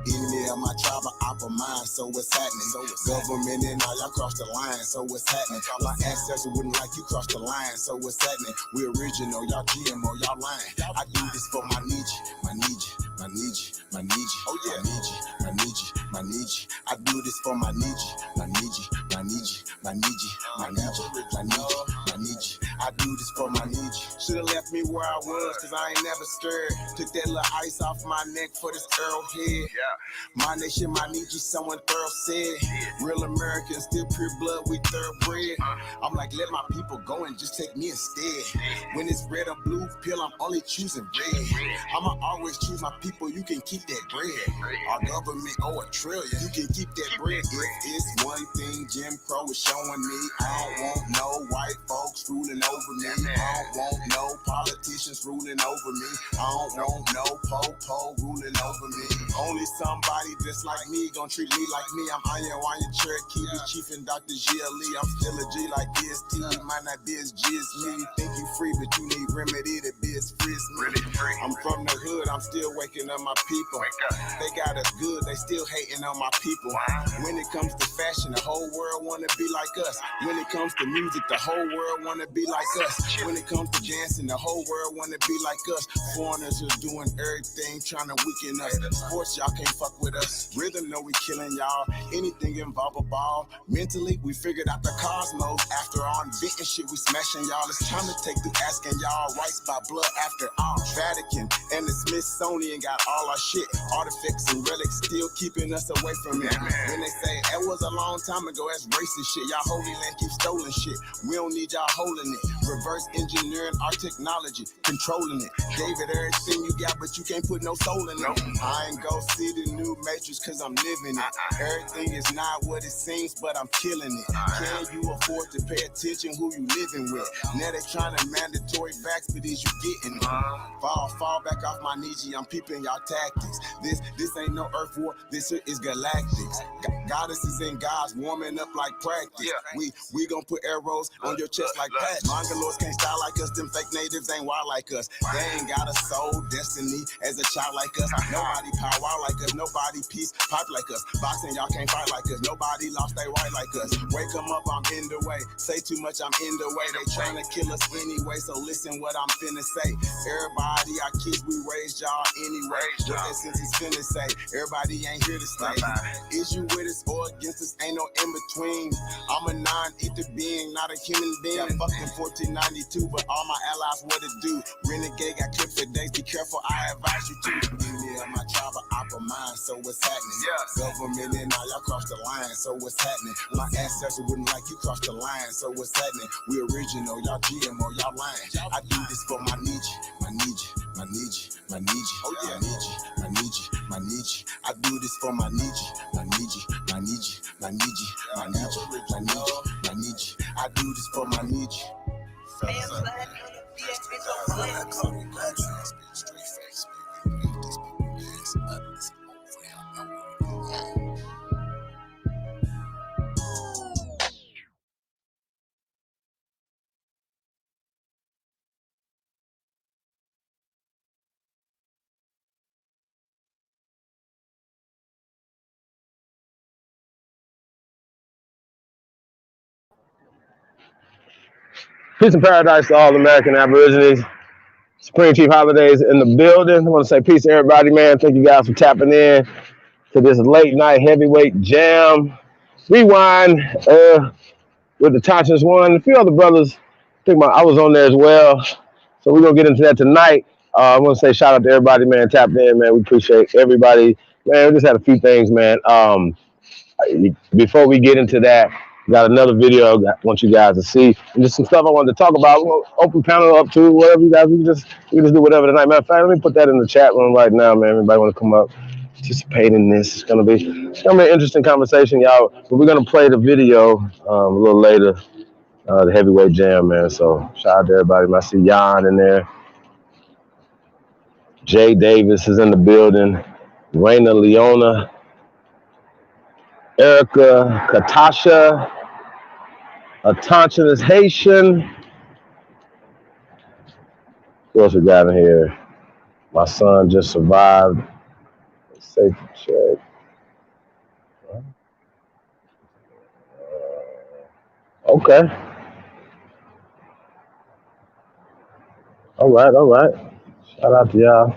Enemy of my tribe, of mine, so what's happening? Government and all y'all cross the line, so what's happening? My ancestors wouldn't like you cross the line, so what's happening? We original, y'all GMO, y'all lying. I do this for my Nietzsche, my Nietzsche, my Nietzsche, my Nietzsche, oh yeah, my Nietzsche, my Nietzsche, my Nietzsche. I do this for my Nietzsche, my Nietzsche, my Nietzsche, my Nietzsche, my Nietzsche, my Nietzsche, my Nietzsche. I do this for my Nietzsche. Should've left me where I was, cause I ain't never scared. Took that little ice off my neck for this arrowhead. My nation, my Nietzsche, someone thorough said. Real Americans, still pure blood, we thoroughbred. I'm like, let my people go and just take me instead. When it's red or blue pill, I'm only choosing red. I'ma always choose my people, you can keep that bread. Our government owe $1 trillion, you can keep that bread. If it's one thing Jim Crow is showing me, I don't want no white folks ruling over me. I don't want no politicians ruling over me. I don't want no po-po ruling over me. Only somebody just like me gon' treat me like me. I'm Iron Cherokee, the Chief and Dr. G.L.E. I'm still a G like DST. You might not be as G as me. You think you free, but you need remedy to be as free as me. I'm from the hood, I'm still waking up my people. They got us good, they still hating on my people. When it comes to fashion, the whole world wanna be like us. When it comes to music, the whole world wanna be like us. When it comes to dancing, the whole world wanna be like us. Foreigners are doing everything, trying to weaken us. Sports, y'all can't fuck with us. Rhythm, know we killing y'all. Anything involve a ball. Mentally, we figured out the cosmos. After all, inventing shit, we smashing y'all. It's time to take through asking y'all rights by blood after all. Vatican and the Smithsonian got all our shit. Artifacts and relics still keeping us away from it. When they say it was a long time ago, that's racist shit. Y'all holy land keep stolen shit. We don't need y'all holding it. Reverse engineering our technology, controlling it. Gave it everything you got, but you can't put no soul in it. I ain't go see the new Matrix cause I'm living it. Everything is not what it seems, but I'm killing it. Can you afford to pay attention who you living with? Now they trying to mandatory vax, but is you getting it? Fall back off my Nietzsche, I'm peeping y'all tactics. This ain't no earth war, this is galactics. Goddesses and gods warming up like practice. We gon' put arrows on your chest like patch. Mongoloids can't style like us, them fake natives ain't wild like us. They ain't got a soul, destiny as a child like us. Nobody power like us, nobody peace pipe like us. Boxing, y'all can't fight like us, nobody lost they right like us. Wake them up, I'm in the way. Say too much, I'm in the way. They trying to kill us anyway, so listen what I'm finna say. Everybody, our kids, we raised y'all anyway. What that since it's finna say, everybody ain't here to stay. Is you with us or against us, ain't no in between. I'm a non-ether being, not a human being. Fucking 1492, but all my allies, what it do? Renegade got clipped for days, be careful, I advise you to. Enemy of my tribe, of mine, so what's happening? Government and all y'all cross the line, so what's happening? My ancestors wouldn't like you cross the line, so what's happening? We original, y'all GMO, y'all lying. I do this for my Nietzsche, my Nietzsche, my Nietzsche, my Nietzsche, oh yeah, Nietzsche, my Nietzsche, my Nietzsche. I do this for my Nietzsche, my Nietzsche, my Nietzsche, my Nietzsche, my Nietzsche, my Nietzsche, my Nietzsche. I do this for my Nietzsche. Peace and paradise to all American Aborigines. Supreme Chief Holidays in the building. I want to say peace to everybody, man. Thank you guys for tapping in to this late night heavyweight jam. Rewind with the Autochonous one. A few other brothers. I was on there as well. So we're going to get into that tonight. I want to say shout out to everybody, man. Tapped in, man. We appreciate everybody. Man, we just had a few things, man. Before we get into that, got another video I want you guys to see, and just some stuff I wanted to talk about. We'll open panel up to whatever you guys. We can just do whatever tonight. Matter of fact, let me put that in the chat room right now, man. Everybody want to come up, participate in this? It's gonna be an interesting conversation, y'all. But we're gonna play the video a little later, the heavyweight jam, man. So shout out to everybody. I see Jan in there. Jay Davis is in the building. Raina Leona. Erica, Katasha, Autochonous Haitian. What else we got in here? My son just survived. Safety check. Okay. All right. Shout out to y'all.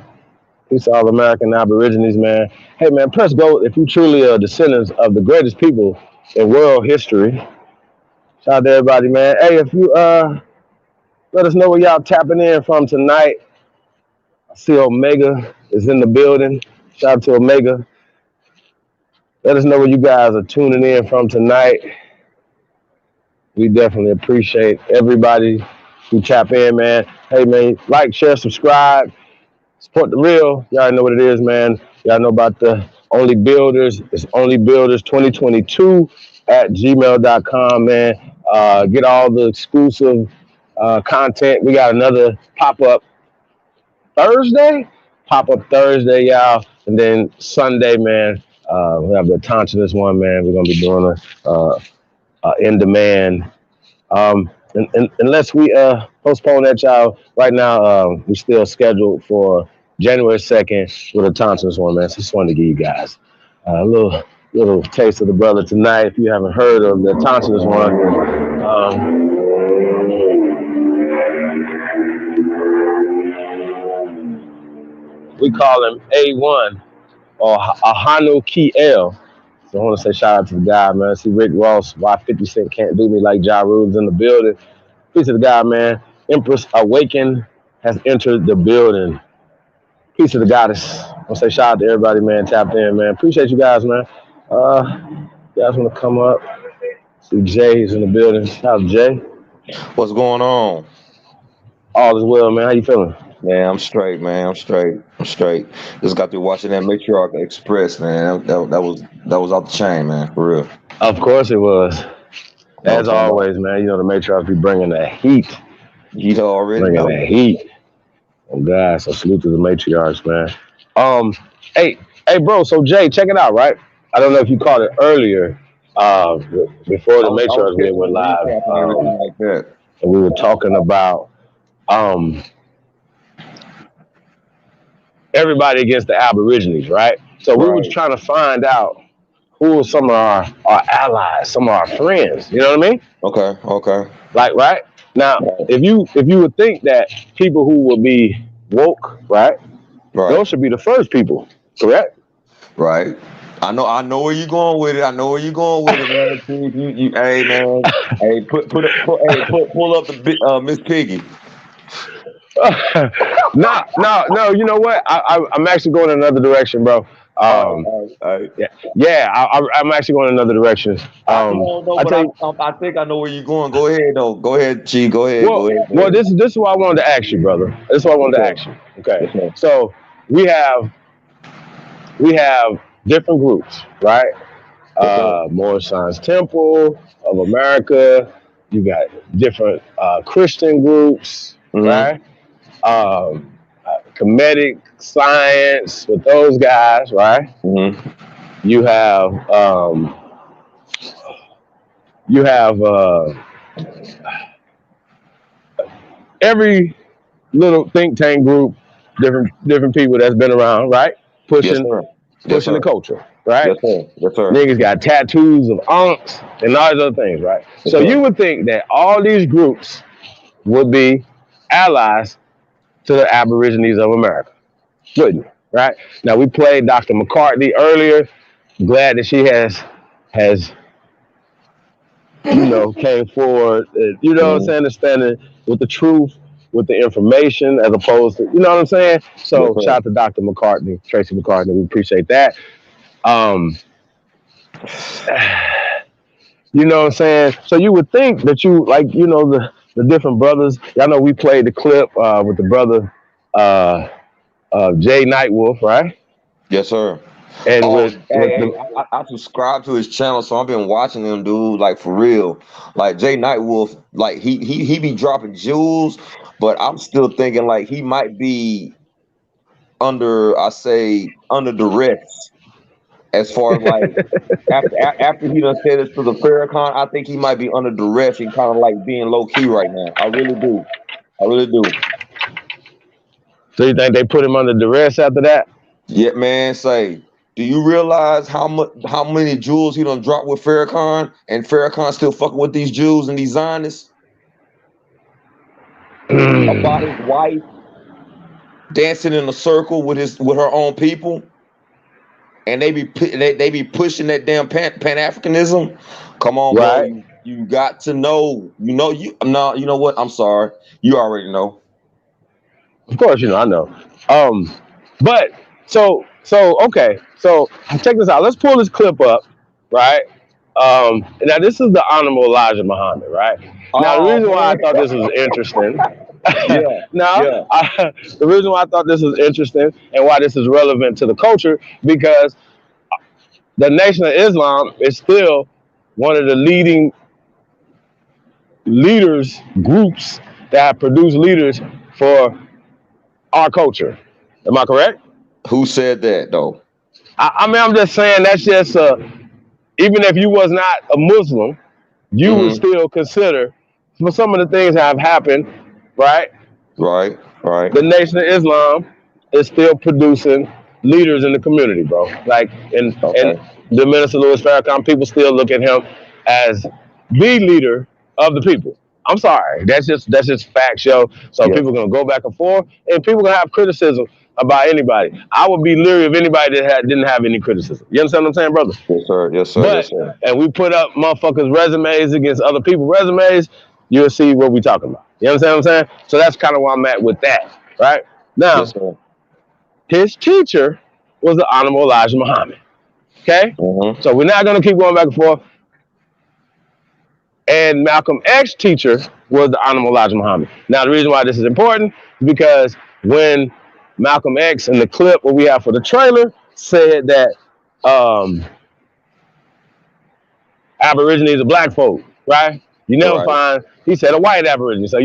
Peace to all American Aborigines, man. Hey, man, press go if you truly are descendants of the greatest people in world history. Shout out to everybody, man. Hey, if you let us know where y'all tapping in from tonight. I see Omega is in the building. Shout out to Omega. Let us know where you guys are tuning in from tonight. We definitely appreciate everybody who tap in, man. Hey, man, like, share, subscribe. Support the real. Y'all already know what it is, man. Y'all know about the OnlyBuilders. It's OnlyBuilders 2022 at gmail.com, man. Get all the exclusive content. We got another pop-up Thursday. Pop-up Thursday, y'all. And then Sunday, man, we have the Autochonous one, man. We're going to be doing a in-demand. Unless we postpone that, y'all, right now we still scheduled for January 2nd with a Thompson's one, man. So just wanted to give you guys a little taste of the brother tonight. If you haven't heard of the Thompson's one, we call him A1 or Ahanu Kiel. So I want to say shout out to the guy, man. See Rick Ross, why 50 Cent can't do me like Ja Rule's in the building. Peace to the guy, man. Empress Awaken has entered the building. Peace to the goddess. I want to say shout out to everybody, man. Tapped in, man. Appreciate you guys, man. You guys want to come up? See Jay is in the building. Shout out to Jay. What's going on? All is well, man. How you feeling? Man, I'm straight, man. I'm straight. Just got through watching that Matriarch Express, man. That was off the chain, man. For real. Of course it was. As always, man. You know the Matriarch be bringing that heat. You already bringing know. that heat. Oh, God. So salute to the Matriarchs, man. Hey, bro. So Jay, check it out, right? I don't know if you caught it earlier. Before the Matriarchs went live, like that. And we were talking about everybody against the Aborigines, right? So we were trying to find out who are some of our allies, some of our friends. You know what I mean? Okay. Like, right? Now, if you would think that people who will be woke, right? Those should be the first people, correct? Right. I know where you're going with it. Man. Hey, man. Hey, pull up the Miss Piggy. No. You know what? I'm actually going in another direction, bro. Yeah. I'm actually going in another direction. I think I know where you're going. Go ahead, though. Go ahead, Chi. Go ahead. Well, this is what I wanted to ask you, brother. This is what I wanted to ask you. Okay. So we have different groups, right? More Science Temple of America. You got different Christian groups, right? Comedic science with those guys, right? You have every little think tank group, different people that's been around, right? Pushing the culture, right? Yes, sir. Niggas got tattoos of unks and all these other things, right? So you would think that all these groups would be allies to the Aborigines of America, wouldn't you? Right? Now we played Dr. McCartney earlier. Glad that she has came forward. You know what I'm saying? Understanding with the truth, with the information, as opposed to, you know what I'm saying? So shout out to Dr. McCartney, Tracy McCartney. We appreciate that. You know what I'm saying? So you would think that you the different brothers. Y'all know we played the clip with the brother Jay Nightwolf, right? Yes, sir. And I subscribe to his channel, so I've been watching him, dude. Like, for real. Like, Jay Nightwolf, like he be dropping jewels, but I'm still thinking like he might be under duress As far as like after he done said it to the Farrakhan, I think he might be under duress and kind of like being low key right now. I really do. I really do. So you think they put him under duress after that? Yeah, man. Say, do you realize how many jewels he done dropped with Farrakhan, and Farrakhan still fucking with these Jews and these Zionists about his wife dancing in a circle with her own people, and they be pushing that damn pan Africanism. Come on, bro. Right. You got to know. You know you no. You know what? I'm sorry. You already know. Of course, I know. But okay. So check this out. Let's pull this clip up, right? Now this is the Honorable Elijah Muhammad, right? Now the Oh reason why I man. thought this was interesting. Yeah. now, Yeah. the reason why I thought this was interesting and why this is relevant to the culture because the Nation of Islam is still one of the leading leaders groups that have produced leaders for our culture. Am I correct? Who said that though? I mean, I'm just saying that's just even if you was not a Muslim, you would Mm-hmm. still consider for some of the things that have happened, right? Right. Right. The Nation of Islam is still producing leaders in the community, bro. Like, and Okay. the Minister Louis Farrakhan, people still look at him as the leader of the people. I'm sorry, that's just facts, yo. So Yeah. people are gonna go back and forth, and people are gonna have criticism about anybody. I would be leery of anybody that didn't have any criticism. You understand what I'm saying, brother? Yes, sir. Yes, sir. Yes, But sir. and we put up motherfuckers' resumes against other people's resumes, you'll see what we talking about. You understand what I'm saying? So that's kind of where I'm at with that, right? Yes, Now, sir. his teacher was the Honorable Elijah Muhammad. Okay? Mm-hmm. So we're not gonna keep going back and forth. And Malcolm X's teacher was the Honorable Elijah Muhammad. Now, the reason why this is important is because when Malcolm X in the clip what we have for the trailer said that um, Aborigines are black folk, right? You never Right. find. He said a white Aborigine. So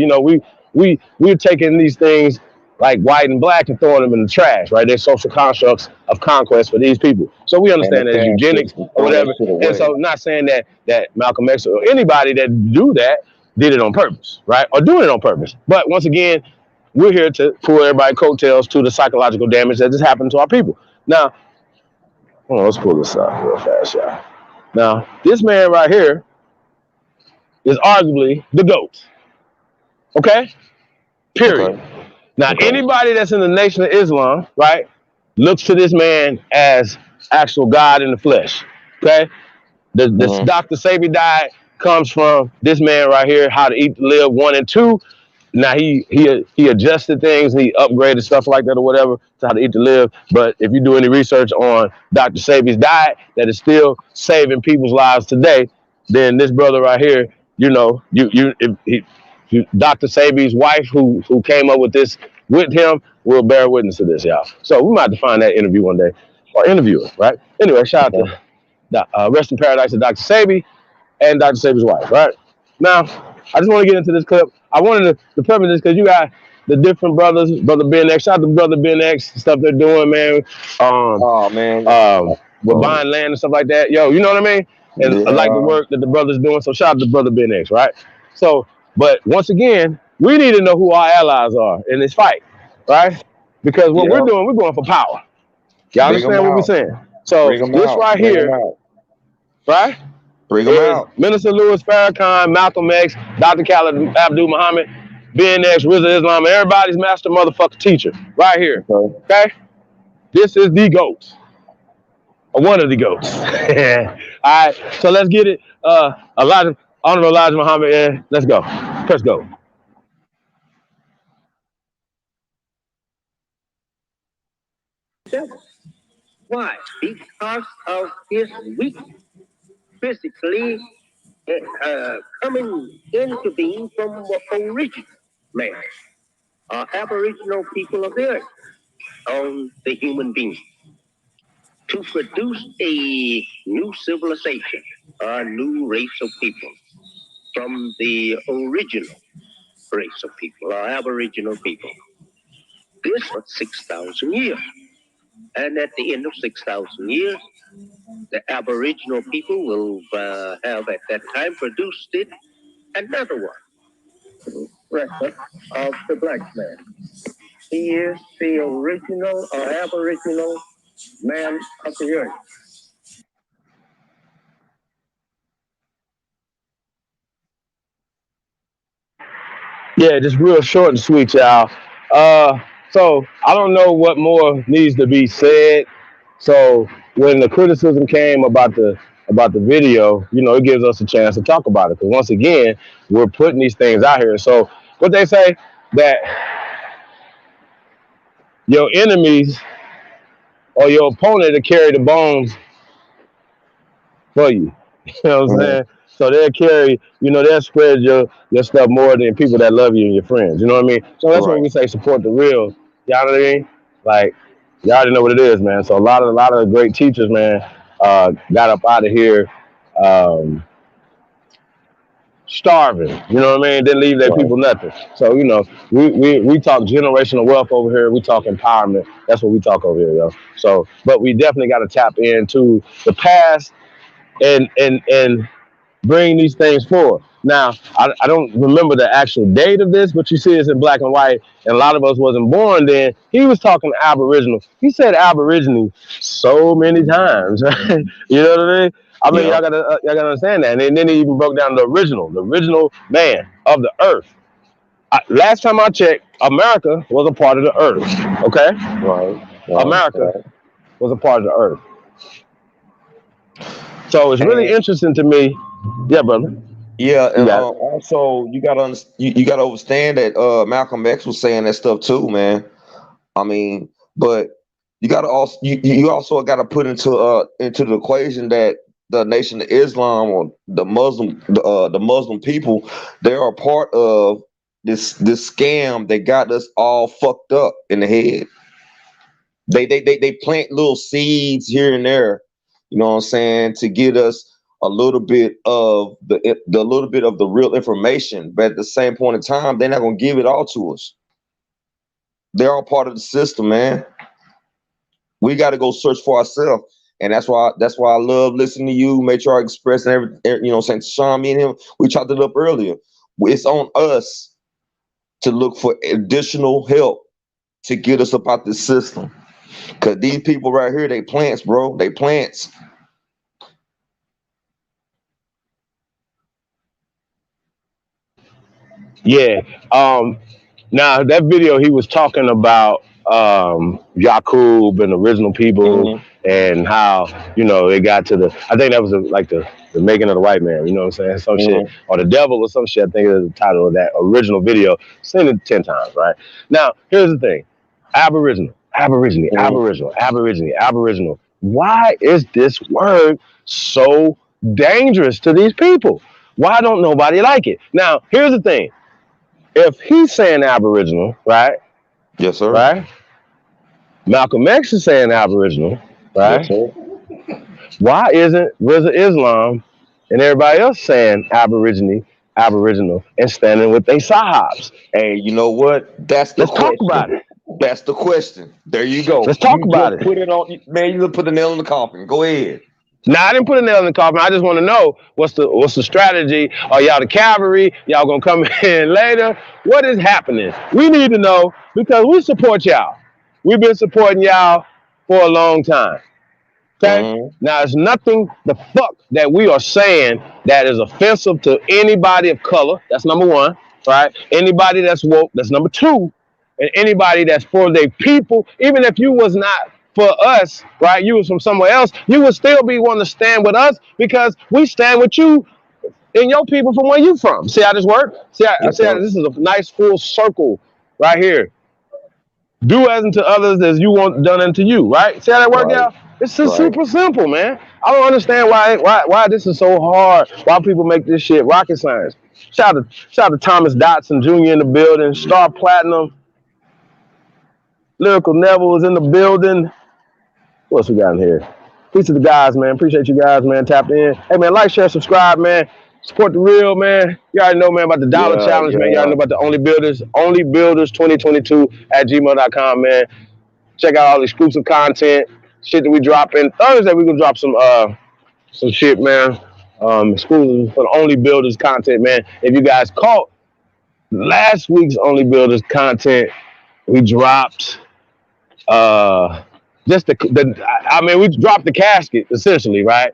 we're taking these things like white and black and throwing them in the trash, right? They're social constructs of conquest for these people. So we And the understand that as eugenics parents just or throw that whatever. shit And away. so not saying that Malcolm X or anybody that do that did it on purpose, right? Or doing it on purpose. But once again, we're here to pull everybody coattails to the psychological damage that just happened to our people. Now, hold on, let's pull this up real fast, y'all. Now, this man right here is arguably the GOAT. Okay? Okay. Period. Now, Okay. anybody that's in the Nation of Islam, right, looks to this man as actual God in the flesh. Okay? This Mm-hmm. Dr. Sabi diet comes from this man right here, How to Eat to Live 1 and 2. Now he adjusted things, he upgraded stuff like that or whatever to How to Eat to Live. But if you do any research on Dr. Sabi's diet that is still saving people's lives today, then this brother right here, Dr. Sabi's wife who came up with this with him will bear witness to this, y'all. So we might have to find that interview one day or interview her, right? Anyway, shout out Okay. to Rest in Paradise to Dr. Sabi and Dr. Sabi's wife, right? Now, I just want to get into this clip. I wanted to preface this because you got the different brothers, Brother Ben X, shout out to Brother Ben X, stuff they're doing, man. Oh man. With buying land and stuff like that. Yo, you know what I mean? And I like the Yeah. work that the brother's doing. So shout out to Brother Ben X, right? So, but once again, we need to know who our allies are in this fight, right? Because what we're Yeah. doing, we're going for power. Y'all Bring them understand what we're out. saying? So Bring them this out. right Bring them here, out. right, Bring them is out. Minister Louis Farrakhan, Malcolm X, Dr. Khaled Abdul Muhammad, BNX, Rizal Islam, and everybody's master motherfucker teacher, right here. Okay. Okay? This is the GOAT. Or one of the GOATs. All right, so let's get it. Honorable Elijah Muhammad, and let's go. Press go. Why? Because of his weak physically coming into being from original man, aboriginal people of the earth, on the human being, to produce a new civilization, a new race of people from the original race of people, or aboriginal people. This was 6,000 years. And at the end of 6,000 years, the Aboriginal people will have at that time produced it another one. Record of the black man. He is the original or Aboriginal man of the earth. Yeah, just real short and sweet, y'all. So I don't know what more needs to be said. So when the criticism came about the video, you know, it gives us a chance to talk about it. Because once again, we're putting these things out here. So what they say that your enemies or your opponent to carry the bones for you. You know what I'm saying? So they'll carry, you know, they'll spread your stuff more than people that love you and your friends. You know what I mean? So that's when Right. we say support the real. Y'all know what I mean? Like, y'all already know what it is, man. So a lot of great teachers, man, got up out of here starving. You know what I mean? Didn't leave their Right. people nothing. So, you know, we talk generational wealth over here. We talk empowerment. That's what we talk over here, yo. So, but we definitely got to tap into the past and bring these things forward. Now, I don't remember the actual date of this, but you see it's in black and white, and a lot of us wasn't born then. He was talking Aboriginal. He said Aborigine so many times. You know what I mean? I mean, Yeah. y'all gotta understand that. And then he even broke down the original man of the earth. Last time I checked, America was a part of the earth. Okay, Right. Right. America Right. was a part of the earth. So it's really And interesting to me. Yeah, brother, yeah, you and got it. also you gotta understand that Malcolm X was saying that stuff too, man. I mean, but you gotta also you also gotta put into the equation that the Nation of Islam or the Muslim people, they are part of this scam that got us all fucked up in the head. They plant little seeds here and there, you know what I'm saying, to get us a little bit of the little bit of the real information, but at the same point in time, they're not gonna give it all to us. They're all part of the system, man. We got to go search for ourselves. And that's why I love listening to you, make sure I express and everything, you know, saying Sean, me and him, we chopped it up earlier. It's on us to look for additional help to get us up out this system. Cause these people right here, they plants, bro. They plants. Yeah. Now that video he was talking about Yakub and the original people Hmm. and how, you know, they got to the, I think that was like the making of the white man, you know what I'm saying? Some shit. Hmm. Or the devil or some shit, I think is the title of that original video. Seen it 10 times, right? Now, here's the thing. Aboriginal, Aborigine, Hmm. Aboriginal, Aborigine, Aboriginal. Why is this word so dangerous to these people? Why don't nobody like it? Now, here's the thing. If he's saying Aboriginal, right, Yes, sir. right, Malcolm X is saying Aboriginal, Yes, right, sir. why isn't Rizza Islam and everybody else saying Aborigine, Aboriginal, and standing with their Sahabs? Hey, you know what? That's the Let's talk question. about it. That's the question. There you go. Let's talk You about just it. put it on, man. You just put the nail in the coffin. Go ahead. Now I didn't put a nail in the coffin. I just want to know what's the strategy? Are y'all the cavalry? Y'all gonna come in later? What is happening? We need to know because we support y'all. We've been supporting y'all for a long time. Okay? Hmm. Now, it's nothing the fuck that we are saying that is offensive to anybody of color. That's number one, right? Anybody that's woke, that's number two. And anybody that's for their people, even if you was not for us, right? You was from somewhere else, you would still be wanting to stand with us because we stand with you and your people from where you from. See how this works? Yes, See how sir. this is a nice full circle right here. Do as unto others as you want done unto you, right? See how that work Right. out? It's just Right. super simple, man. I don't understand why this is so hard. Why people make this shit rocket science. Shout out to Thomas Dotson Jr. in the building, Star Platinum, Lyrical Neville is in the building. What else we got in here? Peace to the guys, man. Appreciate you guys, man. Tapped in. Hey, man, like, share, subscribe, man. Support the real, man. You already know, man, about the dollar Yeah. challenge, man. You already Yeah. know about the Only Builders. Onlybuilders 2022 at gmail.com, man. Check out all the exclusive content, shit that we drop in Thursday. We gonna drop some shit, man. Exclusive for the OnlyBuilders content, man. If you guys caught last week's OnlyBuilders content, we dropped just we dropped the casket essentially, right?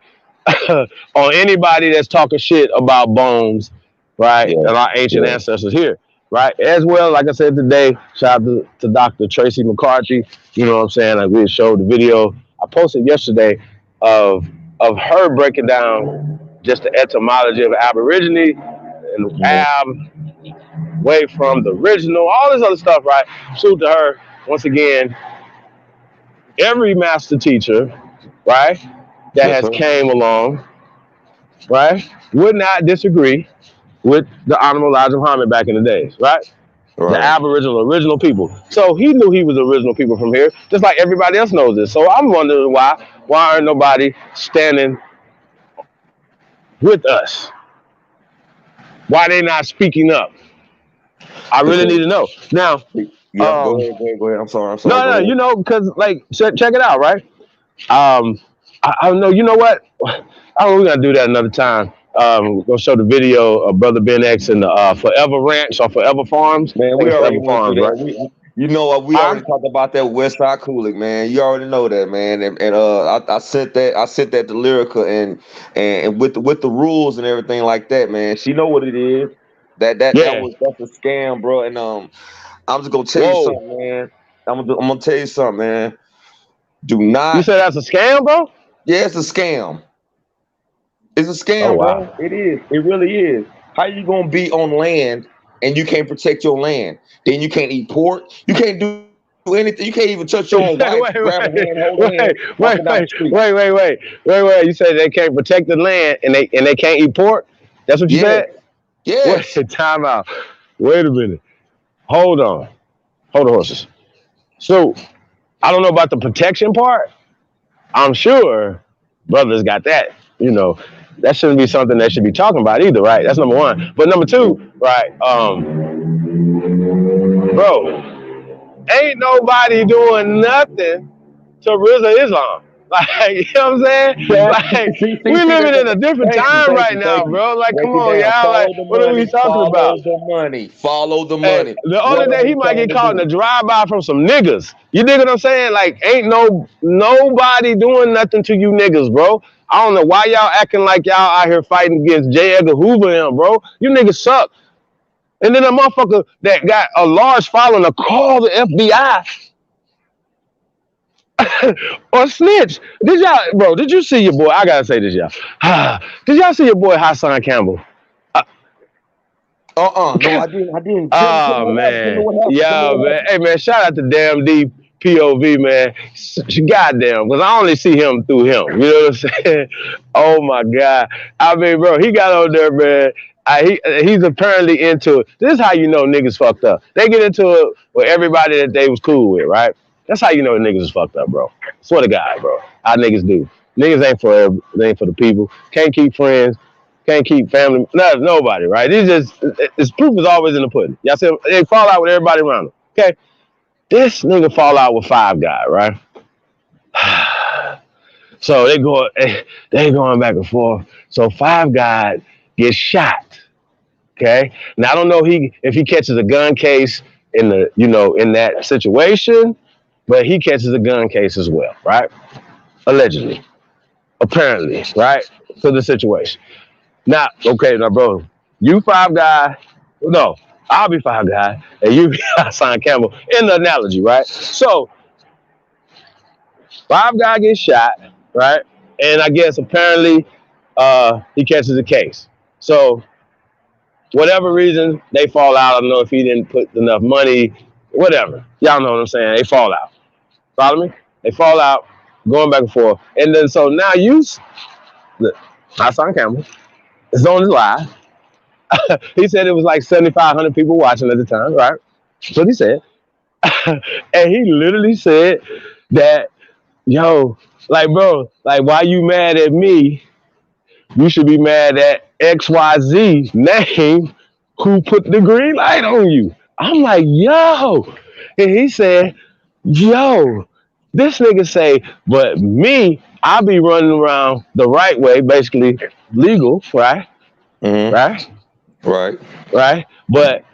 On anybody that's talking shit about bones, right? And our ancient ancestors here, right? As well, like I said today, shout out to Dr. Tracy McCarthy. You know what I'm saying? Like we showed the video I posted yesterday of her breaking down just the etymology of Aborigine and ab, way from the original, all this other stuff, right? Salute to her once again. Every master teacher, right, that has came along, right, would not disagree with the Honorable Elijah Muhammad back in the days, right? The Aboriginal, original people. So he knew he was original people from here, just like everybody else knows this. So I'm wondering why aren't nobody standing with us? Why they not speaking up? I really need to know. Now, go ahead. I'm sorry. No, you know, because like check it out, right? I know. You know what? I don't know. We're gonna do that another time. We're gonna show the video of Brother Ben X and the Forever Ranch or Forever Farms. Man, we already Forever Farms, right? You know what? We already talked about that Westside Cooling, man. You already know that, man. And I sent that to Lyrica and with the rules and everything like that, man. She know what it is. That's a scam, bro. And I'm just gonna tell you something, man. I'm gonna tell you something, man. Do not. You said that's a scam, bro? Yeah, it's a scam. It's a scam, bro. It is. It really is. How you gonna be on land and you can't protect your land? Then you can't eat pork. You can't do anything. You can't even touch your own wife. Wait. You said they can't protect the land and they can't eat pork? That's what you said? Yeah. Wait, time out. Wait a minute. Hold on, horses. So, I don't know about the protection part. I'm sure brothers got that. You know, that shouldn't be something they should be talking about either, right? That's number one. But number two, right? Bro, ain't nobody doing nothing to Rizza Islam. Like, you know what I'm saying? Like, we living in a different time right now, bro. Like, come on, y'all. Like, what are we talking about? Follow the money. The only day he might get caught in a drive-by from some niggas. You dig what I'm saying? Like, ain't nobody doing nothing to you niggas, bro. I don't know why y'all acting like y'all out here fighting against J. Edgar Hoover and him, bro. You niggas suck. And then a motherfucker that got a large following to call the FBI or snitch. Did you see your boy? I gotta say this, y'all. Did y'all see your boy Hassan Campbell? No, I didn't. Oh, man. Yeah, man. Hey, man, shout out to Damn D POV, man. Goddamn, because I only see him through him. You know what I'm saying? Oh, my God. I mean, bro, he got on there, man. He's apparently into it. This is how you know niggas fucked up. They get into it with everybody that they was cool with, right? That's how you know niggas is fucked up, bro. Swear to God, bro. How niggas do. Niggas ain't for the people. Can't keep friends. Can't keep family. Nobody, right? This proof is always in the pudding. Y'all see, they fall out with everybody around them. Okay? This nigga fall out with Five Guy, right? So they going back and forth. So Five Guy gets shot. Okay? Now I don't know if he catches a gun case in that situation, but he catches a gun case as well, right? Allegedly. Apparently, right? To the situation. Now, bro, you Five Guy. No, I'll be Five Guy, and you be Hassan Campbell in the analogy, right? So, Five Guy gets shot, right? And I guess apparently he catches a case. So, whatever reason, they fall out. I don't know if he didn't put enough money, whatever. Y'all know what I'm saying. They fall out. Follow me? They fall out, going back and forth. And then, so now Hassan Campbell is on his live. He said it was like 7,500 people watching at the time, right? That's what he said. And he literally said that, yo, like, bro, like, why you mad at me? You should be mad at XYZ name who put the green light on you. I'm like, yo. And he said, yo, This nigga say, but me, I be running around the right way, basically legal, right? Mm-hmm. Right? Right. Right? But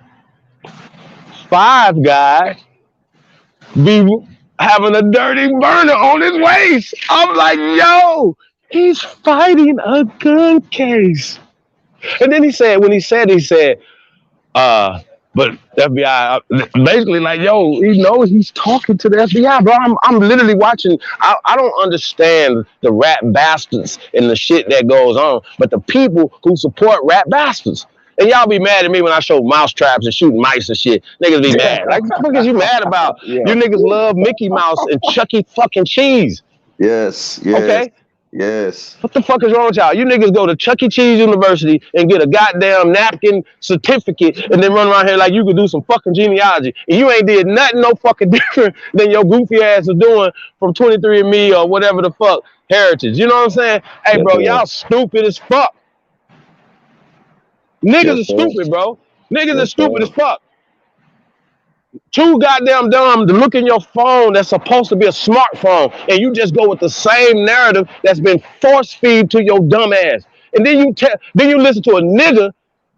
Five Guy be having a dirty burner on his waist. I'm like, yo, he's fighting a gun case. And then he said, he said, uh, but FBI basically like, yo, he knows he's talking to the FBI, bro. I'm literally watching. I don't understand the rat bastards and the shit that goes on, but the people who support rat bastards. And y'all be mad at me when I show mouse traps and shooting mice and shit. Niggas be mad. Like, what the fuck is you mad about? Yeah. You niggas love Mickey Mouse and Chuck E. fucking Cheese. Yes. Yes. Okay? Yes. What the fuck is wrong with y'all? You niggas go to Chuck E. Cheese University and get a goddamn napkin certificate and then run around here like you could do some fucking genealogy. And you ain't did nothing no fucking different than your goofy ass is doing from 23andMe or whatever the fuck heritage. You know what I'm saying? Hey, Yes, bro, sir. y'all stupid as fuck. Niggas Yes, are sir. stupid, bro. Niggas are Yes, stupid as sir. fuck. Too goddamn dumb to look in your phone that's supposed to be a smartphone and you just go with the same narrative that's been force feed to your dumb ass. And then you listen to a nigga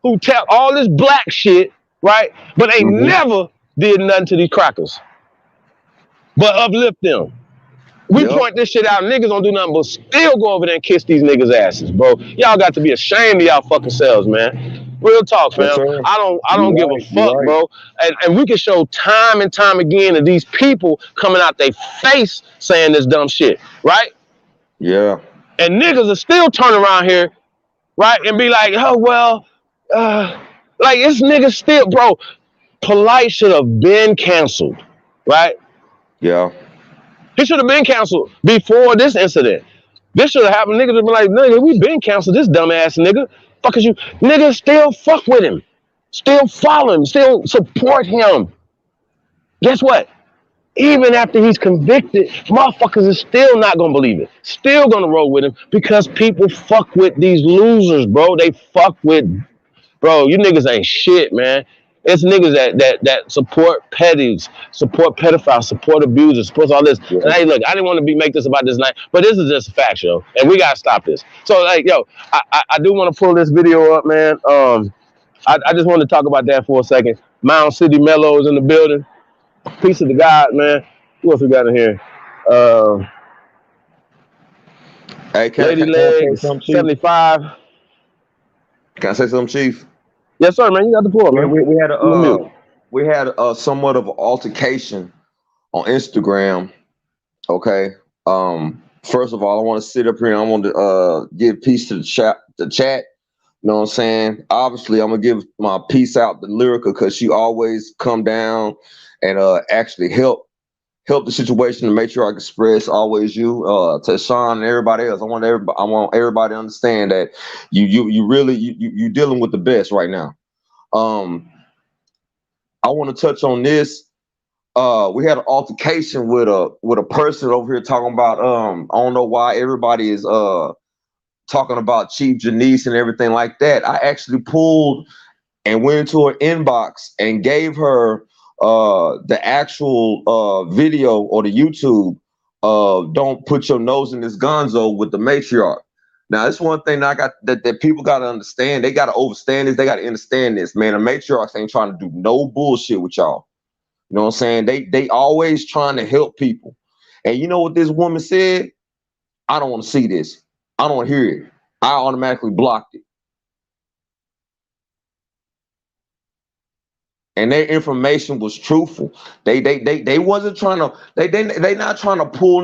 who tell all this black shit, right? But ain't Mm-hmm. never did nothing to these crackers. But uplift them. We Yep. point this shit out, niggas don't do nothing but still go over there and kiss these niggas' asses, bro. Y'all got to be ashamed of y'all fucking selves, man. Real talk, Yes, fam. sir. I You don't give a right. You fuck, right. bro. And we can show time and time again of these people coming out their face saying this dumb shit, right? Yeah. And niggas are still turning around here, right, and be like, oh well, like it's niggas still, bro. Polite should have been canceled, right? Yeah. He should have been canceled before this incident. This should have happened. Niggas would be like, nigga, we been canceled. This dumbass nigga. Fuck is you. Niggas still fuck with him. Still follow him. Still support him. Guess what? Even after he's convicted, motherfuckers is still not gonna believe it. Still gonna roll with him because people fuck with these losers, bro. They fuck with, bro, you niggas ain't shit, man. It's niggas that support petties, support pedophiles, support abusers, support all this. Yeah. And hey, look, I didn't want to make this about this night, but this is just a fact, yo. And we gotta stop this. So, like, yo, I do want to pull this video up, man. I just want to talk about that for a second. Mound City Mellow is in the building. Peace of the God, man. Who else we got in here? Uh, Hey, Lady can I say Legs something, Chief? 75. Can I say something, Chief? Yes, sir, man. You got the pull, We, man. we, we had a I'm the mute. somewhat of an altercation on Instagram. Okay. First of all, I want to sit up here and I want to give peace to the chat. You know what I'm saying? Obviously, I'm gonna give my peace out to Lyrica because she always come down and actually help the situation to make sure I can express. Always you, to Sean and everybody else. I want everybody to understand that you really you dealing with the best right now. I want to touch on this. We had an altercation with a person over here talking about I don't know why everybody is talking about Chief Janice and everything like that. I actually pulled and went into her inbox and gave her the actual video or the YouTube "Don't Put Your Nose in This Gonzo" with the matriarch. Now, that's one thing that people got to understand. They got to understand this. They got to understand this, man. The matriarchs ain't trying to do no bullshit with y'all. You know what I'm saying? They always trying to help people. And you know what this woman said? I don't want to see this. I don't want to hear it. I automatically blocked it. And their information was truthful. They wasn't trying to they not trying to pull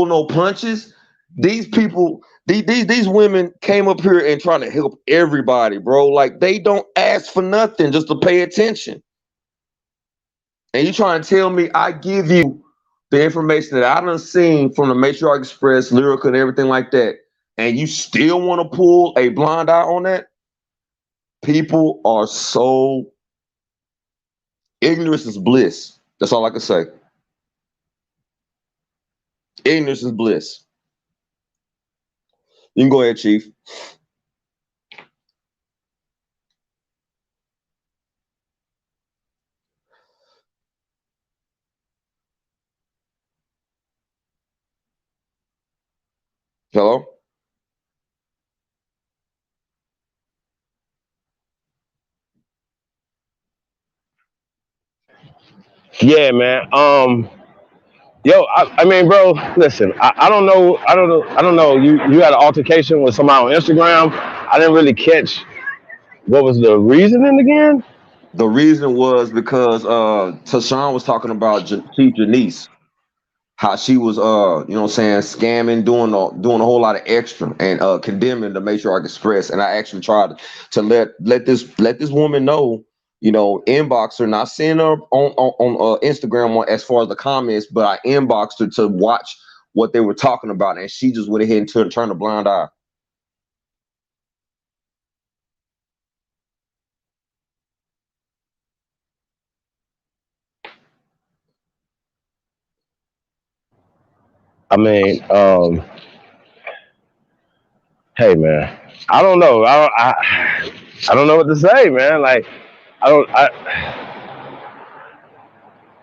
no punches. These people, these women came up here and trying to help everybody, bro. Like they don't ask for nothing just to pay attention. And you trying to tell me I give you the information that I done seen from the Matriarch Express, Lyrica, and everything like that, and you still want to pull a blind eye on that? People are so ignorance is bliss. That's all I can say. Ignorance is bliss. You can go ahead, Chief. Hello? Yeah, man. Yo, I mean, bro, listen, I don't know, I don't know. You had an altercation with somebody on Instagram. I didn't really catch what was the reasoning again. The reason was because Tashawn was talking about Chief Janice, how she was you know what I'm saying, scamming, doing a whole lot of extra and condemning the matriarch express. And I actually tried to let this woman know, you know, inbox her, not seeing her on Instagram as far as the comments, but I inboxed her to watch what they were talking about, and she just went ahead and turned a blind eye. I mean, hey, man, I don't know. I don't know what to say, man. Like, I don't.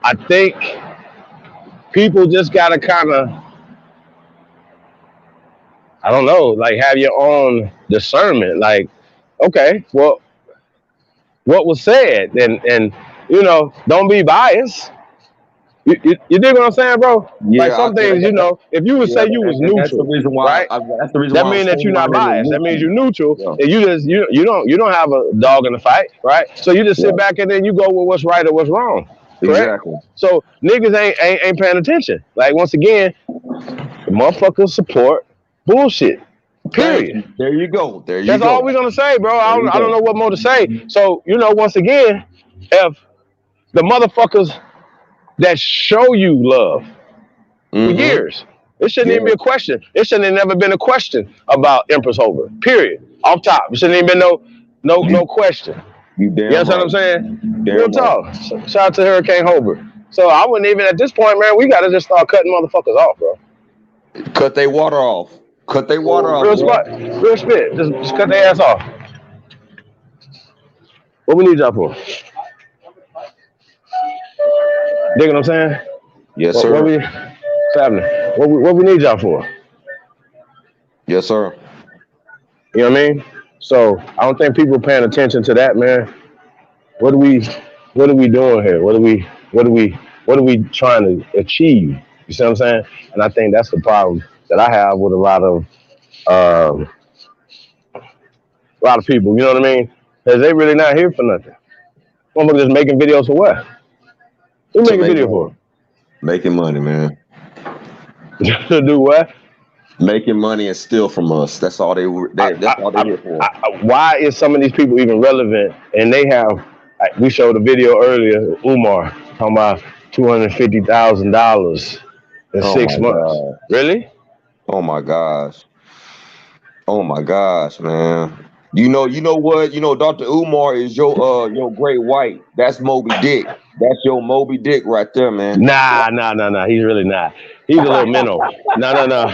I think people just gotta kind of, I don't know, like have your own discernment. Like, okay, well, what was said, and you know, don't be biased. You dig what I'm saying, bro? Like Yeah, some things, you know, if you would yeah, say you was and that's the neutral, reason why right? that's the reason That why I'm means that standing you're not on it biased. That means neutral. you're neutral, Yeah, and you don't have a dog in the fight, right? So you just sit yeah, back and then you go with what's right or what's wrong, correct? exactly. So niggas ain't paying attention. Like once again, the motherfuckers support bullshit. Thank Period. you. There you go. There you That's all we're go. gonna say, bro. There you I don't know go. what more to say. So you know, once again, if the motherfuckers that show you love for Mm-hmm. years. It shouldn't even be Yeah. a question. It shouldn't have never been a question about Empress Hover. Period. Off top. It shouldn't even been no You question. you You damn understand what I'm right. saying? Real Damn right. talk. Shout out to Hurricane Hover. So I wouldn't even at this point, man, we gotta just start cutting motherfuckers off, bro. Cut their water off. Cut their water off, Real bro. spot, real spit. Just cut their ass off. What we need y'all for? Dig what I'm saying? Yes, What sir. we what's happening? What we need y'all for? Yes, sir. You know what I mean? So I don't think people are paying attention to that, man. What are we what are we doing here? What are we trying to achieve? You see what I'm saying? And I think that's the problem that I have with um, a lot of people. You know what I mean? Because they really not here for nothing. Motherfuckers just making videos for what? Who To making make video money. for? Making money, man. To do what? Making money and steal from us. That's all they were. That's all they here for. Why is some of these people even relevant? And they have. We showed a video earlier. Umar talking about $250,000 in Oh six my months. god. Really? Oh my gosh. Oh my gosh, man. You know what? You know, Dr. Umar is your great white. That's Moby Dick. That's your Moby Dick right there, man. Nah. He's really not. He's a little minnow. No.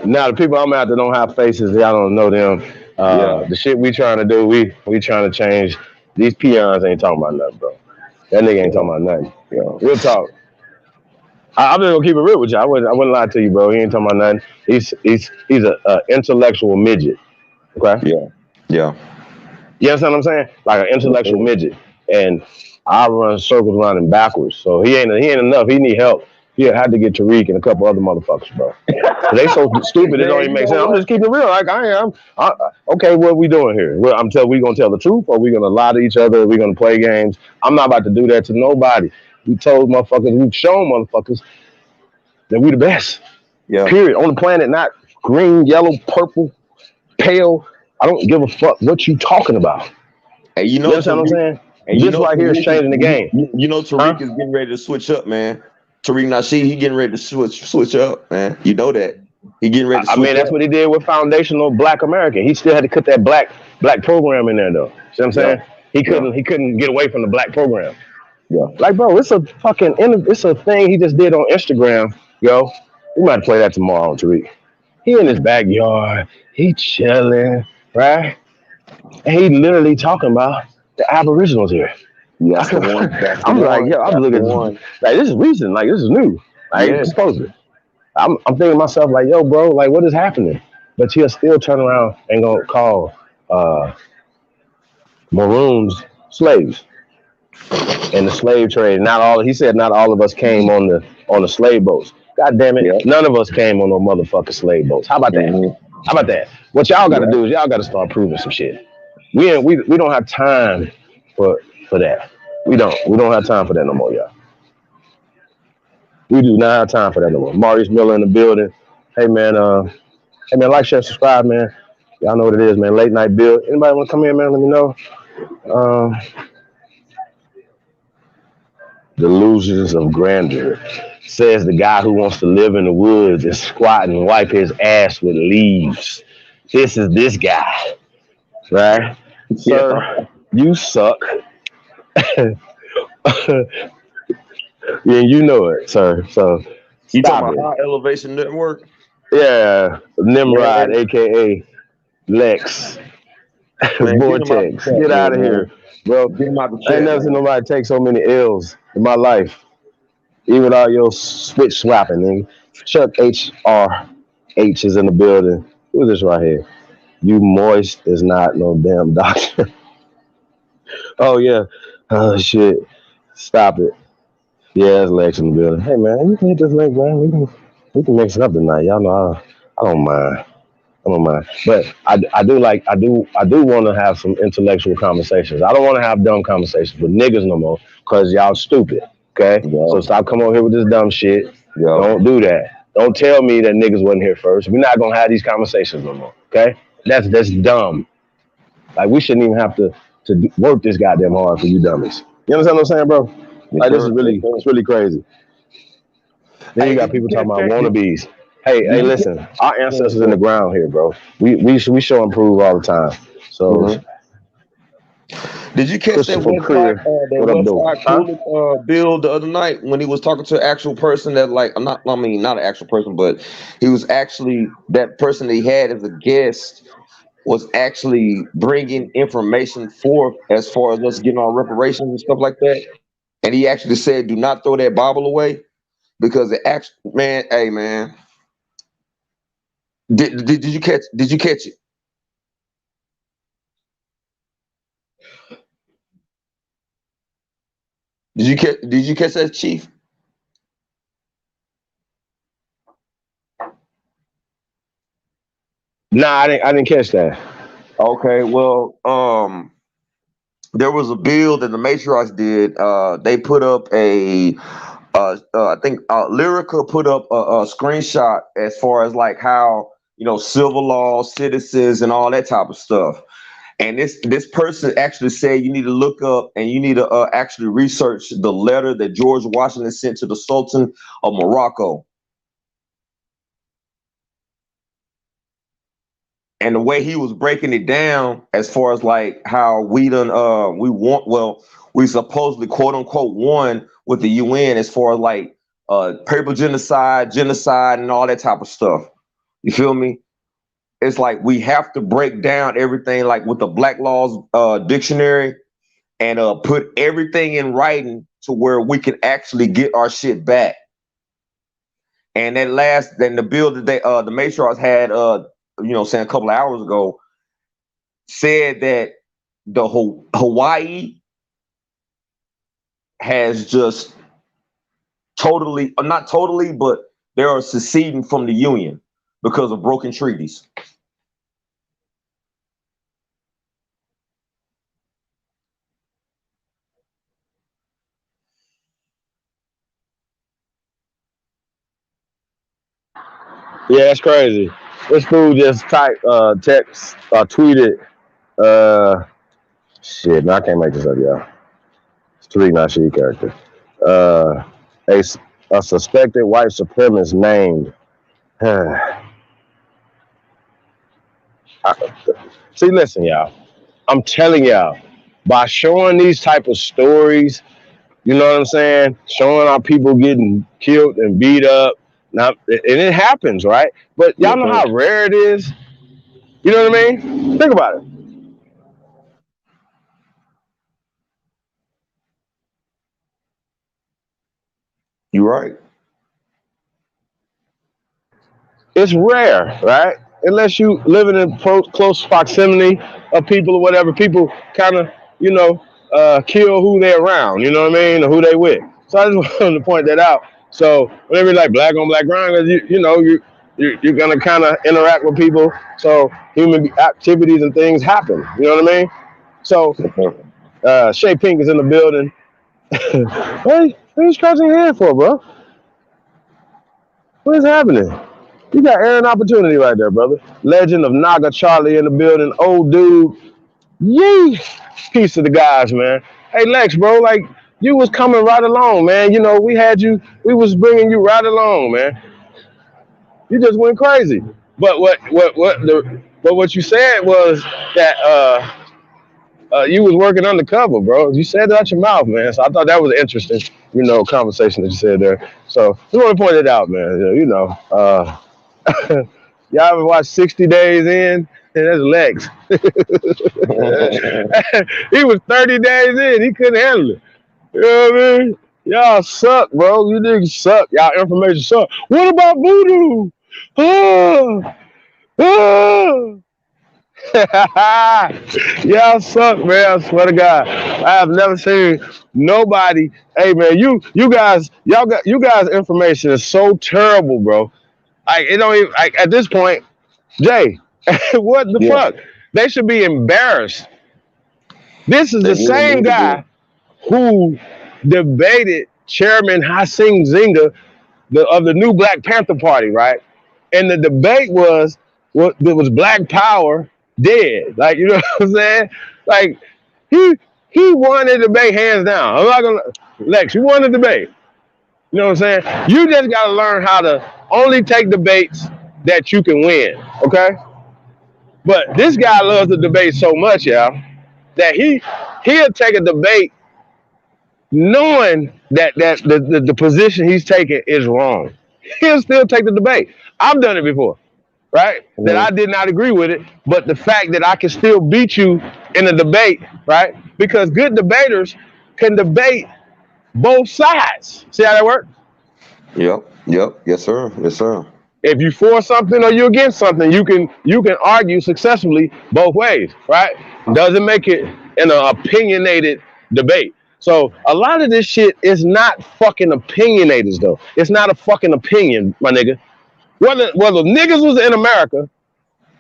Now the people I'm after don't have faces. Y'all don't know them. Yeah. The shit we trying to do, we trying to change. These peons ain't talking about nothing, bro. That nigga ain't Yeah. talking about nothing. Yeah. Real talk. I'm just gonna keep it real with you. I wouldn't lie to you, bro. He ain't talking about nothing. He's a intellectual midget. Okay. Yeah. Yeah. You understand what I'm saying? Like an Yes, intellectual sir. midget. And I run circles around him backwards. So he ain't enough. He need help. He had to get Tariq and a couple other motherfuckers, bro. They so stupid it don't Man, even you make know sense. I'm what? just keeping it real, like I am. Okay, what are we doing here? We gonna tell the truth, or we gonna lie to each other? Or we gonna play games? I'm not about to do that to nobody. We told motherfuckers, we've shown motherfuckers that we the best. Yeah. Period. On the planet, not green, yellow, purple, pale. I don't give a fuck what you talking about. And you You know understand what I'm Tariq, saying? and you This know right here is Tariq is changing the game, you know huh? Tariq is getting ready to switch up, man. Tariq Nasheed, he getting ready to switch up, man. You know that. He getting ready to I switch mean, that's up. what he did with Foundational Black American. He still had to cut that black program in there, though. See what I'm Yeah. saying? He Yeah. couldn't get away from the black program. Yeah. Like, bro, it's a thing he just did on Instagram, yo. We might play that tomorrow on Tariq. He in his backyard, he chilling, right? And he literally talking about the Aboriginals here. That's the one. That's the I'm like, one. yo, I'm That's the looking one. like this is recent, like this is new. Like Yes. it's supposed to. I'm thinking to myself like, yo, bro, like what is happening? but he'll still turn around and gonna call uh, maroons slaves in the slave trade. Not all he said. Not all of us came on the slave boats. God damn it, Yeah. none of us came on no motherfucking slave boats. How about that? Mm-hmm. How about that? What y'all got to Yeah. do is y'all got to start proving some shit. We don't have time for that. We don't have time for that no more, y'all. We do not have time for that no more. Maurice Miller in the building. Hey man, like, share, subscribe, man. Y'all know what it is, man. Late night build. Anybody want to come in, man? Let me know. Um, Delusions of grandeur. Says the guy who wants to live in the woods and squat and wipe his ass with leaves. This is this guy, right? Yeah. Sir, you suck. Yeah, you know it, sir. So You talking stop about it. High Elevation Network? Yeah, Nimrod, Man, aka Lex, man, get him out the Vortex. chat, Get out man, of man. here, bro. Get him out the I ain't chat, never seen man. nobody take so many L's in my life. Even all your switch swapping, nigga. Chuck HRH is in the building. Who's this right here? You moist is not no damn doctor. Oh yeah. Oh shit. Stop it. Yeah, it's Lex in the building. Hey man, you can hit this link, man. We can mix it up tonight. Y'all know I don't mind. I don't mind. But I do want to have some intellectual conversations. I don't want to have dumb conversations with niggas no more because y'all stupid. Okay? So Yo, stop coming over here with this dumb shit. yo. Don't do that. Don't tell me that niggas wasn't here first. We're not gonna have these conversations no more. Okay? That's dumb. Like we shouldn't even have to work this goddamn hard for you dummies. You understand what I'm saying, bro? Yes, Like this sir. is Yes, really sir. it's really crazy. Then you Hey, got did you people catch talking about that? wannabes. Hey, Did you catch? listen, our Oh, ancestors in the go ground here, bro. We show and prove all the time. So ahead. Did you catch that Christopher Westside Clear, that what up, though? Westside Huh? Cooley bill the other night when he was talking to an actual person that like I'm not I mean not an actual person but he was actually that person that he had as a guest was actually bringing information forth as far as us getting our reparations and stuff like that, and he actually said do not throw that Bible away because the actual man, hey man, did you catch it? Did you catch that, Chief? Nah, I didn't catch that. Okay, well, there was a bill that the matriarchs did. They put up I think Lyrica put up a screenshot as far as like how civil law, citizens, and all that type of stuff. And this person actually said you need to look up and you need to actually research the letter that George Washington sent to the Sultan of Morocco. And the way he was breaking it down as far as like how we supposedly quote unquote won with the UN as far as like paper genocide and all that type of stuff. You feel me? It's like we have to break down everything like with the Black Laws dictionary and put everything in writing to where we can actually get our shit back. And then the bill that the matriarchs had saying a couple of hours ago said that the Hawaii has just totally, not totally, but they are seceding from the Union because of broken treaties. Yeah, that's crazy. This fool just tweeted. Uh, shit, no, I can't make this up, y'all. It's Tariq Nasheed character. Uh, a, a suspected white supremacist named. See, listen, y'all. I'm telling y'all, by showing these type of stories, you know what I'm saying? Showing our people getting killed and beat up. Now, and it happens, right? But y'all Yes, know sir. how rare it is. You know what I mean? Think about it. You're right. It's rare, right? unless you living in close proximity of people or whatever, people kind of, you know, kill who they're around, you know what I mean, or who they with. So I just wanted to point that out. So whenever you're like black on black crime, you're gonna kind of interact with people. So human activities and things happen. You know what I mean? So Shay Pink is in the building. Hey, what are you scratching your head for, bro? What is happening? You got Aaron Opportunity right there, brother. Legend of Naga Charlie in the building. Old dude. Yee. Peace to the guys, man. Hey, Lex, bro, like, you was coming right along, man. You know, we was bringing you right along, man. You just went crazy. But what you said was that you was working undercover, bro. You said it out your mouth, man. So I thought that was interesting, you know, conversation that you said there. So just want to point it out, man. You know, y'all ever watch 60 Days In? And that's Lex. He was 30 days in. He couldn't handle it. You know what I mean? Y'all suck, bro. You niggas suck. Y'all information suck. What about voodoo? Oh, oh. Y'all suck, man. I swear to God. I have never seen nobody. Hey, man, you guys information is so terrible, bro. Like, it don't even, like, at this point, Jay, what the fuck? They should be embarrassed. This is the same guy who debated Chairman Hassim Zinga of the new Black Panther Party, right? And the debate was, there was Black Power dead. Like, you know what I'm saying? Like, he won the debate hands down. I'm not gonna, Lex, you won the debate. You know what I'm saying? You just gotta learn how to only take debates that you can win, okay? But this guy loves the debate so much, y'all, that he'll take a debate knowing that the position he's taking is wrong. He'll still take the debate. I've done it before, right? Mm-hmm. That I did not agree with it, but the fact that I can still beat you in a debate, right? Because good debaters can debate both sides. See how that works? Yep. Yes, sir. If you for something or you against something, you can argue successfully both ways, right? Doesn't make it an opinionated debate. So a lot of this shit is not fucking opinionators, though. It's not a fucking opinion, my nigga. Whether niggas was in America,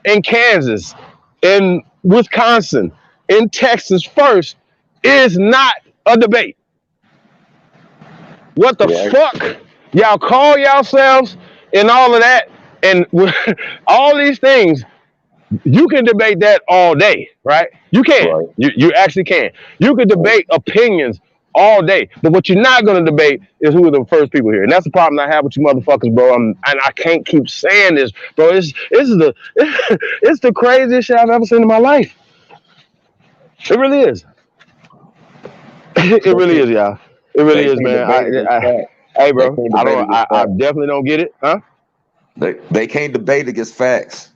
in Kansas, in Wisconsin, in Texas first, is not a debate. What the fuck? Y'all call yourselves and all of that, and all these things, you can debate that all day, right? You can. Right. You actually can. You can debate opinions all day, but what you're not going to debate is who are the first people here, and that's the problem I have with you motherfuckers, bro. And I can't keep saying this, bro. It's the craziest shit I've ever seen in my life. It really is. It really is, y'all. It really is, man. Hey, bro, I definitely don't get it, huh? They can't debate against facts.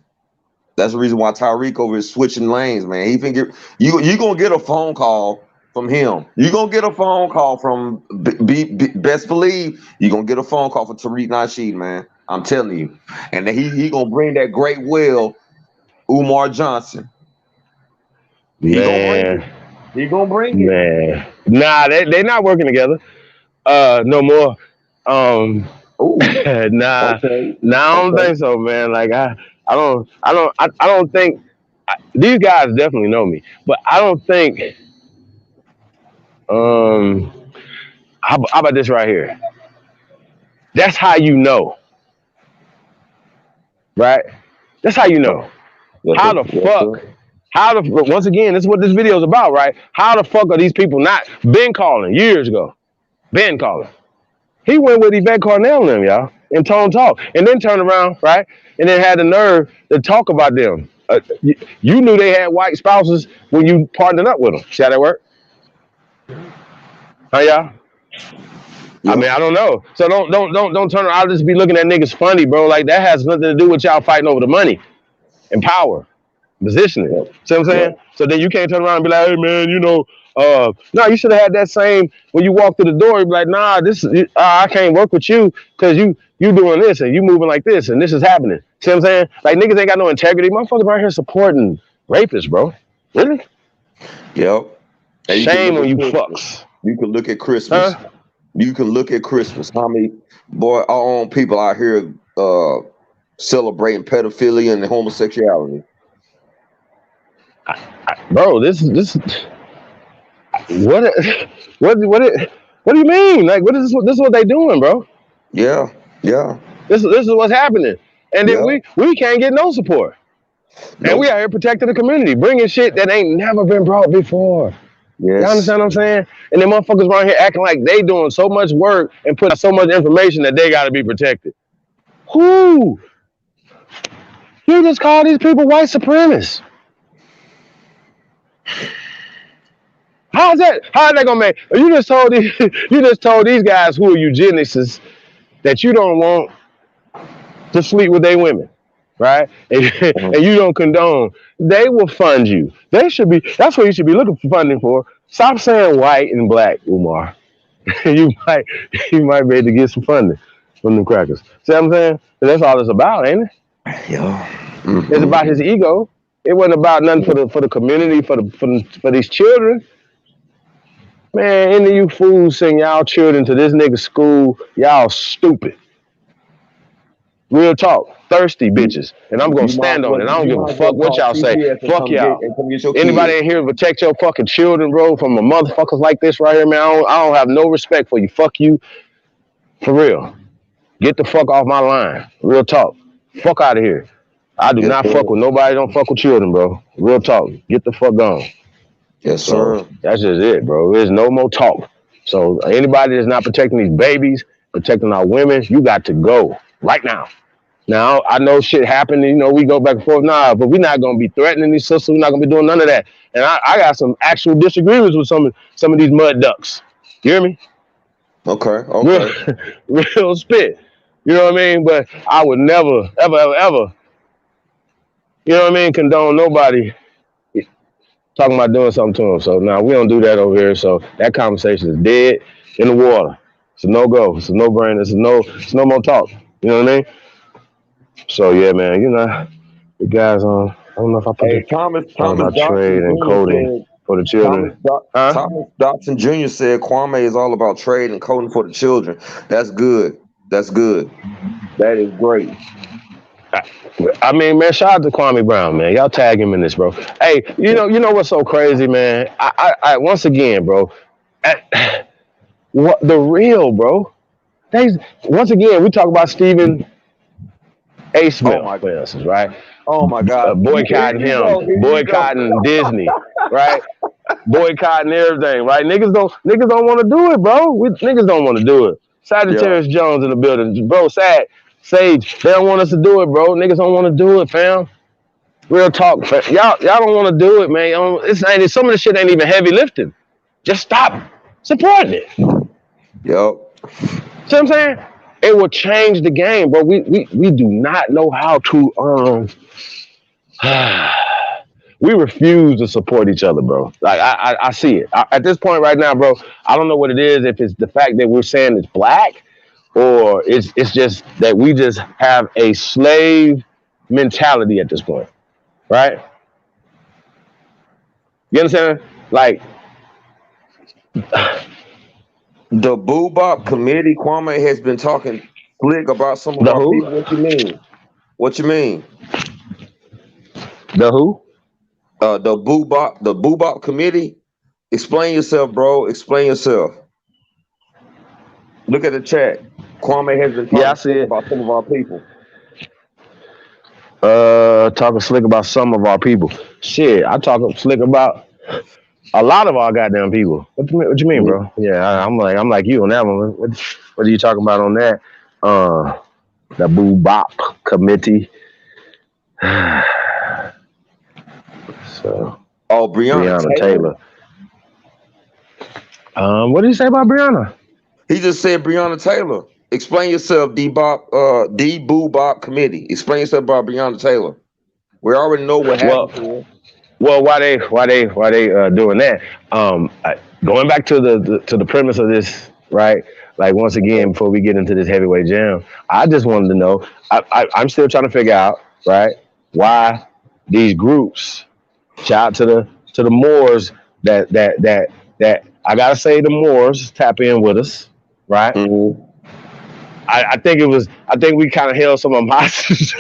That's the reason why Tyreek over is switching lanes, man. He can get you gonna get a phone call from him. You're gonna get a phone call from best believe you're gonna get a phone call from Tariq Nasheed, man. I'm telling you. And then he gonna bring that great will, Umar Johnson. He gonna bring it. Man. Nah, they're not working together. No more. Nah, okay. Nah, I don't think so, man. Like I don't think these guys definitely know me, but I don't think. How about this right here? That's how you know, right? That's how you know. How the fuck? Once again, this is what this video is about, right? How the fuck are these people not been calling years ago? Been calling. He went with Yvette Carnell and them, y'all, and Tone Talk, and then turned around, right? And then had the nerve to talk about them. You knew they had white spouses when you partnered up with them. See how that work? Huh, y'all? Yeah. I mean, I don't know. So don't turn around. I'll just be looking at niggas funny, bro. Like that has nothing to do with y'all fighting over the money and power. positioning. Yep. See what I'm saying? Yep. So then you can't turn around and be like, hey man, no, you should have had that same when you walk through the door. You be like, nah, I can't work with you because you doing this and you moving like this and this is happening. See what I'm saying? Like niggas ain't got no integrity. Motherfuckers right here supporting rapists, bro. Really? Yep. And Shame on you Christmas. fucks. You can look at Christmas. Huh? You can look at Christmas. How many our own people out here celebrating pedophilia and homosexuality? Bro, this what do you mean? Like what is this is what they doing, bro? Yeah. This is what's happening. And then Yeah. we can't get no support. Nope. And we out here protecting the community, bringing shit that ain't never been brought before. Yes. Y'all understand what I'm saying? And then motherfuckers around here acting like they doing so much work and putting so much information that they got to be protected. Who? You just call these people white supremacists. How's that gonna make? You just told these guys who are eugenicists that you don't want to sleep with their women, right? And you don't condone. They will fund you. That's what you should be looking for funding for. Stop saying white and black, Umar. you might be able to get some funding from them crackers. See what I'm saying? That's all it's about, ain't it? Yeah. Mm-hmm. It's about his ego. It wasn't about nothing for the community, for these children. Man, any of you fools send y'all children to this nigga school, y'all stupid. Real talk. Thirsty bitches. And I'm gonna stand on it. I don't give a fuck what y'all say. Fuck y'all. Anybody in here protect your fucking children, bro, from a motherfuckers like this right here, man. I don't have no respect for you. Fuck you. For real. Get the fuck off my line. Real talk. Fuck out of here. I do not fuck with nobody. Don't fuck with children, bro. Real talk. Get the fuck gone. Yes, sir. So that's just it, bro. There's no more talk. So anybody that's not protecting these babies, protecting our women, you got to go right now. Now, I know shit happened, we go back and forth. Nah, but we're not going to be threatening these sisters. We're not going to be doing none of that. And I got some actual disagreements with some of these mud ducks. You hear me? Okay. Real spit. You know what I mean? But I would never, ever, condone nobody talking about doing something to them. So now we don't do that over here. So that conversation is dead in the water. It's a no-go. It's a no-brainer. It's no more talk. You know what I mean? So yeah, man, the guys on. I don't know if I put Thomas about trade and coding for the children. Thomas Dotson Jr. said Kwame is all about trade and coding for the children. That's good. That is great. I mean, man, shout out to Kwame Brown, man. Y'all tag him in this, bro. Hey, you know what's so crazy, man? I once again, bro. What the real, bro? Once again, we talk about Stephen A. Smith, for instance, right? Oh my God! Boycotting him, boycotting Disney, right? Boycotting everything, right? Niggas don't want to do it, bro. Niggas don't want to do it. Sagittarius Jones in the building, bro. Sage, they don't want us to do it, bro. Niggas don't want to do it, fam. Real talk, fam. Y'all don't want to do it, man. Some of the shit ain't even heavy lifting. Just stop supporting it. Yep. See what I'm saying? It will change the game, bro. We do not know how to we refuse to support each other, bro. Like I see it. At this point right now, bro, I don't know what it is, if it's the fact that we're saying it's black, or it's just that we just have a slave mentality at this point. Right? You understand? Like the Boo Bop Committee, Kwame has been talking slick about some of our people. What you mean? The who? The Boo Bop Committee. Explain yourself, bro. Explain yourself. Look at the chat. Kwame has been talking slick about some of our people. Talking slick about some of our people. Shit, I talk slick about a lot of our goddamn people. What you mean, bro? Yeah, I'm like you on that one. What are you talking about on that? The Boo Bop Committee. So. Breonna Taylor. What did he say about Breonna? He just said Breonna Taylor. Explain yourself, D Boo Bop Committee. Explain yourself about Breonna Taylor. We already know what happened to him. Well, why they doing that? Going back to the premise of this, right? Like once again, before we get into this heavyweight jam, I just wanted to know. I'm still trying to figure out, right, why these groups. Shout out to the Moors that I gotta say the Moors tap in with us, right? Mm-hmm. I think we kind of held some of them hostage.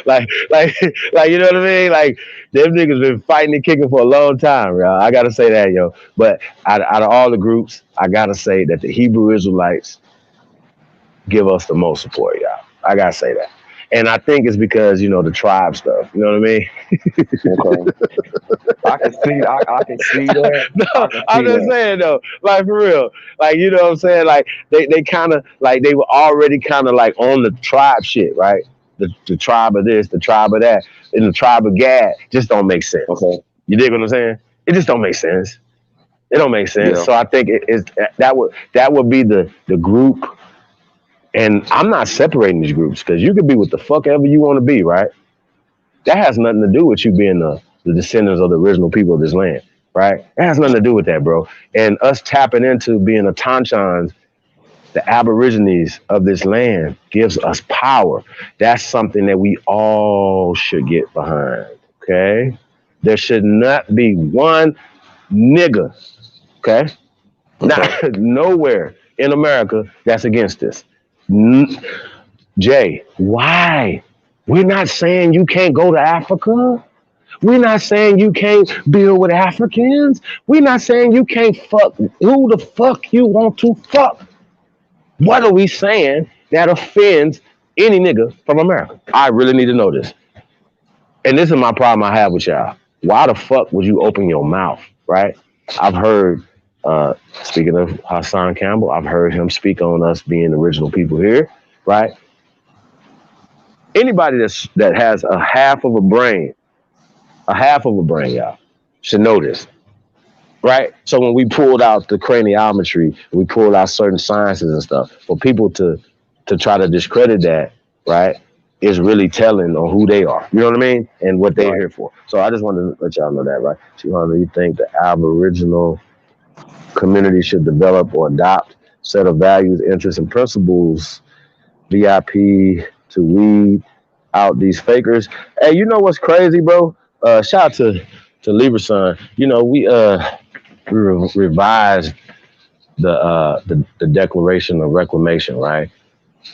like you know what I mean? Like them niggas been fighting and kicking for a long time, y'all. I gotta say that, yo. But out of all the groups, I gotta say that the Hebrew Israelites give us the most support, y'all. I gotta say that. And I think it's because, the tribe stuff. You know what I mean? Okay. I can see that. No, I'm just saying though, like for real. Like, you know what I'm saying? Like they kind of like they were already kind of like on the tribe shit, right? The tribe of this, the tribe of that, and the tribe of Gad just don't make sense. Okay. You dig what I'm saying? It just don't make sense. It don't make sense. Yeah. So I think that would be the group. And I'm not separating these groups because you could be what the fuck ever you want to be, right? That has nothing to do with you being the descendants of the original people of this land, right? That has nothing to do with that, bro. And us tapping into being Autochons, the Aborigines of this land, gives us power. That's something that we all should get behind, okay? There should not be one nigga, okay? Not nowhere in America that's against this. Jay, why? We're not saying you can't go to Africa. We're not saying you can't build with Africans. We're not saying you can't fuck who the fuck you want to fuck. What are we saying that offends any nigga from America? I really need to know this. And this is my problem I have with y'all. Why the fuck would you open your mouth, right? I've heard, speaking of Hassan Campbell, I've heard him speak on us being the original people here, right? Anybody that has a half of a brain, y'all, should know this, right? So when we pulled out the craniometry, we pulled out certain sciences and stuff, for people to try to discredit that, right, is really telling on who they are. You know what I mean? And what they're here for. So I just wanted to let y'all know that, right? Shihana, you think the Aboriginal community should develop or adopt set of values, interests, and principles, VIP, to weed out these fakers? Hey, you know what's crazy, bro? Shout out to Lieberson. We revised the Declaration of Reclamation, right?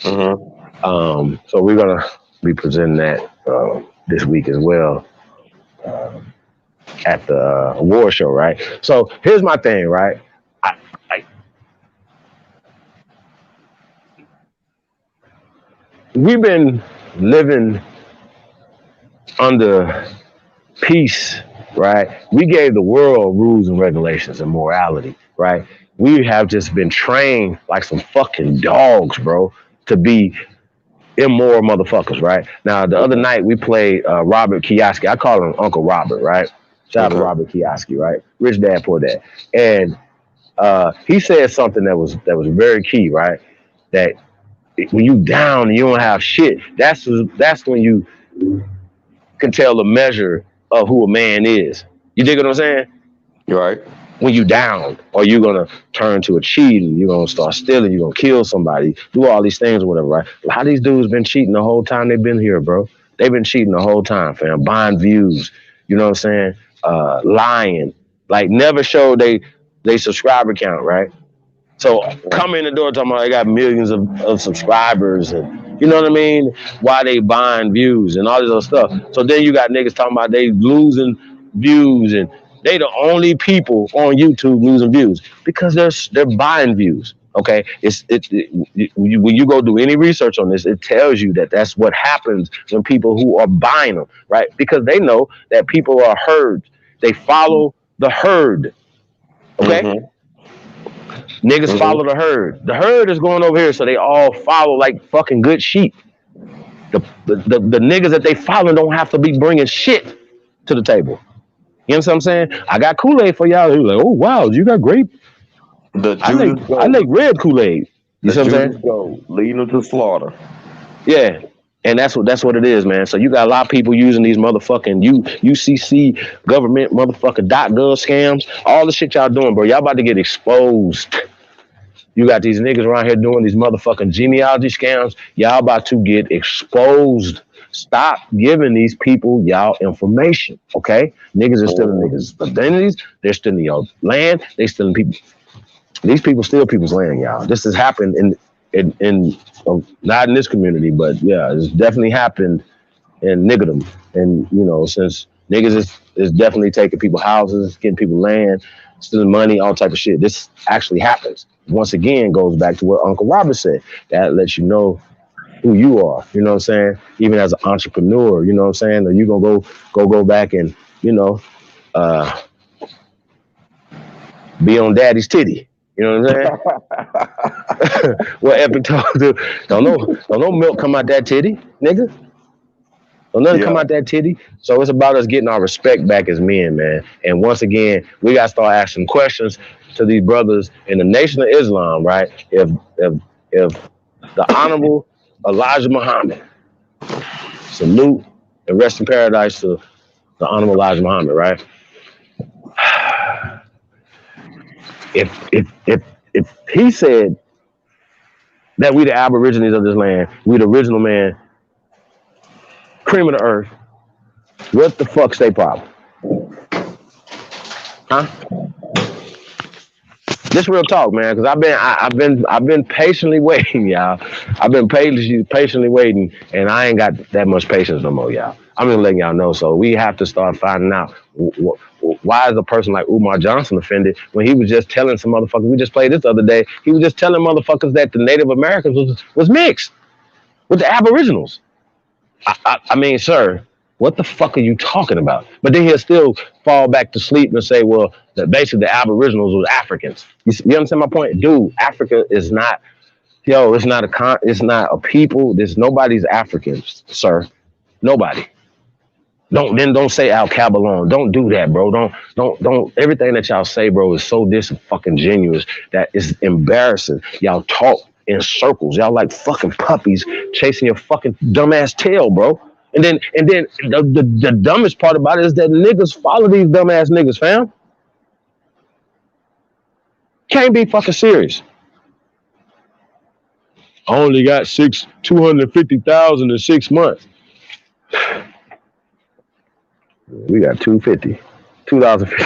Mm-hmm. So we're gonna be presenting that this week as well at the award show, right? So here's my thing, right? We've been living under peace, right? We gave the world rules and regulations and morality, right? We have just been trained like some fucking dogs, bro, to be immoral motherfuckers, right? Now, the other night we played Robert Kiyosaki. I call him Uncle Robert, right? Shout out to Robert Kiyosaki, right? Rich Dad, Poor Dad. And he said something that was very key, right? That when you down and you don't have shit, that's when you can tell the measure of who a man is. You dig what I'm saying? You're right. When you down, or you're gonna turn to a cheating, you're gonna start stealing, you're gonna kill somebody, do all these things or whatever, right? A lot of these dudes been cheating the whole time they've been here, bro. They've been cheating the whole time, fam. Buying views, you know what I'm saying? Lying, like never show they subscriber count, right? So come in the door talking about they got millions of subscribers, and you know what I mean? Why they buying views and all this other stuff. So then you got niggas talking about they losing views, and they the only people on YouTube losing views because they're buying views. Okay, when you go do any research on this, it tells you that that's what happens when people who are buying them, right? Because they know that people are herd. They follow the herd. Okay. Mm-hmm. Niggas follow the herd. The herd is going over here, so they all follow like fucking good sheep. The niggas that they follow don't have to be bringing shit to the table. You know what I'm saying? I got Kool-Aid for y'all. They're like, oh wow, you got grape. I like red Kool-Aid. You see what I'm saying? Go leading them to slaughter. Yeah. And that's what it is, man. So you got a lot of people using these motherfucking UCC government motherfucking .gov scams. All the shit y'all doing, bro. Y'all about to get exposed. You got these niggas around here doing these motherfucking genealogy scams. Y'all about to get exposed. Stop giving these people y'all information, okay? Niggas are stealing niggas' identities. They're stealing your land. They stealing people. These people steal people's land, y'all. This has happened in not in this community, but yeah, it's definitely happened in niggerdom. And you know, since niggas is definitely taking people houses, getting people land, stealing money, all type of shit. This actually happens. Once again, goes back to what Uncle Robert said. That lets you know who you are. You know what I'm saying? Even as an entrepreneur, you know what I'm saying? Or you gonna go back and, you know, be on daddy's titty. You know what I'm saying? What Epic told you, don't know milk come out that titty, nigga. Don't nothing come out that titty. So it's about us getting our respect back as men, man. And once again, we gotta start asking questions to these brothers in the Nation of Islam, right? If the Honorable Elijah Muhammad, salute and rest in paradise to the Honorable Elijah Muhammad, right? If he said that we the aborigines of this land, we the original man, cream of the earth, what the fuck's their problem? Huh? This real talk, man, because I've been patiently waiting, y'all. I've been patiently waiting, and I ain't got that much patience no more, y'all. I'm just letting y'all know. So we have to start finding out why is a person like Umar Johnson offended when he was just telling some motherfuckers. We just played this the other day. He was just telling motherfuckers that the Native Americans was mixed with the Aboriginals. I mean, sir, what the fuck are you talking about? But then he'll still fall back to sleep and say, well, that basically the Aboriginals was Africans. You understand my point? Dude, Africa is not, it's not a people. There's nobody's Africans, sir. Nobody. Don't say Al Cabalon. Don't do that, bro. Don't. Everything that y'all say, bro, is so fucking genuine that it's embarrassing. Y'all talk in circles. Y'all like fucking puppies chasing your fucking dumbass tail, bro. And then the dumbest part about it is that niggas follow these dumbass niggas, fam. Can't be fucking serious. I only got 250,000 in 6 months. We got 250. 2050.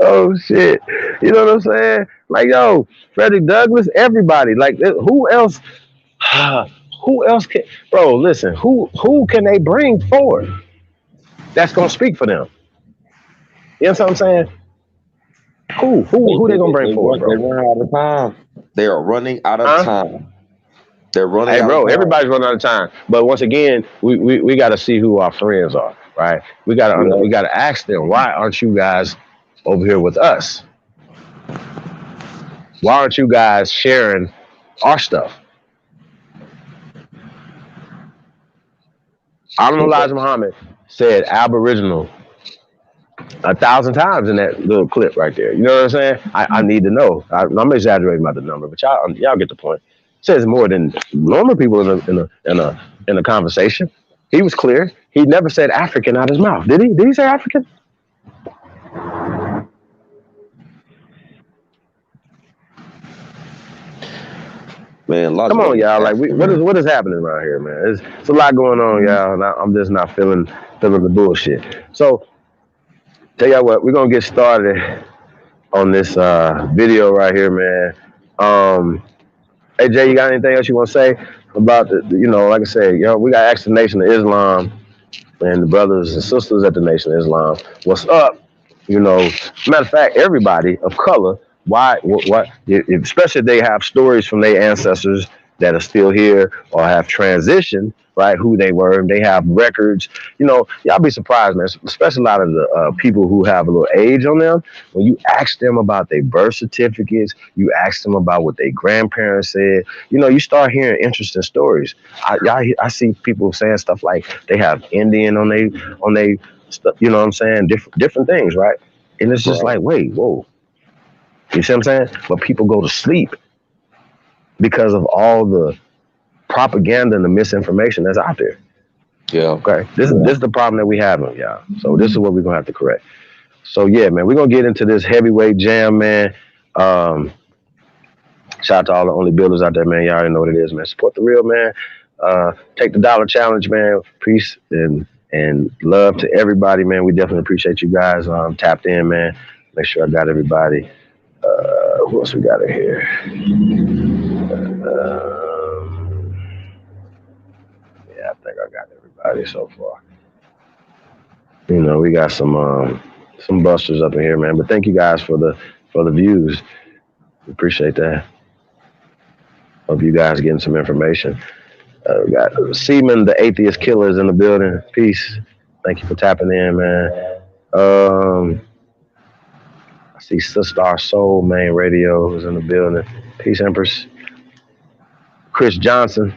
Oh shit. You know what I'm saying? Like, yo, Frederick Douglass, everybody. Like, who else? Who else can, bro, listen, who can they bring forward that's gonna speak for them? You know what I'm saying? Who they gonna bring forward, bro? They run out of time. They are running out of time. They're running out of time. Everybody's running out of time. But once again, we got to see who our friends are, right? We got to ask them, why aren't you guys over here with us? Why aren't you guys sharing our stuff? Elijah Muhammad said Aboriginal 1,000 times in that little clip right there. You know what I'm saying? I need to know. I'm exaggerating about the number, but y'all get the point. Says more than normal people in a conversation. He was clear. He never said African out his mouth. Did he? Did he say African? Man, come on, y'all. Like, what is happening around here, man? It's a lot going on, y'all, and I'm just not feeling the bullshit. So, tell y'all what, we're gonna get started on this video right here, man. Hey Jay, you got anything else you want to say about like I said, we got to ask the Nation of Islam and the brothers and sisters at the Nation of Islam, what's up? Matter of fact, everybody of color, why, especially if they have stories from their ancestors that are still here or have transitioned, right? Who they were, and they have records. Y'all be surprised, man. Especially a lot of the people who have a little age on them. When you ask them about their birth certificates, you ask them about what their grandparents said. You start hearing interesting stories. I see people saying stuff like they have Indian on they stuff. You know what I'm saying? Different things, right? And it's just like, wait, whoa. You see what I'm saying? But people go to sleep. because of all the propaganda and the misinformation that's out there. Yeah. Okay. This is the problem that we have, y'all. So this is what we're gonna have to correct. So yeah, man, we're gonna get into this heavyweight jam, man. Shout out to all the only builders out there, man. Y'all already know what it is, man. Support the real, man. Take the dollar challenge, man. Peace and love to everybody, man. We definitely appreciate you guys tapped in, man. Make sure I got everybody. Who else we got in here? Yeah, I think I got everybody so far. You know, we got some busters up in here, man. But thank you guys for the views. Appreciate that. Hope you guys getting some information. We got Seaman, the atheist killers in the building. Peace. Thank you for tapping in, man. I see Sister Soul Main Radio is in the building. Peace, Empress. Chris Johnson.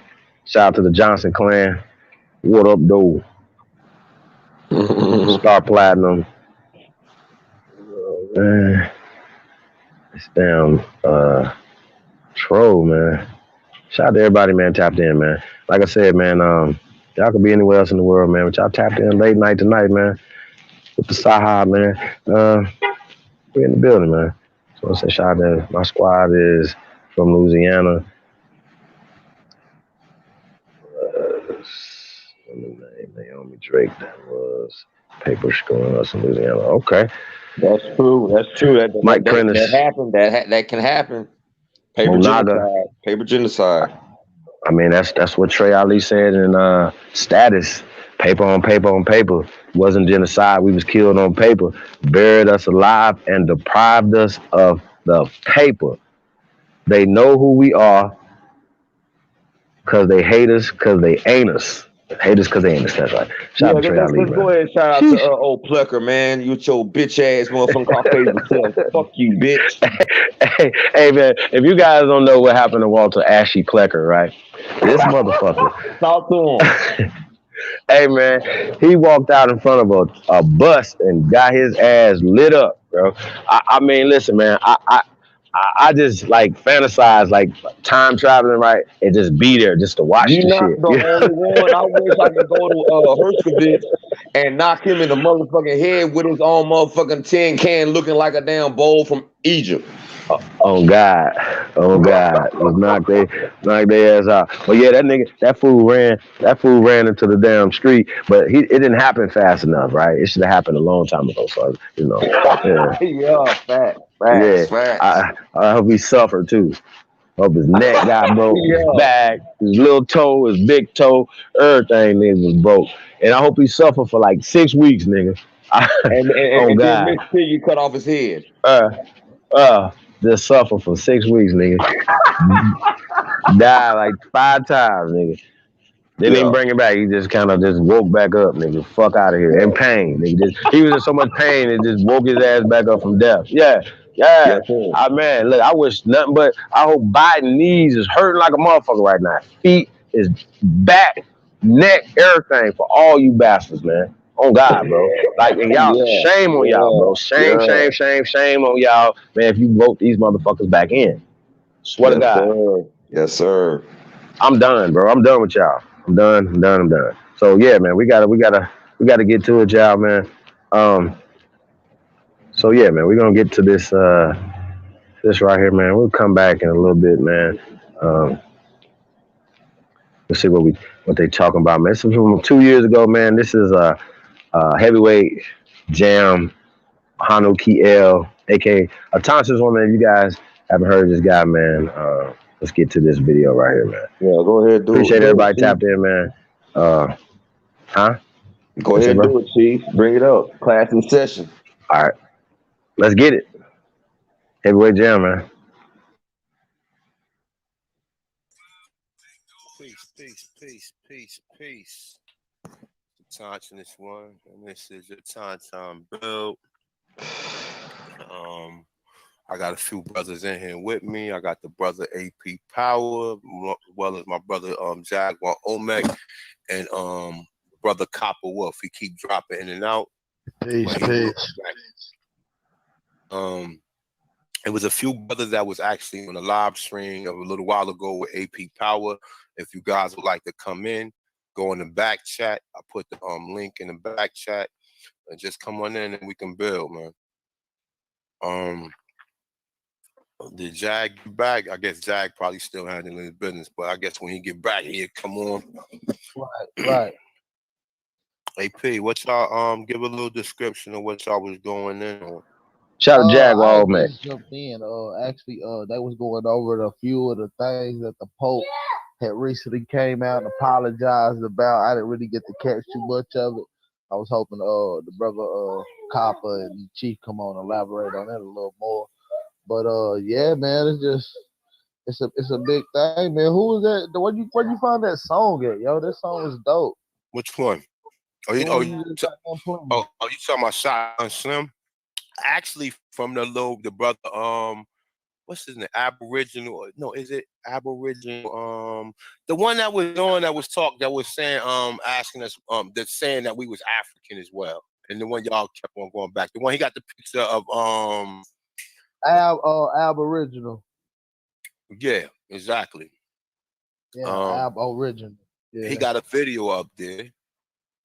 Shout out to the Johnson clan. What up, though? Star Platinum. Man. It's down. Troll, man. Shout out to everybody, man, tapped in, man. Like I said, man, y'all could be anywhere else in the world, man, but y'all tapped in late night tonight, man, with the Sahab, man. We're in the building, man. So I say shout out to my squad is from Louisiana. Naomi Drake, that was paper going us in Louisiana. Okay. That's true. That's true. Mike Prentice. That happened. That can happen. Paper genocide. Paper genocide. I mean, that's what Trey Ali said in Status. Paper on paper on paper. Wasn't genocide. We was killed on paper. Buried us alive and deprived us of the paper. They know who we are because they hate us because they ain't us. Hate us because they ain't us. That's right. Shout out to Trey Ali, let's go ahead and shout out to old Plucker, man. You with your bitch ass motherfucking Caucasian self. Fuck you, bitch. Hey, man, if you guys don't know what happened to Walter Ashley Plecker, right? This motherfucker. Talk to him. Hey, man, he walked out in front of a bus and got his ass lit up, bro. I mean, listen, man, I just like fantasize like time traveling, right? And just be there just to watch the shit. You're not the only one. I wish I could go to Herskovitz and knock him in the motherfucking head with his own motherfucking tin can looking like a damn bowl from Egypt. Oh God. It was knocked their ass out. But yeah, that fool ran into the damn street, but it didn't happen fast enough, right? It should have happened a long time ago, so you know. Yeah, yeah, fact. I hope he suffered too. Hope his neck got broke, his back, his little toe, his big toe, everything nigga was broke. And I hope he suffered for like 6 weeks, nigga. And God. Then you cut off his head. Just suffer for 6 weeks, nigga. Died like 5 times, nigga. Didn't even bring it back. He just kind of just woke back up, nigga. Fuck out of here. In pain, nigga. He was in so much pain, it just woke his ass back up from death. Yeah. Man, look, I wish nothing but, I hope Biden knees is hurting like a motherfucker right now. Feet, his back, neck, everything for all you bastards, man. On God, bro. Like, and y'all, shame on y'all, bro. Shame on y'all, man, if you vote these motherfuckers back in. Swear to God. Sir. Yes, sir. I'm done, bro. I'm done with y'all. I'm done. So yeah, man, we gotta get to it, y'all, man. So yeah, man, we're gonna get to this right here, man. We'll come back in a little bit, man. Let's see what they talking about, man. This is from 2 years ago, man. This is heavyweight jam, Hanu Kiel, aka Autochonous one, man. If you guys haven't heard of this guy, man, let's get to this video right here, man. Yeah, go ahead, Appreciate everybody tapped in, man. Go ahead and do it, Chief. Bring it up. Class in session. All right. Let's get it. Heavyweight jam, man. Peace. Autochonous one, and this is your time build. I got a few brothers in here with me. I got the brother AP Power, as well as my brother Jaguar Omek, and brother Copper Wolf. He keep dropping in and out. Peace. It was a few brothers that was actually on a live stream of a little while ago with AP Power. If you guys would like to come in, go in the back chat. I put the link in the back chat and just come on in and we can build, man. Did Jag get back? I guess Jag probably still handling his business, but I guess when he get back, he'll come on. Right. AP, what y'all give a little description of what y'all was going in on. Shout out to Jaguar, I man. just jumped in. Actually, they was going over a few of the things that the Pope had recently came out and apologized about. I didn't really get to catch too much of it. I was hoping the brother Copper and Chief come on and elaborate on that a little more. But yeah, man, it's a big thing, man. Who was that? Where you find that song at, yo? That song was dope. Which one? You talking about Shotgun Slim? Actually, from the brother, what's his name? Aboriginal? No, is it Aboriginal? The one that was on that was saying, asking us, that's saying that we was African as well. And the one y'all kept on going back. The one he got the picture of, Aboriginal. Yeah, exactly. Yeah, Aboriginal. Yeah. He got a video up there.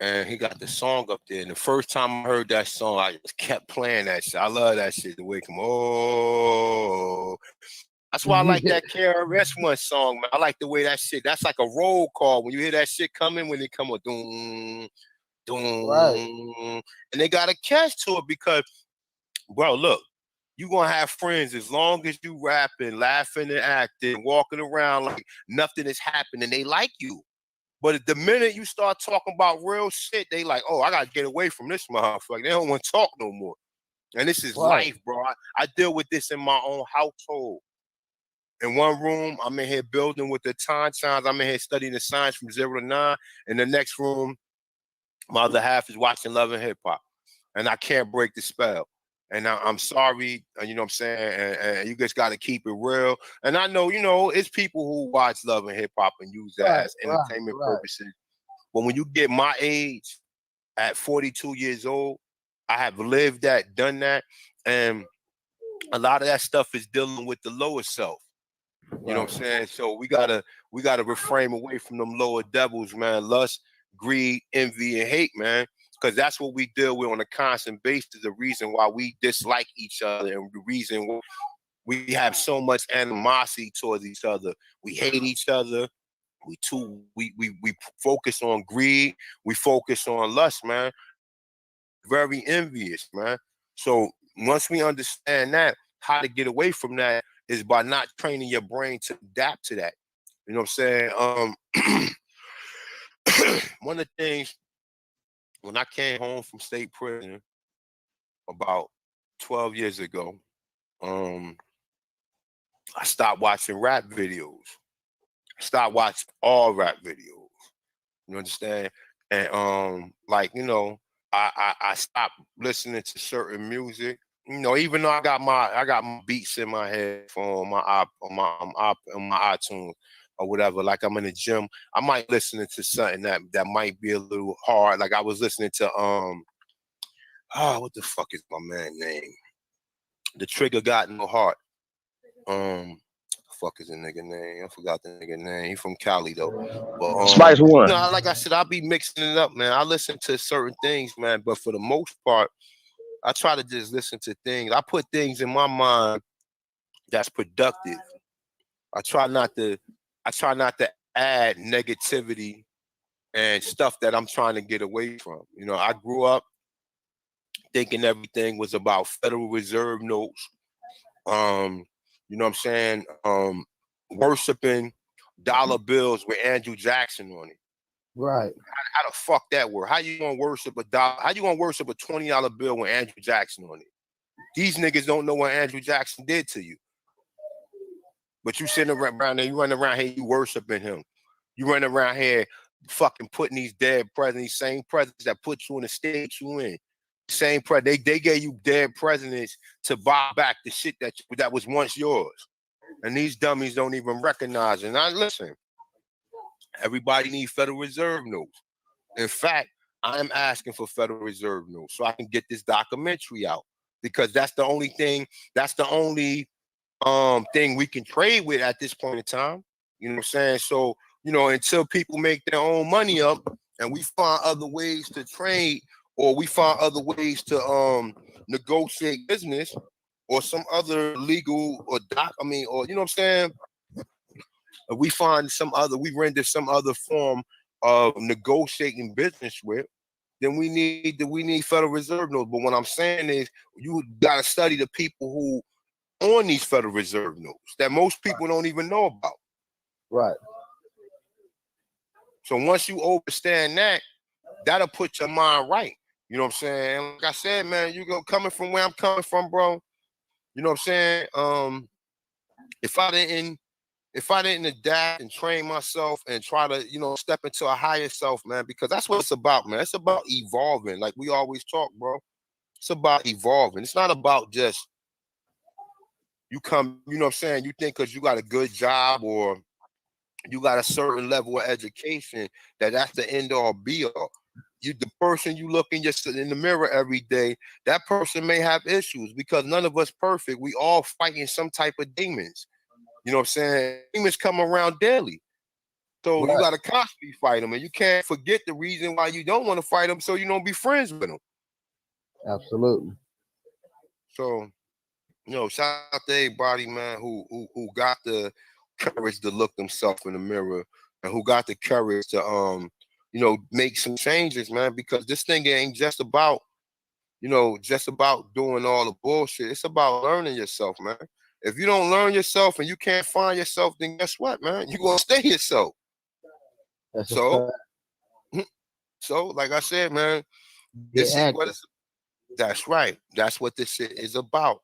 And he got the song up there. And the first time I heard that song, I just kept playing that shit. I love that shit. The way it come, oh. That's why I like that KRS-One song, man. I like the way that shit, that's like a roll call. When you hear that shit coming, when they come with doom, doom. Right. And they got a catch to it because, bro, look, you gonna have friends as long as you rapping, laughing and acting, walking around like nothing is happening. They like you. But the minute you start talking about real shit, they like, oh, I gotta get away from this motherfucker. They don't want to talk no more. And this is life, bro. I deal with this in my own household. In one room, I'm in here building with the Tons. I'm in here studying the science from 0 to 9. In the next room, my other half is watching Love and Hip Hop. And I can't break the spell. And I'm sorry, you know what I'm saying? And you just got to keep it real. And I know, it's people who watch Love and Hip Hop and use that as entertainment purposes. But when you get my age, at 42 years old, I have lived that, done that. And a lot of that stuff is dealing with the lower self. You know what I'm saying? So we gotta refrain away from them lower devils, man. Lust, greed, envy, and hate, man. Because that's what we deal with on a constant basis. The reason why we dislike each other and the reason why we have so much animosity towards each other. We hate each other. We focus on greed. We focus on lust, man. Very envious, man. So once we understand that, how to get away from that is by not training your brain to adapt to that. You know what I'm saying? One of the things, when I came home from state prison about 12 years ago, I stopped watching rap videos. I stopped watching all rap videos. You understand? And I stopped listening to certain music. Even though I got my beats in my headphone, on my iTunes or whatever. Like I'm in the gym, I might listen to something that might be a little hard. Like I was listening to what the fuck is my man name? The Trigger Got No Heart. Fuck is the nigga name? I forgot the nigga name. He from Cali though. But Spice One. Like I said, I'll be mixing it up, man. I listen to certain things, man, but for the most part, I try to just listen to things. I put things in my mind that's productive. I try not to add negativity and stuff that I'm trying to get away from. I grew up thinking everything was about Federal Reserve notes. You know what I'm saying? Worshiping dollar bills with Andrew Jackson on it. Right. How the fuck that work? How you gonna worship a dollar? How you gonna worship a $20 bill with Andrew Jackson on it? These niggas don't know what Andrew Jackson did to you. But you sitting around there, you running around here, you worshiping him. You running around here fucking putting these dead presidents, these same presidents that put you in the state you in. Same president. They gave you dead presidents to buy back the shit that was once yours. And these dummies don't even recognize it. Now listen, everybody needs Federal Reserve notes. In fact, I'm asking for Federal Reserve notes so I can get this documentary out. because that's the only thing. That's the only thing we can trade with at this point in time. You know what I'm saying? So, you know, until people make their own money up and we find other ways to trade, or we find other ways to negotiate business or some other legal or or you know what I'm saying? We find we render some other form of negotiating business with, then we need Federal Reserve notes. But what I'm saying is you gotta study the people who on these Federal Reserve notes that most people don't even know about. Right. So once you understand that, that'll put your mind right. You know what I'm saying? Like I said, man, you go coming from where I'm coming from, bro. You know what I'm saying? If I didn't adapt and train myself and try to, you know, step into a higher self, man, because that's what it's about, man. It's about evolving. Like we always talk, bro. It's about evolving. It's not about just you come, you know what I'm saying? You think because you got a good job or you got a certain level of education that's the end all be all. The person you look in the mirror every day, that person may have issues because none of us perfect. We all fighting some type of demons. You know what I'm saying? Demons come around daily. So you got to constantly fight them, and you can't forget the reason why you don't want to fight them, so you don't be friends with them. Absolutely. So, you know, shout out to everybody, man, who got the courage to look themselves in the mirror and who got the courage to you know, make some changes, man, because this thing ain't just about, you know, just about doing all the bullshit. It's about learning yourself, man. If you don't learn yourself and you can't find yourself, then guess what, man? You're gonna stay yourself. That's So, like I said, man, this is what it's. That's right. That's what this shit is about.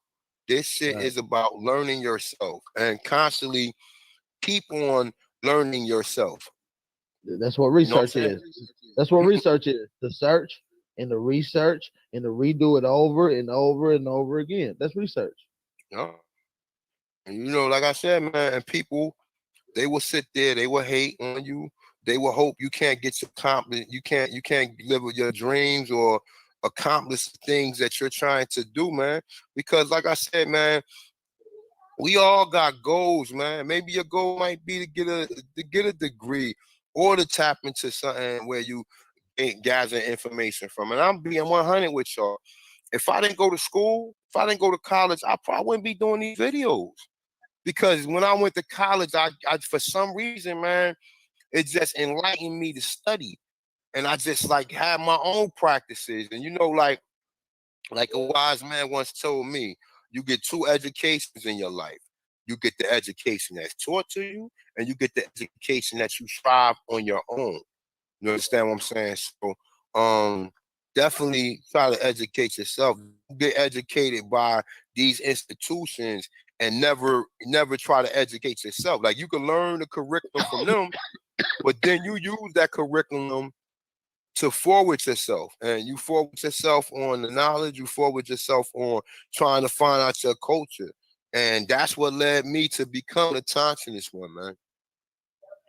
This shit is about learning yourself and constantly keep on learning yourself. That's what research is. That's what research is. The search and the research and to redo it over and over and over again. That's research. Yeah. And you know, like I said, man, and people, they will sit there, they will hate on you, they will hope you can't get your accomplishment, you can't live with your dreams or accomplish things that you're trying to do, man. Because like I said, man, we all got goals, man. Maybe your goal might be to get a degree or to tap into something where you ain't gathering information from. And I'm being 100 with y'all. If I didn't go to school, if I didn't go to college, I probably wouldn't be doing these videos. Because when I went to college, I for some reason, man, it just enlightened me to study. And I just like had my own practices. And you know, like a wise man once told me, you get two educations in your life. You get the education that's taught to you, and you get the education that you strive on your own. You understand what I'm saying? So definitely try to educate yourself. Get educated by these institutions and never try to educate yourself. Like you can learn the curriculum from them, but then you use that curriculum to forward yourself, and you forward yourself on the knowledge, you forward yourself on trying to find out your culture. And that's what led me to become an Autochonous one, man.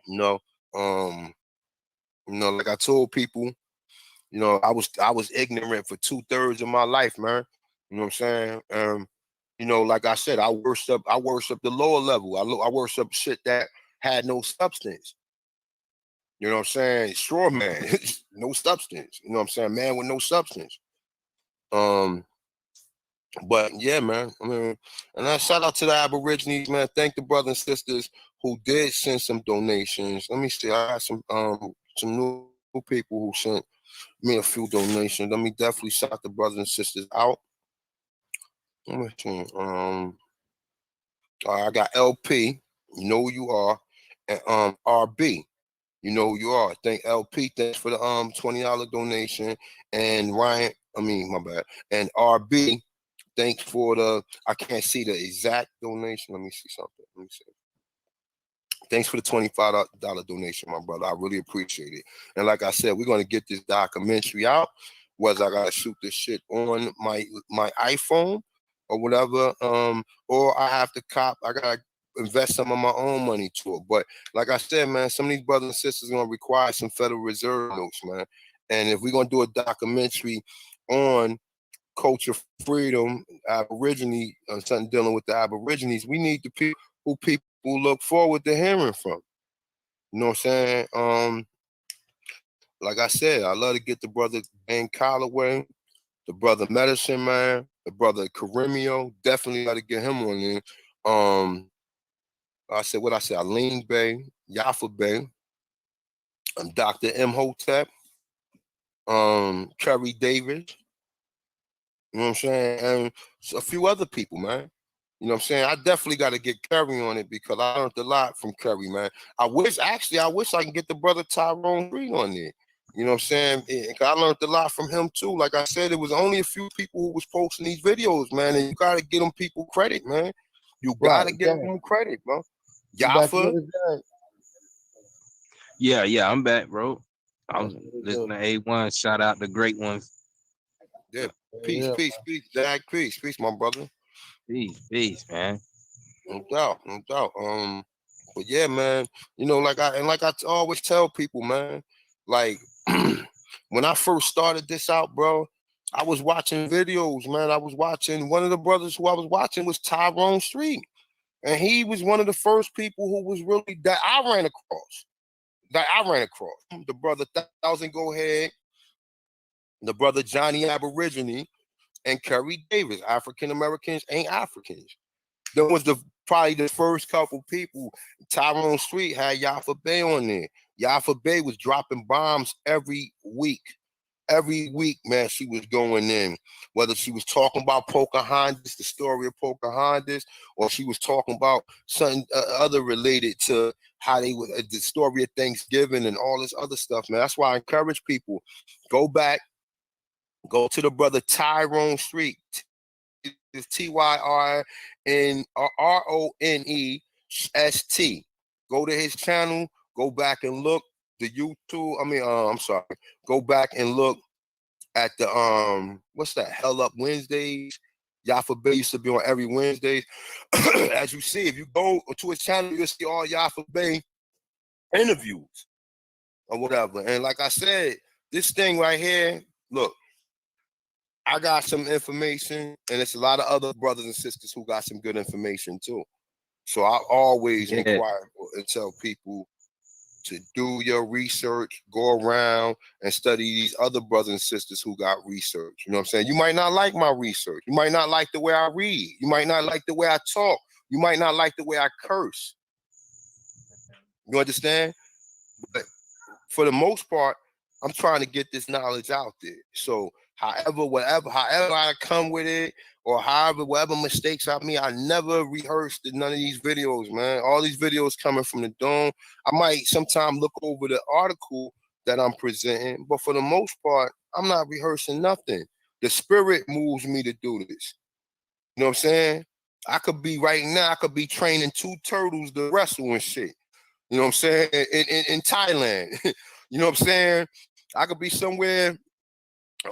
You know, like I told people, you know, I was ignorant for 2/3 of my life, man. You know what I'm saying? You know, like I said, I worship the lower level. I worship shit that had no substance. You know what I'm saying? Straw man, no substance. You know what I'm saying? Man with no substance. But yeah, man. I mean, and I shout out to the Aborigines, man. Thank the brothers and sisters who did send some donations. Let me see. I got some new people who sent me a few donations. Let me definitely shout the brothers and sisters out. Let me see. I got LP. You know who you are, and RB. You know who you are. Thank LP. Thanks for the $20 donation. And Ryan, I mean, my bad. And RB, thanks for the, I can't see the exact donation. Let me see something. Let me see. Thanks for the $25 donation, my brother. I really appreciate it. And like I said, we're going to get this documentary out. Whether I got to shoot this shit on my iPhone or whatever, or I have to I got to invest some of my own money to it. But like I said, man, some of these brothers and sisters are going to require some Federal Reserve notes, man. And if we're going to do a documentary on culture freedom, Aborigine, something dealing with the Aborigines, we need the people who people look forward to hearing from. You know what I'm saying? Like I said, I love to get the brother Dan Calloway, the brother Medicine Man, the brother Karimio. Definitely got to get him on there. I said what I said. Aline Bay, Yafa Bay, Dr. M. Hotep, Kerry Davis. You know what I'm saying? And a few other people, man. You know what I'm saying? I definitely got to get Kerry on it because I learned a lot from Kerry, man. I wish I can get the brother Tyrone Green on there. You know what I'm saying? I learned a lot from him too. Like I said, it was only a few people who was posting these videos, man. And you got to give them people credit, man. You got to give them credit, bro. Yafa. Yeah, I'm back, bro. I'm listening to A1. Shout out the great ones. Yeah, peace, Jack, peace, my brother. Peace, man. No doubt. But yeah, man, you know, like I always tell people, man, like when I first started this out, bro, I was watching videos, man. I was watching one of the brothers who I was watching was Tyrone Street. And he was one of the first people who was really that I ran across. The brother Thousand Go Ahead, the brother Johnny Aborigine, and Kerry Davis. African Americans ain't Africans. That was probably the first couple people. Tyrone Street had Yafa Bay on there. Yafa Bay was dropping bombs every week. Every week, man, she was going in. Whether she was talking about Pocahontas, the story of Pocahontas, or she was talking about something other related to how they were the story of Thanksgiving and all this other stuff, man. That's why I encourage people, go back, go to the brother Tyrone Street. It's TYRONEST. Go to his channel, go back and look the YouTube. I'm sorry. Go back and look at the what's that? Hell Up Wednesdays. Yafa Bay used to be on every Wednesday. As you see, if you go to his channel, you'll see all Yafa Bay interviews or whatever. And like I said, this thing right here, look, I got some information, and it's a lot of other brothers and sisters who got some good information too. So I always inquire and tell people to do your research, go around and study these other brothers and sisters who got research. You know what I'm saying? You might not like my research. You might not like the way I read. You might not like the way I talk. You might not like the way I curse. You understand? But for the most part, I'm trying to get this knowledge out there. So however I come with it, or whatever mistakes I made, I never rehearsed in none of these videos, man. All these videos coming from the dome. I might sometime look over the article that I'm presenting, but for the most part, I'm not rehearsing nothing. The spirit moves me to do this. You know what I'm saying? I could be training 2 turtles to wrestle and shit. You know what I'm saying? In Thailand. You know what I'm saying? I could be somewhere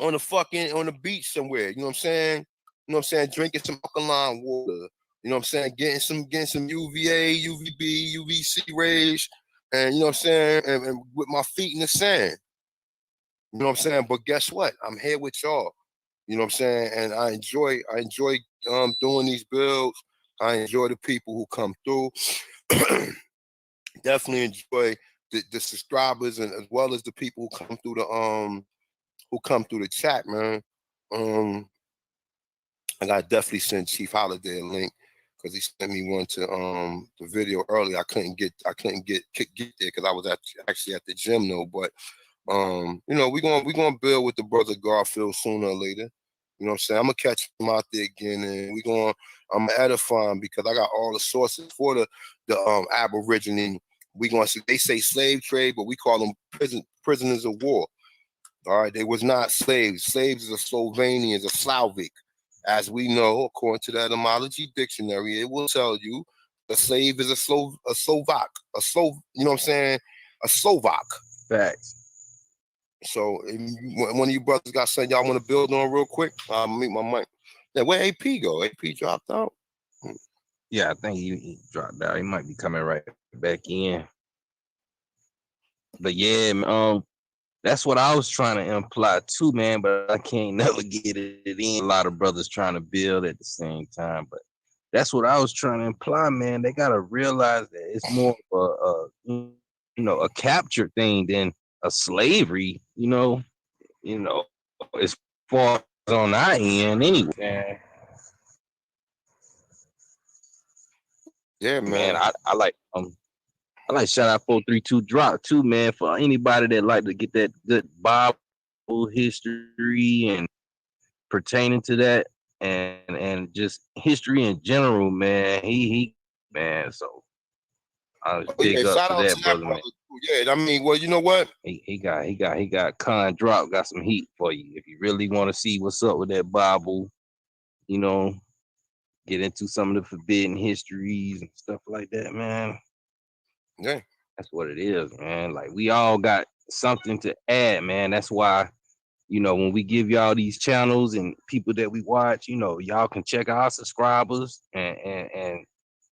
on the beach somewhere. You know what I'm saying? You know what I'm saying? Drinking some alkaline water. You know what I'm saying? Getting some UVA, UVB, UVC rays, and you know what I'm saying? And with my feet in the sand. You know what I'm saying? But guess what? I'm here with y'all. You know what I'm saying? And I enjoy doing these builds. I enjoy the people who come through. Definitely enjoy the subscribers, and as well as the people who come through the chat, man. And I definitely send Chief Holiday a link because he sent me one to the video earlier. I couldn't get there because I was actually at the gym though. But you know, we're gonna build with the brother Garfield sooner or later. You know what I'm saying? I'm gonna catch him out there again, and I'm gonna edify him because I got all the sources for the Aborigine. They say slave trade, but we call them prisoners of war. All right, they was not slaves. Slaves is a Slovenian, is a Slavic. As we know, according to the etymology dictionary, it will tell you a slave is a Slovak, you know what I'm saying? A Slovak. Facts. So if one of you brothers got something y'all want to build on real quick, I'll mute my mic. Yeah, where AP go? AP dropped out. Yeah, I think he dropped out. He might be coming right back in. But yeah, that's what I was trying to imply too, man. But I can't never get it in. A lot of brothers trying to build at the same time, but that's what I was trying to imply, man. They gotta realize that it's more of a capture thing than a slavery. As far as on our end, anyway. Man. Yeah, Man, man. I like shout out 432 drop too, man, for anybody that like to get that good Bible history and pertaining to that and just history in general, man. He man, so I was Oh, yeah, big up shout to out to that that brother, brother man. too. Yeah, I mean, well, you know what? He got Con drop, got some heat for you. If you really want to see what's up with that Bible, you know, get into some of the forbidden histories and stuff like that, man. Yeah. That's what it is, man. Like we all got something to add, man. That's why, when we give y'all these channels and people that we watch, y'all can check our subscribers and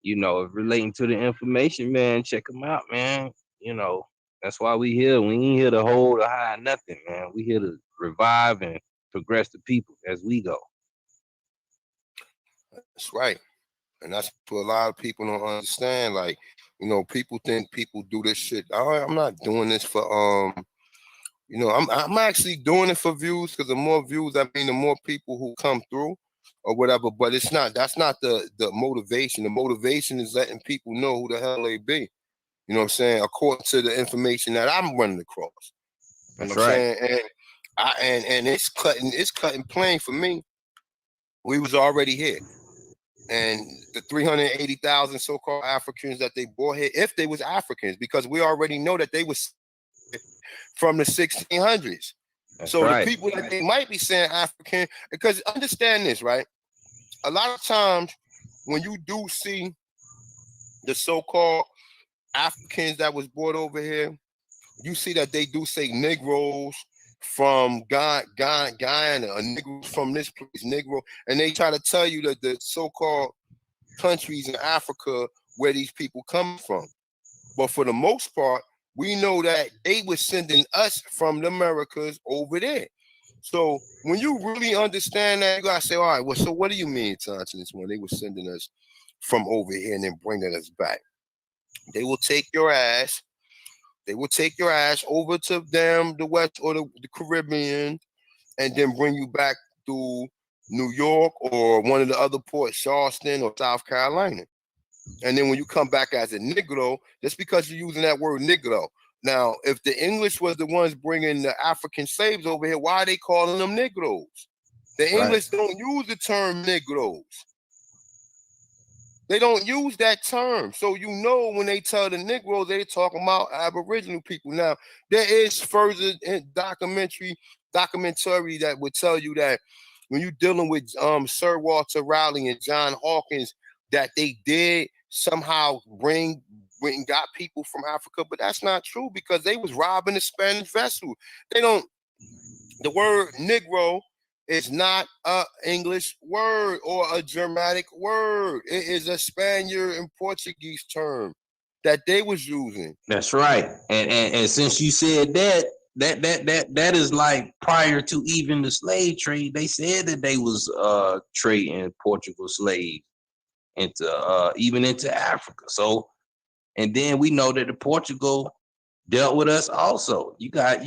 relating to the information, man, check them out, man. That's why we here. We ain't here to hold or hide nothing, man. We here to revive and progress the people as we go. That's right. And that's what a lot of people don't understand. Like, people think people do this shit. I'm not doing this for I'm actually doing it for views, because the more views, I mean, the more people who come through or whatever. But that's not the motivation. The motivation is letting people know who the hell they be. You know what I'm saying? According to the information that I'm running across. You know That's what I'm right. saying? And it's cutting plain for me. We was already here. And the 380,000 so-called Africans that they brought here, if they was Africans, because we already know that they was from the 1600s. That's So the right. people that they might be saying African, because understand this, right? A lot of times when you do see the so-called Africans that was brought over here, you see that they do say Negroes from Guyana, a Negro from this place, Negro, and they try to tell you that the so-called countries in Africa where these people come from. But for the most part, we know that they were sending us from the Americas over there. So when you really understand that, you gotta say, all right, well, so what do you mean, Thompson, when they were sending us from over here and then bringing us back? They will take your ass. They will take your ass over to the West or the Caribbean, and then bring you back to New York or one of the other ports, Charleston or South Carolina. And then when you come back as a Negro, just because you're using that word Negro. Now, if the English was the ones bringing the African slaves over here, why are they calling them Negroes? The English don't use the term Negroes. They don't use that term. So when they tell the Negroes, they're talking about Aboriginal people. Now, there is further documentary that would tell you that when you're dealing with Sir Walter Raleigh and John Hawkins, that they did somehow went and got people from Africa, but that's not true, because they was robbing a Spanish vessel. The word Negro is not an English word or a Germanic word. It is a Spaniard and Portuguese term that they was using. That's right. And since you said that is like prior to even the slave trade, they said that they was trading Portugal slaves even into Africa. So, and then we know that the Portugal dealt with us also. You got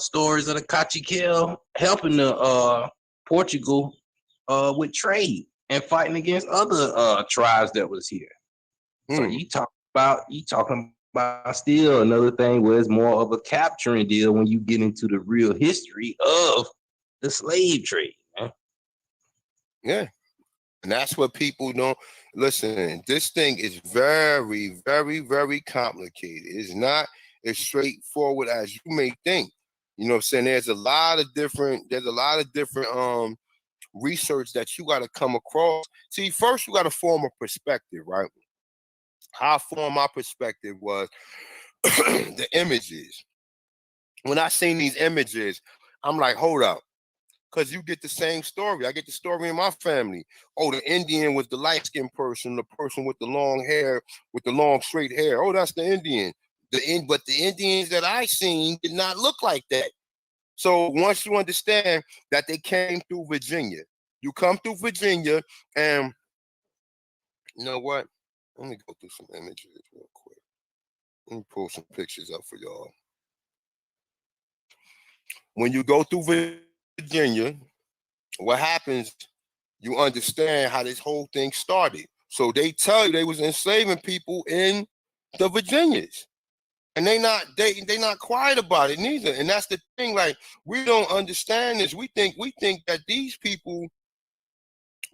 stories of the Cacique helping the Portugal with trade and fighting against other tribes that was here. So you talking about still another thing where it's more of a capturing deal when you get into the real history of the slave trade, man. Yeah. And that's what people don't listen. This thing is very, very, very complicated. It's not as straightforward as you may think. You know what I'm saying? There's a lot of different research that you got to come across. See, first you got to form a perspective, right? How I formed my perspective was the images. When I seen these images, I'm like, hold up. Because you get the same story. I get the story in my family. Oh, the Indian was the light-skinned person, the person with the long hair, with the long straight hair. Oh, that's the Indian. But the Indians that I seen did not look like that. So once you understand that they came through Virginia, you come through Virginia, and you know what? Let me go through some images real quick. Let me pull some pictures up for y'all. When you go through Virginia, what happens, you understand how this whole thing started. So they tell you they was enslaving people in the Virginias. And they not quiet about it neither. And that's the thing, like, we don't understand this. We think that these people,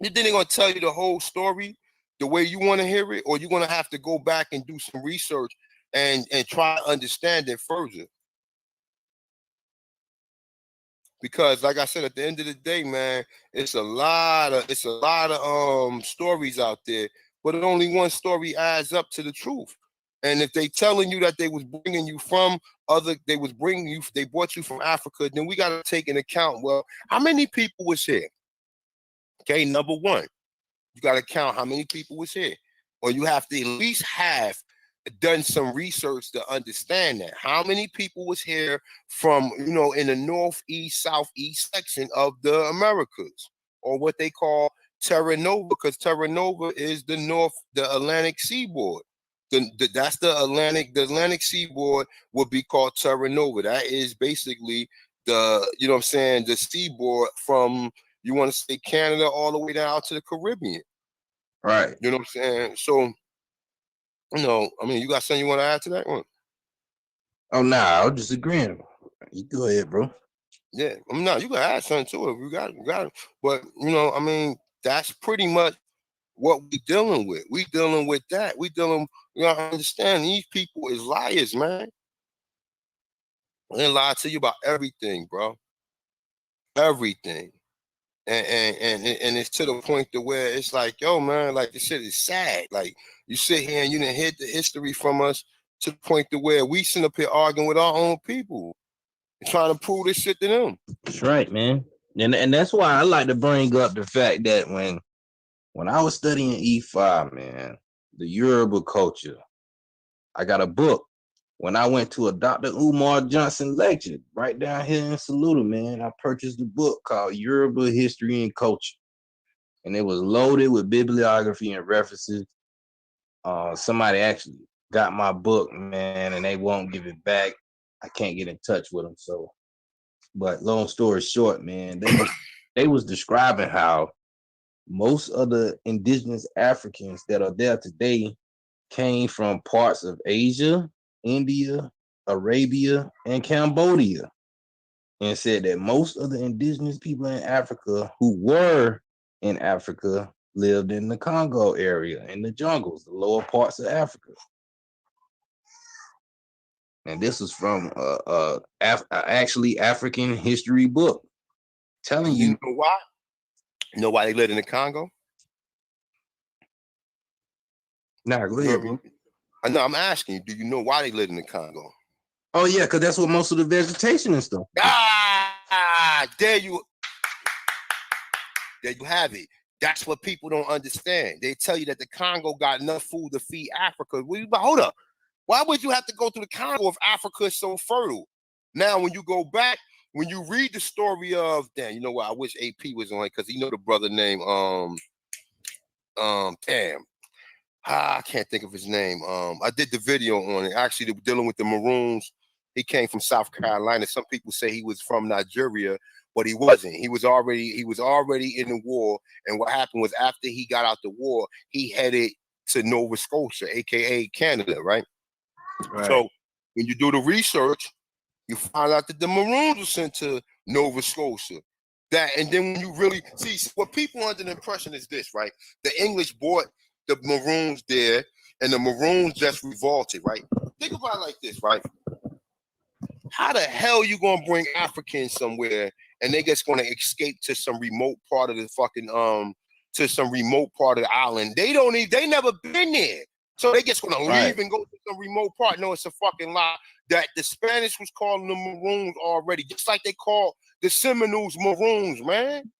then they're gonna tell you the whole story the way you want to hear it, or you're gonna have to go back and do some research and try to understand it further. Because like I said, at the end of the day, man, it's a lot of stories out there, but only one story adds up to the truth. And if they telling you that they was bringing you from they brought you from Africa, then we got to take into account, well, how many people was here? Okay, number one, you got to count how many people was here, or you have to at least have done some research to understand that. How many people was here from, in the northeast, southeast section of the Americas, or what they call Terra Nova, because Terra Nova is the Atlantic seaboard. That's the Atlantic seaboard would be called Terra Nova. That is basically the seaboard from, you want to say, Canada all the way down to the Caribbean. Right. You know what I'm saying? So, you got something you want to add to that one? Oh, nah, I was just agreeing. You go ahead, bro. Yeah, no, you can add something to it. We got it. But, that's pretty much what we dealing with. We dealing with that. We dealing, understand these people is liars, man. They lie to you about everything, bro. Everything. And it's to the point to where it's like, yo, man, like, this shit is sad. Like, you sit here and you didn't hear the history from us to the point to where we sit up here arguing with our own people and trying to prove this shit to them. That's right, man. And that's why I like to bring up the fact that when I was studying E5, man, the Yoruba culture, I got a book. When I went to a Dr. Umar Johnson lecture right down here in Saluda, man, I purchased a book called Yoruba History and Culture. And it was loaded with bibliography and references. Somebody actually got my book, man, and they won't give it back. I can't get in touch with them. So, but long story short, man, they was describing how most of the indigenous Africans that are there today came from parts of Asia, India, Arabia, and Cambodia, and said that most of the indigenous people in Africa who were in Africa lived in the Congo area, in the jungles, the lower parts of Africa. And this is from actually African history book telling you. You know why? You know why they lived in the Congo? Nah, go ahead, bro. No, I'm asking you, do you know why they lived in the Congo? Oh, yeah, because that's what most of the vegetation and stuff. There you have it. That's what people don't understand. They tell you that the Congo got enough food to feed Africa. But hold up. Why would you have to go to the Congo if Africa is so fertile? Now, when you go back, when you read the story of, damn, you know what? I wish AP was on it because he know the brother named I can't think of his name. I did the video on it. Actually, dealing with the Maroons. He came from South Carolina. Some people say he was from Nigeria, but he wasn't. He was already in the war. And what happened was, after he got out the war, he headed to Nova Scotia, aka Canada, right? So when you do the research, you find out that the Maroons were sent to Nova Scotia. And then when you really see, what people are under the impression is this, right? The English bought the Maroons there, and the Maroons just revolted, right? Think about it like this, right? How the hell you gonna bring Africans somewhere and they just gonna escape to some remote part of the fucking to some remote part of the island? They never been there. So they just gonna leave and go to some remote part. No, it's a fucking lie. That the Spanish was calling the Maroons already, just like they called the Seminoles Maroons, man.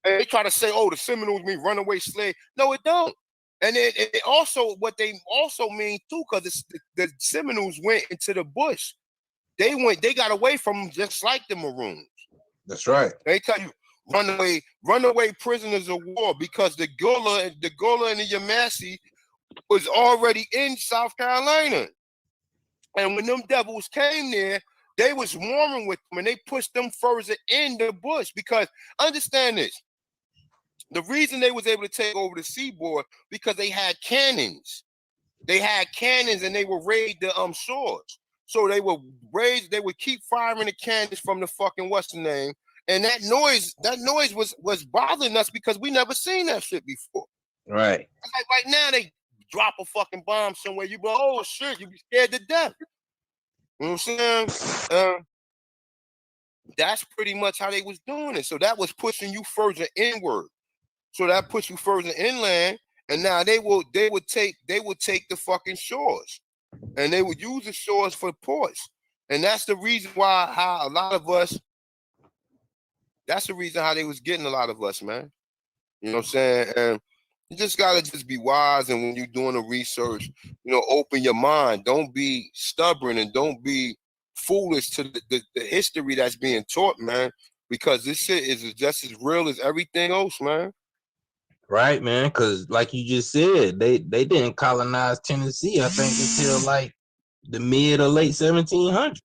And they try to say, oh, the Seminoles mean runaway slave. No, it don't. And it also, what they also mean too, because the Seminoles went into the bush. They got away from them just like the Maroons. That's right. They tell you runaway prisoners of war, because the Gullah and the Yamasee was already in South Carolina. And when them devils came there, they was warring with them, and they pushed them further in the bush. Because understand this, the reason they was able to take over the seaboard, because they had cannons. They had cannons, and they would raid the shores. So they would keep firing the cannons from the fucking what's the name. And that noise was bothering us, because we never seen that shit before. Right. Like right now, they drop a fucking bomb somewhere, you go, oh shit, you be scared to death. You know what I'm saying? That's pretty much how they was doing it. So that was pushing you further inward. So that puts you further inland, and now they would take the fucking shores, and they would use the shores for ports. And that's the reason why how a lot of us. That's the reason how they was getting a lot of us, man. You know what I'm saying? And you just gotta just be wise, and when you're doing the research, open your mind. Don't be stubborn, and don't be foolish to the history that's being taught, man. Because this shit is just as real as everything else, man. Right, man. Because like you just said, they didn't colonize Tennessee, I think, until like the mid or late 1700s.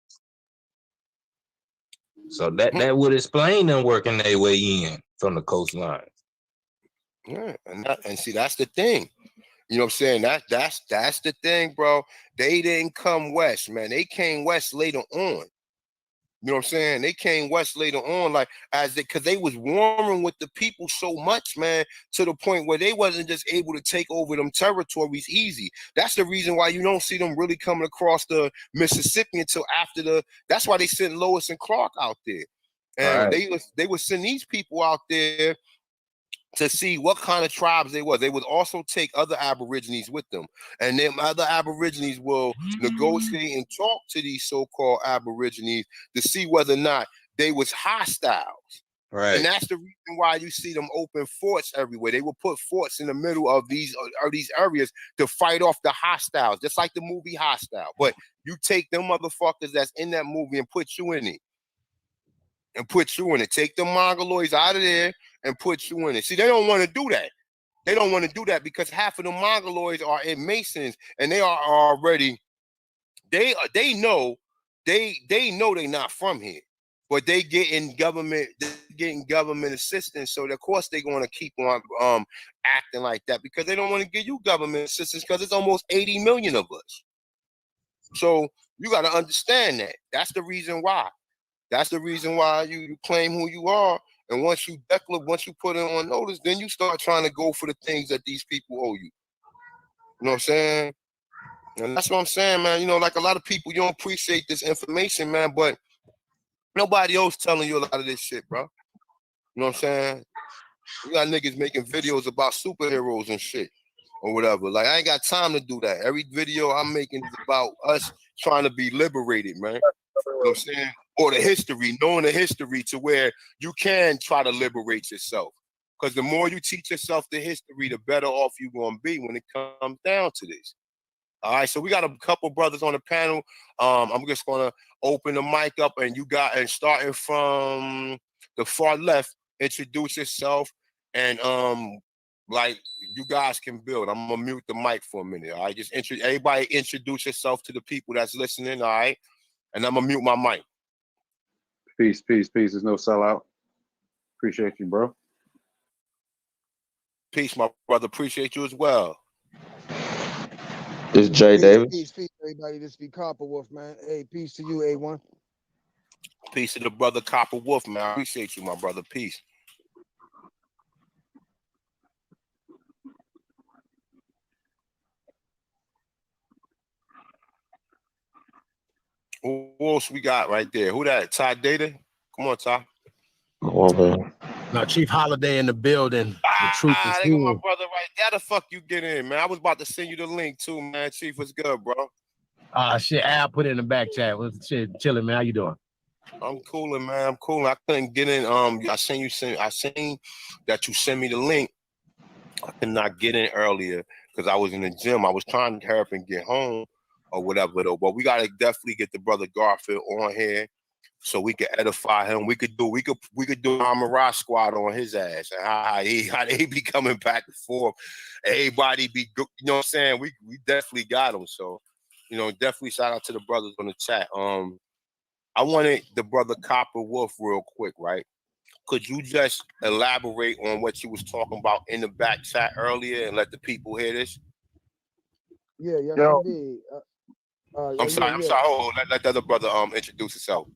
So that would explain them working their way in from the coastline. Yeah, and see, that's the thing. You know what I'm saying? That's the thing, bro. They didn't come west, man. They came west later on. You know what I'm saying? They came west later on, like because they was warring with the people so much, man, to the point where they wasn't just able to take over them territories easy. That's the reason why you don't see them really coming across the Mississippi until after that's why they sent Lewis and Clark out there. And right. they would send these people out there to see what kind of tribes they were. They would also take other Aborigines with them. And then other Aborigines will negotiate and talk to these so-called Aborigines to see whether or not they was hostiles. Right. And that's the reason why you see them open forts everywhere. They will put forts in the middle of these areas to fight off the hostiles, just like the movie Hostile. But you take them motherfuckers that's in that movie and put you in it. Take the Mongoloids out of there and put you in it. See, they don't want to do that. They don't want to do that because half of the Mongoloids are in Masons, and they are already. They know they're not from here, but they getting government assistance. So of course they're going to keep on acting like that because they don't want to give you government assistance because it's almost 80 million of us. So you got to understand that. That's the reason why. That's the reason why you claim who you are. And once you put it on notice, then you start trying to go for the things that these people owe you. You know what I'm saying? And that's what I'm saying, man. Like a lot of people, you don't appreciate this information, man, but nobody else telling you a lot of this shit, bro. You know what I'm saying? You got niggas making videos about superheroes and shit or whatever. Like, I ain't got time to do that. Every video I'm making is about us trying to be liberated, man. You know what I'm saying? Or the history, knowing the history to where you can try to liberate yourself. Because the more you teach yourself the history, the better off you're going to be when it comes down to this. All right, so we got a couple brothers on the panel. I'm just going to open the mic up, and starting from the far left, introduce yourself, and like you guys can build. I'm going to mute the mic for a minute. All right, just everybody introduce yourself to the people that's listening. All right, and I'm going to mute my mic. Peace. There's no sellout. Appreciate you, bro. Peace, my brother. Appreciate you as well. This is Jay Davis. Peace, everybody. This be Copper Wolf, man. Hey, peace to you, A1. Peace to the brother Copper Wolf, man. I appreciate you, my brother. Peace. Who else we got right there? Who that? Ty Data? Come on, Ty. Come on, man. Now, Chief Holiday in the building. The truth is here. My brother right there. How the fuck you get in, man? I was about to send you the link too, man. Chief, what's good, bro? Shit, Al put it in the back chat. What's shit, chilling, man? How you doing? I'm cooling, man. I'm cooling. I couldn't get in. I seen that you sent me the link. I could not get in earlier because I was in the gym. I was trying to hurry up and get home or whatever though. But we gotta definitely get the brother Garfield on here so we can edify him. We could do Amara squad on his ass and how they be coming back and forth. Everybody be good, you know what I'm saying? We definitely got him. So, you know, definitely shout out to the brothers on the chat. I wanted the brother Copper Wolf real quick, right? Could you just elaborate on what you was talking about in the back chat earlier and let the people hear this? Yeah, yes, Yo, indeed. I'm sorry. Oh, let the other brother introduce himself.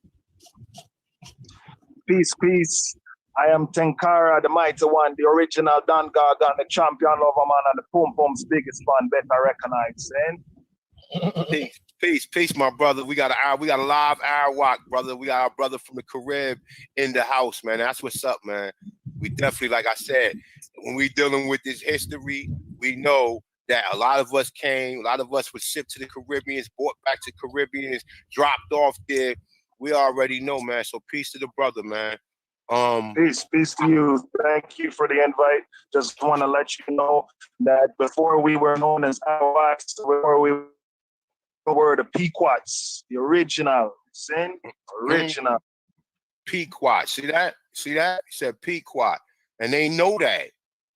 Peace, peace. I am Tenkara, the mighty one, the original Don Gargan, the champion lover man, and the Pum Pum's biggest fan, better recognized. Peace, my brother. We got a live Arawak, brother. We got our brother from the Carib in the house, man. That's what's up, man. We definitely, like I said, when we dealing with this history, we know that a lot of us were shipped to the Caribbeans, brought back to Caribbeans, dropped off there. We already know, man. So peace to the brother, man. Peace to you. Thank you for the invite. Just want to let you know that before we were known as Arawaks, before we were the Pequots, the original, original. Pequot. See that? He said Pequot. And they know that.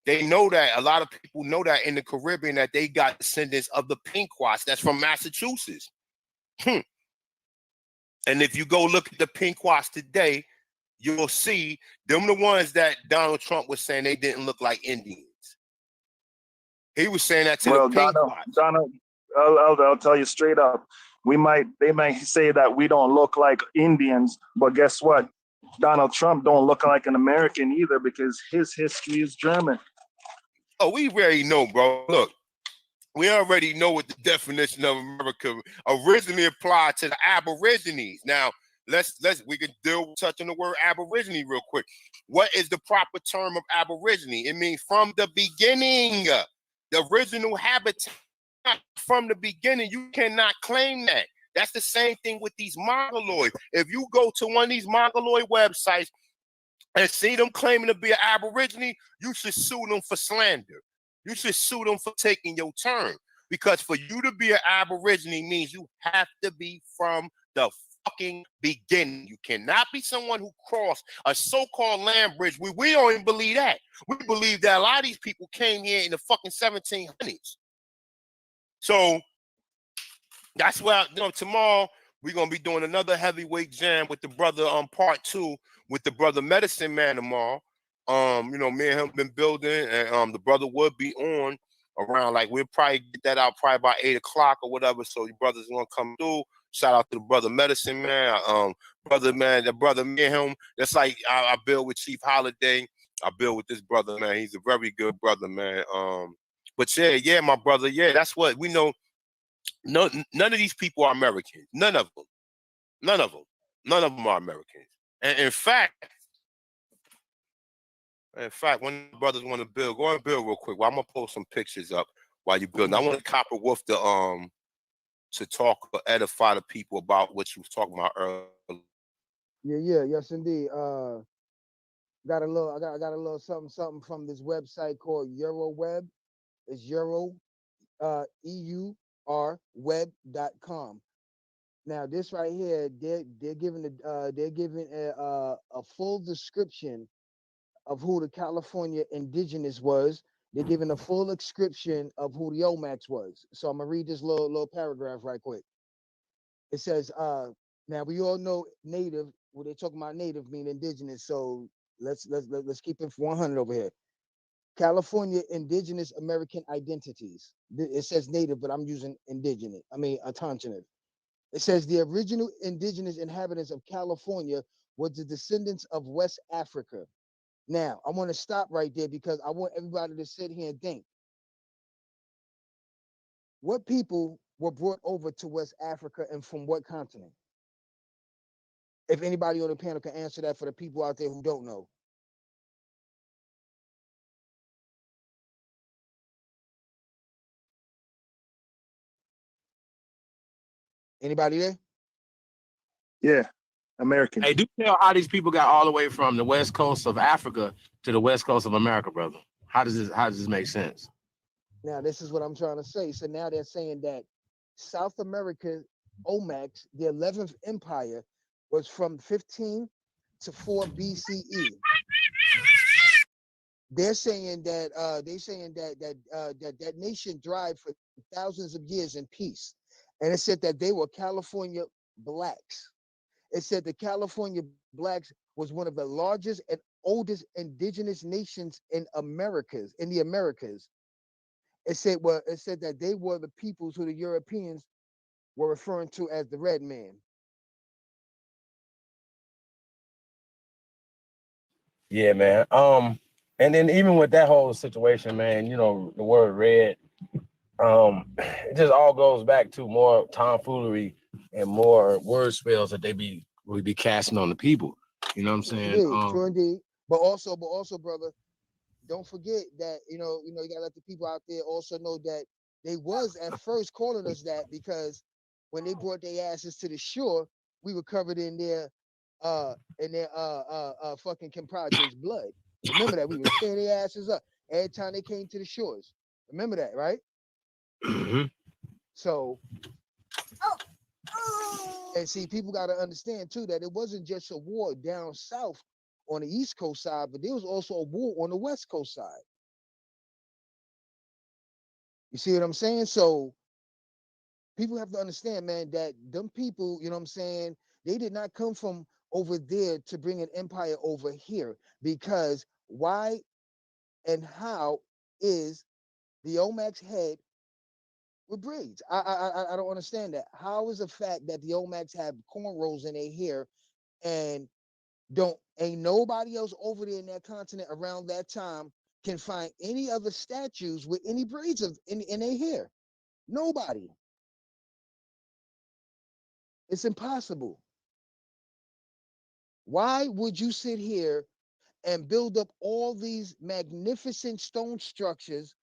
A lot of people know that in the Caribbean that they got descendants of the Pequots. That's from Massachusetts. And if you go look at the Pequots today, you'll see them the ones that Donald Trump was saying they didn't look like Indians. He was saying that to the Pequots. Donald, I'll tell you straight up. They might say that we don't look like Indians, but guess what? Donald Trump don't look like an American either because his history is German. Oh, we already know, bro. Look, we already know what the definition of America originally applied to the Aborigines. Now, we can touch on the word Aborigine real quick. What is the proper term of Aborigine? It means from the beginning, the original habitat from the beginning. You cannot claim that. That's the same thing with these Mongoloids. If you go to one of these Mongoloid websites and see them claiming to be an Aborigine, you should sue them for slander. You should sue them for taking your turn. Because for you to be an Aborigine means you have to be from the fucking beginning. You cannot be someone who crossed a so-called land bridge. We don't even believe that. We believe that a lot of these people came here in the fucking 1700s. So that's why, tomorrow we're gonna be doing another heavyweight jam with the brother part 2 with the brother Medicine Man tomorrow. Me and him been building, and the brother would be on around, like, we'll probably get that out probably about 8 o'clock or whatever. So your brother's gonna come through. Shout out to the brother Medicine Man. The brother, me and him, that's like I build with Chief Holiday. I build with this brother, man. He's a very good brother, man. But yeah, my brother, yeah, that's what we know. None of these people are Americans. None of them are Americans. And in fact, when the brothers want to build, go and build real quick. Well, I'm gonna post some pictures up while you build. I want Copper Wolf to talk or edify the people about what you was talking about earlier. Yes, indeed. I got a little something from this website called EuroWeb. It's Euro, EUR web.com. Now this right here, they're giving a full description of who the California indigenous was. They're giving a full description of who the Omax was. So I'm gonna read this little paragraph right quick. It says, now we all know native. When they talking about native, mean indigenous. So let's keep it 100 over here. California indigenous American identities. It says native, but I'm using indigenous. Autochonous. It says the original indigenous inhabitants of California were the descendants of West Africa. Now, I want to stop right there because I want everybody to sit here and think. What people were brought over to West Africa and from what continent? If anybody on the panel can answer that for the people out there who don't know. Anybody there? Yeah, American. Hey, do tell how these people got all the way from the west coast of Africa to the west coast of America, brother. How does this make sense? Now, this is what I'm trying to say. So now they're saying that South America, Olmecs, the 11th empire, was from 15 to 4 BCE. They're saying that that nation thrived for thousands of years in peace, and it said that they were California blacks. It said the California blacks was one of the largest and oldest indigenous nations in the Americas. It said that they were the peoples who the Europeans were referring to as the red man. Yeah, man. And then even with that whole situation, man, you know, the word red, it just all goes back to more tomfoolery and more word spells that we be casting on the people. You know what I'm saying? True indeed. But also, brother, don't forget that you gotta let the people out there also know that they was at first calling us that because when they brought their asses to the shore, we were covered in their fucking compadres' blood. Remember that we was tearing their asses up every time they came to the shores. Remember that, right? Mhm. So, and see, people got to understand too that it wasn't just a war down south on the East Coast side, but there was also a war on the West Coast side. You see what I'm saying? So people have to understand, man, that them people, you know what I'm saying, they did not come from over there to bring an empire over here, because why and how is the Olmec's head with braids? I don't understand that. How is the fact that the Olmecs have cornrows in their hair and ain't nobody else over there in that continent around that time can find any other statues with any braids in their hair? Nobody. It's impossible. Why would you sit here and build up all these magnificent stone structures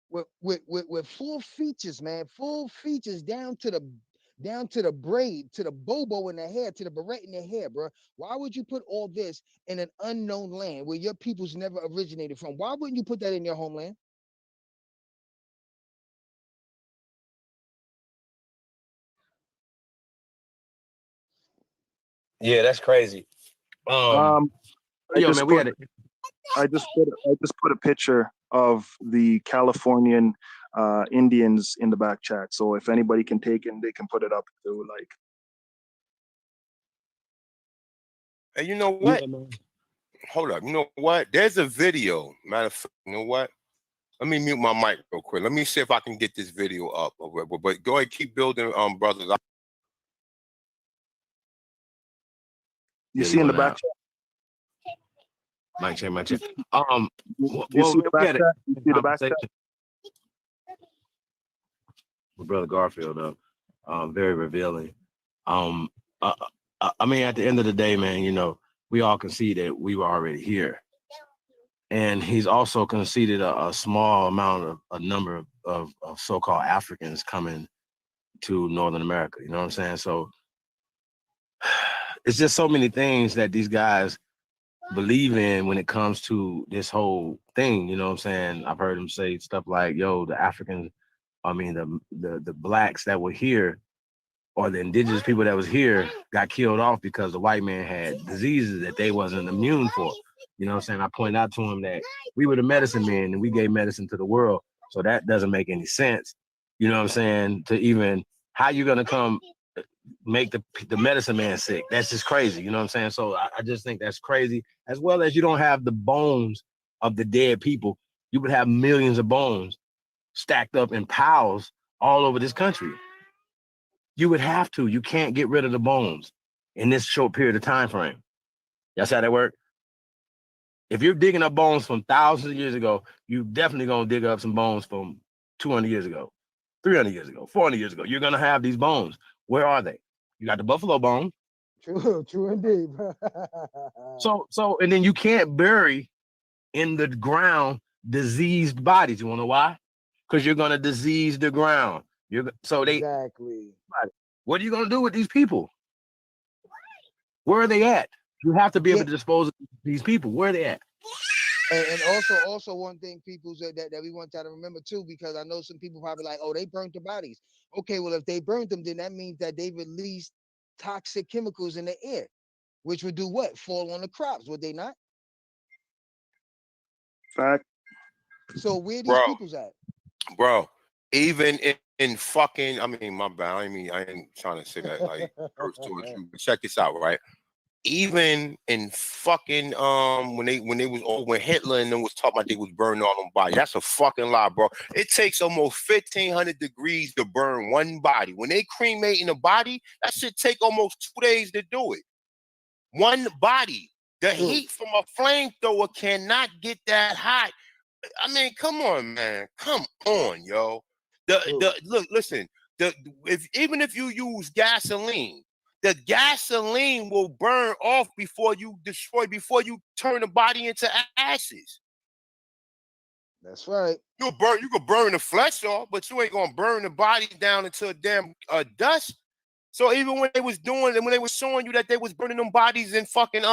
with full features, man, full features down to the braid, to the bobo in the hair, to the beret in the hair, bro? Why would you put all this in an unknown land where your peoples never originated from? Why wouldn't you put that in your homeland? Yeah, that's crazy. I Yo, just man, we put had it. I just put a picture of the Californian Indians in the back chat. So if anybody can take it, they can put it up too. Like, And you know what? Yeah, man. Hold up. You know what? There's a video. Matter of fact, you know what? Let me mute my mic real quick. Let me see if I can get this video up. But go ahead, keep building, brothers. you Yeah, see you in the went back out. chat. Mic check. You Well, see the we back had a chat. You see the back conversation chat. with Brother Garfield up. Very revealing. Um, I mean, at the end of the day, man, you know, we all can see that we were already here. And he's also conceded a small amount of a number of so-called Africans coming to Northern America. You know what I'm saying? So it's just so many things that these guys believe in when it comes to this whole thing. You know what I'm saying? I've heard them say stuff like, yo, the Africans, I mean, the blacks that were here or the indigenous people that was here got killed off because the white man had diseases that they wasn't immune for. You know what I'm saying? I pointed out to him that we were the medicine men and we gave medicine to the world. So that doesn't make any sense. You know what I'm saying? To even, how you gonna come make the medicine man sick? That's just crazy. You know what I'm saying? So I just think that's crazy. As well as you don't have the bones of the dead people. You would have millions of bones stacked up in piles all over this country. You would have to. You can't get rid of the bones in this short period of time frame. That's how that work. If you're digging up bones from thousands of years ago, you definitely gonna dig up some bones from 200 years ago, 300 years ago, 400 years ago. You're gonna have these bones. Where are they? You got the buffalo bone. True indeed. So, and then you can't bury in the ground diseased bodies. You wanna know why? Because you're gonna disease the ground. Exactly. What are you gonna do with these people? Where are they at? You have to be able Yeah, to dispose of these people. Where are they at? And also one thing people said that we want y'all to remember too, because I know some people probably like, oh, they burnt the bodies. Okay, well, if they burnt them, then that means that they released toxic chemicals in the air, which would do what? Fall on the crops, would they not? Fact. So where these Bro, peoples at? bro. Even in fucking, I mean, my bad. I ain't trying to say that like hurts towards you. But check this out, right? Even in fucking when Hitler and them was talking about they was burning all them bodies. That's a fucking lie, bro. It takes almost 1,500 degrees to burn one body. When they cremating a body, that should take almost 2 days to do it. One body. The heat from a flamethrower cannot get that hot. I mean, come on, man. Come on, yo. Listen. Even if you use gasoline, the gasoline will burn off before you turn the body into ashes. That's right. You could burn the flesh off, but you ain't gonna burn the body down into a damn dust. So even when they was showing you that they was burning them bodies in fucking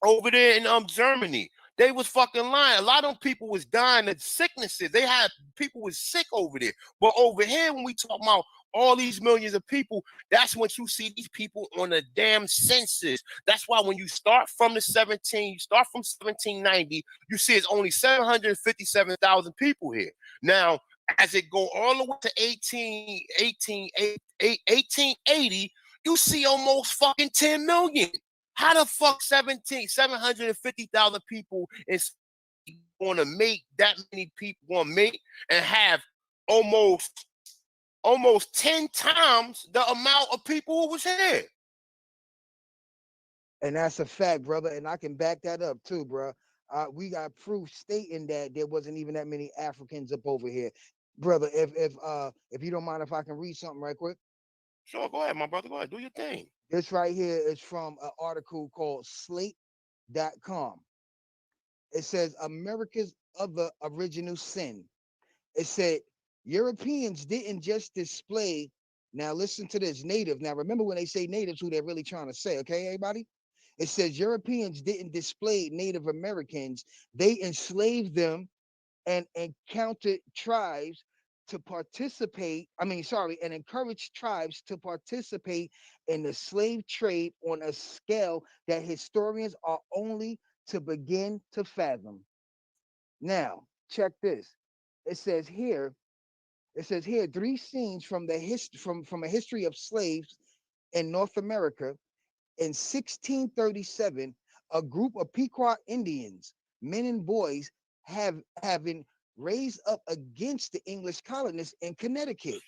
over there in Germany, they was fucking lying. A lot of them people was dying of sicknesses. They had people was sick over there. But over here, when we talk about all these millions of people, that's when you see these people on the damn census. That's why when you start from 1790, you see it's only 757,000 people here. Now, as it go all the way to 1880, you see almost fucking 10 million. How the fuck 750,000 people is going to make that many people going to make and have almost 10 times the amount of people who was here? And that's a fact, brother. And I can back that up too, bro. We got proof stating that there wasn't even that many Africans up over here, brother. If you don't mind, if I can read something right quick. Sure, go ahead, my brother. Go ahead, do your thing. This right here is from an article called Slate.com. It says America's other original sin. It said Europeans didn't just display. Now listen to this, native. Now remember when they say natives, who they're really trying to say, okay, everybody? It says Europeans didn't display Native Americans. They enslaved them and encountered tribes to participate. And encouraged tribes to participate in the slave trade on a scale that historians are only to begin to fathom. Now, check this. It says here, three scenes from the from a history of slaves in North America. In 1637, a group of Pequot Indians, men and boys, having raised up against the English colonists in Connecticut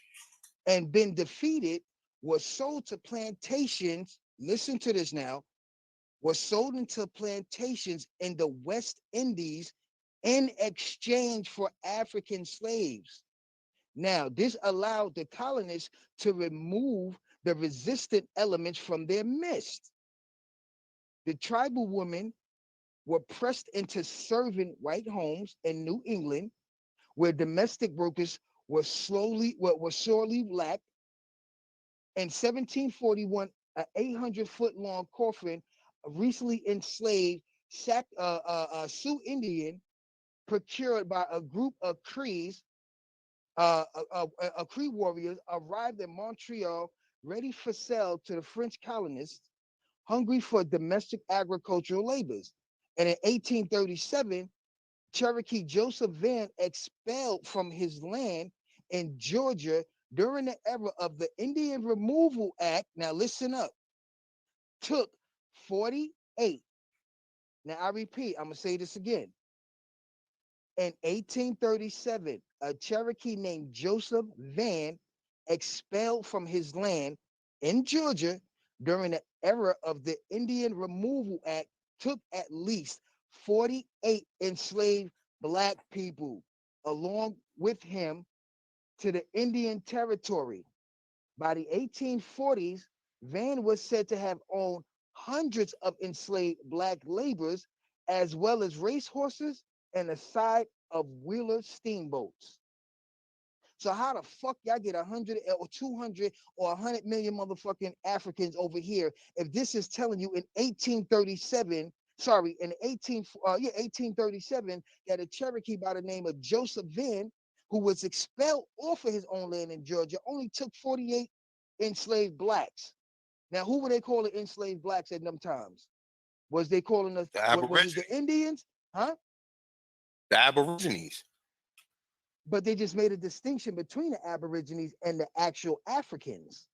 and been defeated, was sold to plantations. Listen to this now. Was sold into plantations in the West Indies in exchange for African slaves. Now, this allowed the colonists to remove the resistant elements from their midst. The tribal women were pressed into serving white homes in New England, where domestic workers were sorely lacked. In 1741, an 800-foot long coffin, recently enslaved Sioux Indian, procured by a group of Crees, Cree warriors, arrived in Montreal, ready for sale to the French colonists, hungry for domestic agricultural labors. And in 1837, Cherokee Joseph Van, expelled from his land in Georgia during the era of the Indian Removal Act. Now listen up. Took 48. Now I repeat, I'm gonna say this again. In 1837, a Cherokee named Joseph Van, expelled from his land in Georgia during the era of the Indian Removal Act, took at least 48 enslaved Black people along with him to the Indian Territory. By the 1840s, Van was said to have owned hundreds of enslaved Black laborers, as well as racehorses and a side of wheeler steamboats. So how the fuck y'all get 100 or 200 or 100 million motherfucking Africans over here if this is telling you in 1837 sorry, in 1837, that a Cherokee by the name of Joseph Van, who was expelled off of his own land in Georgia, only took 48 enslaved blacks. Now, who were they calling enslaved blacks at them times? Was they calling us? The Was it Aborigines. the Indians? Huh? The Aborigines. But they just made a distinction between the Aborigines and the actual Africans,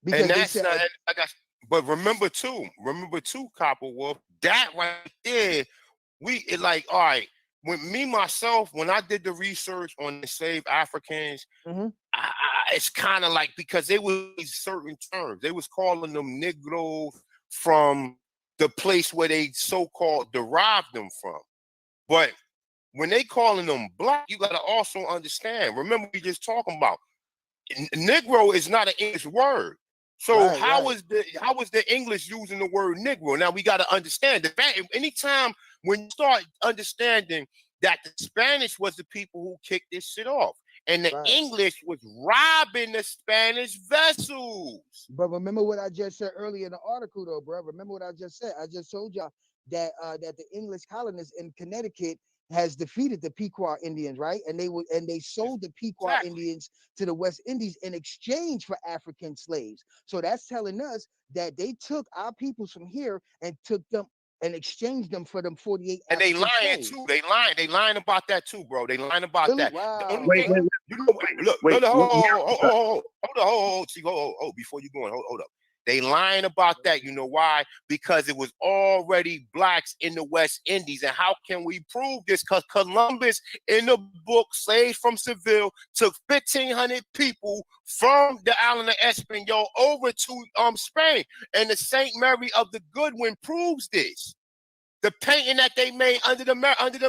And because they that's said, not, but remember too, Copper Wolf, that right there, like, all right, when myself, when I did the research on the enslaved Africans, it's kind of like, because they were certain terms, they was calling them Negroes from the place where they so-called derived them from. But when they calling them black, you got to also understand, remember we just talking about, Negro is not an English word. So how was the English using the word Negro? Now we got to understand the fact. Anytime when you start understanding that the Spanish was the people who kicked this shit off, and the English was robbing the Spanish vessels. But remember what I just said earlier in the article, though, bro. Remember what I just said. I just told y'all that that the English colonists in Connecticut has defeated the Pequot Indians, right? And they sold the Pequot Indians to the West Indies in exchange for African slaves. So that's telling us that they took our peoples from here and took them and exchanged them for them 48 and they African lying slaves. too. They lying about that too, bro. They lying about Really? that. Wow. The only thing, you know, look, hold, before you go on, hold up. They lying about that. You know why? Because it was already blacks in the West Indies. And how can we prove this? Because Columbus, in the book Slaves from Seville, took 1,500 people from the island of Espanol over to Spain. And the Saint Mary of the Goodwin proves this. The painting that they made under the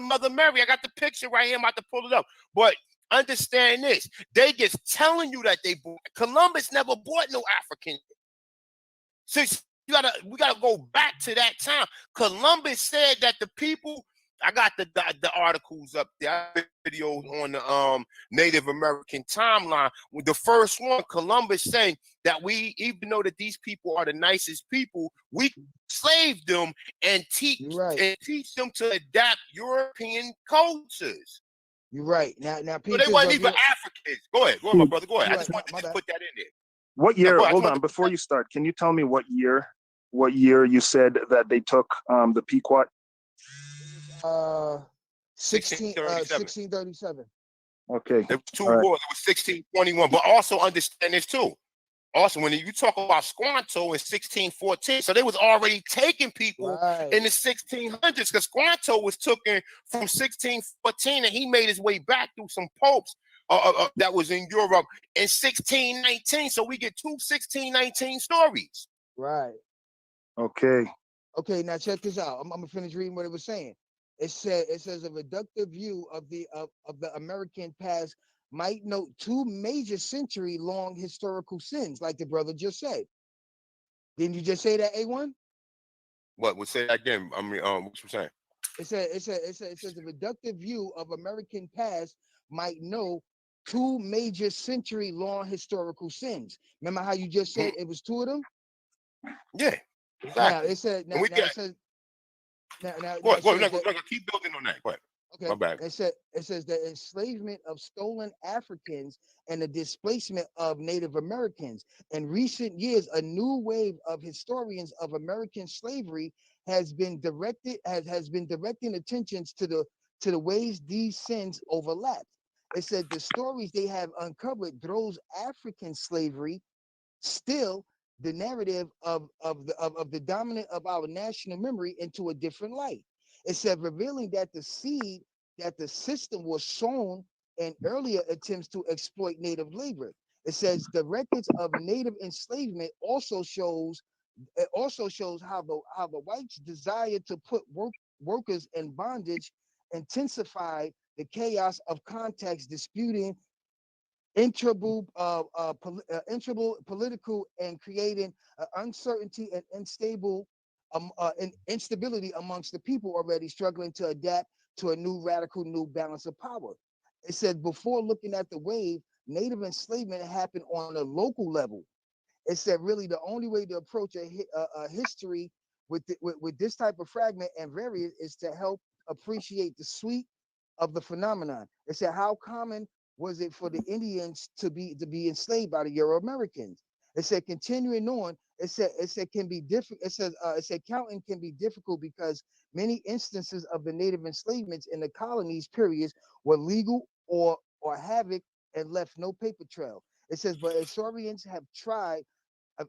Mother Mary. I got the picture right here. I'm about to pull it up. But understand this. They just telling you that they bought. Columbus never bought no African. Since we gotta go back to that time. Columbus said that the people, I got the articles up there, videos on the Native American timeline. With the first one, Columbus saying that we, even though that these people are the nicest people, we enslaved them and teach them to adapt European cultures. You're right. Now So they wasn't even Africans. Go ahead, my brother. Go ahead. I just wanted to put that in there. What year? Hold on. Before you start, can you tell me what year you said that they took the Pequot? 1637. Okay. There was two wars. It was 1621. But also understand this too. Also, when you talk about Squanto in 1614, so they was already taking people in the 1600s, because Squanto was taken from 1614, and he made his way back through some popes that was in Europe in 1619. So we get two 1619 stories. Right. Okay. Okay. Now check this out. I'm gonna finish reading what it was saying. It says a reductive view of the American past might note two major century-long historical sins, like the brother just said. Didn't you just say that, A1? What? Would say that again? I mean, what you saying? It says a reductive view of American past might know two major century-long historical sins. Remember how you just said it was two of them? Yeah. Exactly. Now it said it says keep building on that. Go ahead. Okay. My bad. It says the enslavement of stolen Africans and the displacement of Native Americans. In recent years, a new wave of historians of American slavery has been directing attentions to the ways these sins overlap. It said the stories they have uncovered throws African slavery, still the narrative of the dominant of our national memory, into a different light. It said revealing that the seed that the system was sown in earlier attempts to exploit native labor. It says the records of native enslavement also shows how the whites' desire to put workers in bondage intensified the chaos of context disputing intrable political and creating uncertainty and instability amongst the people already struggling to adapt to a new balance of power. It said before looking at the wave, native enslavement happened on a local level. It said really the only way to approach a history with this type of fragment and variant is to help appreciate the sweet of the phenomenon. It said, how common was it for the Indians to be enslaved by the Euro Americans? It said, continuing on, it said can be different. It said counting can be difficult because many instances of the native enslavements in the colonies periods were legal or havoc and left no paper trail. It says, but historians have tried.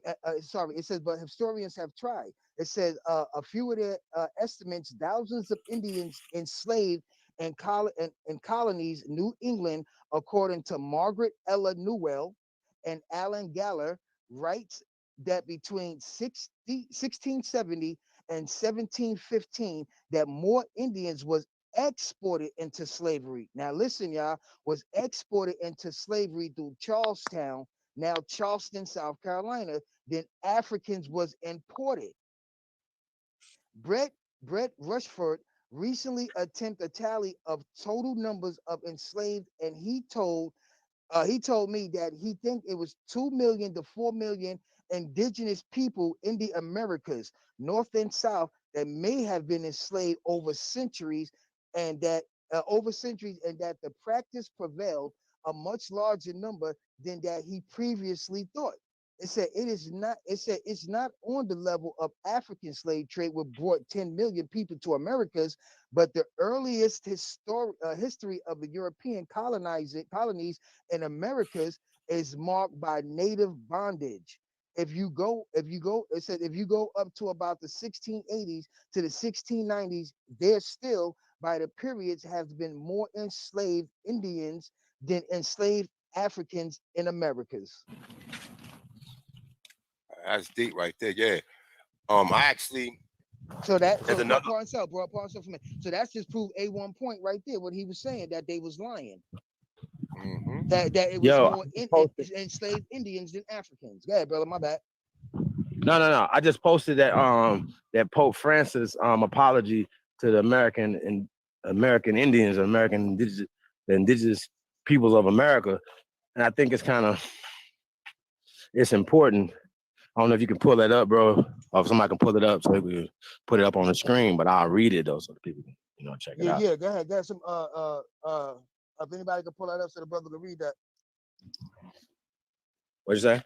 It says, but historians have tried. It says a few of their estimates, thousands of Indians enslaved in colonies, New England, according to Margaret Ella Newell and Alan Galler, writes that between 1670 and 1715, that more Indians was exported into slavery. Now listen, y'all, was exported into slavery through Charlestown, now Charleston, South Carolina, than Africans was imported. Brett Rushford recently attempted a tally of total numbers of enslaved, and he told me that he think it was 2 million to 4 million indigenous people in the Americas, North and South, that may have been enslaved over centuries, and that the practice prevailed a much larger number than that he previously thought. It said it's not on the level of African slave trade, which brought 10 million people to Americas, but the earliest history of the European colonies in Americas is marked by native bondage. If you go, it said if you go up to about the 1680s to the 1690s, there still by the periods has been more enslaved Indians than enslaved Africans in Americas. That's deep right there. Yeah. I actually. So that there's another. For me. So that's just proof A1 point right there. What he was saying, that they was lying. Mm-hmm. That it was more enslaved Indians than Africans. Go ahead, brother. My bad. No. I just posted that that Pope Francis apology to the American Indians and the indigenous peoples of America, and I think it's important. I don't know if you can pull that up, bro, or if somebody can pull it up so we can put it up on the screen, but I'll read it though so the people can, check it out. Yeah, go ahead. Got some if anybody can pull that up so the brother can read that. What'd you say?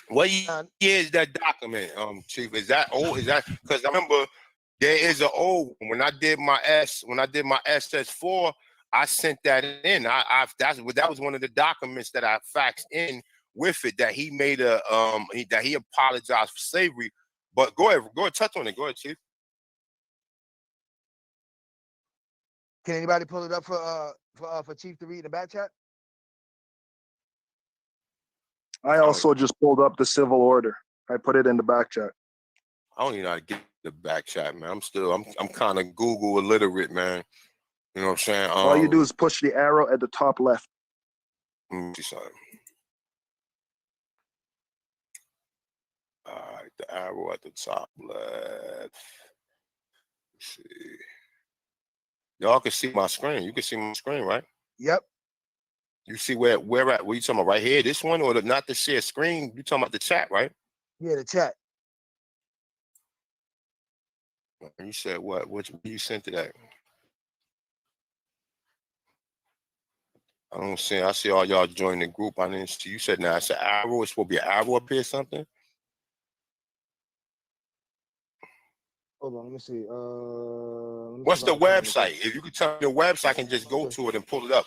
What year is that document, Chief? Is that old? Is that because I remember there is an old when I did my SS4, I sent that in. That was one of the documents that I faxed in with it, that he made that he apologized for slavery. But go ahead, touch on it. Go ahead, Chief. Can anybody pull it up for Chief to read in the back chat? I also just pulled up the civil order. I put it in the back chat. I don't even know how to get the back chat, man. I'm kind of Google illiterate, man. You know what I'm saying? All you do is push the arrow at the top left. Let me see something. All right, the arrow at the top left. Let's see. Y'all can see my screen. You can see my screen, right? Yep. You see where at? What are you talking about? Right here, this one, or not the share screen? You talking about the chat, right? Yeah, the chat. And you said what? What you sent to that? I don't see. I see all y'all join the group. I didn't see. You said now it's an arrow. It's supposed to be an arrow up here, something. Hold on, let me see. What's the website? If you could tell me the website, I can just go to it and pull it up.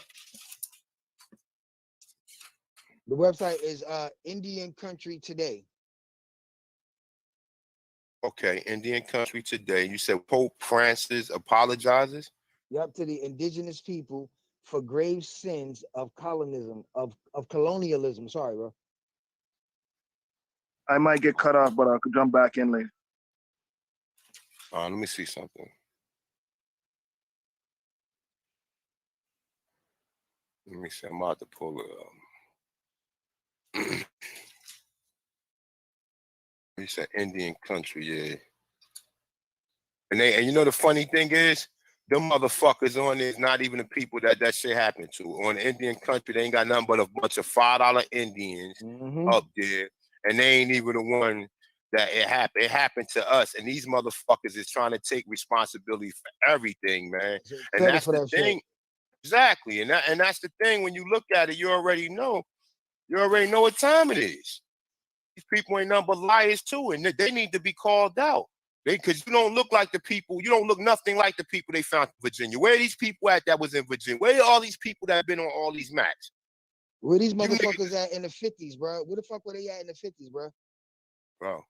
The website is Indian Country Today. Okay, Indian Country Today. You said Pope Francis apologizes? Yep, to the indigenous people for grave sins of colonialism, of colonialism. Sorry, bro. I might get cut off, but I could jump back in later. Let me see something. Let me see. I'm about to pull it up. You said Indian Country, yeah. And you know the funny thing is, them motherfuckers on there is not even the people that shit happened to. On the Indian Country, they ain't got nothing but a bunch of $5 Indians up there, and they ain't even the one that it happened. It happened to us, and these motherfuckers is trying to take responsibility for everything, man. And that's the thing. Exactly. And that's the thing. When you look at it, you already know what time it is. These people ain't nothing but liars too, and they need to be called out. Because you don't look like the people, you don't look nothing like the people they found in Virginia. Where are these people at that was in Virginia? Where are all these people that have been on all these maps? Where these motherfuckers at in the 50s, bro? Where the fuck were they at in the 50s, bro? Bro.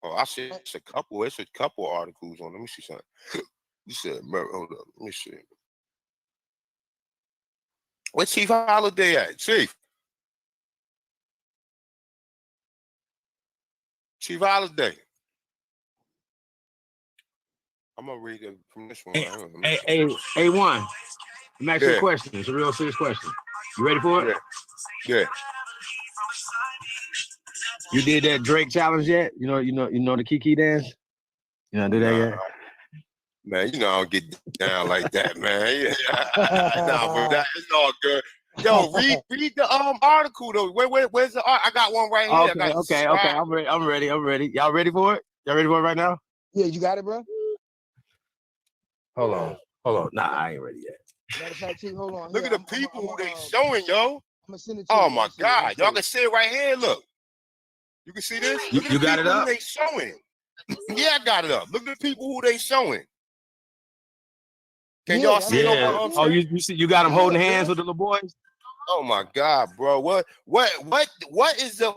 Oh, I said it's a couple articles on. Let me see something. You said, hold up, let me see. Where's Chief Holiday at? Chief Holiday. I'm gonna read it from this one. A1. I'm asking you a question. It's a real serious question. You ready for it? Yeah. You did that Drake challenge yet? You know the Kiki dance? You know, do that yet? Man, you know I don't get down like that, man. Nah, but that is all good. Yo, read the article though. Where's the art? I got one right here. Okay. I'm ready. Y'all ready for it? Y'all ready for it right now? Yeah, you got it, bro. Hold on. Nah, I ain't ready yet. Matter of fact, Chief, hold on. Look at the people who they showing, yo. I'm gonna send it to you. Oh my God, y'all can see it right here. Look, you can see this. You got it up? Who they showing? Yeah, I got it up. Look at the people who they showing. Can y'all see? Yeah. Oh, you see, you got them holding hands with the little boys. Oh my God, bro! What is the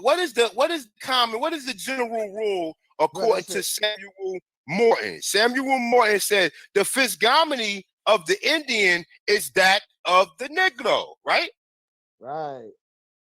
common? What is the general rule according to Samuel Morton? Samuel Morton said the physiognomy of the Indian is that of the Negro, right? Right.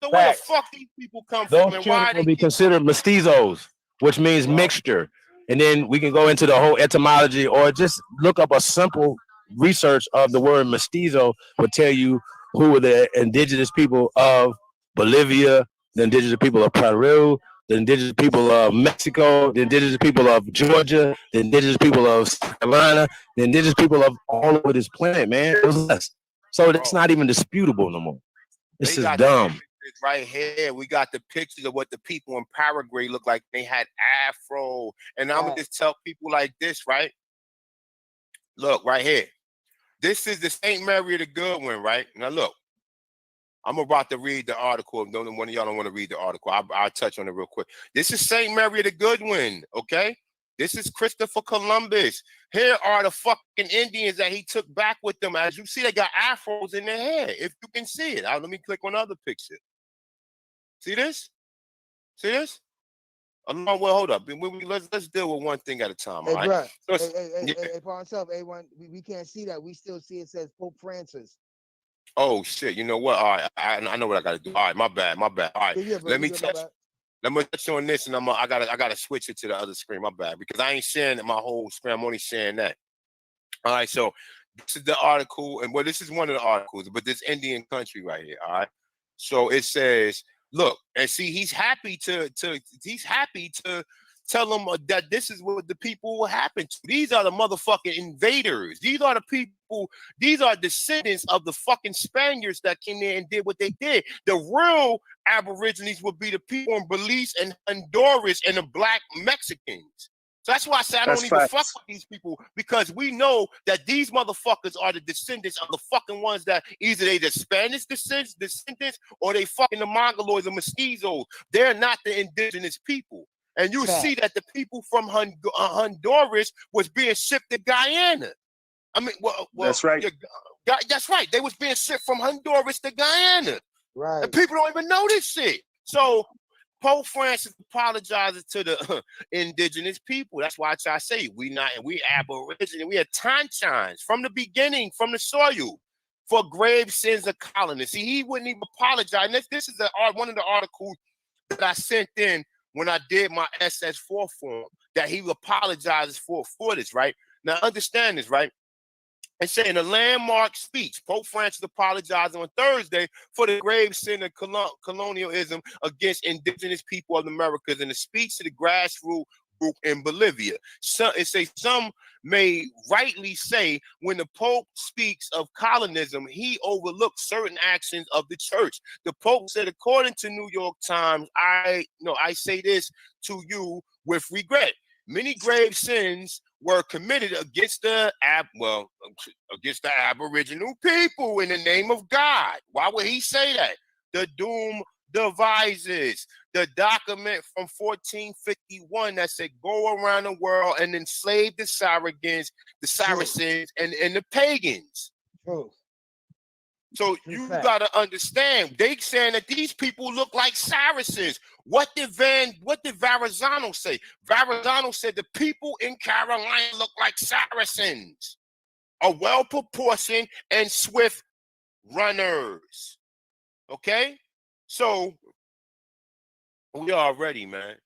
So where the fuck these people come Those from, and children why will they be considered mestizos, which means mixture. And then we can go into the whole etymology, or just look up a simple research of the word mestizo will tell you who were the indigenous people of Bolivia, the indigenous people of Peru, the indigenous people of Mexico, the indigenous people of Georgia, the indigenous people of South Carolina, the indigenous people of all over this planet, man. It was us. So that's not even disputable no more. This is dumb. Right here, we got the pictures of what the people in Paraguay look like. They had afro, and I'm gonna just tell people like this, right? Look right here. This is the St. Mary of the Goodwin, right? Now look, I'm about to read the article. If one of y'all don't want to read the article, I'll touch on it real quick. This is St. Mary of the Goodwin, okay? This is Christopher Columbus. Here are the fucking Indians that he took back with them. As you see, they got afros in their hair. If you can see it, let me click on another picture. See this? See this? No, well, hold up. Let's deal with one thing at a time. Hey, all right? Bro. Hey, Paul himself, A1, we can't see that. We still see it says Pope Francis. Oh shit! You know what? All right, I know what I got to do. All right, my bad. All right, yeah, bro, let me touch on this, and I gotta switch it to the other screen. My bad, because I ain't sharing my whole screen. I'm only sharing that. All right, so this is the article, and this is one of the articles, but this Indian country right here. All right, so it says, look, and see, he's happy to tell them that this is what the people will happen to. These are the motherfucking invaders. These are the people. These are descendants of the fucking Spaniards that came there and did what they did. The real Aborigines would be the people in Belize and Honduras and the black Mexicans. So that's why I say I don't even fuck with these people, because we know that these motherfuckers are the descendants of the fucking ones that either they the Spanish descendants or they fucking the Mongoloids or mestizos. They're not the indigenous people. And you see that the people from Honduras was being shipped to Guyana. I mean, well, that's right. That's right. They was being shipped from Honduras to Guyana. Right. And people don't even know this shit. So Pope Francis apologizes to the indigenous people. That's why I try to say we Aborigine. We are Tanchans from the beginning, from the soil, for grave sins of colonists. See, he wouldn't even apologize. And this is one of the articles that I sent in when I did my SS4 form, that he apologizes for this, right? Now, understand this, right? And saying a landmark speech, Pope Francis apologized on Thursday for the grave sin of colonialism against indigenous people of the Americas in a speech to the grassroots group in Bolivia. Some may rightly say when the Pope speaks of colonism, he overlooks certain actions of the church. The Pope said, according to New York Times, I say this to you with regret. Many grave sins were committed against the against the Aboriginal people in the name of God. Why would he say that? The doom devises the document from 1451 that said go around the world and enslave the Saracens, and the pagans. True. So you gotta understand, they saying that these people look like Saracens. What did Verrazano say? Verrazano said the people in Carolina look like Saracens, are well proportioned and swift runners. Okay, so we are ready, man.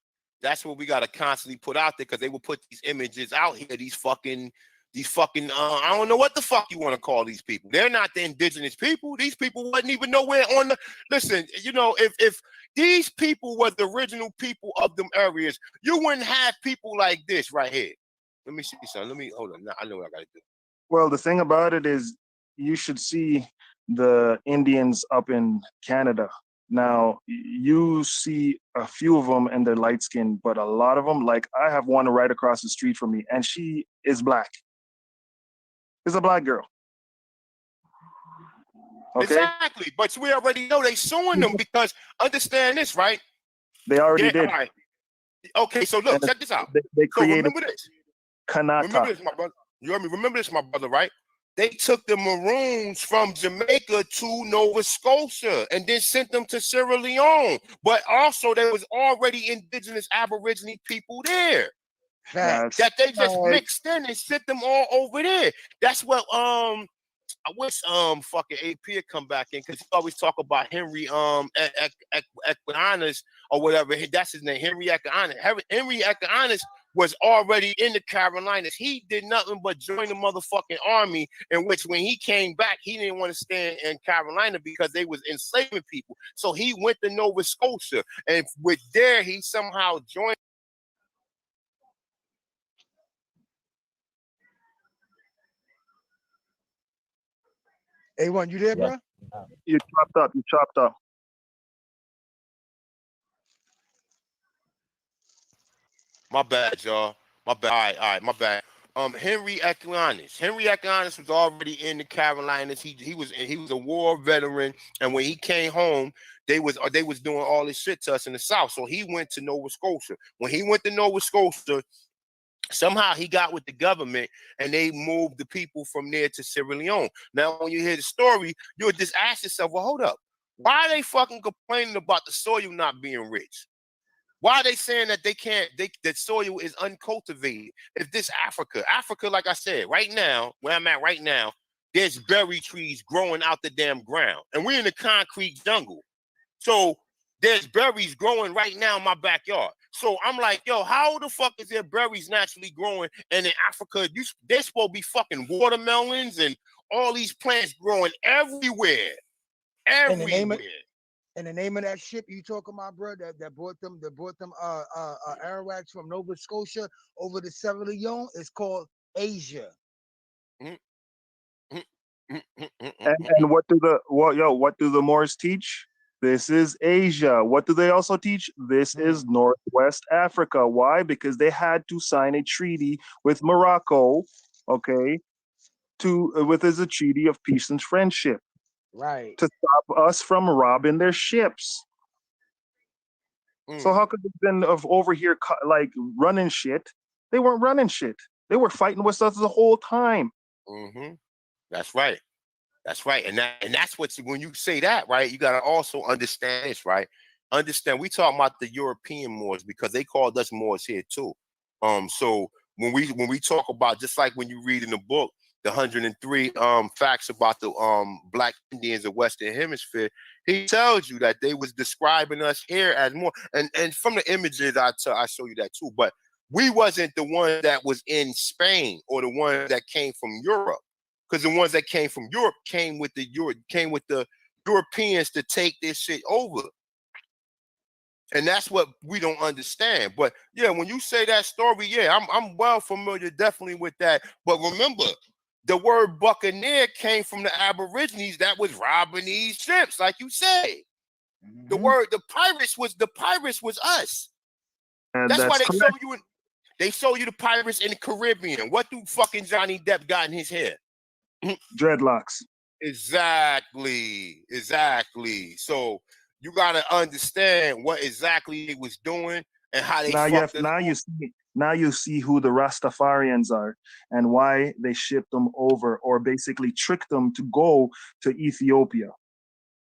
That's what we gotta constantly put out there, because they will put these images out here. These fucking I don't know what the fuck you want to call these people. They're not the indigenous people. These people wasn't even nowhere on the. Listen, you know, if these people were the original people of them areas, you wouldn't have people like this right here. Let me see something. Let me hold on. Now, I know what I gotta do. Well, the thing about it is, you should see the Indians up in Canada. Now, you see a few of them and they're light skinned, but a lot of them, like I have one right across the street from me, and she is black. Is a black girl. Okay? Exactly, but we already know they suing them because understand this, right? They already did. Right. Okay, so look, check this out. They so created remember this. Kanata. Remember this, my brother. You heard me? Remember this, my brother, right? They took the Maroons from Jamaica to Nova Scotia and then sent them to Sierra Leone. But also there was already indigenous Aborigine people there. Facts. That they just mixed in and sent them all over there. That's what I wish fucking AP had come back in, because he always talk about Henry Equianus or whatever. That's his name, Henry Equianus. Henry Equianus was already in the Carolinas. He did nothing but join the motherfucking army, in which when he came back, he didn't want to stand in Carolina because they was enslaving people. So he went to Nova Scotia, and with there he somehow joined. A1, you there, bro? You chopped up. My bad, y'all. My bad. All right, my bad. Henry Equianus was already in the Carolinas. He was a war veteran, and when he came home, they was doing all this shit to us in the South. So he went to Nova Scotia. When he went to Nova Scotia, somehow he got with the government, and they moved the people from there to Sierra Leone. Now, when you hear the story, you would just ask yourself, well, hold up. Why are they fucking complaining about the soil not being rich? Why are they saying that that soil is uncultivated? If this Africa, like I said, right now, where I'm at right now, there's berry trees growing out the damn ground. And we're in the concrete jungle. So there's berries growing right now in my backyard. So I'm like, yo, how the fuck is there berries naturally growing? And in Africa, they're supposed to be fucking watermelons and all these plants growing everywhere. And the name of that ship you talking about, bro, that brought them Arawaks from Nova Scotia over to Sierra Leone is called Asia. And what do the Moors teach? This is Asia. What do they also teach? This is Northwest Africa. Why? Because they had to sign a treaty with Morocco, okay, as a treaty of peace and friendship. Right. To stop us from robbing their ships. So how could they then over here like running shit? They weren't running shit. They were fighting with us the whole time. That's right. That's right. And that's what when you say that, right, you gotta also understand this, right? Understand we talking about the European Moors because they called us Moors here too. So when we talk about, just like when you read in the book, the 103 facts about the Black Indians of Western Hemisphere, he tells you that they was describing us here as more, and from the images I show you that too. But we wasn't the one that was in Spain or the one that came from Europe, because the ones that came from Europe came with the Europeans to take this shit over. And that's what we don't understand. But yeah, when you say that story, yeah, I'm well familiar definitely with that. But remember, the word buccaneer came from the Aborigines that was robbing these ships, like you say. The pirates was us. That's why That's they correct. show you. They show you the pirates in the Caribbean. What do fucking Johnny Depp got in his hair? Dreadlocks. Exactly. So you gotta understand what exactly they was doing and how they Now fucked us. now you see who the Rastafarians are and why they shipped them over or basically tricked them to go to Ethiopia.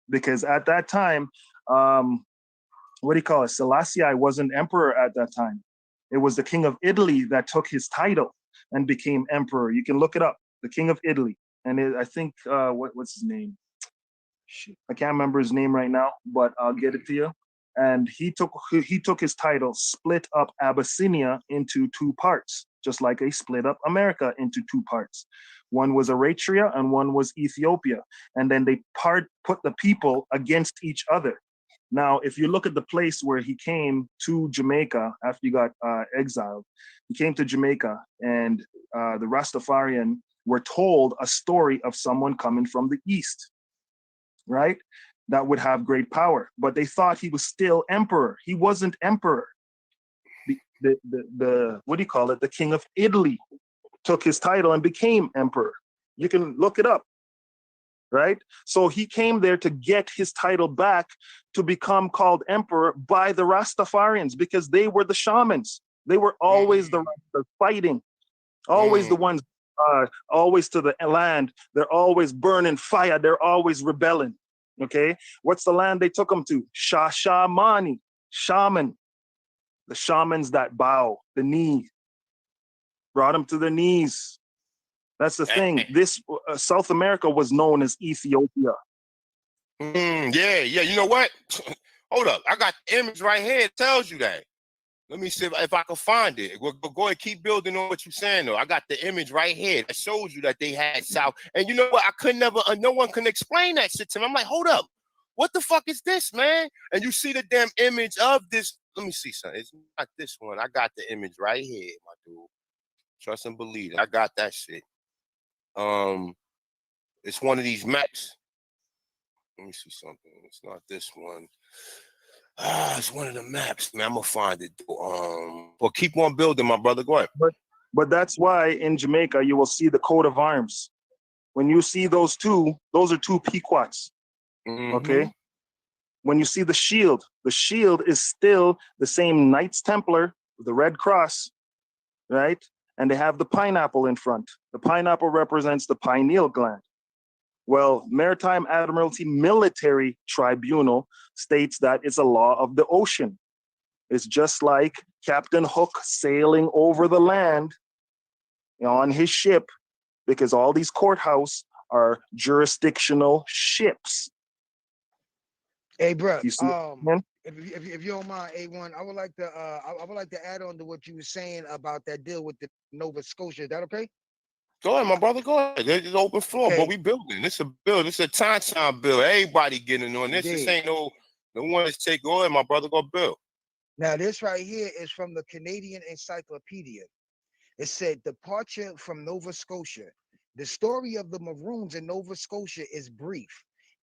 Because at that time, what do you call it? Selassie wasn't emperor at that time. It was the king of Italy that took his title and became emperor. You can look it up. The king of Italy. And I think what's his name? Shit, I can't remember his name right now, but I'll get it to you. And he took his title, split up Abyssinia into two parts, just like they split up America into two parts. One was Eritrea and one was Ethiopia, and then they put the people against each other. Now, if you look at the place where he came to Jamaica after he got exiled, he came to Jamaica, and the Rastafarian were told a story of someone coming from the east, right? That would have great power, but they thought he was still emperor. He wasn't emperor. The what do you call it? The king of Italy took his title and became emperor. You can look it up, right? So he came there to get his title back to become called emperor by the Rastafarians because they were the shamans. They were always the fighting, always the ones, always to the land. They're always burning fire. They're always rebelling. Okay, what's the land they took them to? Shashamani, shaman, the shamans that bow the knee, brought them to their knees. That's the thing. This South America was known as Ethiopia. Yeah. You know what? Hold up. I got the image right here. It tells you that. Let me see if I can find it. Go ahead, keep building on what you're saying, though. I got the image right here that shows you that they had South. And you know what? I could never, no one can explain that shit to me. I'm like, hold up. What the fuck is this, man? And you see the damn image of this. Let me see something. It's not this one. I got the image right here, my dude. Trust and believe. I got that shit. It's one of these maps. Let me see something. It's not this one. It's one of the maps, man. I'm gonna find it. Well, keep on building, my brother. Go ahead. But that's why in Jamaica you will see the coat of arms. When you see those are two Pequots. Okay. When you see the shield is still the same Knights Templar, the Red Cross, right? And they have the pineapple in front. The pineapple represents the pineal gland. Well, Maritime Admiralty Military Tribunal states that it's a law of the ocean. It's just like Captain Hook sailing over the land on his ship, because all these courthouse are jurisdictional ships. Hey, bro. You see If you don't mind, A1, I would like to add on to what you were saying about that deal with the Nova Scotia. Is that okay? Go ahead, my brother. Go ahead. It's open floor, Okay. but we building. It's a build. It's a time build. Everybody getting on this. This ain't no one to take. Go ahead, my brother. Go build. Now, this right here is from the Canadian Encyclopedia. It said, departure from Nova Scotia. The story of the Maroons in Nova Scotia is brief.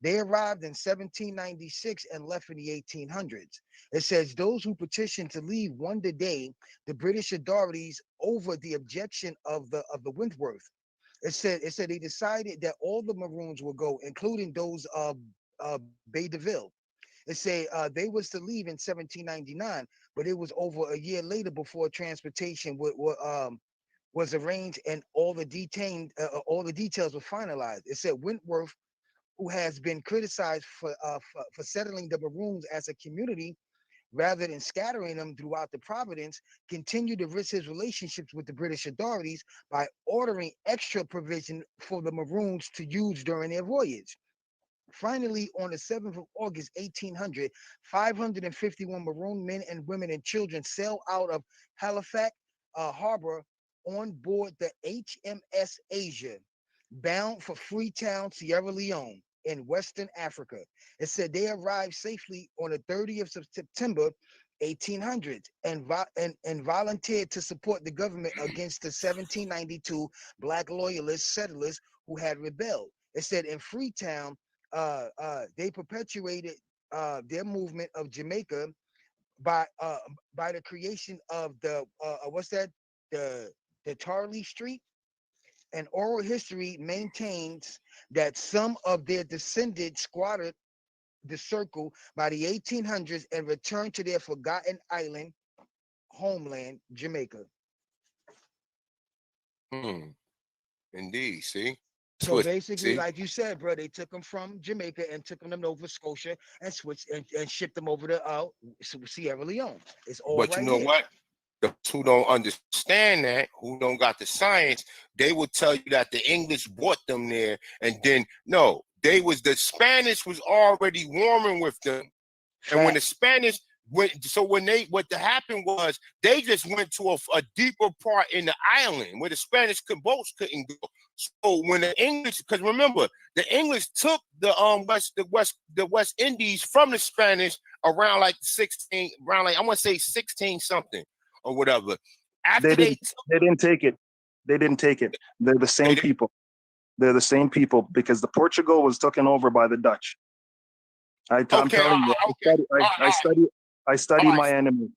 They arrived in 1796 and left in the 1800s. It says those who petitioned to leave won the day the British authorities over the objection of the Wentworth. It said they decided that all the Maroons would go, including those of Bay de Ville. It said they was to leave in 1799, but it was over a year later before transportation was arranged and all the details were finalized. It said Wentworth, who has been criticized for settling the Maroons as a community rather than scattering them throughout the province, continued to risk his relationships with the British authorities by ordering extra provision for the Maroons to use during their voyage. Finally, on the 7th of August, 1800, 551 Maroon men and women and children sailed out of Halifax Harbor on board the HMS Asia, bound for Freetown, Sierra Leone, in Western Africa. It said they arrived safely on the 30th of September, 1800, and volunteered to support the government against the 1792 Black loyalist settlers who had rebelled. It said in Freetown, they perpetuated their movement of Jamaica by the creation of the what's that, the Tarley Street. And oral history maintains that some of their descendants squatted the circle by the 1800s and returned to their forgotten island homeland, Jamaica. Indeed. See? So Twist. basically, See? like you said, bro, they took them from Jamaica and took them to Nova Scotia and switched and shipped them over to Sierra Leone. It's all But you right know here. what? The who don't understand that, who don't got the science, they will tell you that the English brought them there, and then no, the Spanish was already warming with them. And when the Spanish went, so what happened was they just went to a deeper part in the island where the Spanish boats couldn't go. So when the English, because remember, the English took the West Indies from the Spanish around like 16, around like I want to say 16 something or whatever. After They didn't take it. They didn't take it. They're the same people. They're the same people because the Portugal was taken over by the Dutch. I'm telling you, I study my enemy.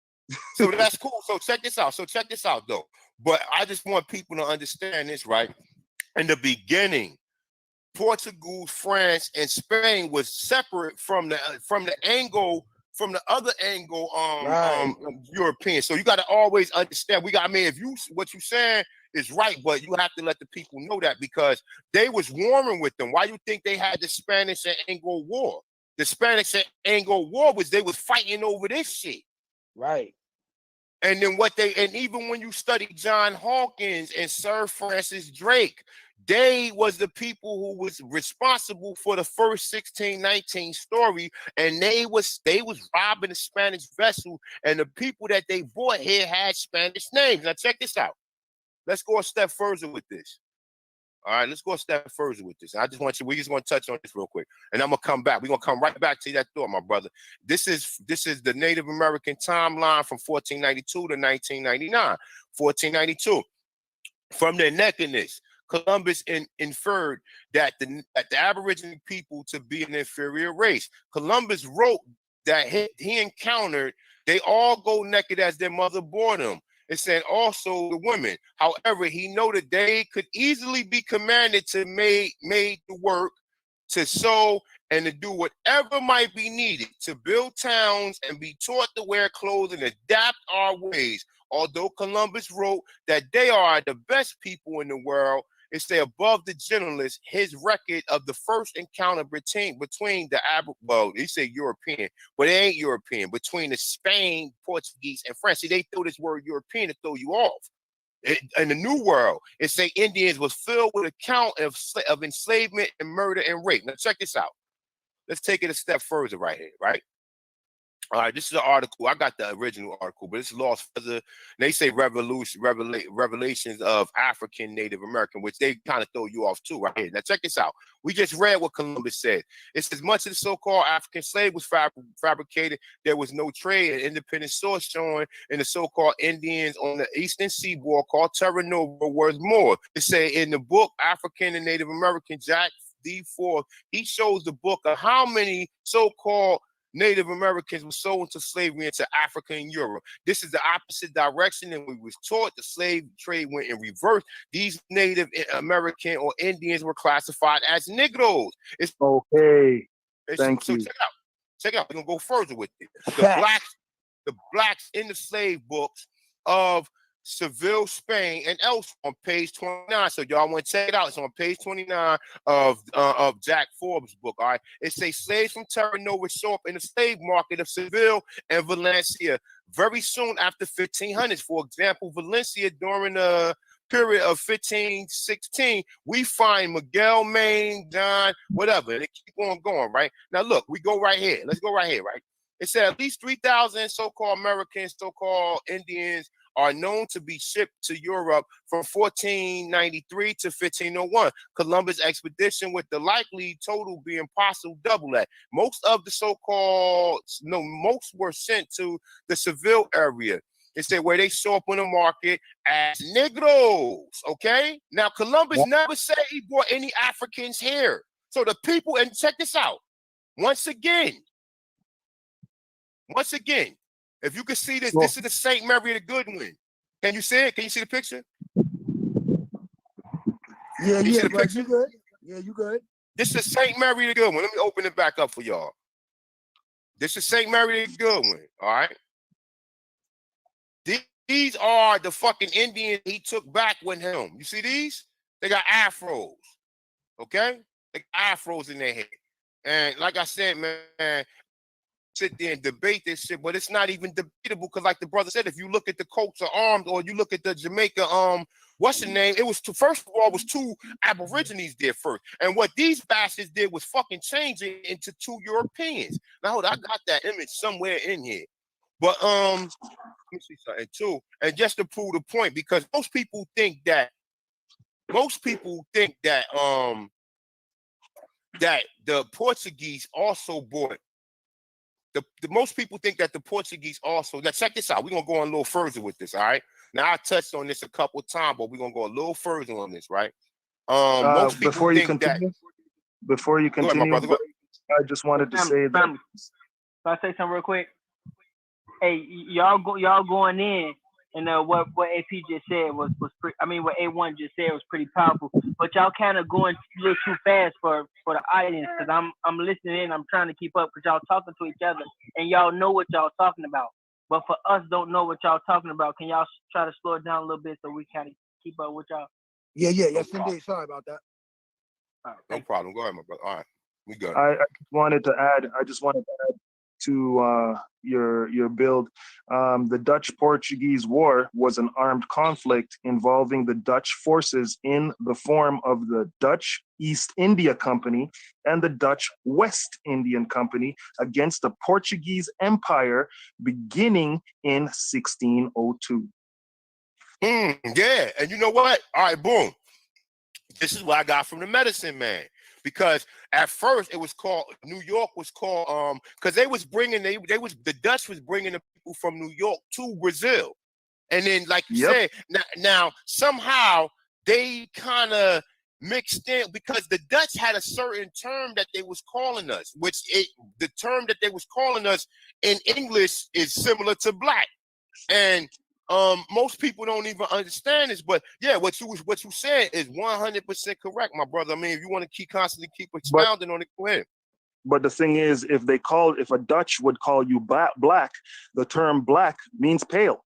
So that's cool. So check this out though. But I just want people to understand this, right? In the beginning, Portugal, France, and Spain was separate from the other Anglo European. So you got to always understand. What you saying is right, but you have to let the people know that because they was warming with them. Why you think they had the Spanish and Anglo War? The Spanish and Anglo War they was fighting over this shit. Right. And then even when you study John Hawkins and Sir Francis Drake, they was the people who was responsible for the first 1619 story, and they was robbing a Spanish vessel, and the people that they bought here had Spanish names. Now check this out. Let's go a step further with this. All right, let's go a step further with this. We just want to touch on this real quick, and I'm gonna come back. We're gonna come right back to that thought, my brother. This is the Native American timeline from 1492 to 1999. 1492, from their nakedness, Columbus inferred that the Aboriginal people to be an inferior race. Columbus wrote that he encountered they all go naked as their mother bore them. It said also the women. However, he noted they could easily be commanded to made to work, to sew, and to do whatever might be needed, to build towns and be taught to wear clothes and adapt our ways. Although Columbus wrote that they are the best people in the world, it's above the generalists, his record of the first encounter between he said European, but it ain't European, between the Spain, Portuguese, and French. See, they throw this word European to throw you off. In the New World, it say Indians was filled with account of enslavement and murder and rape. Now check this out. Let's take it a step further right here, right? All right, this is an article. I got the original article, but it's lost further. They say revelations of African Native American, which they kind of throw you off too, right here. Now check this out. We just read what Columbus said. It says much of the so-called African slave was fabricated. There was no trade. An independent source showing in the so-called Indians on the eastern seaboard called Terra Nova worth more. It say in the book African and Native American, Jack D. Ford, he shows the book of how many so-called Native Americans were sold into slavery into Africa and Europe. This is the opposite direction, and we was taught the slave trade went in reverse. These Native American or Indians were classified as Negroes. Thank you. Check it out. We're gonna go further with it. The blacks in the slave books of Seville, Spain, and else on page 29. So y'all want to check it out. It's on page 29 of Jack Forbes' book. All right. It says slaves from Terra Nova show up in the slave market of Seville and Valencia very soon after 1500s. For example, Valencia during the period of 1516, we find Miguel, Maine, John, whatever. They keep on going, right? Now look, we go right here. Let's go right here, right? It said at least 3,000 so-called Americans, so-called Indians are known to be shipped to Europe from 1493 to 1501. Columbus expedition with the likely total being possible double that. Most were sent to the Seville area. It said where they show up on the market as Negroes, okay? Now, Columbus never said he brought any Africans here. So the people, and check this out, once again, If you can see this, So- this is the St. Mary the Goodwin. Can you see it? Can you see the picture? Yeah, You see yeah, the bro. picture? You good? Yeah, you good? This is St. Mary the Goodwin. Let me open it back up for y'all. This is St. Mary the Goodwin. All right. These are the fucking Indians he took back with him. You see these? They got afros. Okay? They got afros in their head. And like I said, man, sit there and debate this shit, but it's not even debatable because, like the brother said, if you look at the coats of arms or you look at the Jamaica, what's the name? It was first of all was 2 Aborigines there first, and what these bastards did was fucking change it into 2 Europeans. Now, hold on, I got that image somewhere in here, but let me see something too, and just to prove the point, because most people think that that the Portuguese also bought. The most people think that the Portuguese also. Now check this out. We're gonna go on a little further with this. All right. Now I touched on this a couple of times, but we're gonna go a little further on this, right? Most people Before you think continue, that. Go ahead, my brother. Go ahead. I just wanted to say that. Can I say something real quick? Hey, y'all going in, and what AP just said was pretty. I mean, what A1 just said was pretty powerful. But y'all kind of going a little too fast for the audience, because I'm listening in. I'm trying to keep up, because y'all talking to each other, and y'all know what y'all talking about. But for us, don't know what y'all talking about. Can y'all try to slow it down a little bit so we kind of keep up with y'all? Yeah, yes, indeed. Sorry about that. All right, No problem. Go ahead, my brother. All right, we good. I just wanted to add to your build. The Dutch-Portuguese War was an armed conflict involving the Dutch forces in the form of the Dutch East India Company and the Dutch West Indian Company against the Portuguese Empire beginning in 1602. Yeah, and you know what? All right, boom. This is what I got from the medicine man. Because at first it was called, New York was called, because they was bringing, the Dutch was bringing the people from New York to Brazil. And then, like you said, now somehow they kind of mixed in, because the Dutch had a certain term that they was calling us, the term that they was calling us in English is similar to black. And most people don't even understand this, but yeah, what you said is 100% correct, my brother. I mean, if you want to constantly keep expounding on it, go ahead. But the thing is, if a Dutch would call you black, the term black means pale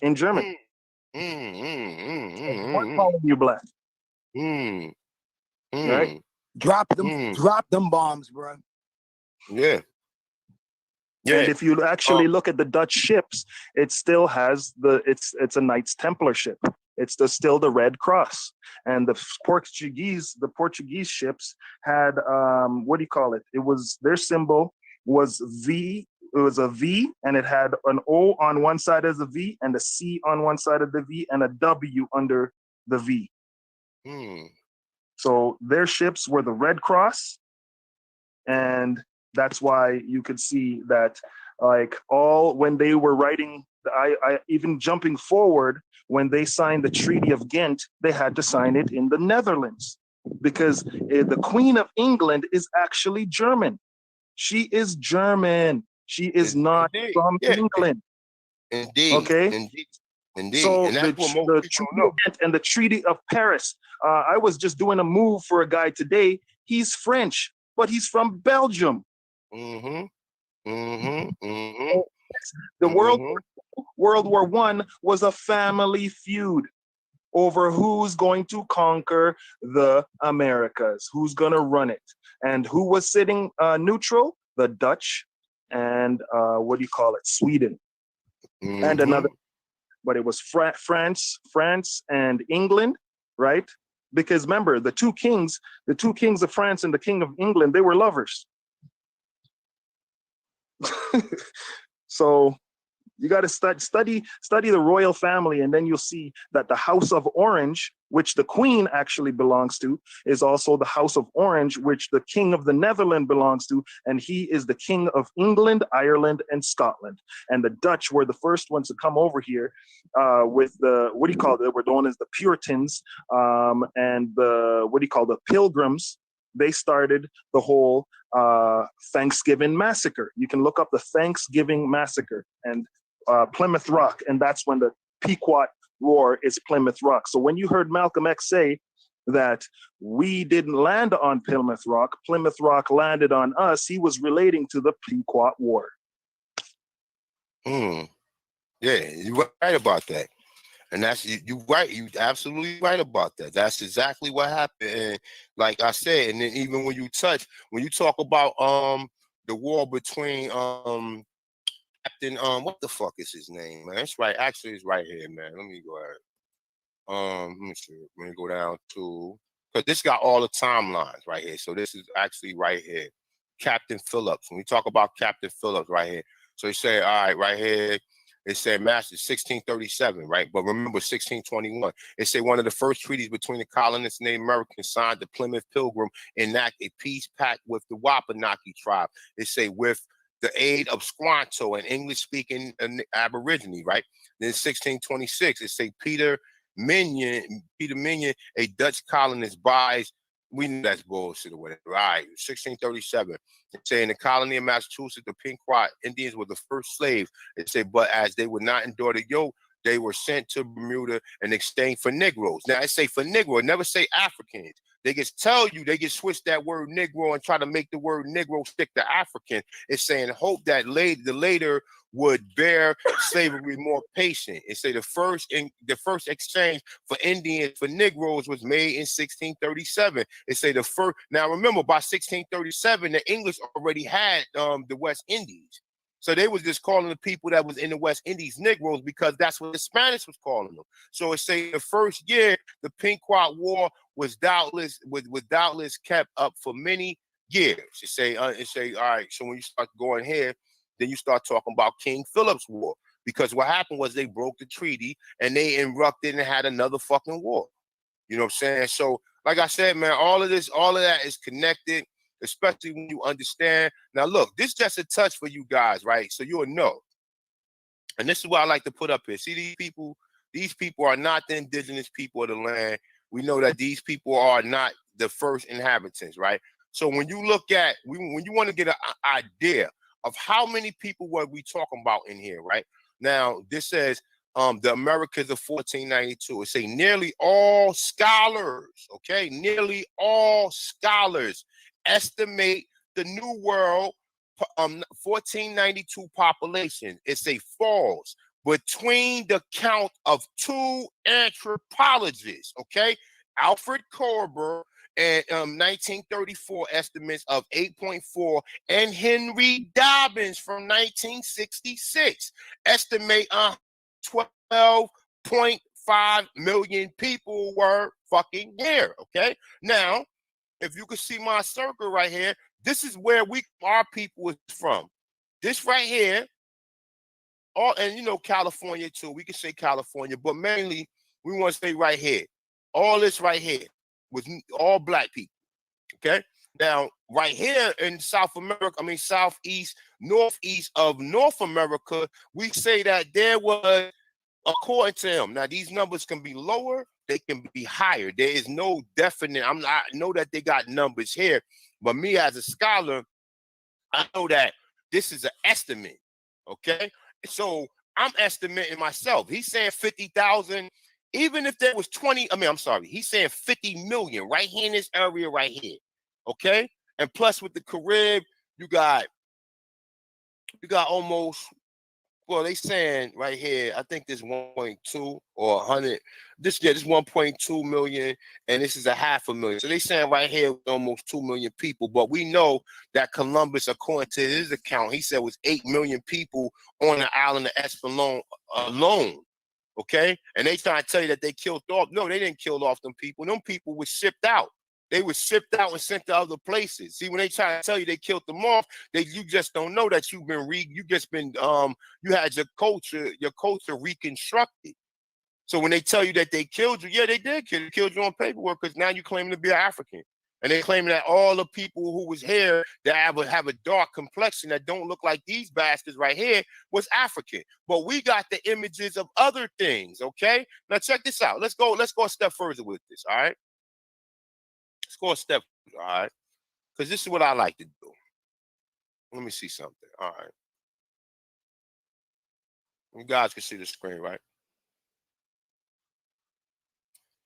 in German. We're calling you black. Right? Drop them bombs, bro. Yeah. And if you actually look at the Dutch ships, it still has it's a Knights Templar ship. It's still the Red Cross. And the Portuguese ships had what do you call it? It was, their symbol was V. It was a V, and it had an O on one side of the V, and a C on one side of the V, and a W under the V. So their ships were the Red Cross, and that's why you could see that, like, when they were writing, I even jumping forward, when they signed the Treaty of Ghent, they had to sign it in the Netherlands, because the Queen of England is actually German. She is German. She is not from England. Indeed. Okay. Indeed. So and that's what most the people Treaty don't know. of Ghent and the Treaty of Paris. I was just doing a move for a guy today. He's French, but he's from Belgium. The World War I was a family feud over who's going to conquer the Americas, who's going to run it, and who was sitting neutral? The Dutch and Sweden, and another. But it was France and England, right? Because remember, the two kings of France and the King of England, they were lovers. So you got to study the royal family, and then you'll see that the House of Orange, which the Queen actually belongs to, is also the House of Orange, which the King of the Netherlands belongs to, and he is the King of England, Ireland, and Scotland. And the Dutch were the first ones to come over here with the, they were known as the Puritans, and the Pilgrims. They started the whole Thanksgiving massacre. You can look up the Thanksgiving massacre, and Plymouth Rock, and that's when the Pequot War is Plymouth Rock. So when you heard Malcolm X say that we didn't land on Plymouth Rock landed on us, he was relating to the Pequot War. Yeah, you're right about that. And that's you right. You absolutely right about that. That's exactly what happened. And like I said, and then even when you talk about the war between Captain what the fuck is his name, man? It's right. Actually, it's right here, man. Let me go ahead. Let me see. Let me go down to, because this got all the timelines right here. So this is actually right here. Captain Phillips. When we talk about Captain Phillips right here. So he said, all right, right here. It said Master 1637, right? But remember 1621. It said one of the first treaties between the colonists and Native Americans signed the Plymouth Pilgrim enact a peace pact with the Wapanaki tribe. It say with the aid of Squanto, an English-speaking Aborigine, right? Then 1626, it say Peter Minion, a Dutch colonist, buys. We know that's bullshit or whatever. All right, 1637. It say in the colony of Massachusetts, the Pequot Indians were the first slaves. It say, but as they would not endure the yoke, they were sent to Bermuda in exchange for Negroes. Now I say for Negro, it never say Africans. They just tell you, they just switch that word Negro and try to make the word Negro stick to African. It's saying hope that the later would bear slavery more patient. It say the first exchange for Indians for Negroes was made in 1637. It say the first. Now remember, by 1637, the English already had the West Indies. So they was just calling the people that was in the West Indies Negroes because that's what the Spanish was calling them. So it say the first year, the Pequot War was doubtless kept up for many years. It say, all right. So when you start going here, then you start talking about King Philip's War, because what happened was they broke the treaty and they erupted and had another fucking war. You know what I'm saying? So, like I said, man, all of that is connected, especially when you understand. Now, look, this is just a touch for you guys, right? So you'll know. And this is what I like to put up here. See, these people are not the indigenous people of the land. We know that these people are not the first inhabitants, right? So when you look at, when you want to get an idea of how many people were we talking about in here, right? Now, this says the Americas of 1492. It say nearly all scholars, okay? Nearly all scholars estimate the New World 1492 population. It's a falls between the count of two anthropologists, okay? Alfred Korber and 1934 estimates of 8.4, and Henry Dobbins from 1966 estimate 12.5 million people were fucking here, okay? Now, if you can see my circle right here, this is where our people is from. This right here, and you know California too. We can say California, but mainly we want to stay right here. All this right here was all black people. Okay. Now, right here in South America, southeast, northeast of North America, we say that there was, according to them. Now, these numbers can be lower, they can be higher. There is no definite. I know that they got numbers here, but me as a scholar, I know that this is an estimate. Okay. So I'm estimating myself. He's saying 50,000. Even if there was 20, he's saying 50 million right here in this area right here. Okay. And plus with the Carib, you got almost, well, they saying right here, I think this 1.2 or 100, this 1.2 million, and this is a 500,000. So they saying right here almost 2 million people. But we know that Columbus, according to his account, he said was 8 million people on the island of Espelon alone. Okay, and they trying to tell you that they killed off. No, they didn't kill off them people. Them people were shipped out. They were shipped out and sent to other places. See, when they try to tell you they killed them off, you just don't know that you had your culture reconstructed. So when they tell you that they killed you, yeah, they did killed you on paperwork, because now you claim to be an African. And they claim that all the people who was here that have a dark complexion that don't look like these bastards right here was African. But we got the images of other things, okay? Now check this out. Let's go a step further with this, all right? Let's go a step, all right? Because this is what I like to do. Let me see something, all right? You guys can see the screen, right?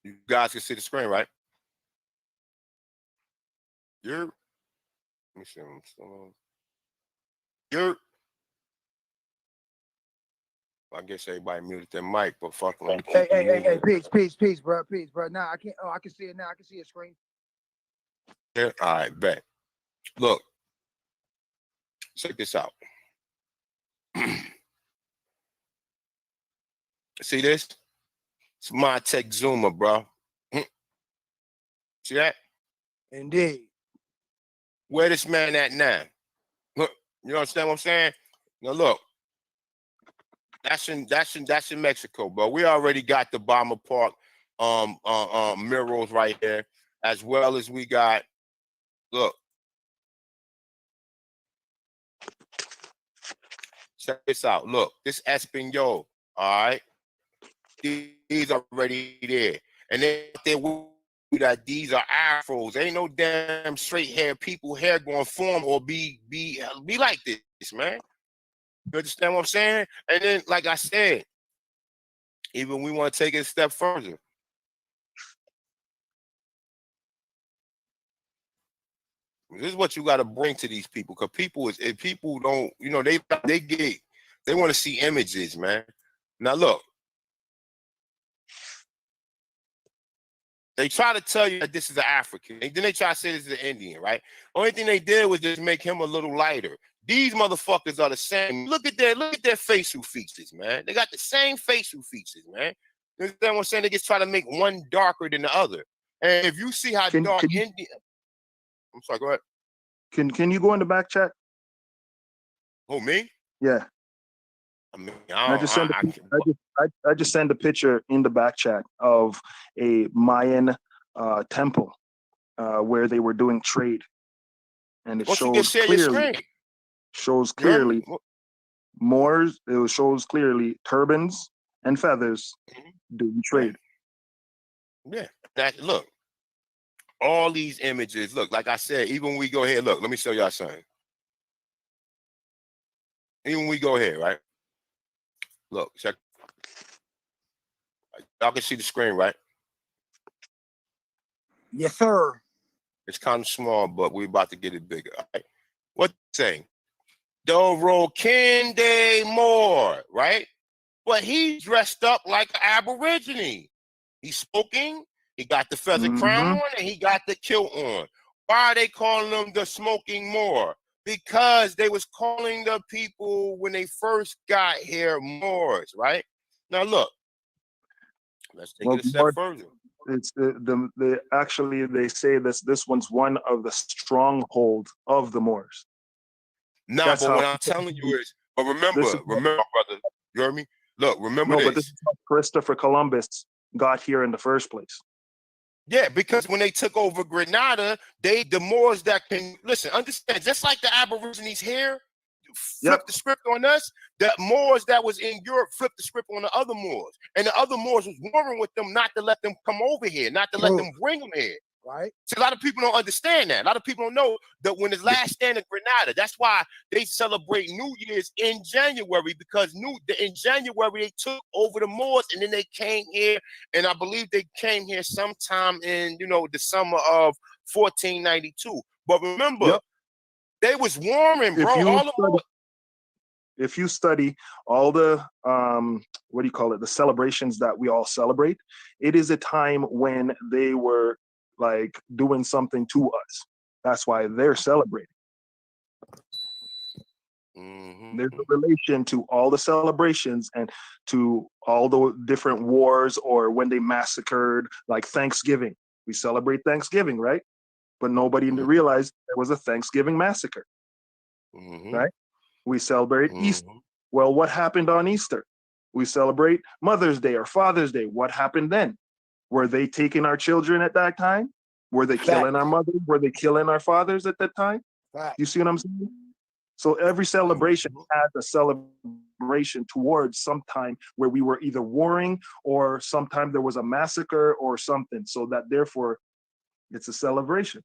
You guys can see the screen, right? Let me see. I guess everybody muted their mic, but fuck them. Hey, peace, bro. Nah, I can't. Oh, I can see it now. I can see your screen. Yeah, all right, bet. Look, check this out. See this? It's my tech Zoomer, bro. See that? Indeed. Where this man at now? Look, you understand what I'm saying? Now look, that's in Mexico, bro. We already got the Bomber Park murals right here, as well as we got. Look, check this out. Look, this Espanol. All right, these are already there, and that these are afros. Ain't no damn straight hair people hair going form or be like this, man. You understand what I'm saying? And then, like I said, even we want to take it a step further. This is what you got to bring to these people, because people don't, you know, they want to see images, man. Now look, they try to tell you that this is an African, and then they try to say this is an Indian, right? Only thing they did was just make him a little lighter. These motherfuckers are the same. Look at their facial features, man. They got the same facial features, man. You understand what I'm saying? They just try to make one darker than the other. And if you see how dark Indian, I'm sorry, go ahead. Can you go in the back chat? Who, me? Yeah. I mean, I just sent a picture in the back chat of a Mayan temple where they were doing trade, and it shows clearly Moors. It shows clearly turbans and feathers doing trade. Yeah, that look. All these images, look, like I said, even when we go here, look, let me show y'all something. Even when we go here, right? Look, check. Y'all can see the screen, right? Yes, sir. It's kind of small, but we're about to get it bigger. All right? What saying? Dorokinde Moore, right? But he's dressed up like an Aborigine. He's smoking. He got the feather crown on, and he got the kilt on. Why are they calling them the smoking Moor? Because they was calling the people when they first got here Moors, right? Now look, let's take it a step further. It's actually they say this one's one of the stronghold of the Moors. Nah, but what I'm telling you is, but remember, brother, you heard me? Look, remember this. But this is how Christopher Columbus got here in the first place. Yeah, because when they took over Grenada, the Moors that can listen, understand, just like the Aborigines here flipped the script on us, the Moors that was in Europe flipped the script on the other Moors. And the other Moors was warring with them not to let them come over here, not to let them bring them here. Right. See, a lot of people don't understand that. A lot of people don't know that when the last stand of Grenada, that's why they celebrate New Year's in January, because in January they took over the Moors, and then they came here, and I believe they came here sometime in the summer of 1492. But remember, they was warring, bro. If you study all the the celebrations that we all celebrate, it is a time when they were like doing something to us. That's why they're celebrating. There's a relation to all the celebrations and to all the different wars, or when they massacred, like Thanksgiving. We celebrate Thanksgiving, right? But nobody realized there was a Thanksgiving massacre, right? We celebrate Easter. Well, what happened on Easter? We celebrate Mother's Day or Father's Day. What happened then? Were they taking our children at that time? Were they killing our mothers? Were they killing our fathers at that time? You see what I'm saying? So every celebration has a celebration towards some time where we were either warring or sometime there was a massacre or something. So that therefore it's a celebration.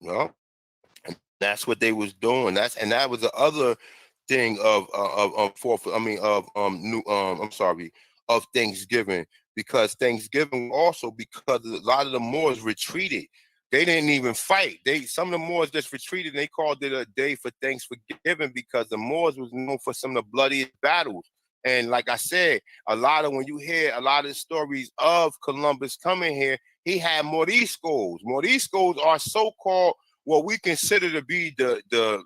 Well, and that's what they was doing. That was the other thing of fourth. I mean of I'm sorry, of Thanksgiving, because Thanksgiving also, because a lot of the Moors retreated. They didn't even fight. Some of the Moors just retreated, and they called it a day for Thanksgiving because the Moors was known for some of the bloodiest battles. And like I said, when you hear a lot of the stories of Columbus coming here, he had Moriscos. Moriscos are so-called what we consider to be the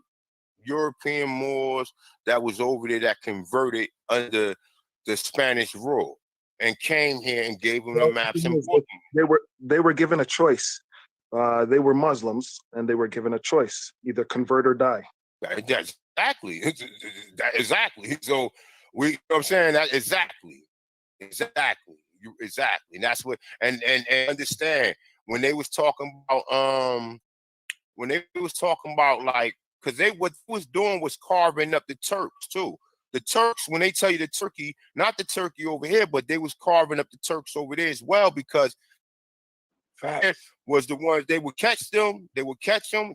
European Moors that was over there that converted under the Spanish rule and came here and gave them the maps and books. They were given a choice. They were Muslims and they were given a choice: either convert or die. Exactly. Exactly. So you know what I'm saying? That exactly. Exactly. And that's what and understand when they was talking about like, because what they was doing was carving up the Turks too. The Turks, when they tell you the turkey, not the turkey over here, but they was carving up the Turks over there as well, because was the ones they would catch them,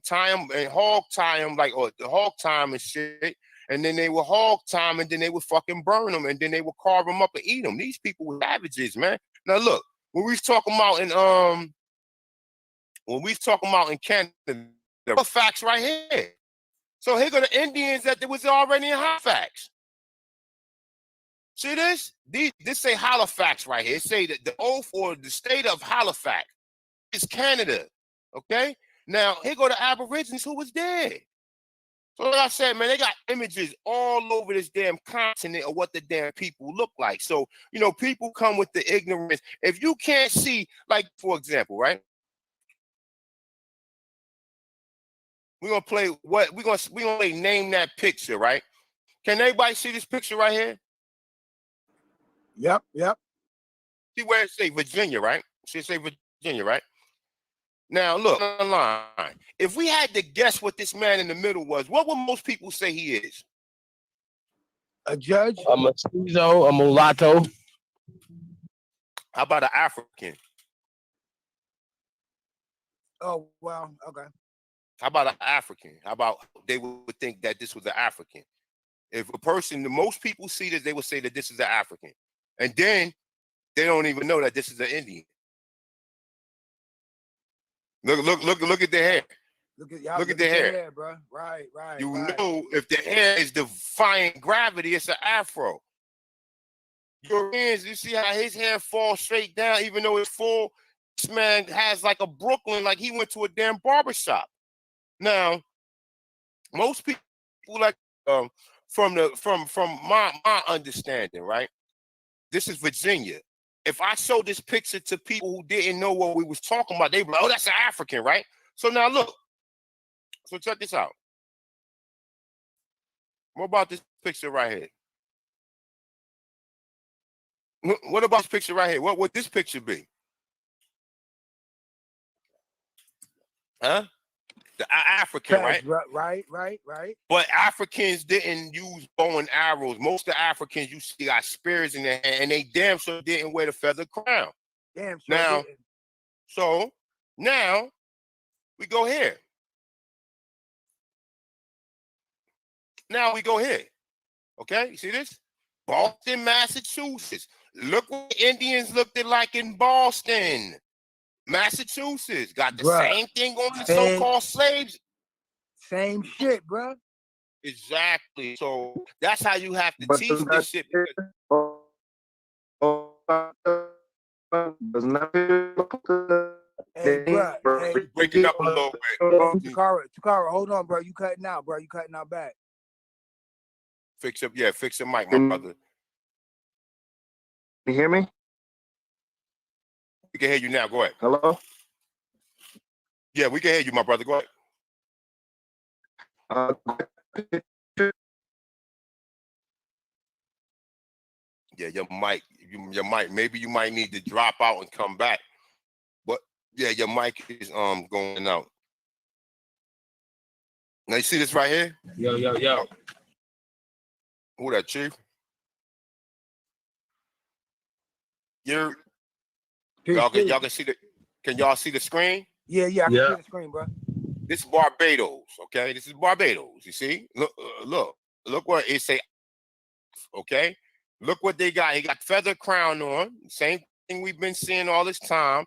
tie them and hog tie them, like, or the hog time and shit, and then they would hog time and then they would fucking burn them and then they would carve them up and eat them. These people were savages, man. Now look, when we was talking about in Canada, there were facts right here. So here go the Indians that there was already in Halifax. See this? This say Halifax right here. It say that the oath or the state of Halifax is Canada. Okay? Now, here go the Aborigines who was there. So like I said, man, they got images all over this damn continent of what the damn people look like. So, you know, people come with the ignorance. If you can't see, like, for example, right? We're gonna play name that picture, right? Can everybody see this picture right here? Yep. See where it say Virginia, right? See it say Virginia, right? Now look online. If we had to guess what this man in the middle was, what would most people say he is? A judge? A mestizo, a mulatto. How about an African? Oh, well, okay. How about an African? How about they would think that this was an African? If a person, the most people see this, they would say that this is an African. And then they don't even know that this is an Indian. Look at the hair. Look at the hair, bro. Right. You know, if the hair is defying gravity, it's an afro. Europeans, you see how his hair falls straight down, even though it's full. This man has like a Brooklyn, like he went to a damn barbershop. Now, most people like from my understanding, right? This is Virginia. If I show this picture to people who didn't know what we was talking about, they be like, oh, that's an African, right? So now look. So check this out. What about this picture right here? What about this picture right here? What would this picture be? Huh? The African, right? Right. But Africans didn't use bow and arrows. Most of the Africans you see got spears in their hand, and they damn sure didn't wear the feather crown. Damn sure Now, didn't. so now we go here. Okay, you see this? Boston, Massachusetts. Look what the Indians looked like in Boston, Massachusetts. Got the same thing on the so-called slaves. Same shit, bro. Exactly. So that's how you have to teach this shit. Hey, bro. Breaking up a little bit. Takara, hold on, bro. You cutting out, bro. You cutting out back. Fix your mic, my brother. You hear me? We can hear you now. Go ahead. Hello? Yeah, we can hear you, my brother. Go ahead. Yeah, your mic. Maybe you might need to drop out and come back. But yeah, your mic is going out. Now you see this right here? Yo. Who that, Chief? Y'all can see the. Can y'all see the screen? Yeah, I can see the screen, bro. This is Barbados, okay? This is Barbados. You see? Look. Look what it say. Okay, look what they got. He got feather crown on. Same thing we've been seeing all this time.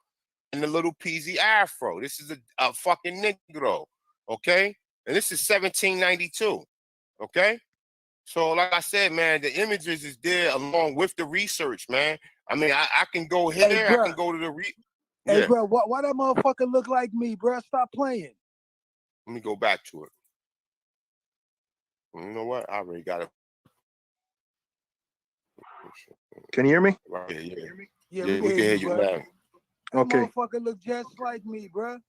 And the little peasy afro. This is a fucking Negro. Okay, and this is 1792. Okay. So, like I said, man, the images is there along with the research, man. I mean, I can go here, Hey, I bruh. can go to the Hey, yeah. bro, why that motherfucker look like me, bro? Stop playing. Let me go back to it. You know what? I already got it. Can you hear me? Right here, yeah. Yeah, Yeah, we can hear you bro. now. That Okay. motherfucker look just like me, bro.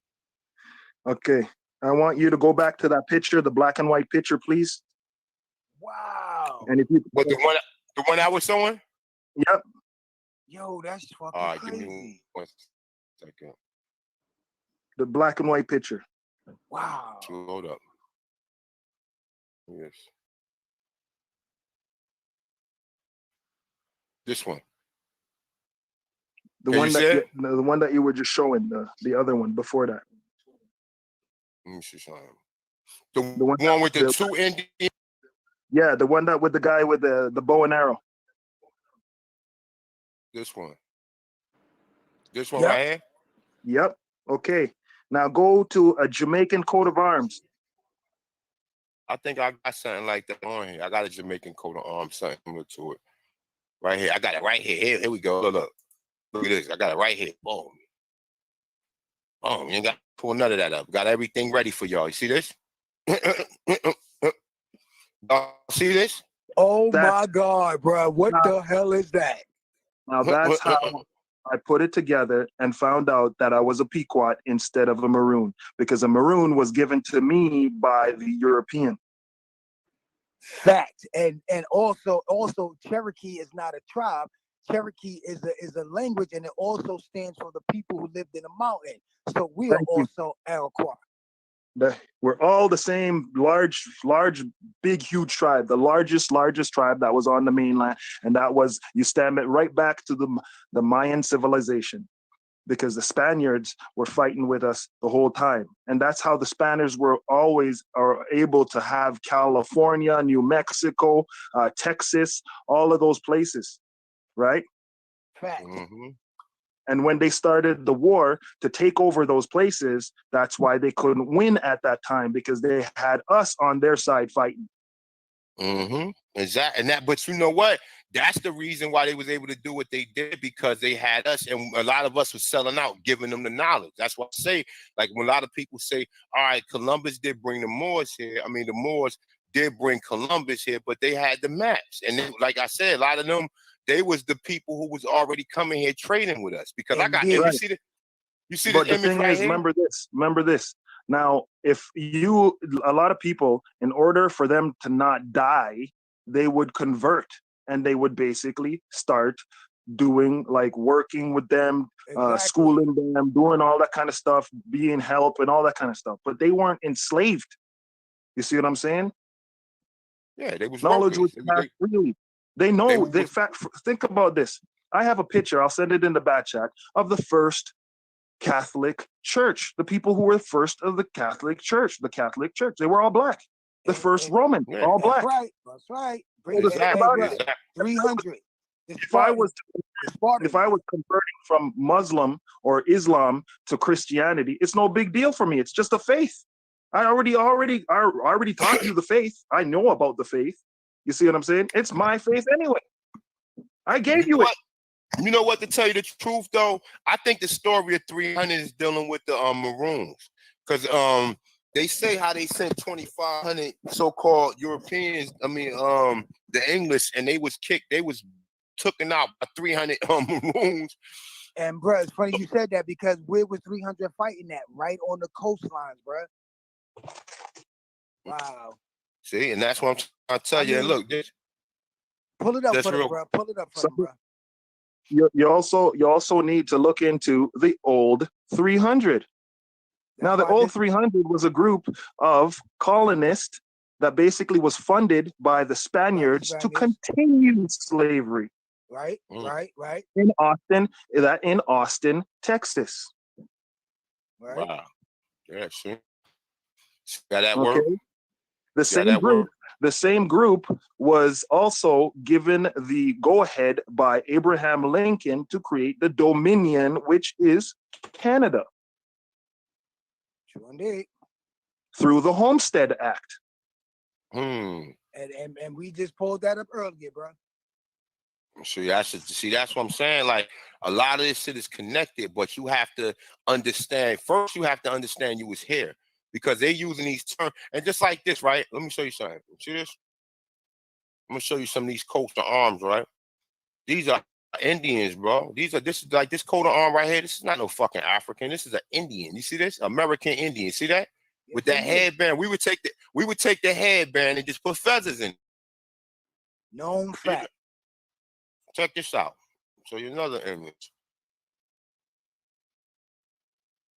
Okay. I want you to go back to that picture, the black and white picture, please. Wow. And if you What the one I was showing? Yep. Yo, that's fucking All right, crazy. give me 1 second. The black and white picture. Wow. Load up. Yes. This one. The Can one you that see it? the one that you were just showing, the other one before that. Let me see something. The one one with the two Indian. Yeah, the one that with the guy with the bow and arrow. This one. This one Yep. right here. Yep. Okay. Now go to a Jamaican coat of arms. I think I got something like that on here. I got a Jamaican coat of arms, something similar to it. Right here. I got it right here. Here we go. Look. Look at this. I got it right here. Boom. Boom. You ain't got to pull none of that up. Got everything ready for y'all. You see this? Y'all see this? Oh my God, bro. What the hell is that? Now that's how I put it together and found out that I was a Pequot instead of a Maroon, because a Maroon was given to me by the European. Fact. And also Cherokee is not a tribe. Cherokee is a language, and it also stands for the people who lived in the mountain. So we are also Iroquois. We're all the same large, big, huge tribe, the largest tribe that was on the mainland. And that was, you stand it right back to the Mayan civilization, because the Spaniards were fighting with us the whole time. And that's how the Spaniards were always are able to have California, New Mexico, Texas, all of those places, right? Fact. Mm-hmm. And when they started the war to take over those places, that's why they couldn't win at that time, because they had us on their side fighting. Mm-hmm. Exactly. But you know what? That's the reason why they was able to do what they did, because they had us, and a lot of us was selling out, giving them the knowledge. That's why I say, like, when a lot of people say, all right, Columbus did bring the Moors here. I mean, the Moors did bring Columbus here, but they had the maps. And then, like I said, a lot of them, they was the people who was already coming here trading with us, because I got, and you see But the the image thing right is, here? remember this. Now, a lot of people, in order for them to not die, they would convert, and they would basically start doing, like, working with them, schooling them, doing all that kind of stuff, being help and all that kind of stuff. But they weren't enslaved. You see what I'm saying? Yeah, they was Knowledge workers. was passed freely. They know. Think about this. I have a picture. I'll send it in the back chat of the first Catholic Church. The people who were first of the Catholic Church. The Catholic Church. They were all black. The first Roman, all black. That's right. Bring the thing about it. 300. If I was converting from Muslim or Islam to Christianity, it's no big deal for me. It's just a faith. I already taught you the faith. I know about the faith. You see what I'm saying? It's my faith anyway. I gave you it. You know what, to tell you the truth, though, I think the story of 300 is dealing with the Maroons, because they say how they sent 2,500 so-called Europeans, the English, and they was kicked, they was taken out by 300 Maroons. And bro, it's funny you said that, because where was 300 fighting at? Right on the coastlines, bro. Wow. See, and that's what I'm trying to tell you. And look, pull it up for them, bro. Pull it up for them, bro. You also need to look into the old 300. Now, the old 300 was a group of colonists that basically was funded by the Spaniards to continue slavery. Right. In Austin, Texas. Right. Wow. Yeah, see. Got that word? The same group The same group was also given the go-ahead by Abraham Lincoln to create the Dominion, which is Canada, True indeed. through the Homestead Act. And we just pulled that up earlier, bro. See, that's what I'm saying. Like, a lot of this shit is connected, but you have to understand. First, you have to understand you was here, because they're using these terms. And just like this, right? Let me show you something. See this? I'm gonna show you some of these coats of arms, right? These are Indians, bro. This is like this coat of arm right here. This is not no fucking African. This is an Indian. You see this? American Indian. See that? With that headband, we would take the headband and just put feathers in it. Known fact. Check this out. Show you another image.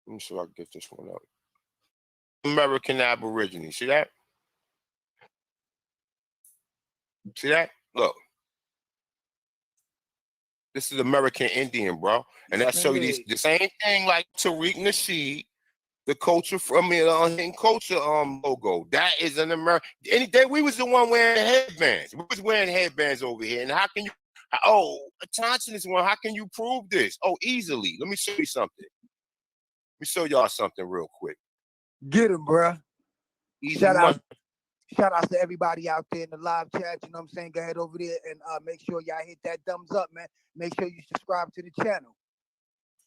Let me see if I can get this one up. American Aborigine. See that? See that? Look. This is American Indian, bro. And that show you the same thing like Tariq Nasheed, the culture from the culture logo. That is an American. Any day we was the one wearing headbands. We was wearing headbands over here. And how can you? Oh, Thompson is one. How can you prove this? Oh, easily. Let me show you something. Let me show y'all something real quick. Get him, bro. Easy Shout money. out to everybody out there in the live chat. You know what I'm saying? Go ahead over there and make sure y'all hit that thumbs up, man. Make sure you subscribe to the channel.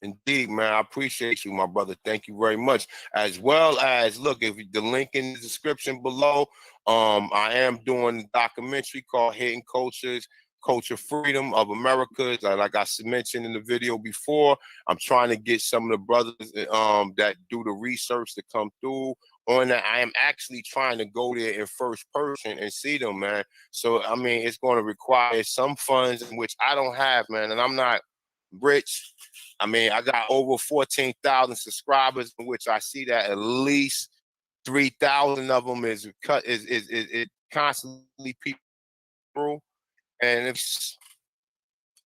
Indeed, man. I appreciate you, my brother. Thank you very much. As well as, look, if the link in the description below, I am doing a documentary called Hidden Cultures, Culture Freedom of America. Like I mentioned in the video before, I'm trying to get some of the brothers that do the research to come through on that. I am actually trying to go there in first person and see them, man. So, I mean, it's going to require some funds, in which I don't have, man, and I'm not rich. I mean, I got over 14,000 subscribers, in which I see that at least 3,000 of them is constantly people through. And if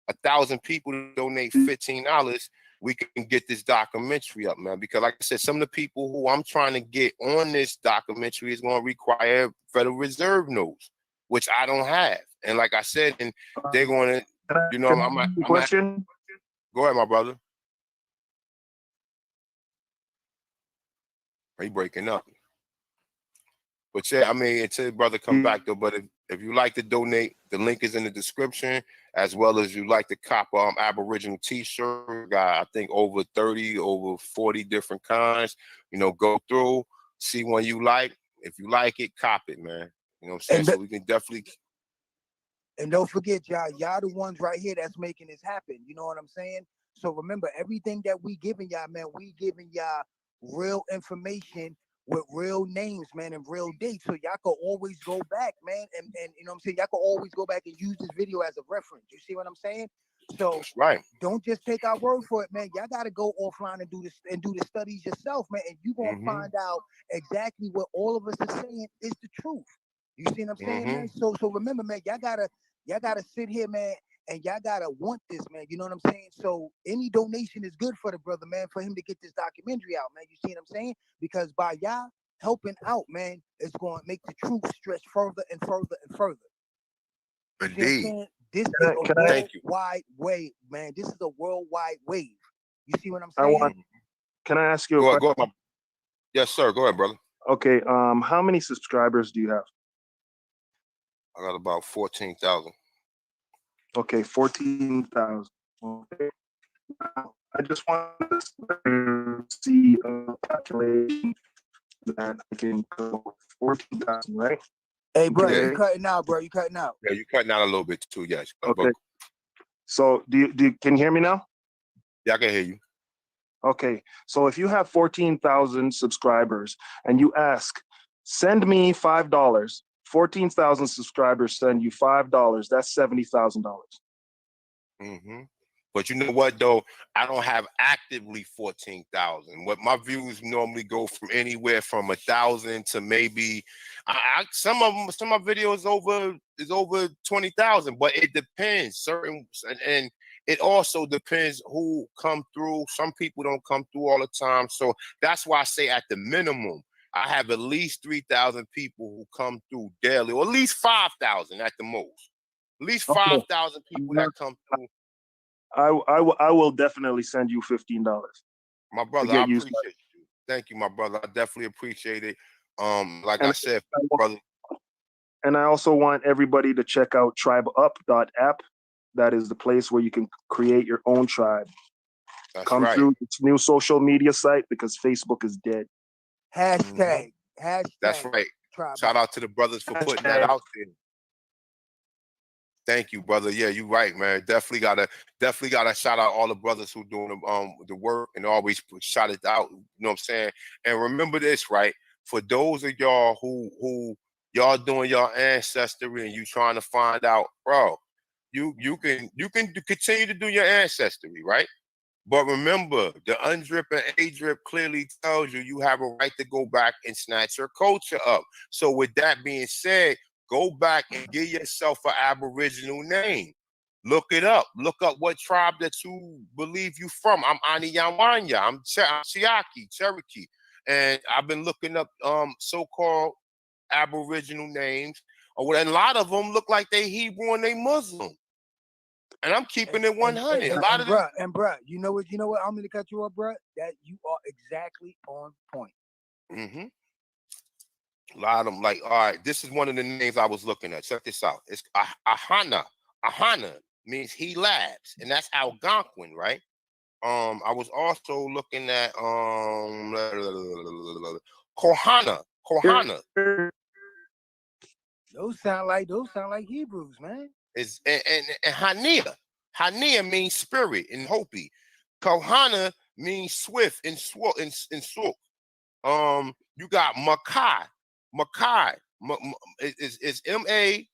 1,000 people donate $15, we can get this documentary up, man. Because like I said, some of the people who I'm trying to get on this documentary is going to require Federal Reserve notes, which I don't have. And like I said, and they're going to, you know, question. Go ahead, my brother. Are you breaking up? But yeah, I mean, until brother come back though. But if you like to donate, the link is in the description, as well as you like to cop Aboriginal t-shirt. Got, I think, over 30, over 40 different kinds. You know, go through, see one you like. If you like it, cop it, man. You know what I'm saying? So we can definitely. And don't forget, y'all the ones right here that's making this happen. You know what I'm saying? So remember, everything that we giving y'all, man, we giving y'all real information with real names, man, and real dates. So y'all can always go back, man, and you know what I'm saying? Y'all can always go back and use this video as a reference. You see what I'm saying? So don't just take our word for it, man. Y'all got to go offline and do this and do the studies yourself, man. And you're going to find out exactly what all of us are saying is the truth. You see what I'm saying, man? So remember, man, y'all gotta sit here, man, and y'all gotta want this, man. You know what I'm saying? So any donation is good for the brother, man, for him to get this documentary out, man. You see what I'm saying? Because by y'all helping out, man, it's going to make the truth stretch further and further and further. Indeed. This is a worldwide wave, man. This is a worldwide wave. You see what I'm saying? Can I ask you a question? Yes, sir. Go ahead, brother. Okay. How many subscribers do you have? I got about 14,000. Okay, 14,000. Okay. I just want to see a calculation that I can go 14,000, right? Hey, bro, you cutting out, bro. You cutting out. Yeah, you cutting out a little bit too, yes. Okay. So do you can you hear me now? Yeah, I can hear you. Okay. So if you have 14,000 subscribers and you ask, send me $5, 14,000 subscribers send you $5, that's $70,000. But you know what though? I don't have actively 14,000. What my views normally go from anywhere from 1,000 to maybe some of my videos is over 20,000. But it depends. And it also depends who come through. Some people don't come through all the time. So that's why I say at the minimum, I have at least 3,000 people who come through daily, or at least 5,000 at the most. At least 5,000 people that come through. I will definitely send you $15. My brother, I appreciate you. Thank you, my brother. I definitely appreciate it. Like I said, brother. And I also want everybody to check out tribeup.app. That is the place where you can create your own tribe. That's Come right. through its new social media site because Facebook is dead. Hashtag. That's right. Tribe Shout out to the brothers for putting that out there. Thank you, brother. Yeah, you're right, man. Definitely gotta shout out all the brothers who doing the work and always shout it out. You know what I'm saying? And remember this, right? For those of y'all who y'all doing your ancestry and you trying to find out, bro, you can continue to do your ancestry, right? But remember, the UNDRIP and ADRIP clearly tells you have a right to go back and snatch your culture up. So with that being said, go back and give yourself an Aboriginal name. Look it up. Look up what tribe that you believe you from. I'm Aniyamanya. I'm Chiaki, Cherokee. And I've been looking up so-called Aboriginal names. And a lot of them look like they Hebrew and they Muslim. And I'm keeping it 100. Bruh, you know what? I'm gonna cut you up, bruh. That you are exactly on point. A lot of them, like, all right, this is one of the names I was looking at. Check this out. It's Ahana. Ahana means he laughs, and that's Algonquin, right? I was also looking at Kohana. Those sound like Hebrews, man. Is and Hania. Hania means spirit in Hopi. Kohana means swift in Swook. You got Makai. Makai is Mahkah.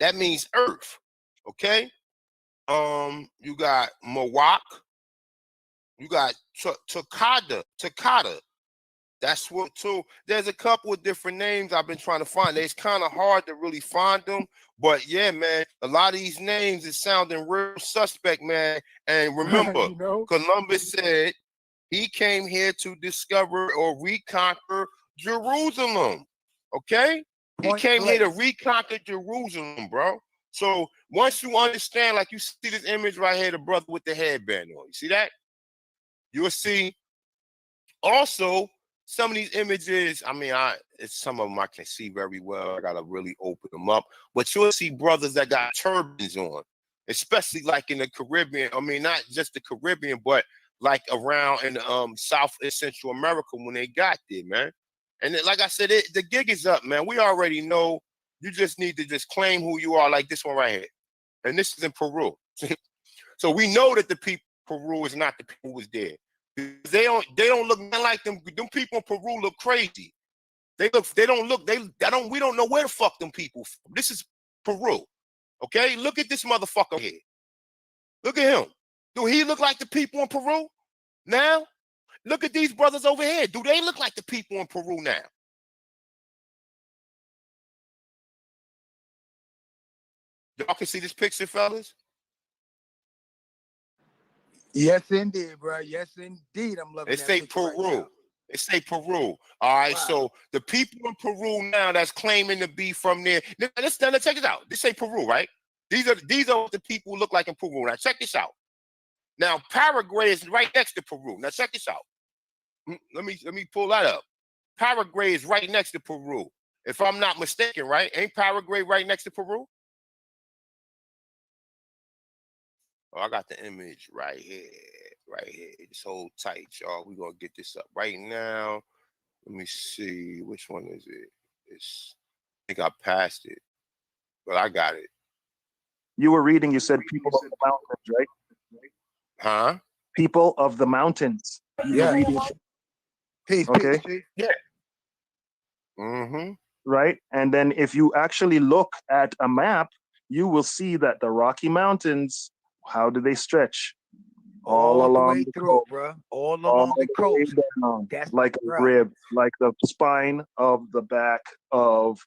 That means earth. Okay. You got Mawak. You got Takada. That's what too. There's a couple of different names I've been trying to find. It's kind of hard to really find them, but yeah, man, a lot of these names is sounding real suspect, man. And remember, Columbus said he came here to discover or reconquer Jerusalem. Okay, he came here to reconquer Jerusalem, bro. So once you understand, like you see this image right here, the brother with the headband on. You see that? You'll see also. Some of these images, I mean, some of them I can see very well. I gotta really open them up. But you'll see brothers that got turbans on, especially like in the Caribbean. I mean, not just the Caribbean, but like around in South and Central America when they got there, man. And then, like I said, the gig is up, man. We already know. You just need to just claim who you are, like this one right here. And this is in Peru. So we know that the people in Peru is not the people who was there. They don't look like them. Them people in Peru look crazy. We don't know where the fuck them people from. This is Peru. Okay? Look at this motherfucker here. Look at him. Do he look like the people in Peru now? Look at these brothers over here. Do they look like the people in Peru now? Y'all can see this picture, fellas? Yes, indeed, bro. Yes, indeed. I'm loving it. That say Peru. Right, it say Peru. All right, wow. So the people in Peru now that's claiming to be from there. Now check this out. This say Peru, right? These are what the people look like in Peru. Now check this out. Now Paraguay is right next to Peru. Now check this out. Let me pull that up. Paraguay is right next to Peru. If I'm not mistaken, right? Ain't Paraguay right next to Peru? Oh, I got the image right here. Just hold tight, y'all. We're going to get this up right now. Let me see. Which one is it? I think I passed it, but I got it. You were reading, you said people of the mountains, right? Huh? People of the mountains. Yeah. Peace, okay. Peace. Yeah. Right? And then if you actually look at a map, you will see that the Rocky Mountains, how do they stretch? All along the coast, bro. All along the coast. That's like a rib, like the spine of the back of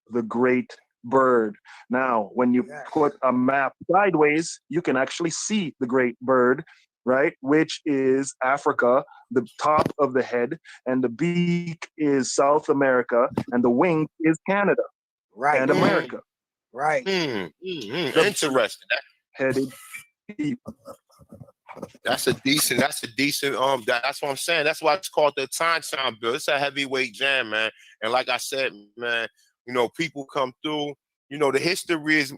the great bird. Now, when you put a map sideways, you can actually see the great bird. right? Which is Africa, the top of the head, and the beak is South America, and the wing is Canada Right. and America. Right. The Interesting. headed deep. That's a decent. That's what I'm saying. That's why it's called the Autochonous build. It's a heavyweight jam, man. And like I said, man, you know, people come through. You know, the history is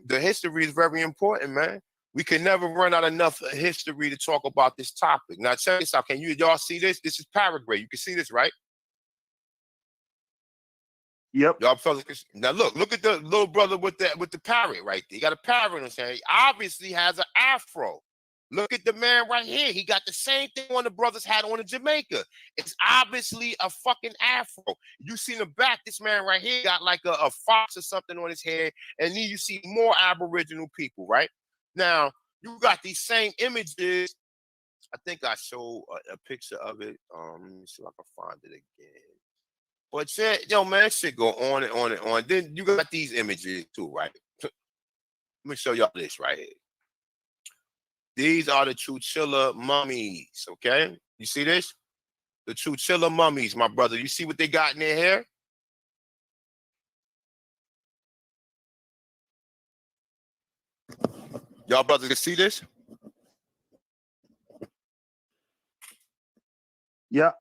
very important, man. We can never run out enough history to talk about this topic. Now, check this out. Can y'all see this? This is Paraguay. You can see this, right? Yep. Y'all fellas, now look at the little brother with the parrot right there. He got a parrot on his hand. He obviously has an afro. Look at the man right here. He got the same thing one of the brothers had on in Jamaica. It's obviously a fucking afro. You see in the back, this man right here got like a fox or something on his head. And then you see more Aboriginal people, right? Now, you got these same images. I think I showed a picture of it. Let me see if I can find it again. But yeah, yo, man, shit go on and on and on. Then you got these images too, right? Let me show y'all this right here. These are the Chuchilla mummies, okay? You see this? The Chuchilla mummies, my brother. You see what they got in their hair? Y'all brothers can see this? Yeah.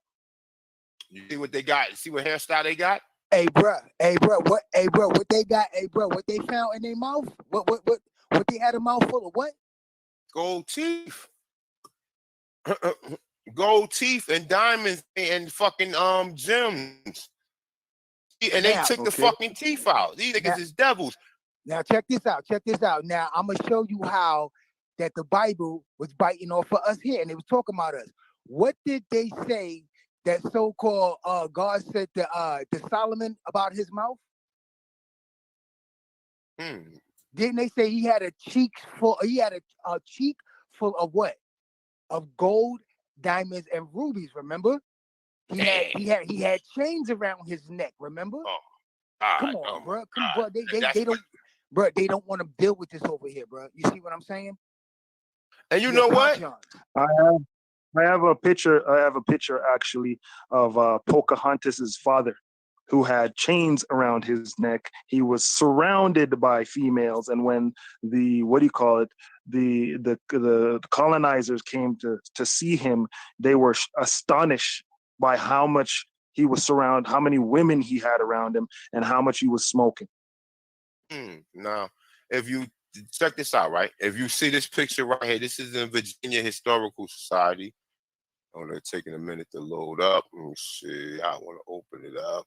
You see what they got? See what hairstyle they got? Hey, bro, what they got? Hey, bro, what they found in their mouth? What they had a mouthful of what? Gold teeth. Gold teeth and diamonds and fucking gems. And they took the fucking teeth out. These niggas is devils. Now check this out. Now I'm gonna show you how that the Bible was biting off for us here, and they was talking about us. What did they say that so-called God said to Solomon about his mouth? Didn't they say he had a cheek full? He had a cheek full of what? Of gold, diamonds, and rubies. Remember? He had chains around his neck. Remember? Come on, bro. Bro. They don't want to deal with this over here, bro. You see what I'm saying? And you know what? I have a picture. Actually of Pocahontas's father, who had chains around his neck. He was surrounded by females, and when the colonizers came to see him, they were astonished by how much he was surrounded, how many women he had around him, and how much he was smoking. Now, if you check this out, right? If you see this picture right here, this is in Virginia Historical Society. Oh, they're taking a minute to load up. Let me see. I want to open it up.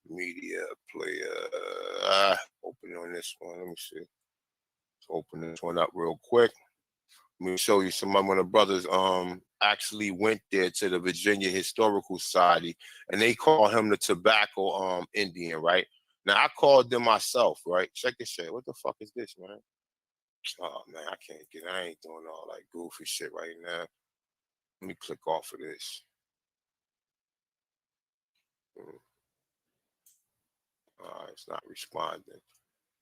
Media player. Open it on this one. Let me see. Let's open this one up real quick. Let me show you some of the brothers actually went there to the Virginia Historical Society, and they call him the Tobacco Indian, right? Now I called them myself, right? Check this shit. What the fuck is this, man? Oh man, I ain't doing all that goofy shit right now. Let me click off of this. It's not responding.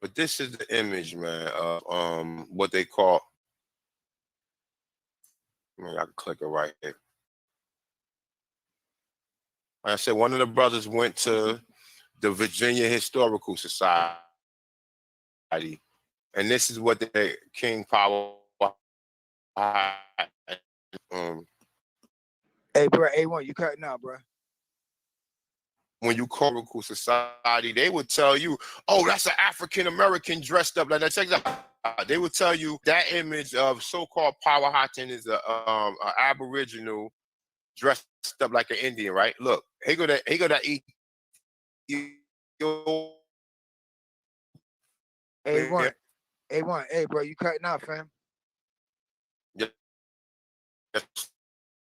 But this is the image, man, of what they call. I can click it right here. Like I said, one of the brothers went to the Virginia Historical Society, and this is what the King Power. Hey, bro, A1, you cutting out, bro. When you call Historical Society, they would tell you, "Oh, that's an African American dressed up like that." Check that out. They would tell you that image of so-called Powhatan is a Aboriginal dressed up like an Indian, right? Look, he go that A1, hey, bro, you cutting out, fam. Yes.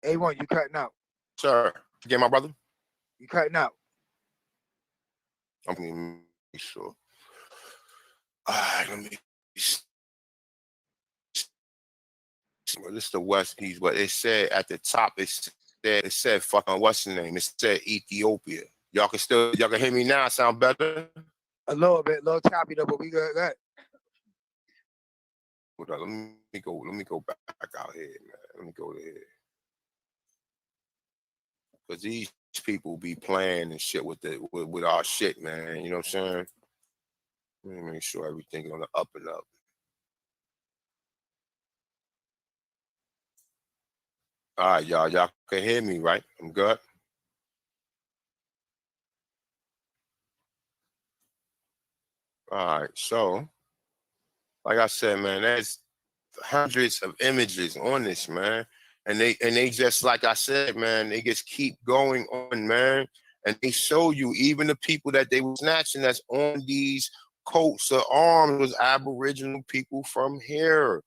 A1, you cutting out. Sir, again, my brother. You cutting out. I'm sure. All right, let me. Well, this is the West piece, but it said at the top, it said fucking what's the name? It said Ethiopia. Y'all can hear me now. Sound better? A little bit, choppy though, but we good. Hold on, let me go back out here, man. Let me go to here. Because these people be playing and shit with our shit, man. You know what I'm saying? Let me make sure everything's on the up and up. All right, y'all. Y'all can hear me, right? I'm good. All right. So, like I said, man, there's hundreds of images on this, man. And they just, like I said, man, they just keep going on, man. And they show you even the people that they were snatching that's on these coats of arms was Aboriginal people from here.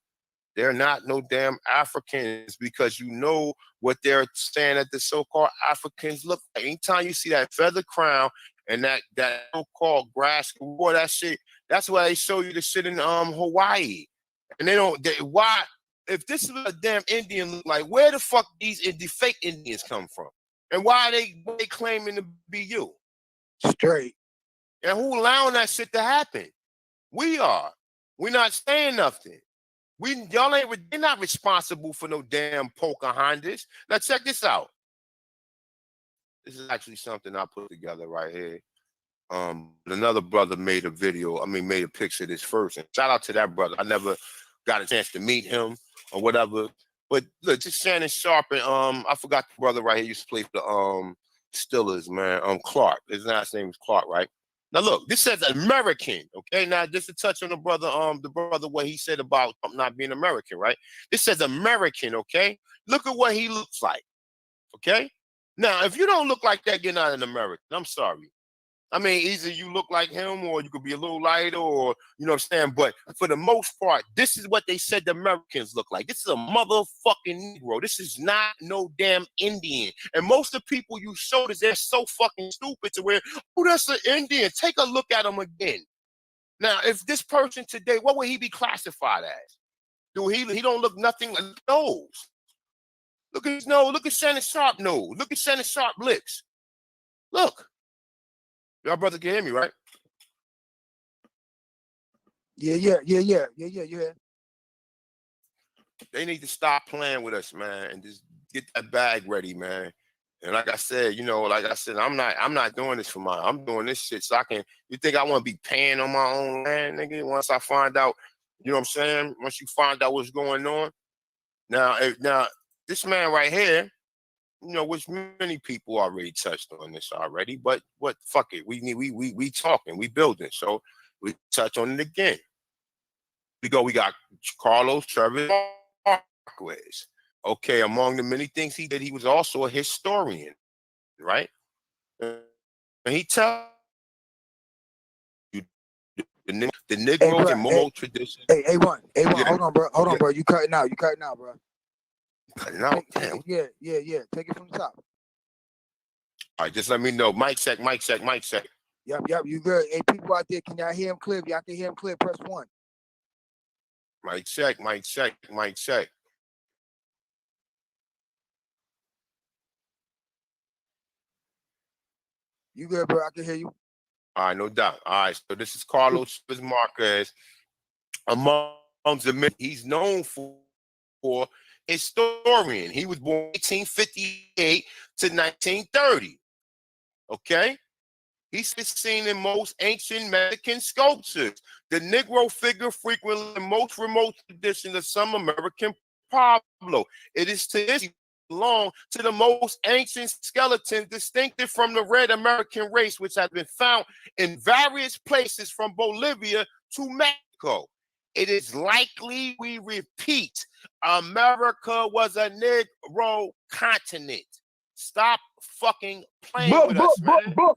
They're not no damn Africans, because you know what they're saying that the so-called Africans look like. Anytime you see that feather crown and that so-called grass, boy, that shit, that's why they show you the shit in Hawaii. And why, if this is what a damn Indian look like, where the fuck the fake Indians come from? And why are they claiming to be you? Straight. And who allowing that shit to happen? We are. We're not saying nothing. They're not responsible for no damn Pocahontas. Now check this out. This is actually something I put together right here. Another brother made a picture of this first. And shout out to that brother. I never got a chance to meet him or whatever. But look, just Shannon Sharp and I forgot the brother right here used to play for the Steelers, man. Clark. His last name is Clark, right? Now look, this says American, okay? Now just to touch on the brother what he said about not being American, right? This says American, okay? Look at what he looks like, okay? Now, if you don't look like that, you're not an American. I'm sorry. I mean, either you look like him or you could be a little lighter or, you know what I'm saying? But for the most part, this is what they said the Americans look like. This is a motherfucking Negro. This is not no damn Indian. And most of the people you showed us, they're so fucking stupid to where, oh, that's an Indian. Take a look at him again. Now, if this person today, what would he be classified as? He don't look nothing like nose. Look at his nose. Look at Shannon Sharp nose. Look at Shannon Sharp lips. Look. Y'all brother can hear me, right? Yeah. They need to stop playing with us, man, and just get that bag ready, man. And like I said, I'm not doing this I'm doing this shit so I can. You think I want to be paying on my own land, nigga? Once I find out, you know what I'm saying? Once you find out what's going on. Now this man right here, you know, which many people already touched on this already, but what? Fuck it. We talking, we building, so we touch on it again. We got Carlos Travis Marquez. Okay, among the many things he did, he was also a historian, right? And he tells you the Negro and Momo tradition. Hey, A1, Yeah. hold on, bro. You cutting out, bro. Cutting out, damn. Yeah. Take it from the top. All right, just let me know. Mic check. Yep, you good. Hey, people out there, can y'all hear him clear? If y'all can hear him clear, press 1. Mic check. You good, bro? I can hear you. All right, no doubt. All right, so this is Carlos Marquez. Amongst the men, he's known for historian. He was born 1858 to 1930. Okay? He's seen in most ancient Mexican sculptures. The Negro figure frequently in most remote traditions of some American Pablo. It is to this belong to the most ancient skeleton distinctive from the red American race, which has been found in various places from Bolivia to Mexico. It is likely, we repeat, America was a Negro continent. Stop fucking playing with us, man. What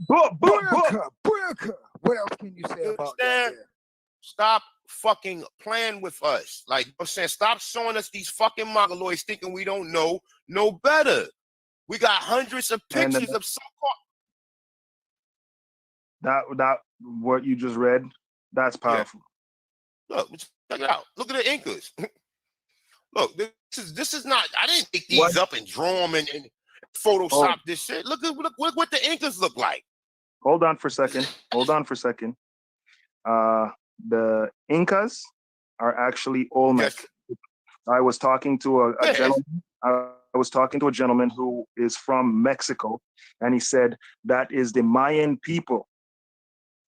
else can you say about that? Stop fucking playing with us. Like I'm saying, stop showing us these fucking mongoloids thinking we don't know no better. We got hundreds of pictures of so-called. That what you just read, that's powerful. Yeah. Look, check it out. Look at the Incas. Look, this is not. I didn't pick these up and draw them and Photoshop this shit. Look what the Incas look like. Hold on for a second. The Incas are actually Olmec. I was talking to a Yeah, gentleman. I was talking to a gentleman who is from Mexico, and he said that is the Mayan people.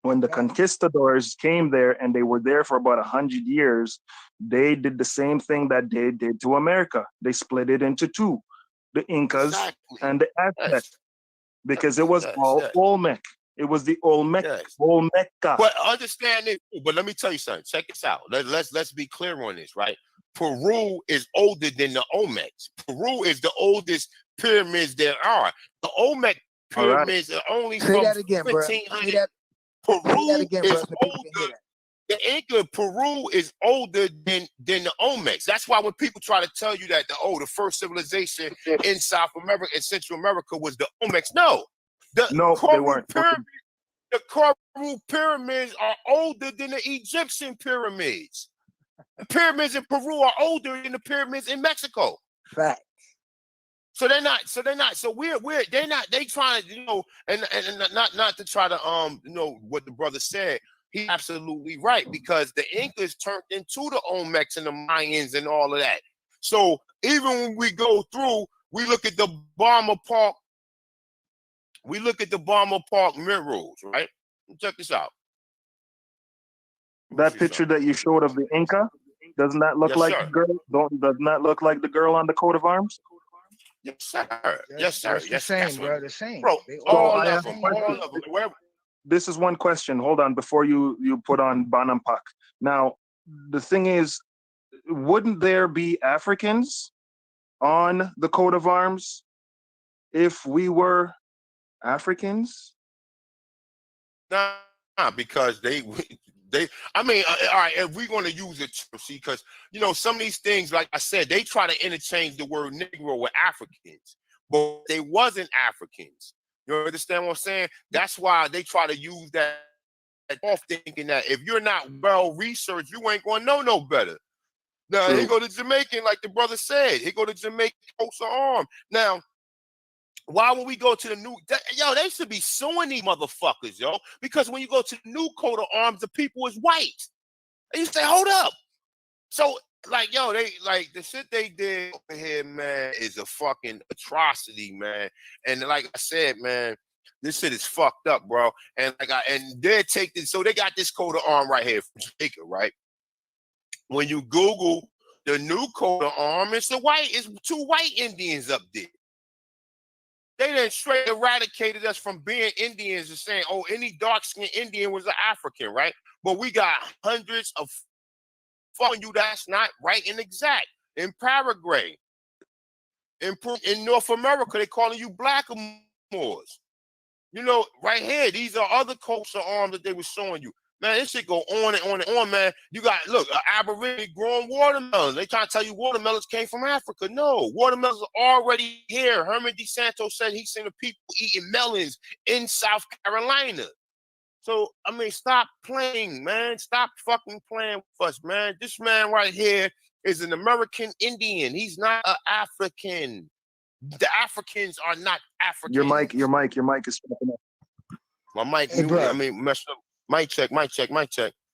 When the conquistadors came there and they were there for about 100 years, they did the same thing that they did to America. They split it into two, the Incas exactly. and the Aztecs, Yes, because it was yes, all yes, Olmec. It was the yes. Olmeca. But understand it. But let me tell you something. Check this out. Let's be clear on this, right? Peru is older than the Olmecs. Peru is the oldest pyramids there are. The Olmec All right. pyramids are only Say from that again, bro. Say 1500. that. Say that Peru again, bro, is so people can hear older. that. The Inca Peru is older than the Olmecs. That's why when people try to tell you that the first civilization in South America and Central America was the Olmecs, no. The No, they Kuru weren't. pyramids, the Kuru pyramids are older than the Egyptian pyramids. The pyramids in Peru are older than the pyramids in Mexico. Fact. So they're not. So they're not. So they're not. They trying to, and not to try to what the brother said. He's absolutely right, because the Incas turned into the Olmecs and the Mayans and all of that. So even when we go through, we look at the Bomber Park. We look at the Bomber Park minerals, right? Check this out. That picture that you showed of the Inca, doesn't that look Yes, like sir. the girl? Doesn't that look like the girl on the coat of arms? Yes, sir. Yes, sir. That's the Yes, same, that's bro. what, The same. bro. They So All I of have them. a All question. of them. Where, This is one question. Hold on, before you put on Banampak. Now, the thing is, wouldn't there be Africans on the coat of arms if we were Africans? nah, because they. I mean, all right. If we're going to use it, see, because some of these things, like I said, they try to interchange the word Negro with Africans, but they wasn't Africans. You understand what I'm saying? That's why they try to use that off, thinking that if you're not well researched, you ain't going to know no better. Now, True. here go the Jamaican, like the brother said. Here go the Jamaican coats of arm. Now, why would we go to the new? They should be suing these motherfuckers, yo. Because when you go to the new coat of arms, the people is white. And you say, hold up. So, like, they like the shit they did over here, man, is a fucking atrocity, man. And like I said, man, this shit is fucked up, bro. And they're taking, so they got this coat of arm right here from Jamaica, right? When you Google the new coat of arm, it's two white Indians up there. They done straight eradicated us from being Indians and saying, oh, any dark-skinned Indian was an African, right? But we got hundreds of fucking you that's not right and exact. In Paraguay, in North America, they calling you blackamoors. Right here, these are other coats of arms that they were showing you. Man, this shit go on and on and on, man. You got, look, an Aborigine growing watermelons. They trying to tell you watermelons came from Africa. No, watermelons are already here. Herman DeSanto said he's seen the people eating melons in South Carolina. So, I mean, stop playing, man. Stop fucking playing with us, man. This man right here is an American Indian. He's not an African. The Africans are not Africans. Your mic is stepping up. My mic, Hey, bro. messed up. Mic check.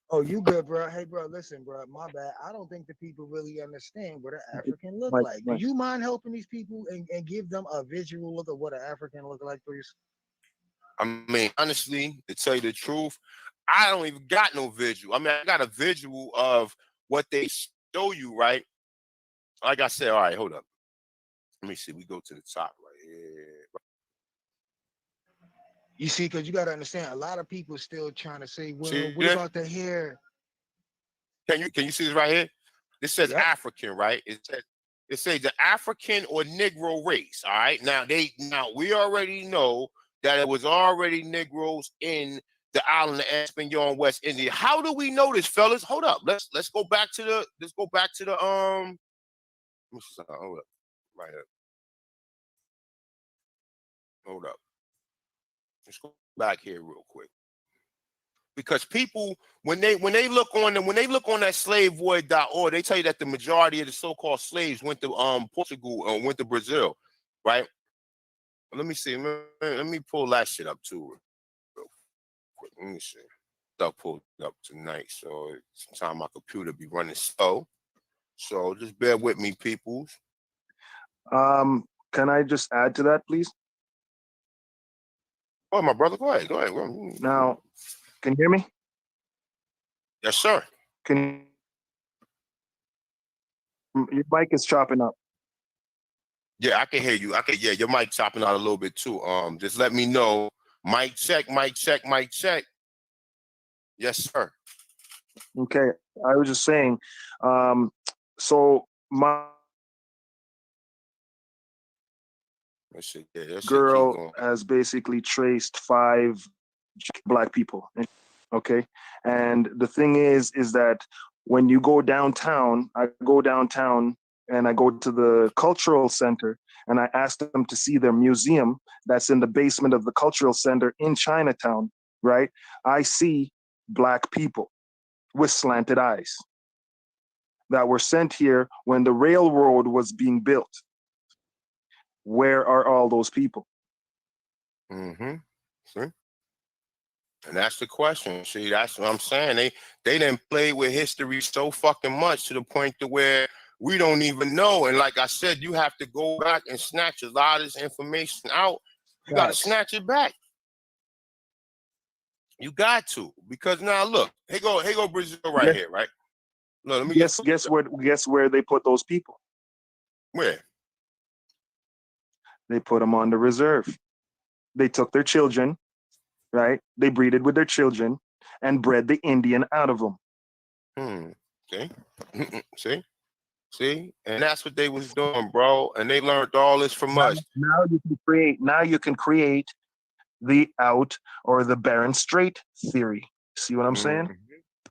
Oh, you good, bro? Hey, bro, listen, bro. My bad. I don't think the people really understand what an African look like. Do you mind helping these people and give them a visual look of what an African look like, please? I mean, honestly, to tell you the truth, I don't even got no visual. I mean, I got a visual of what they show you, right? Like I said, all right, hold up. Let me see. We go to the top right here. You see, because you got to understand, a lot of people still trying to say, well, See what this? about the hair? Can you see this right here? This says Yep. African, right? It says the African or Negro race. All right. Now we already know that it was already Negroes in the island of Espanola in West India. How do we know this, fellas? Hold up. Let's go back to the hold up. Right up. Hold up. Let's go back here real quick. Because people, when they look on that slavevoid.org, they tell you that the majority of the so-called slaves went to Portugal or went to Brazil, right? Let me see. Let me pull that shit up too real quick. Let me see. Stuff pulled up tonight, so sometimes my computer be running slow. So just bear with me, peoples. Can I just add to that, please? Oh, my brother, go ahead. Now, can you hear me? Yes, sir. Your mic is chopping up. Yeah, I can hear you. Yeah, your mic chopping out a little bit too. Just let me know. Mic check, mic check, mic check. Yes, sir. Okay, I was just saying. So my girl has basically traced 5 black people. Okay, and the thing is that when you go downtown, I go downtown and I go to the cultural center and I ask them to see their museum that's in the basement of the cultural center in Chinatown, right? I see black people with slanted eyes that were sent here when the railroad was being built. Where are all those people? Mm-hmm. See? And that's the question. See, that's what I'm saying. They didn't play with history so fucking much to the point to where we don't even know. And like I said, you have to go back and snatch a lot of this information out. You got to snatch it back. You got to, because now look, here go Brazil right here, right? Look, let me guess where they put those people. Where? They put them on the reserve. They took their children, right? They breeded with their children and bred the Indian out of them. See? See? And that's what they was doing, bro. And they learned all this from us. Now you can create the out or the Bering Strait theory. See what I'm saying?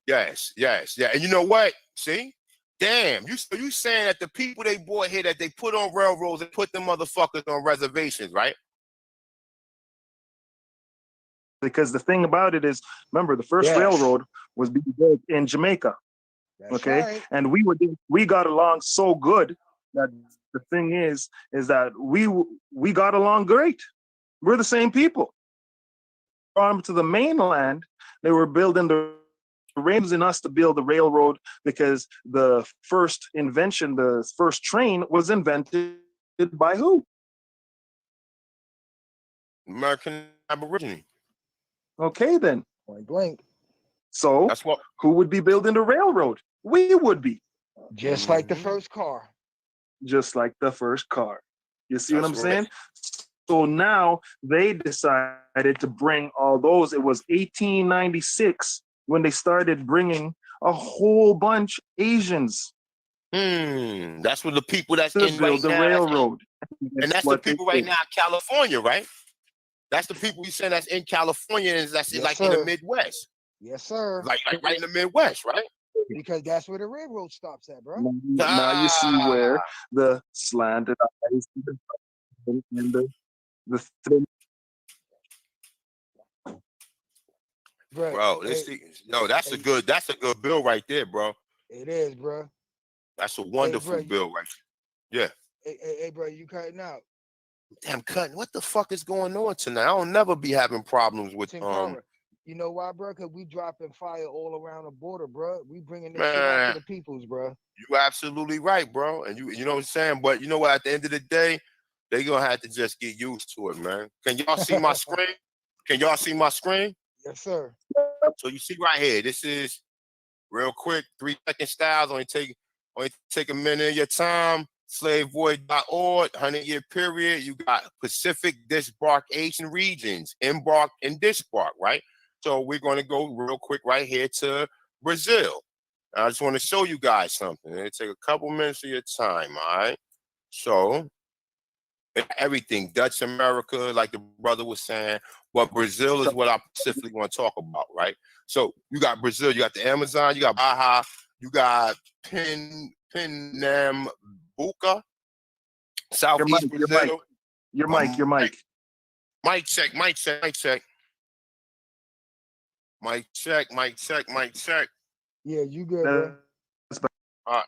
Yes. Yeah. And you know what? See? Damn, you saying that the people they brought here that they put on railroads and put them motherfuckers on reservations, right? Because the thing about it is, remember, the first railroad was being built in Jamaica. That's right. And we got along so good that the thing is that we got along great. We're the same people. On to the mainland, they were building the rails in us to build the railroad because the first invention, the first train, was invented by who? American Aborigine. Okay, then. Point blank. So who would be building the railroad? We would be. Just like the first car. Just like the first car. You see what I'm saying? So now they decided to bring all those. It was 1896 when they started bringing a whole bunch of Asians. That's what the people that's in build right the now. railroad. And that's the people right now in California, right? That's the people we saying that's in California and that's in the Midwest. Yes, sir. Like right in the Midwest, right? Because that's where the railroad stops at, bro. Now you see where the slanted eyes and the thin. Bro, that's a good bill right there, bro. It is, bro. That's a wonderful bill right there. Yeah. Hey, bro, you cutting out. Damn, cutting. What the fuck is going on tonight? I don't never be having problems with You know why, bro? Because we dropping fire all around the border, bro. We bringing this shit out to the peoples, bro. You absolutely right, bro. And you know what I'm saying? But you know what? At the end of the day, they gonna have to just get used to it, man. Can y'all see my screen? Can y'all see my screen? Yes, sir. So you see right here, this is real quick, 3-second styles. Only take a minute of your time. Slavevoid.org, 100-year period. You got Pacific Disembarkation regions, embark and disembark, right? So we're going to go real quick right here to Brazil. I just want to show you guys something. It'll take a couple minutes of your time, all right? So everything, Dutch America, like the brother was saying, but Brazil is what I specifically want to talk about, right? So you got Brazil, you got the Amazon, you got Baja, you got Pernambuco, Southeast Brazil. Your mic. Mic check. Mic check. Yeah, you good, bro. All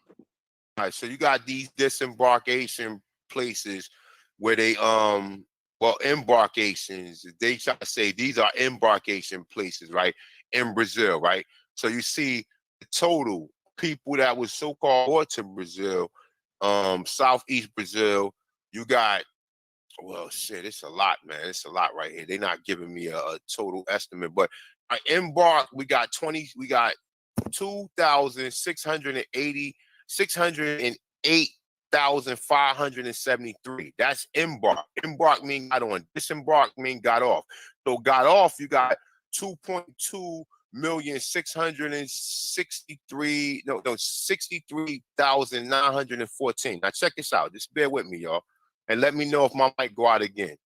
right. So you got these disembarkation places where they embarkations. They try to say these are embarkation places, right? In Brazil, right? So you see the total people that was so-called brought to Brazil, Southeast Brazil. You got, well, shit, it's a lot, man. It's a lot right here. They're not giving me a total estimate, but embark, we got 608,573. That's embark. Embark mean got on. Disembark mean got off. So got off, you got 63,914. Now check this out. Just bear with me, y'all, and let me know if my mic go out again.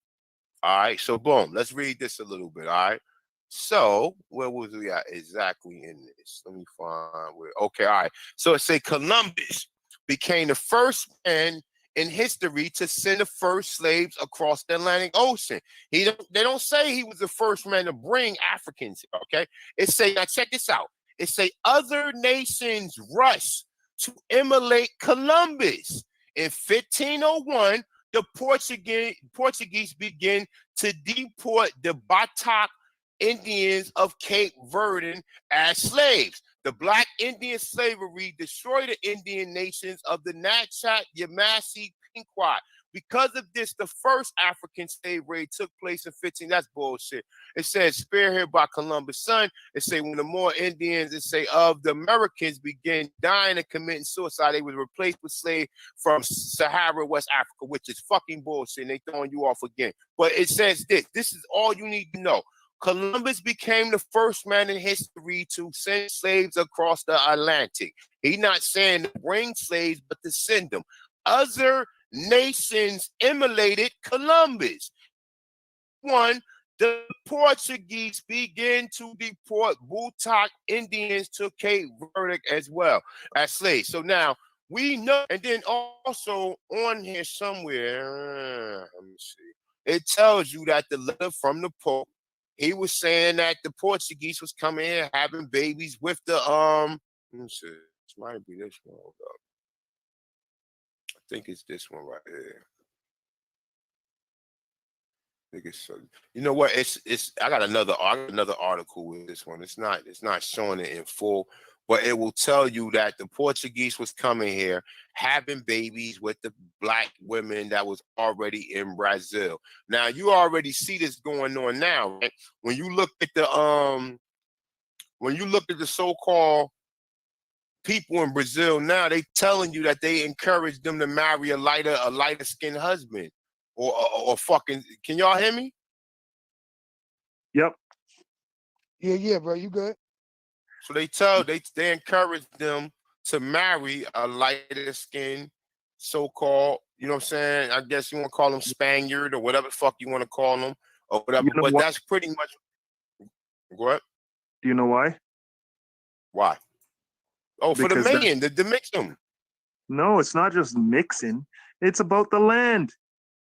All right, so boom, let's read this a little bit. All right. So where was we at exactly in this? Let me find where. Okay, all right. So it say Columbus became the first man in history to send the first slaves across the Atlantic Ocean. They don't say he was the first man to bring Africans. Okay, it say, now check this out. It say other nations rush to emulate Columbus. In 1501, the Portuguese begin to deport the Batak Indians of Cape Verde as slaves. The Black Indian slavery destroyed the Indian nations of the Natchat, Yamasee, Pequot. Because of this, the first African slave raid took place in 15. That's bullshit. It says spearheaded by Columbus' son. It say when the more Indians, it say of the Americans began dying and committing suicide, they was replaced with slaves from Sahara, West Africa, which is fucking bullshit. And they throwing you off again. But it says this. This is all you need to know. Columbus became the first man in history to send slaves across the Atlantic. He's not saying to bring slaves, but to send them. Other nations emulated Columbus. One, the Portuguese began to deport Batak Indians to Cape Verde as well as slaves. So now we know, and then also on here somewhere, let me see, it tells you that the letter from the Pope, he was saying that the Portuguese was coming here having babies with the let me see, this might be this one. Hold up. I think it's this one right here. I think it's so. You know what? I got another article with this one. It's not showing it in full, but it will tell you that the Portuguese was coming here having babies with the Black women that was already in Brazil. Now you already see this going on now, right? When you look at the so-called people in Brazil now, they telling you that they encourage them to marry a lighter skinned husband or fucking. Can y'all hear me? Yep. Yeah, bro. You good? So they encourage them to marry a lighter skinned so-called, you know what I'm saying? I guess you want to call them Spaniard or whatever the fuck you want to call them or whatever. You know but what? that's pretty much what? Do you know why? Why? Oh, for the Because mating, to mix them. no, it's not just mixing. It's about the land.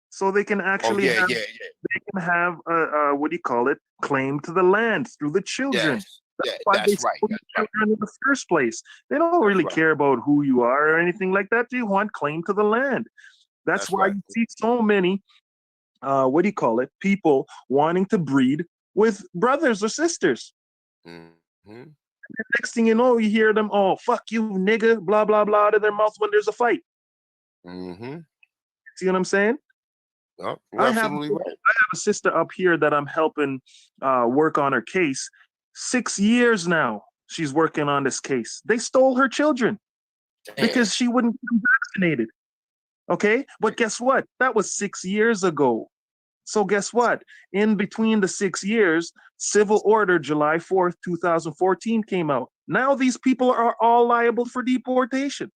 So they can actually yeah. they can have a what do you call it? Claim to the land through the children. Yes. That's Yeah, why they that's right. steal the children in the first place. They don't really care about who you are or anything like that. They want claim to the land. That's why you see so many what do you call it? People wanting to breed with brothers or sisters. Mm-hmm. Next thing you know, you hear them, oh, fuck you, nigga, blah, blah, blah, out of their mouth when there's a fight. Mm-hmm. See what I'm saying? Oh, you're absolutely right. I have a sister up here that I'm helping work on her case. 6 years now, she's working on this case. They stole her children because she wouldn't get vaccinated. Okay? But guess what? That was 6 years ago. So guess what? In between the 6 years, Civil Order July 4th, 2014 came out. Now these people are all liable for deportation.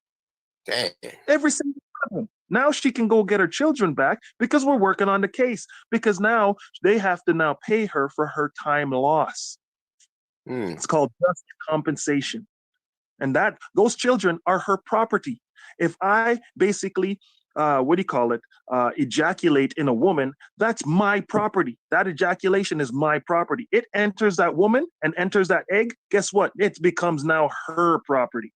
Damn. Every single one of them. Now she can go get her children back because we're working on the case. Because now they have to now pay her for her time loss. It's called just compensation. And that those children are her property. If I basically ejaculate in a woman, that's my property. That ejaculation is my property. It enters that woman and enters that egg. Guess what? It becomes now her property.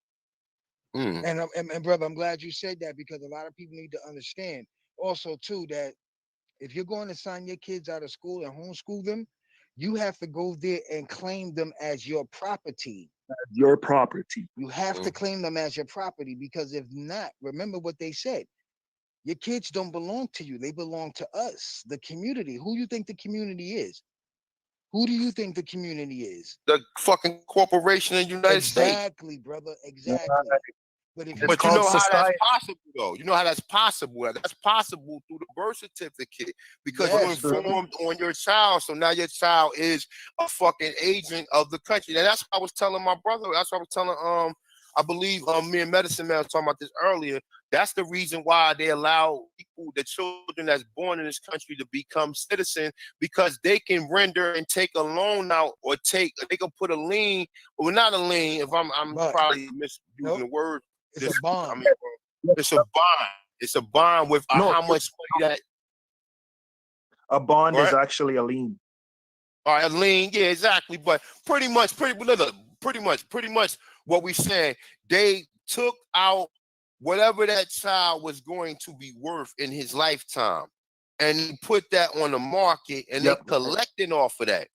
And brother, I'm glad you said that because a lot of people need to understand also too that if you're going to sign your kids out of school and homeschool them, you have to go there and claim them as your property. as your property. You have to claim them as your property, because if not, remember what they said. Your kids don't belong to you. They belong to us, the community. Who you think the community is? Who do you think the community is? The fucking corporation in the United States. Exactly, brother. Exactly. But if But you know how that's possible, though. You know how that's possible. That's possible through the birth certificate, because you informed on your child. So now your child is a fucking agent of the country. And that's what I was telling my brother. That's what I was telling I believe me and Medicine Man was talking about this earlier. That's the reason why they allow people, the children that's born in this country, to become citizens, because they can render and take a loan out, or they can put a lien, or not a lien. If I'm probably misusing the word. It's a bond. I mean, it's a bond. It's a bond with how much money that. A bond is actually a lien. All right, a lien, yeah, exactly. But pretty much what we saying, they took out whatever that child was going to be worth in his lifetime, and put that on the market, and they collecting off of that.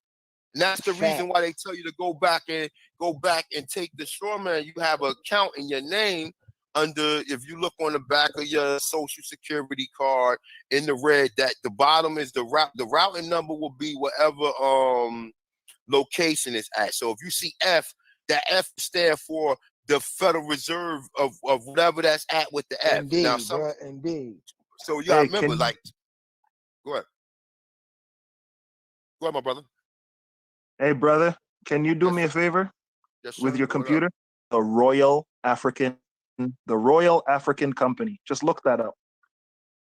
And that's the reason why they tell you to go back and take the straw man. You have an account in your name under, if you look on the back of your social security card in the red, that the bottom is the routing number will be whatever location it's at. So if you see F, that F stand for the Federal Reserve of whatever that's at with the F. Indeed, Now, bro, indeed. So you gotta remember, like, go ahead. Go ahead, my brother. Hey, brother, can you do me a favor with your computer? The Royal African Company. Just look that up.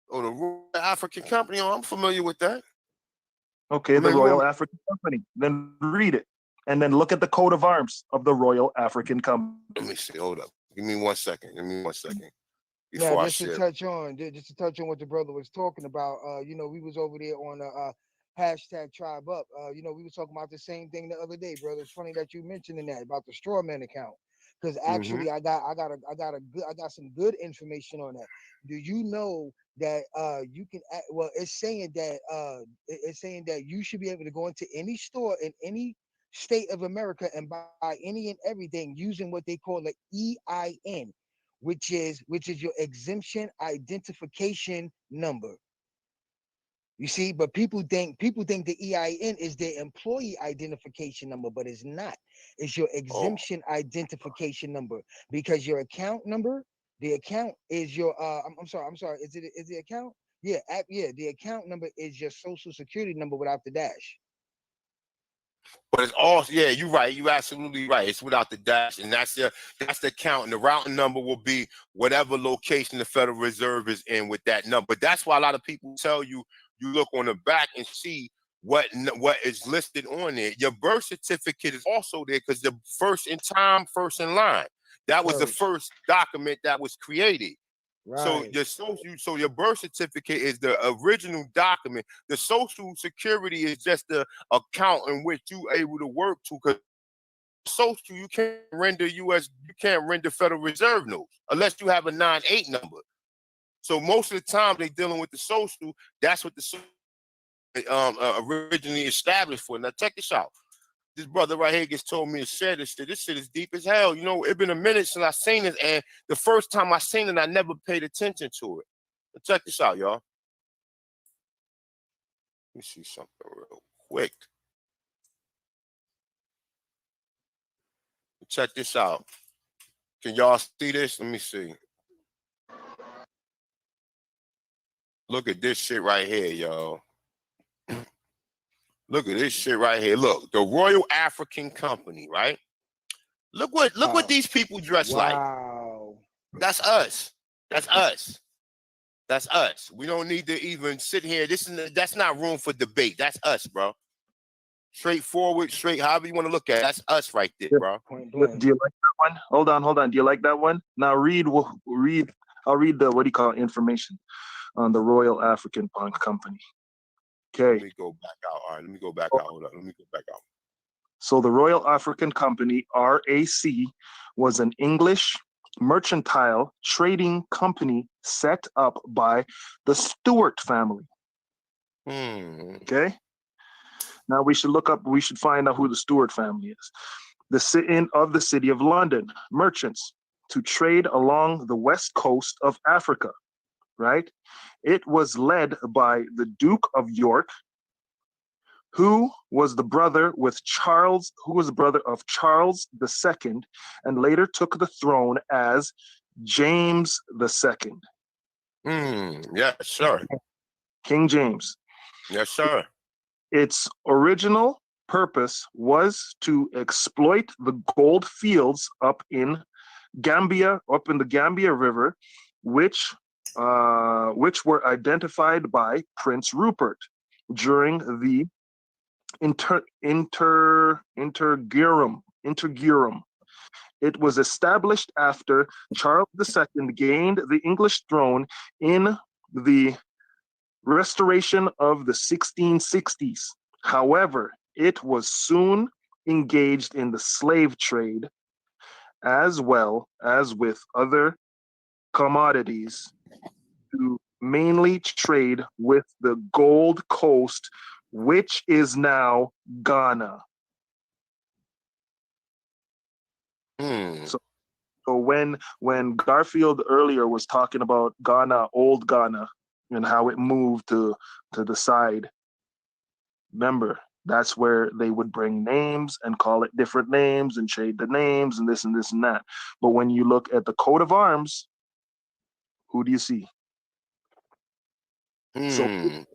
Oh, the Royal African Company. Oh, I'm familiar with that. Okay, the Royal African Company. Then read it, and then look at the coat of arms of the Royal African Company. Let me see. Hold up. Give me 1 second. Now, just to touch on what the brother was talking about. You know, we was over there on hashtag Tribe Up. You know, we was talking about the same thing the other day, brother. It's funny that you mentioning that about the straw man account, because actually I got some good information on that. Do you know that you can it's saying that you should be able to go into any store in any state of America and buy any and everything using what they call an EIN, which is your exemption identification number. You see, but people think the EIN is their employee identification number, but it's not. It's your exemption identification number, because your account number, the account is your I'm sorry. Is the account? Yeah, the account number is your social security number without the dash. But it's also, yeah, you're right. You're absolutely right. It's without the dash, and that's the account, and the routing number will be whatever location the Federal Reserve is in with that number. But that's why a lot of people tell you, you look on the back and see what is listed on there. Your birth certificate is also there, because the first in time, first in line. That was the first document that was created. Right. So your birth certificate is the original document. The social security is just the account in which you able to work to, because social you can't render Federal Reserve notes unless you have a 98 number. So most of the time they dealing with the social. That's what the originally established for. Now check this out. This brother right here gets told me to share this shit. This shit is deep as hell. You know, it's been a minute since I seen it, and the first time I seen it, I never paid attention to it. But check this out, y'all. Let me see something real quick. Check this out. Can y'all see this? Let me see. Look at this shit right here, y'all. Look at this shit right here. Look, the Royal African Company, right? Look what these people dress like. That's us. That's us. That's us. We don't need to even sit here. That's not room for debate. That's us, bro. Straightforward, straight, however you want to look at it. That's us right there, bro. Do you like that one? Hold on. Do you like that one? Now I'll read the information on the Royal African Company. Okay. Let me go back out. All right, let me go back out. Hold on. Let me go back out. So the Royal African Company, RAC, was an English mercantile trading company set up by the Stuart family. Okay. Now we should find out who the Stuart family is. the city of London, merchants, to trade along the west coast of Africa, right? It was led by the Duke of York, who was the brother of Charles II, and later took the throne as James II. Yes, sir. King James. Yes, sir. Its original purpose was to exploit the gold fields up in the Gambia River, which were identified by Prince Rupert during the Interregnum. It was established after Charles II gained the English throne in the restoration of the 1660s. However, it was soon engaged in the slave trade as well as with other commodities to mainly trade with the Gold Coast, which is now Ghana. So when Garfield earlier was talking about Ghana, old Ghana, and how it moved to the side, remember, that's where they would bring names and call it different names and trade the names and this and this and that. But when you look at the coat of arms, who do you see? So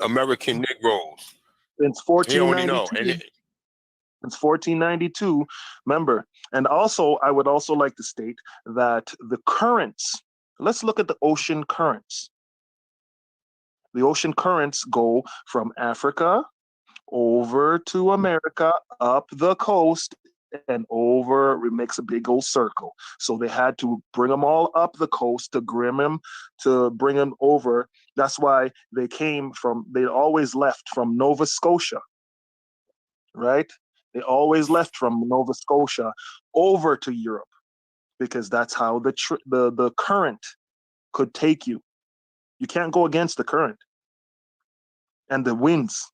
American Negroes. Since 1492, remember, and also I would also like to state that the currents, let's look at the ocean currents. The ocean currents go from Africa over to America, up the coast, and over. It makes a big old circle. So they had to bring them all up the coast to bring them over. That's why they always left from Nova Scotia, right? They always left from Nova Scotia over to Europe because that's how the current could take you. You can't go against the current and the winds.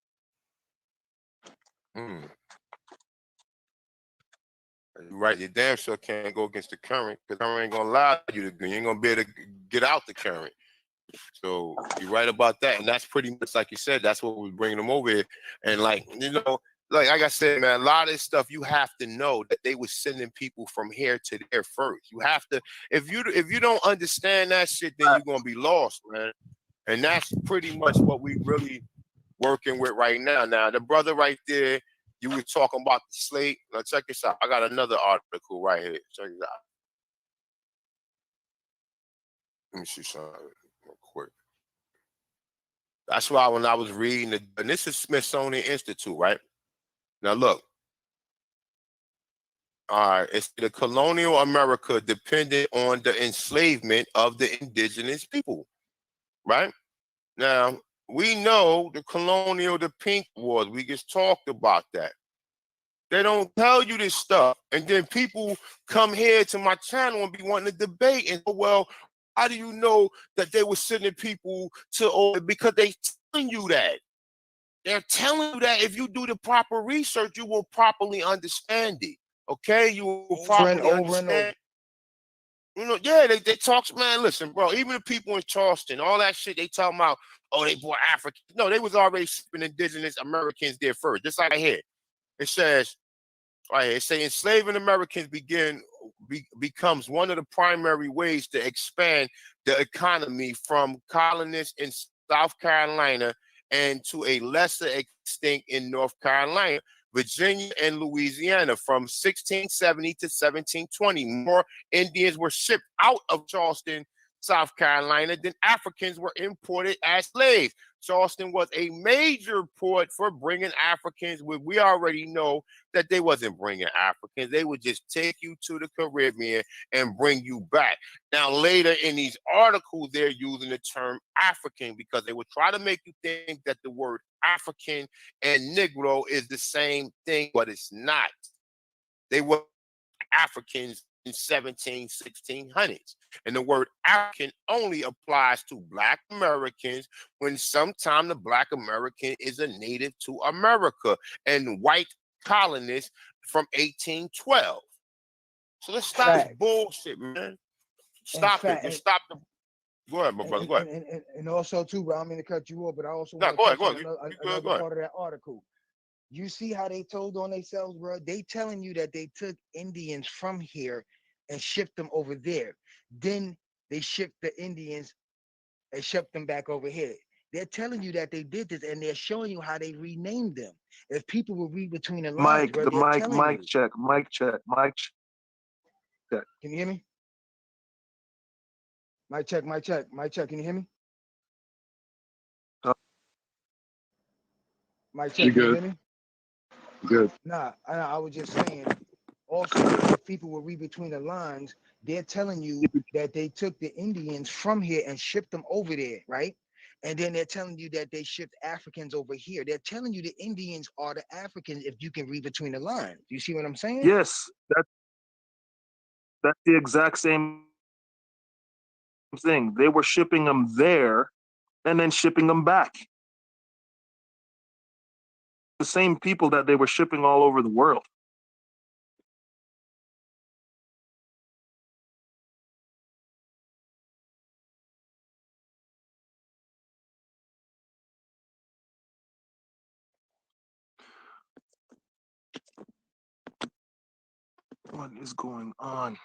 Right, you damn sure can't go against the current because the current ain't gonna allow you to. You ain't gonna be able to get out the current. So you're right about that, and that's pretty much like you said. That's what we're bringing them over here, and like I said, man, a lot of this stuff you have to know that they were sending people from here to there first. You have to, if you don't understand that shit, then you're gonna be lost, man. And that's pretty much what we really working with right now. Now the brother right there. You were talking about the slate. Now check this out. I got another article right here. Check it out. Let me see something real quick. That's why when I was reading and this is Smithsonian Institute, right? Now look. All right, it's the colonial America depended on the enslavement of the indigenous people, right? Now, we know the Pink Wars. We just talked about that. They don't tell you this stuff. And then people come here to my channel and be wanting to debate. And well, how do you know that they were sending people to because they telling you that. They're telling you that if you do the proper research, you will properly understand it. Okay? You will properly understand. They talk, man, listen, bro, even the people in Charleston, all that shit they talking about, they brought Africans. No, they was already shipping indigenous Americans there first. Just like I hear. It says, right here, it says enslaving Americans becomes one of the primary ways to expand the economy from colonists in South Carolina and to a lesser extent in North Carolina, Virginia, and Louisiana. From 1670 to 1720, more Indians were shipped out of Charleston, South Carolina, than Africans were imported as slaves. Charleston was a major port for bringing Africans. We already know that they wasn't bringing Africans. They would just take you to the Caribbean and bring you back. Now, later in these articles, they're using the term African because they would try to make you think that the word African and Negro is the same thing, but it's not. They were Africans in 1600s. And the word African only applies to Black Americans when sometime the Black American is a native to America and white colonists from 1812. So let's stop this Fact. bullshit, man. And Stop it. fact. Just stop the. Go ahead, my brother. Go ahead. And also too, bro, I don't mean to cut you off, but I also No, want go to ahead. touch Go on ahead. another part of that article. You see how they told on themselves, bro? They telling you that they took Indians from here and shipped them over there. Then they shipped the Indians and shipped them back over here. They're telling you that they did this, and they're showing you how they renamed them. If people will read between the lines, bro, they're telling you. Check. Mic check. Can you hear me? Mic check. Can you hear me? Mic check. You Can you good? hear me? Good. Nah, I was just saying. Also, if people will read between the lines, they're telling you that they took the Indians from here and shipped them over there, right? And then they're telling you that they shipped Africans over here. They're telling you the Indians are the Africans if you can read between the lines. You see what I'm saying? Yes, that's the exact same thing. They were shipping them there and then shipping them back. The same people that they were shipping all over the world. What is going on?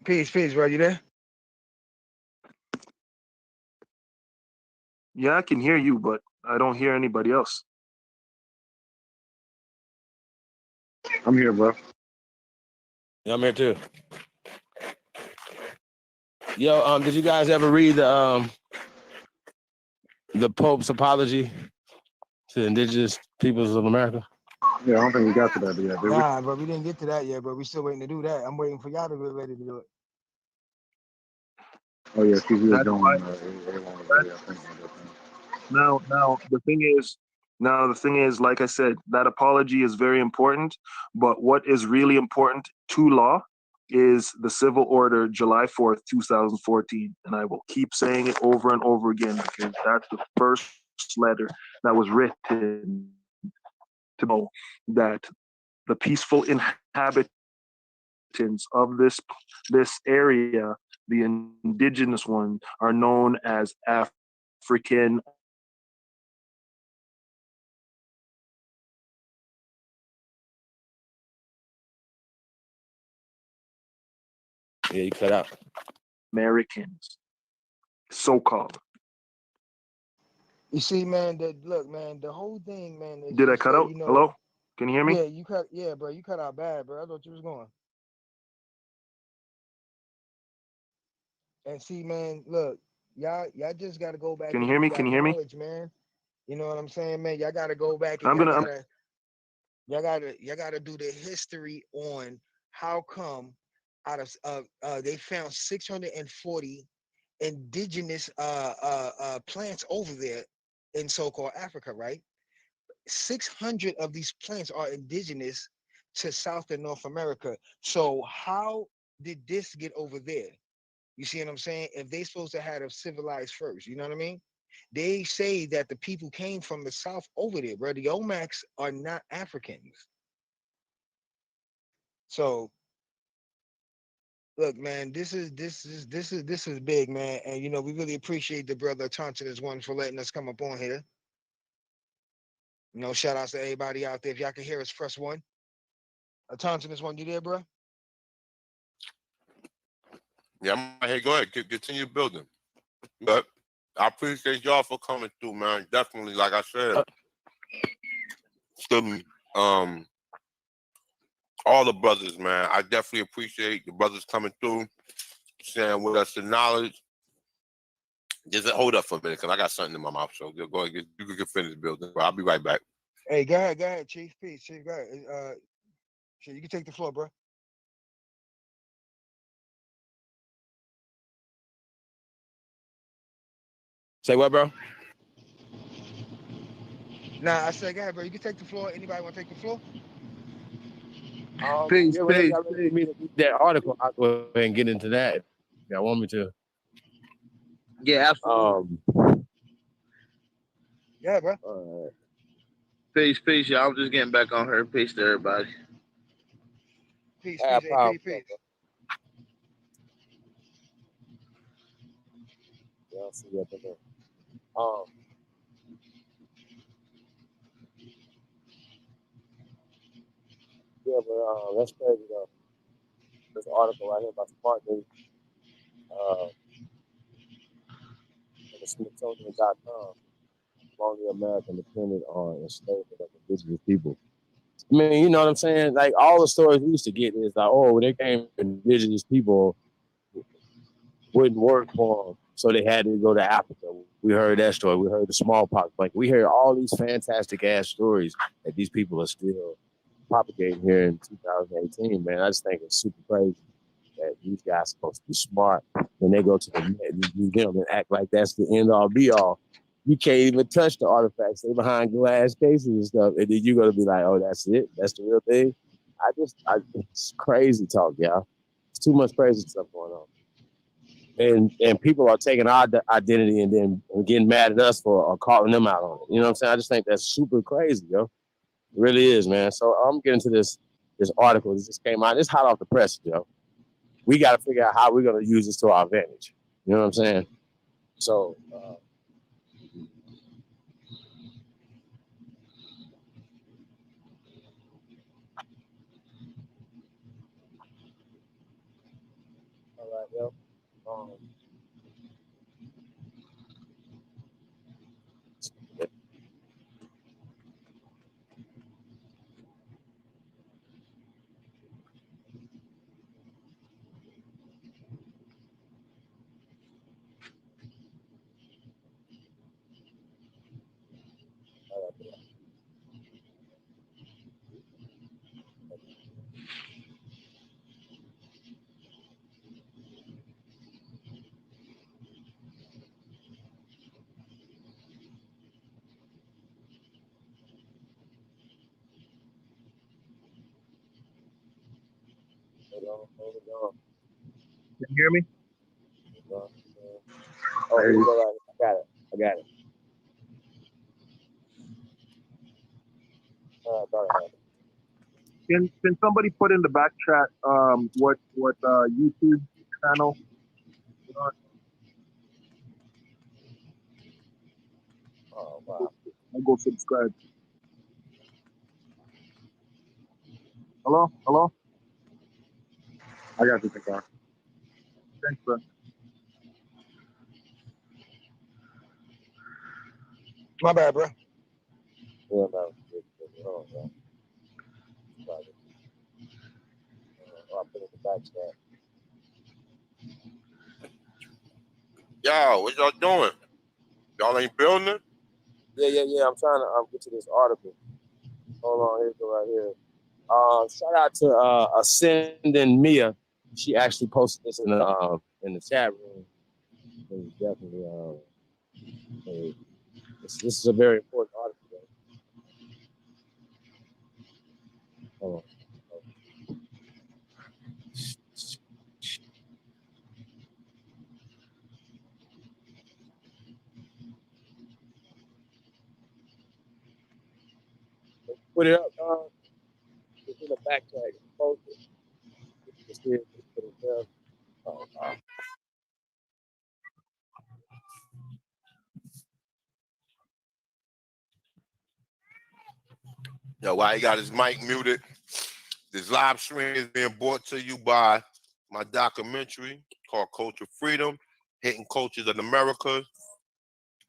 Peace, bro. You there? Yeah, I can hear you, but I don't hear anybody else. I'm here, bro. Yeah, I'm here too. Yo, did you guys ever read the Pope's apology to the indigenous peoples of America? Yeah, I don't think we got to that yet, did we? Nah, bro, we didn't get to that yet, bro. We still waiting to do that. I'm waiting for y'all to get ready to do it. Oh yeah, Steve, you were That's doing why. everyone was already, I think, on that thing. Now the thing is, like I said, that apology is very important. But what is really important to law is the civil order, July 4th, 2014, and I will keep saying it over and over again because that's the first letter that was written to know that the peaceful inhabitants of this area, the indigenous ones, are known as African. Yeah, you cut out. Americans, so-called. You see, man, look, man, the whole thing, man, is Did I just cut that, out? Hello? Can you hear me? Yeah, bro, you cut out bad, bro. I thought you was going. And see, man, look, y'all just gotta go back Can you and hear do me? that Can you hear me? knowledge, man. You know what I'm saying, man? Y'all gotta go back and I'm y'all gonna. gotta do the history on how come out of they found 640 indigenous plants over there in so-called Africa, right? 600 of these plants are indigenous to South and North America. So how did this get over there? You see what I'm saying? If they supposed to have civilized first, you know what I mean? They say that the people came from the South over there, bro. The Omax are not Africans. So look, man, this is big, man. And you know, we really appreciate the brother Autochonous one for letting us come up on here. You know, shout outs to everybody out there. If y'all can hear us, press one. Autochonous one, you there, bro? Yeah, I'm right here. Go ahead. Continue building. But I appreciate y'all for coming through, man. Definitely, like I said, all the brothers, man. I definitely appreciate the brothers coming through, sharing with us the knowledge. Just hold up for a minute, because I got something in my mouth. So go ahead, you can finish building. But I'll be right back. Hey, go ahead, Chief. Peace, Chief. Go ahead. Shit, you can take the floor, bro. Say what, bro? Nah, I said, go ahead, bro. You can take the floor. Anybody want to take the floor? Yeah, whenever y'all ready for me to read that article, I'll go ahead and get into that. Y'all want me to? Yeah, absolutely. Yeah, bro. Peace, y'all. I'm just getting back on her. Peace to everybody. Peace, Yeah, peace, powerful AP, stuff, peace. bro. Yeah, I'll see you up in there. Yeah, but that's crazy though. This article right here about Smart News, uh, at the Smithsonian.com. Only American depended on enslavement of indigenous people. I mean, you know what I'm saying? Like all the stories we used to get is like, oh, when they came indigenous people wouldn't work for them, so they had to go to Africa. We heard that story. We heard the smallpox. Like we heard all these fantastic ass stories that these people are still propagating here in 2018. Man, I just think it's super crazy that these guys are supposed to be smart when they go to the museum and act like that's the end all be all. You can't even touch the artifacts. They behind glass cases and stuff, and then you're gonna be like, "Oh, that's it. That's the real thing." It's crazy talk, y'all. It's too much crazy stuff going on, and people are taking our identity and then getting mad at us for calling them out on it. You know what I'm saying? I just think that's super crazy, yo. It really is, man. So I'm getting to this article. This just came out. It's hot off the press, yo. We got to figure out how we're going to use this to our advantage. You know what I'm saying? So, all right, yo. Hold on. Can you hear me? Oh, here we go. Right. I got it. Can somebody put in the back chat what YouTube channel? Oh, wow. I'll go subscribe. Hello? I got you, Takar. Thanks, bro. My bad, bro. Yeah, man. Oh, man. I'll put it in the back chat. Yo, what y'all doing? Y'all ain't building it? Yeah. I'm trying to get to this article. Hold on, here's go right here. Shout out to Ascending Mia. She actually posted this in the chat room. It was definitely this is a very important article. Hold on. Put it up. It's in the back tag. Post it. Just here, just put it there. Oh, wow. Yo, why he got his mic muted? This live stream is being brought to you by my documentary called Culture Freedom, Hitting Cultures in America.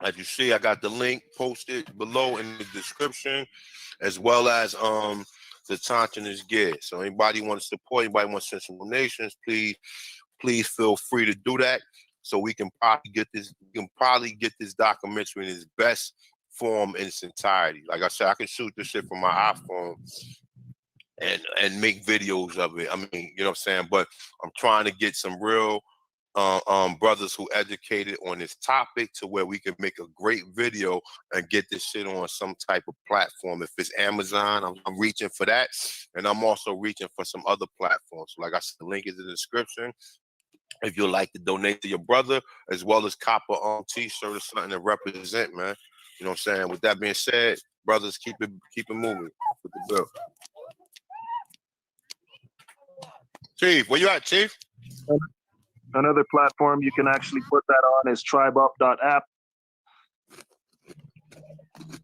As you see, I got the link posted below in the description, as well as the Autochonous gear. So anybody wants to support, anybody wants to send some donations, please feel free to do that. So we can probably get this documentary in its best form in its entirety. Like I said, I can shoot this shit from my iPhone and make videos of it. I mean, you know what I'm saying? But I'm trying to get some real brothers who educated on this topic to where we can make a great video and get this shit on some type of platform. If it's Amazon, I'm reaching for that. And I'm also reaching for some other platforms. So like I said, the link is in the description. If you'd like to donate to your brother, as well as cop a t-shirt or something to represent, man. You know what I'm saying? With that being said, brothers, keep it moving with the bill. Chief, where you at, Chief? Another platform you can actually put that on is tribeup.app.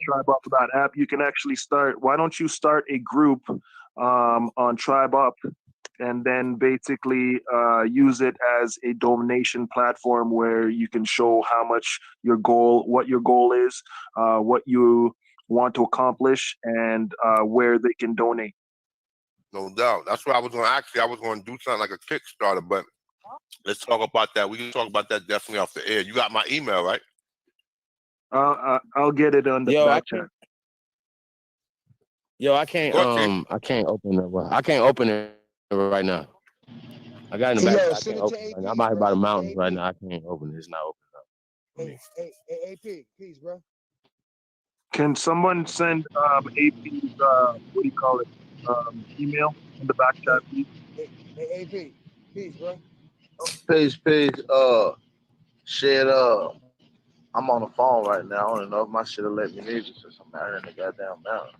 Tribeup.app. You can actually start. Why don't you start a group on TribeUp and then basically use it as a donation platform where you can show how much what your goal is, what you want to accomplish, and where they can donate. No doubt. That's what I was going to actually. I was going to do something like a Kickstarter, but let's talk about that. We can talk about that definitely off the air. You got my email, right? I'll get it on the back chat. I can't. I can't open it. I can't open it right now. I got it in the back. I can't open it right now. I'm out here by the mountains right now. I can't open it. It's not open up. Hey, AP, please, bro. Can someone send AP's what do you call it? Email in the back chat, please? Hey, AP, please, bro. Peace. Shit, I'm on the phone right now. I don't know if my shit will let me leave it since I'm out here in the goddamn mountain.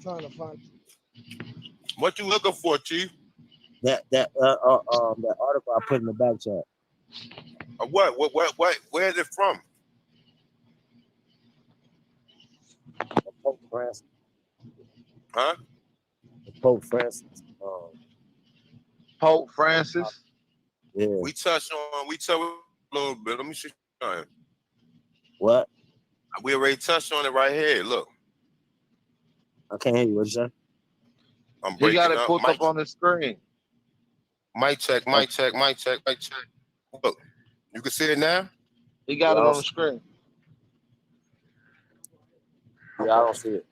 Trying to find. What you looking for, Chief? That article I put in the back chat. What? Where is it from? Pope Francis. Huh? Pope Francis. Pope Francis. Yeah. We touched a little bit. Let me see. What? We already touched on it right here. Look. I can't hear you. What you say? I'm You breaking got it up. put up on the screen. Mic check. Look, you can see it now? He got it on the screen. Yeah, I don't see it.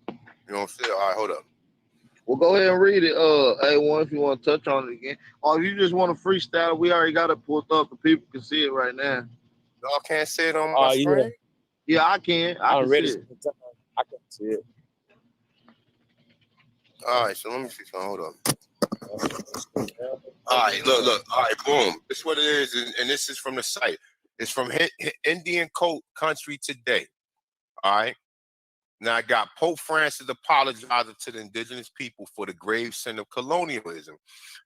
You don't see it? All right, hold up. Well, go ahead and read it, A1, if you want to touch on it again. Or if you just want to freestyle, we already got it pulled up, and people can see it right now. Y'all can't see it on my screen? Yeah, I can. I can see it. I can see it. All right, so let me see something. Hold on. All right, look. All right, boom. This is what it is, and this is from the site. It's from Indian Country Today. All right. Now I got Pope Francis apologizing to the indigenous people for the grave sin of colonialism.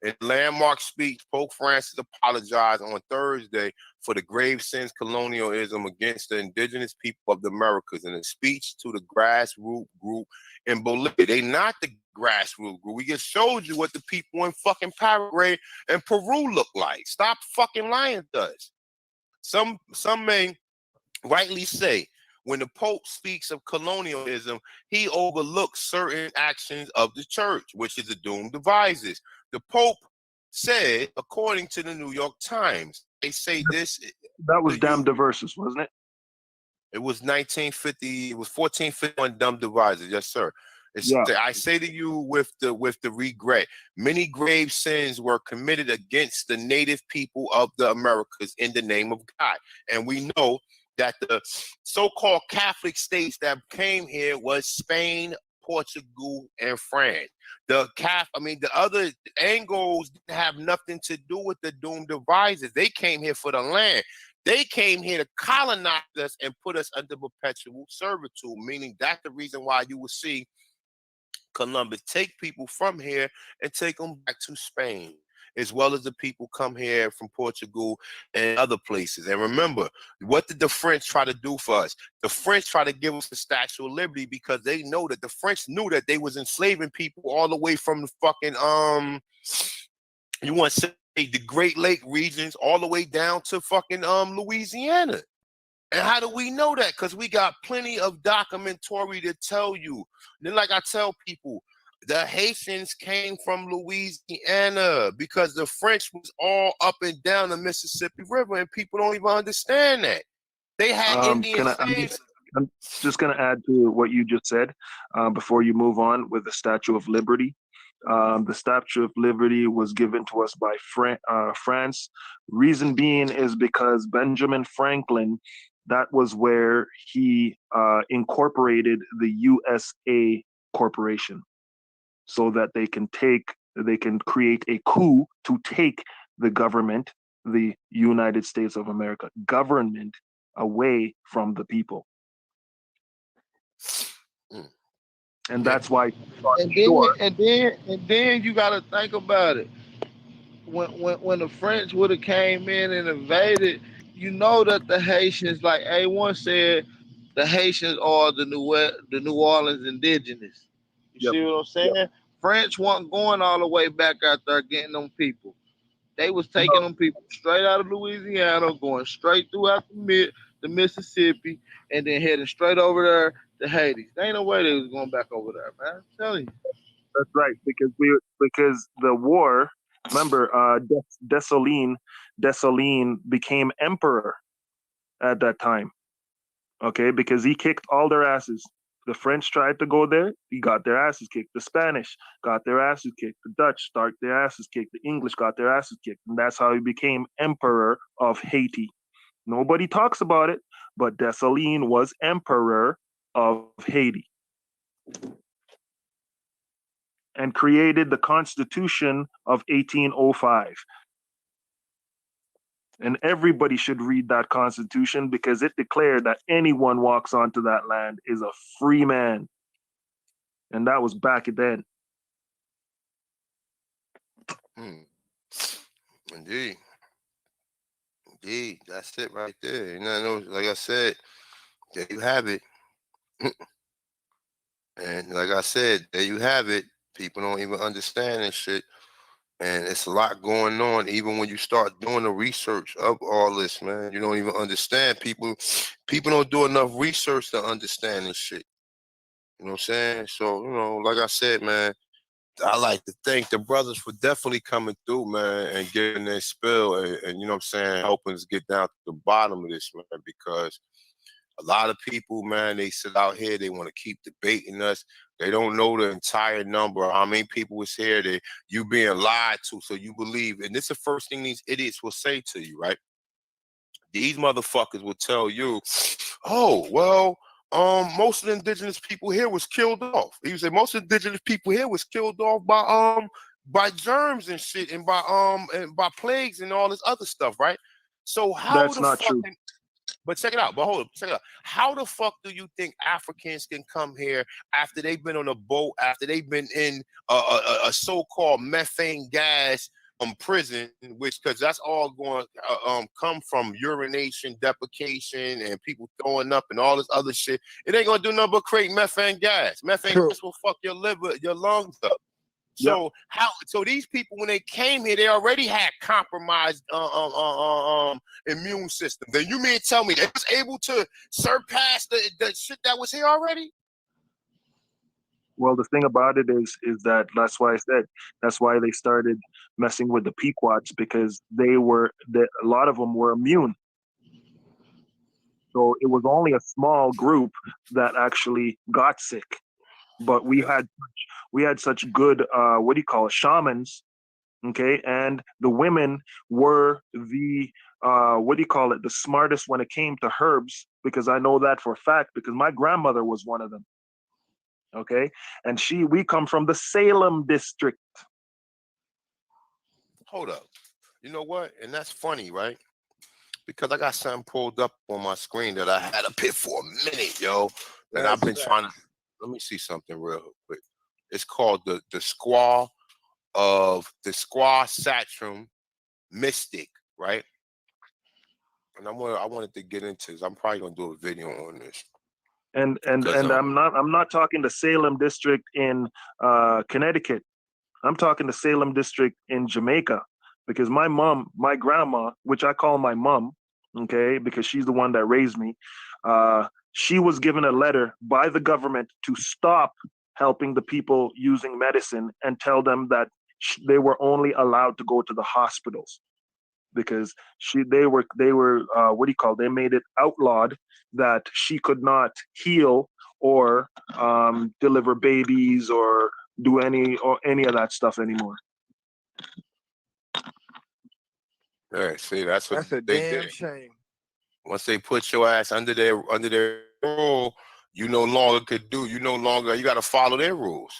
In landmark speech, Pope Francis apologized on Thursday for the grave sins colonialism against the indigenous people of the Americas in a speech to the grassroots group in Bolivia. They not the grassroots group. We just showed you what the people in fucking Paraguay and Peru look like. Stop fucking lying to us. Some may rightly say, when the Pope speaks of colonialism, he overlooks certain actions of the church, which is the doomed devices. The Pope said, according to the New York Times, they say this. That was damn diverses, wasn't it? It was 1950. It was 1451 dumb devices. Yes, sir. I say to you with the regret, many grave sins were committed against the native people of the Americas in the name of God. And we know that the so-called Catholic states that came here was Spain, Portugal, and France. The other Anglos didn't have nothing to do with the doomed devices. They came here for the land. They came here to colonize us and put us under perpetual servitude, meaning that's the reason why you will see Columbus take people from here and take them back to Spain, as well as the people come here from Portugal and other places. And remember, what did the French try to do for us? The French try to give us the Statue of Liberty because they know that the French knew that they was enslaving people all the way from the fucking, you want to say the Great Lake regions all the way down to fucking Louisiana. And how do we know that? Because we got plenty of documentary to tell you. Then, like I tell people, the Haitians came from Louisiana because the French was all up and down the Mississippi River, and people don't even understand that. They had Indian slaves. I'm just going to add to what you just said before you move on with the Statue of Liberty. The Statue of Liberty was given to us by France. Reason being is because Benjamin Franklin, that was where he incorporated the USA Corporation so that they can create a coup to take the government, the United States of America government, away from the people. and Yeah. that's why And then you gotta think about it. When the French would have came in and invaded, you know that the Haitians, like A1 said, the Haitians are the New Orleans indigenous. You Yep. see what I'm saying? French wasn't going all the way back out there getting them people. They was taking them people straight out of Louisiana, going straight throughout the Mississippi, and then heading straight over there to Haiti. There ain't no way they was going back over there, man. I'm telling you. That's right, because the war. Remember, Dessalines became emperor at that time. Okay, because he kicked all their asses. The French tried to go there, he got their asses kicked. The Spanish got their asses kicked. The Dutch got their asses kicked. The English got their asses kicked, and that's how he became emperor of Haiti. Nobody talks about it, but Dessalines was emperor of Haiti and created the Constitution of 1805. And everybody should read that Constitution because it declared that anyone walks onto that land is a free man. And that was back then. Indeed. Indeed. That's it right there. You know, like I said, there you have it. And like I said, there you have it. People don't even understand this shit. And it's a lot going on, even when you start doing the research of all this, man. You don't even understand. People don't do enough research to understand this shit. You know what I'm saying? So, you know, like I said, man, I like to thank the brothers for definitely coming through, man, and getting their spill and you know what I'm saying, helping us get down to the bottom of this, man, because a lot of people, man, they sit out here, they want to keep debating us. They don't know the entire number. How many people was here that you being lied to, so you believe. And this is the first thing these idiots will say to you, right? These motherfuckers will tell you, oh, well, most of the indigenous people here was killed off. He would say most of the indigenous people here was killed off by germs and shit and by plagues and all this other stuff, right? So how That's the not fuck true. but check it out. But hold up, check it out. How the fuck do you think Africans can come here after they've been on a boat, after they've been in a so-called methane gas prison, which because that's all going come from urination, defecation, and people throwing up and all this other shit. It ain't gonna do nothing but create methane gas. Methane gas will fuck your liver, your lungs up. So so these people, when they came here, they already had compromised immune system. Then you mean tell me they was able to surpass the shit that was here already? Well, the thing about it is that that's why I said that's why they started messing with the Pequots because a lot of them were immune. So it was only a small group that actually got sick, but we had such good shamans, okay, and the women were the the smartest when it came to herbs because I know that for a fact because my grandmother was one of them. Okay, and we come from the Salem district. Hold up. You know what? And that's funny, right? Because I got something pulled up on my screen that I had up here for a minute, yo. And I've been trying to let me see something real quick. It's called the Squaw Satchum Mystic, right? And I wanted to get into this. I'm probably gonna do a video on this. And I'm not talking the Salem district in Connecticut. I'm talking the Salem district in Jamaica because my grandma, which I call my mom, okay, because she's the one that raised me, she was given a letter by the government to stop helping the people using medicine and tell them that they were only allowed to go to the hospitals because they made it outlawed that she could not heal or deliver babies or do any of that stuff anymore. Yeah, see, that's what a they damn did. shame. Once they put your ass under their rule, you no longer could do. You got to follow their rules.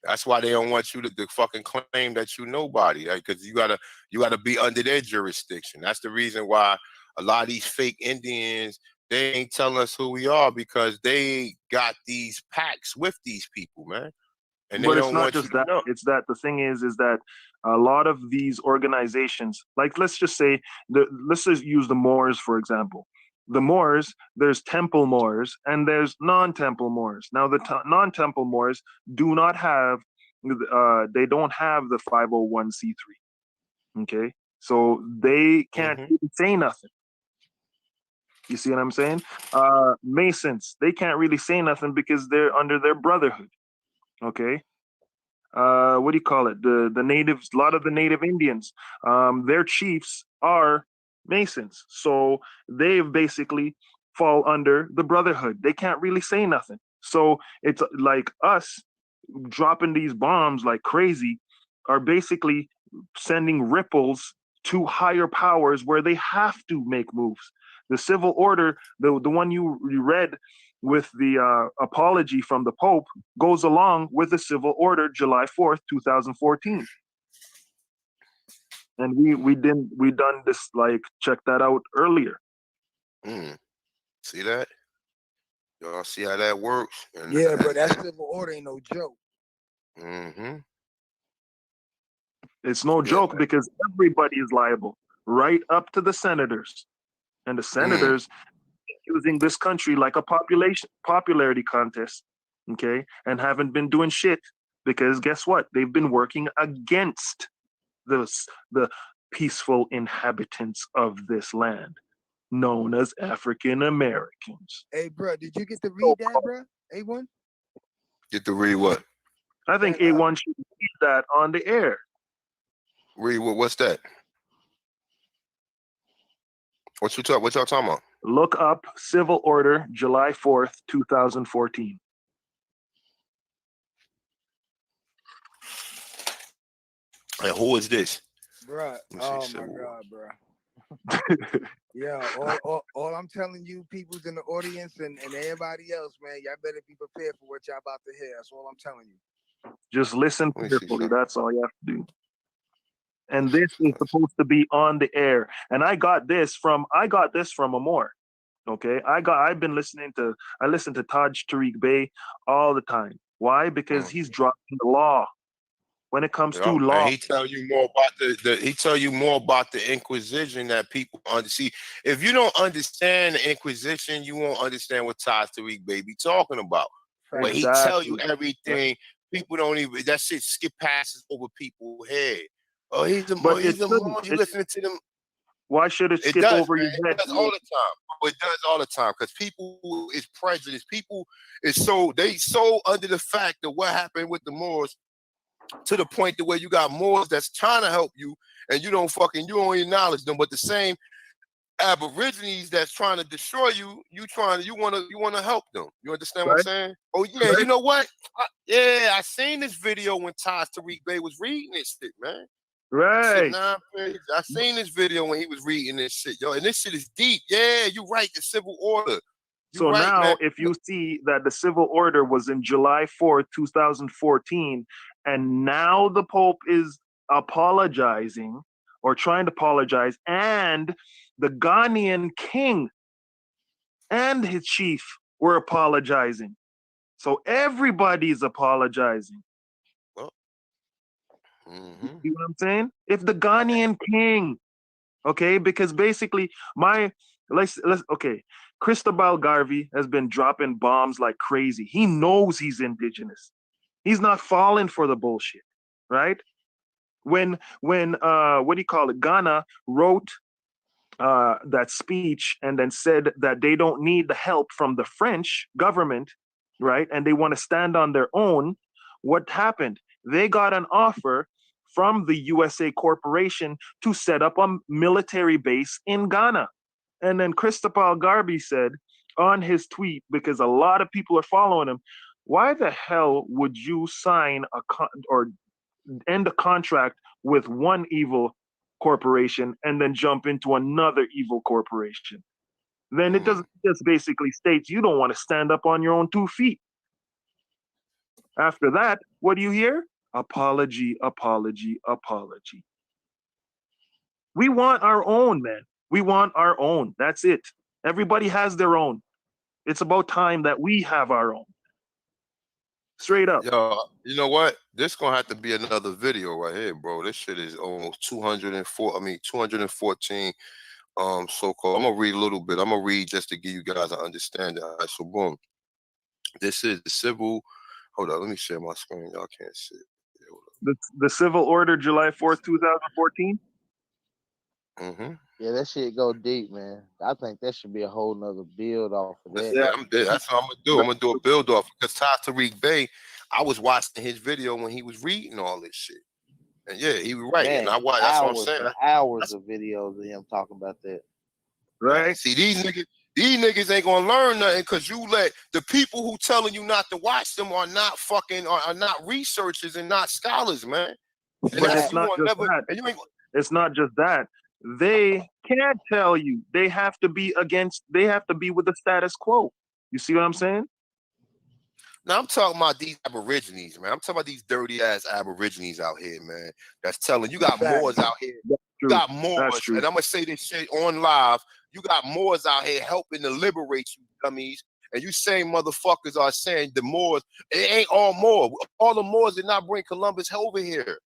That's why they don't want you to fucking claim that you nobody, because you gotta be under their jurisdiction. That's the reason why a lot of these fake Indians, they ain't telling us who we are because they got these pacts with these people, man. And they But it's don't not want you just to that. know. It's that the thing is that a lot of these organizations, like let's just say, let's just use the Moors for example. The Moors, there's temple Moors and there's non-temple Moors. Now the non-temple Moors do not have, they don't have the 501c3. Okay, so they can't really say nothing. You see what I'm saying? Masons, they can't really say nothing because they're under their brotherhood. Okay. What do you call it? The natives, a lot of the native Indians, their chiefs are Masons. So they basically fall under the brotherhood. They can't really say nothing. So it's like us dropping these bombs like crazy are basically sending ripples to higher powers where they have to make moves. The civil order, the one you read with the apology from the Pope, goes along with the civil order July 4th, 2014. And we done this, like, check that out earlier. See that? Y'all see how that works? And Yeah, bro, that civil order ain't no joke. It's no joke because everybody is liable, right up to the senators. And the senators using this country like a popularity contest, okay, and haven't been doing shit because guess what? They've been working against the peaceful inhabitants of this land, known as African Americans. Hey, bro, did you get to read that, bro? A1? Get to read what? I think A1 should read that on the air. Read what? What's that? What y'all talking about? Look up Civil Order, July 4th, 2014. And who is this? Bruh, oh my God, bruh. Yeah, all I'm telling you, people's in the audience and everybody else, man, y'all better be prepared for what y'all about to hear. That's all I'm telling you. Just listen carefully. That's all you have to do. And this is supposed to be on the air. And I got this from Amor. Okay. I listen to Taj Tariq Bey all the time. Why? Because he's dropping the law. When it comes to law, and he tell you more about he tell you more about the Inquisition that people see. If you don't understand the Inquisition, you won't understand what Taj Tariq Bey be talking about. When he tell you everything, people don't even, that shit skip passes over people's head. Oh, he's a Moor. You listening to them? Why should it skip over your head? It does all the time. It does all the time because people is prejudiced. People is so under the fact of what happened with the Moors, to the point to where you got Moors that's trying to help you and you don't acknowledge them, but the same Aborigines that's trying to destroy you, you want to help them. You understand what I'm saying? Oh yeah, you know what? I seen this video when Taj Tariq Bey was reading this shit, man. Right. I seen this video when he was reading this shit, yo, and this shit is deep. Yeah, you're right. The civil order. So now, if you see that the civil order was in July 4th, 2014, and now the Pope is apologizing or trying to apologize, and the Ghanaian king and his chief were apologizing. So everybody's apologizing. You know what I'm saying? If the Ghanaian king, okay, because basically Cristobal Garvey has been dropping bombs like crazy. He knows he's indigenous. He's not falling for the bullshit, right? When what do you call it? Ghana wrote that speech and then said that they don't need the help from the French government, right? And they want to stand on their own. What happened? They got an offer from the USA Corporation to set up a military base in Ghana. And then Cristobal Garvey said on his tweet, because a lot of people are following him, why the hell would you sign or end a contract with one evil corporation and then jump into another evil corporation? Then it doesn't just basically states you don't want to stand up on your own 2 feet. After that, what do you hear? Apology, apology, apology. We want our own, man. We want our own. That's it. Everybody has their own. It's about time that we have our own. Straight up. Yo, you know what? This gonna have to be another video right here, bro. This shit is almost 214 so-called. I'm gonna read a little bit. I'm gonna read just to give you guys an understanding. All right, so boom. This is the civil. Hold on, let me share my screen. Y'all can't see it. The civil order, July 4th, 2014. Mm-hmm. Yeah, that shit go deep, man. I think that should be a whole nother build off of that. That's what I'm gonna do. I'm gonna do a build off because Tariq Bey, I was watching his video when he was reading all this shit. And yeah, he was right. Man, And I watched, that's what I'm saying. Hours of videos of him talking about that. Right. See, these niggas ain't gonna learn nothing because you let the people who telling you not to watch them are not fucking are not researchers and not scholars, man. And But it's not just that. It's not just that. They can't tell you. They have to be with the status quo. You see what I'm saying? Now I'm talking about these Aborigines, man. I'm talking about these dirty ass Aborigines out here, man. That's telling you got Moors out here. You got Moors, and I'm gonna say this shit on live. You got Moors out here helping to liberate you, dummies. And you same motherfuckers are saying the Moors, it ain't all Moors. All the Moors did not bring Columbus over here.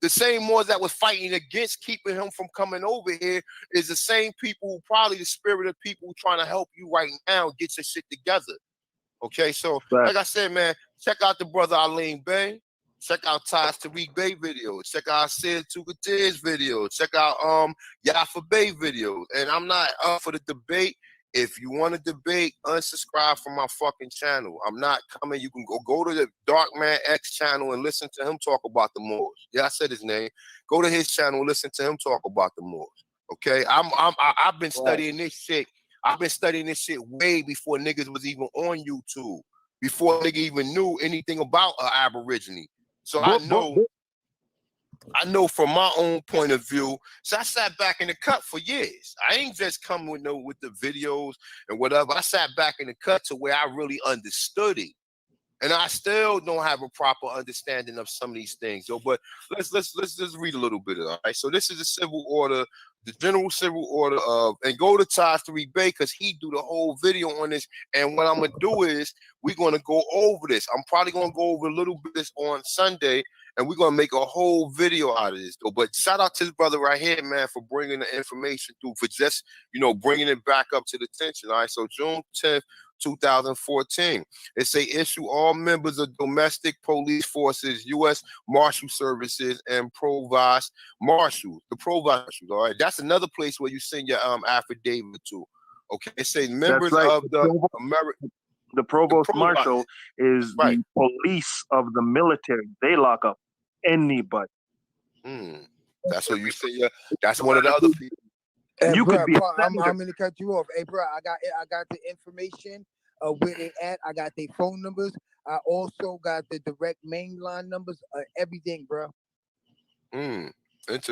The same Moors that was fighting against keeping him from coming over here is the same people who probably the spirit of people trying to help you right now get your shit together. Okay, so like I said, man, check out the brother Aline Bey. Check out Taj Tariq Bey videos. Check out Sid Tugatir's videos. Check out Yafa Bey videos. And I'm not up for the debate. If you want to debate, unsubscribe from my fucking channel. I'm not coming. You can go to the Darkman X channel and listen to him talk about the Moors. Yeah, I said his name. Go to his channel and listen to him talk about the Moors. Okay, I've been studying this shit. I've been studying this shit way before niggas was even on YouTube, before nigga even knew anything about an Aborigine. So I know from my own point of view. So I sat back in the cut for years. I ain't just come with the videos and whatever. I sat back in the cut to where I really understood it. And I still don't have a proper understanding of some of these things, yo. But let's just read a little bit of it. All right. So this is a civil order, the general civil order of, and go to Taj Tariq Bey because he do the whole video on this. And what I'm gonna do is we're gonna go over this. I'm probably gonna go over a little bit this on Sunday, and we're gonna make a whole video out of this, though. But shout out to his brother right here, man, for bringing the information through, for just bringing it back up to the attention. All right. So June 10th. 2014. It say issue all members of domestic police forces, U.S. Marshal Services, and Provost Marshals. The Provost Marshals, all right? That's another place where you send your affidavit to. Okay, it says members of the Provost Marshal is the police of the military. They lock up anybody. That's what you say. That's one of the other people. Hey, you bro, could be. I'm gonna cut you off. Hey, bro, I got the information of where they at. I got their phone numbers. I also got the direct mainline numbers. Everything, bro. Interesting. So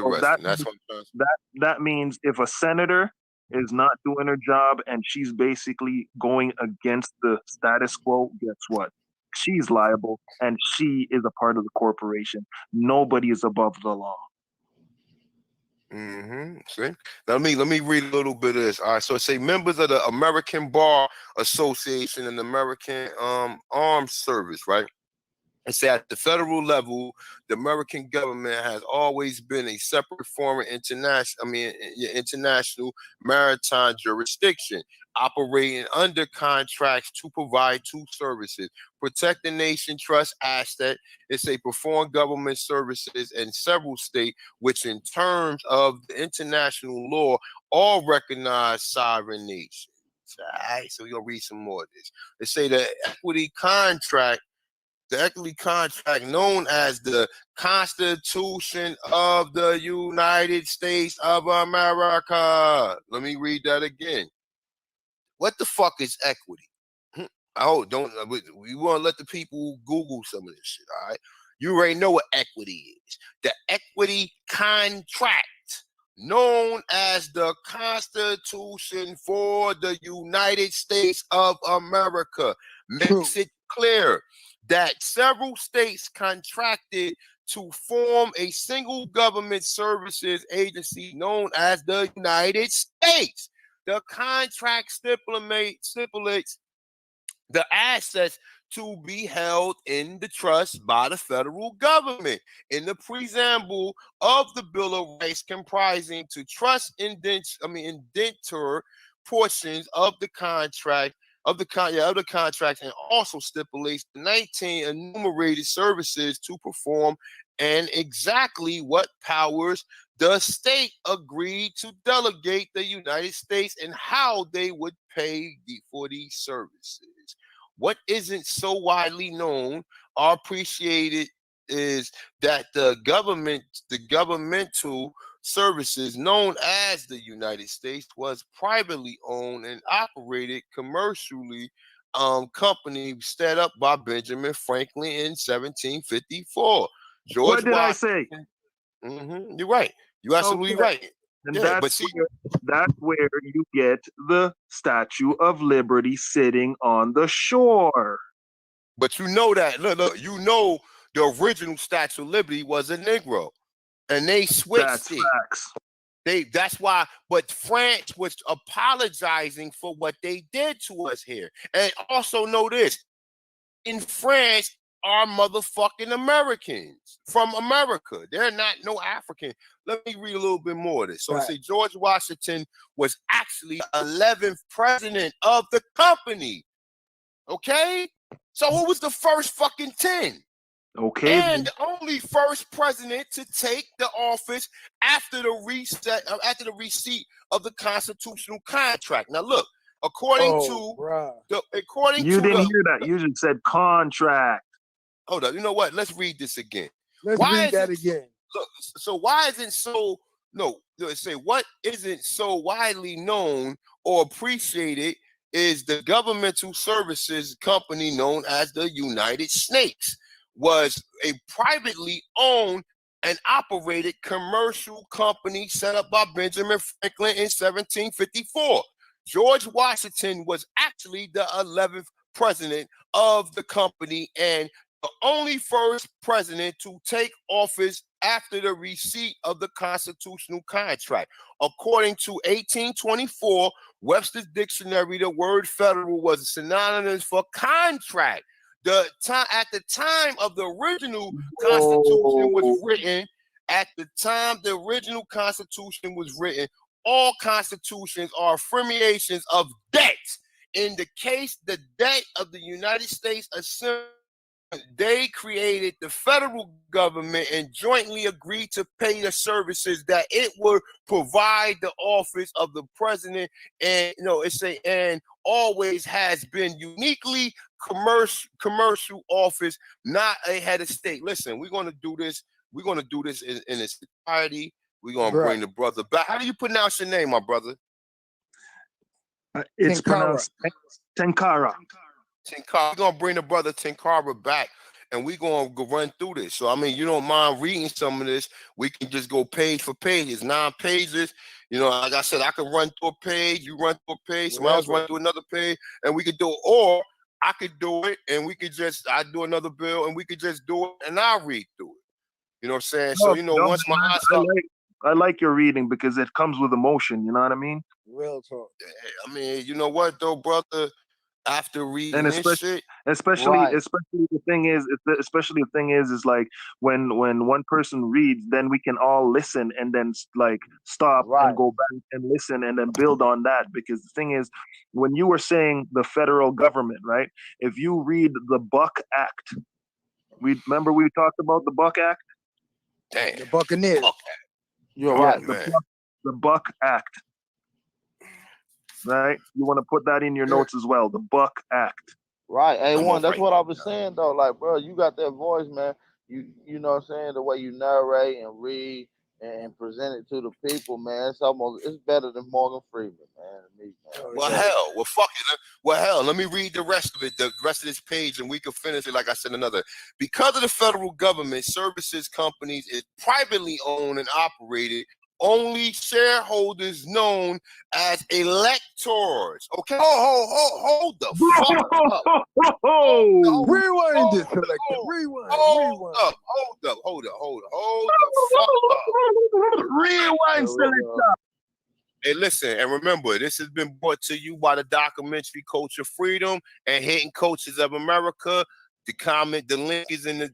that means if a senator is not doing her job and she's basically going against the status quo, guess what? She's liable and she is a part of the corporation. Nobody is above the law. See, now let me read a little bit of this. All right, so it say members of the American Bar Association and the American Armed Service, right? It say at the federal level, the American government has always been a separate foreign international maritime jurisdiction, operating under contracts to provide two services: protect the nation trust asset. It's a perform government services in several states, which in terms of the international law, all recognize sovereign nations. All right, so we're gonna read some more of this. They say the equity contract known as the Constitution of the United States of America. Let me read that again. What the fuck is equity? We want to let the people Google some of this shit, all right? You already know what equity is. The equity contract, known as the Constitution for the United States of America, makes it clear that several states contracted to form a single government services agency known as the United States. The contract stipulates the assets to be held in the trust by the federal government. In the preamble of the Bill of Rights, comprising to trust indenture portions of the contract contract, and also stipulates 19 enumerated services to perform and exactly what powers the state agreed to delegate the United States and how they would pay for these services. What isn't so widely known or appreciated is that the governmental services known as the United States was privately owned and operated commercially company set up by Benjamin Franklin in 1754. George What did I Washington. say? You're right. You're absolutely right. And Yeah, but see, that's where you get the Statue of Liberty sitting on the shore. but you know that look, you know the original Statue of Liberty was a Negro, and they switched That's it. facts. That's why, but France was apologizing for what they did to us here. And also know this: in France are motherfucking Americans from America. They're not no African. Let me read a little bit more of this. So I say George Washington was actually 11th president of the company. Okay? So who was the first fucking 10? Okay. And the only first president to take the office after the receipt of the constitutional contract. Now look, according to you didn't hear that. You just said contract. Hold up. You know what? Let's read this again. Let's read that again. Look, so why isn't so no, let's say what isn't so widely known or appreciated is the governmental services company known as the United Snakes was a privately owned and operated commercial company set up by Benjamin Franklin in 1754. George Washington was actually the 11th president of the company and the only first president to take office after the receipt of the constitutional contract. According to 1824 Webster's Dictionary, the word federal was synonymous for contract. At the time of the original Constitution was written, all constitutions are affirmations of debt. In the case, the debt of the United States Assembly, they created the federal government and jointly agreed to pay the services that it would provide the office of the president. And and always has been uniquely commercial office, not a head of state. Listen, we're gonna do this. We're gonna do this in its entirety. We're gonna bring the brother back. How do you pronounce your name, my brother? It's pronounced Tenkara. We're gonna bring the brother Tenkara back, and we're gonna go run through this. So I mean, you don't mind reading some of this? We can just go page for page. It's 9 pages. You know, like I said, I can run through a page. You run through a page. Somebody else run through another page, and we could do it. Or I could do it, and I do another bill, and we could just do it, and I read through it. You know what I'm saying? So once my eyes start. I like your reading because it comes with emotion. You know what I mean? Real talk. I mean, you know what though, brother? After reading and this shit, especially the thing is like when one person reads, then we can all listen and then like stop and go back and listen and then build on that. Because the thing is, when you were saying the federal government, right? If you read the Buck Act, we talked about the Buck Act. Damn, the Buccaneers. You're right. The Buck Act. Right, you want to put that in your notes as well. The Buck Act. Right, A1. That's what I was saying though. Like, bro, you got that voice, man. You know what I'm saying? The way you narrate and read and present it to the people, man. It's better than Morgan Freeman, man. Well, hell, fuck it. Well, hell, let me read the rest of it, the rest of this page, and we can finish it. Like I said, another. Because of the federal government services companies is privately owned and operated. Only shareholders known as electors. Okay. Hold the fuck up. Rewind this, selector. Rewind. Hold up. Hold the fuck up. Rewind, selector. Hey, listen, and remember, this has been brought to you by the documentary Culture Freedom and Hidden Coaches of America. The link is in the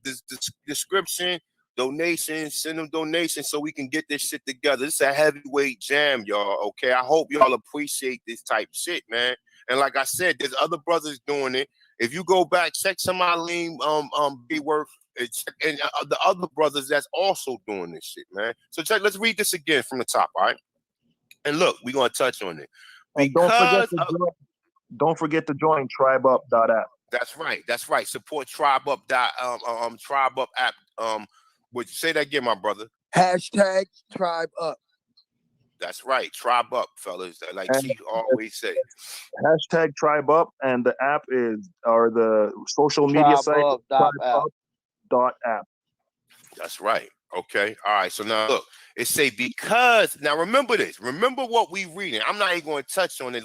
description. Donations, send them donations so we can get this shit together. This is a heavyweight jam, y'all. Okay, I hope y'all appreciate this type of shit, man. And like I said, there's other brothers doing it. If you go back, check some Eileen B Worth and the other brothers that's also doing this shit, man. So check. Let's read this again from the top, all right? And look, we're gonna touch on it. And don't forget to join tribeup.app. That's right. That's right. Support TribeUp. TribeUp app. Would you say that again, my brother? Hashtag TribeUp. That's right. TribeUp, fellas. Like And Chief always say. Hashtag TribeUp, and the app or the social media site TribeUp.app. That's right. Okay. All right. So now look, it say because now remember this. Remember what we reading. I'm not even going to touch on it.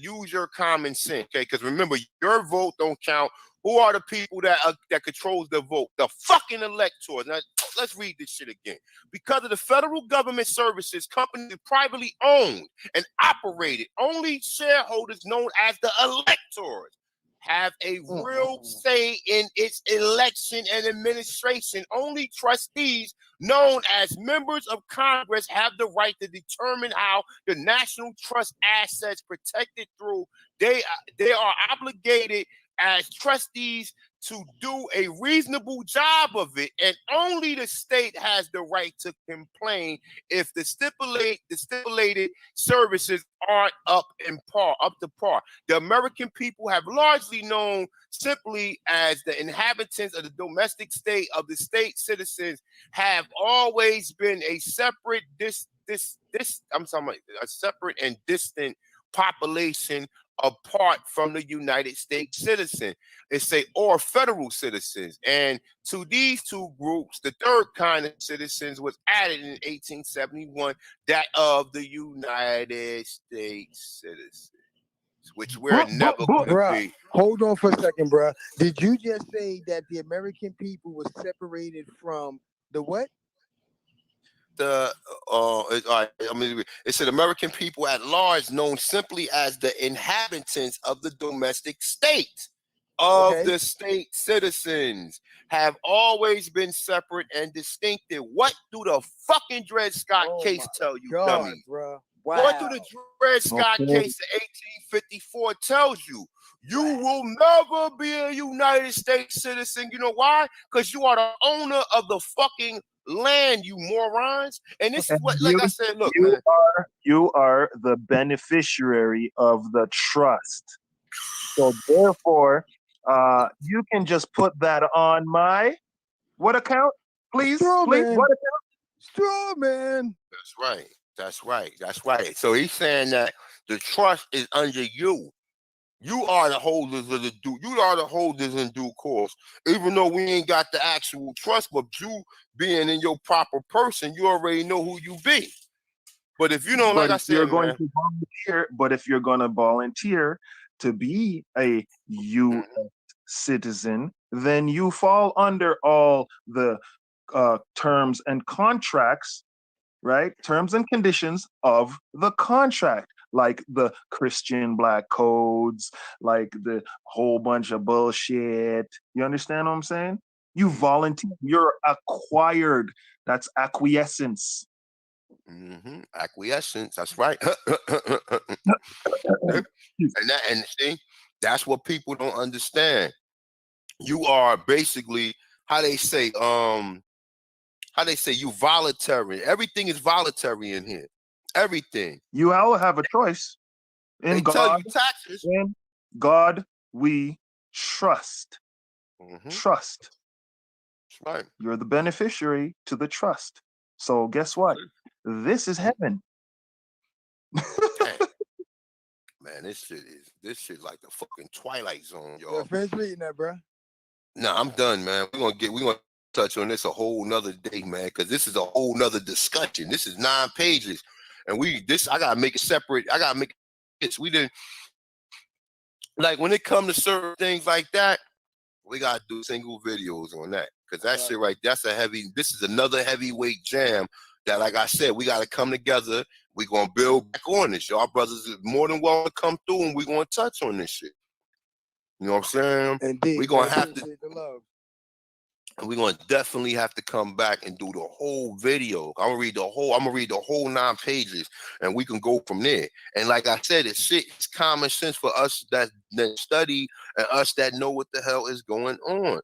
Use your common sense. Okay. Because remember, your vote don't count. Who are the people that controls the vote? The fucking electors. Now let's read this shit again. Because of the federal government services, companies are privately owned and operated. Only shareholders known as the electors have a real say in its election and administration. Only trustees known as members of Congress have the right to determine how the national trust assets protected through. They are obligated as trustees to do a reasonable job of it, and only the state has the right to complain if the stipulated services aren't up to par. The American people have largely known simply as the inhabitants of the domestic state of the state citizens have always been a separate a separate and distant population apart from the United States citizen. It say or federal citizens, and to these two groups, the third kind of citizens was added in 1871, that of the United States citizens, which we're never going to be. Hold on for a second, bruh. Did you just say that the American people was separated from the what? It said American people at large, known simply as the inhabitants of the domestic state of the state citizens, have always been separate and distinctive. What do the fucking Dred Scott case tell you, dummy? Bro. Wow. What do the Dred Scott case of 1854 tells you? You will never be a United States citizen. You know why? Because you are the owner of the fucking land, you morons. And this is what, like I said, look, man. You are the beneficiary of the trust. So therefore, you can just put that on my what account, please? Please, what account? Strawman. That's right. So he's saying that the trust is under you. You are the holders of you are the holders in due course. Even though we ain't got the actual trust, but you being in your proper person, you already know who you be. But if you don't, like I said, to volunteer, but if you're going to volunteer to be a U.S. citizen, then you fall under all the terms and contracts, right? Terms and conditions of the contract, like the Christian black codes, like the whole bunch of bullshit. You understand what I'm saying? You volunteer, you're acquired. That's acquiescence. Acquiescence, that's right. and see, that's what people don't understand. You are basically how they say you voluntary. Everything is voluntary in here. Everything. You all have a choice. In God, taxes. In God we trust. Trust. That's right. You're the beneficiary to the trust. So guess what? This is heaven. Man, this shit like the fucking Twilight Zone, y'all. Yeah, finish reading that, bro. Nah, I'm done, man. We're gonna touch on this a whole nother day, man, because this is a whole nother discussion. This is 9 pages. And I gotta make it separate. I gotta make it. We didn't like when it comes to certain things like that, we gotta do single videos on that. Cause that shit right, this is another heavyweight jam that, like I said, we gotta come together. We're gonna build back on this. Y'all brothers is more than welcome to come through, and we're gonna touch on this shit. You know what I'm saying? Indeed, We're gonna man, have to. appreciate the love. And we're gonna definitely have to come back and do the whole video. I'm gonna read the whole 9 pages, and we can go from there. And like I said, it's common sense for us that study and us that know what the hell is going on.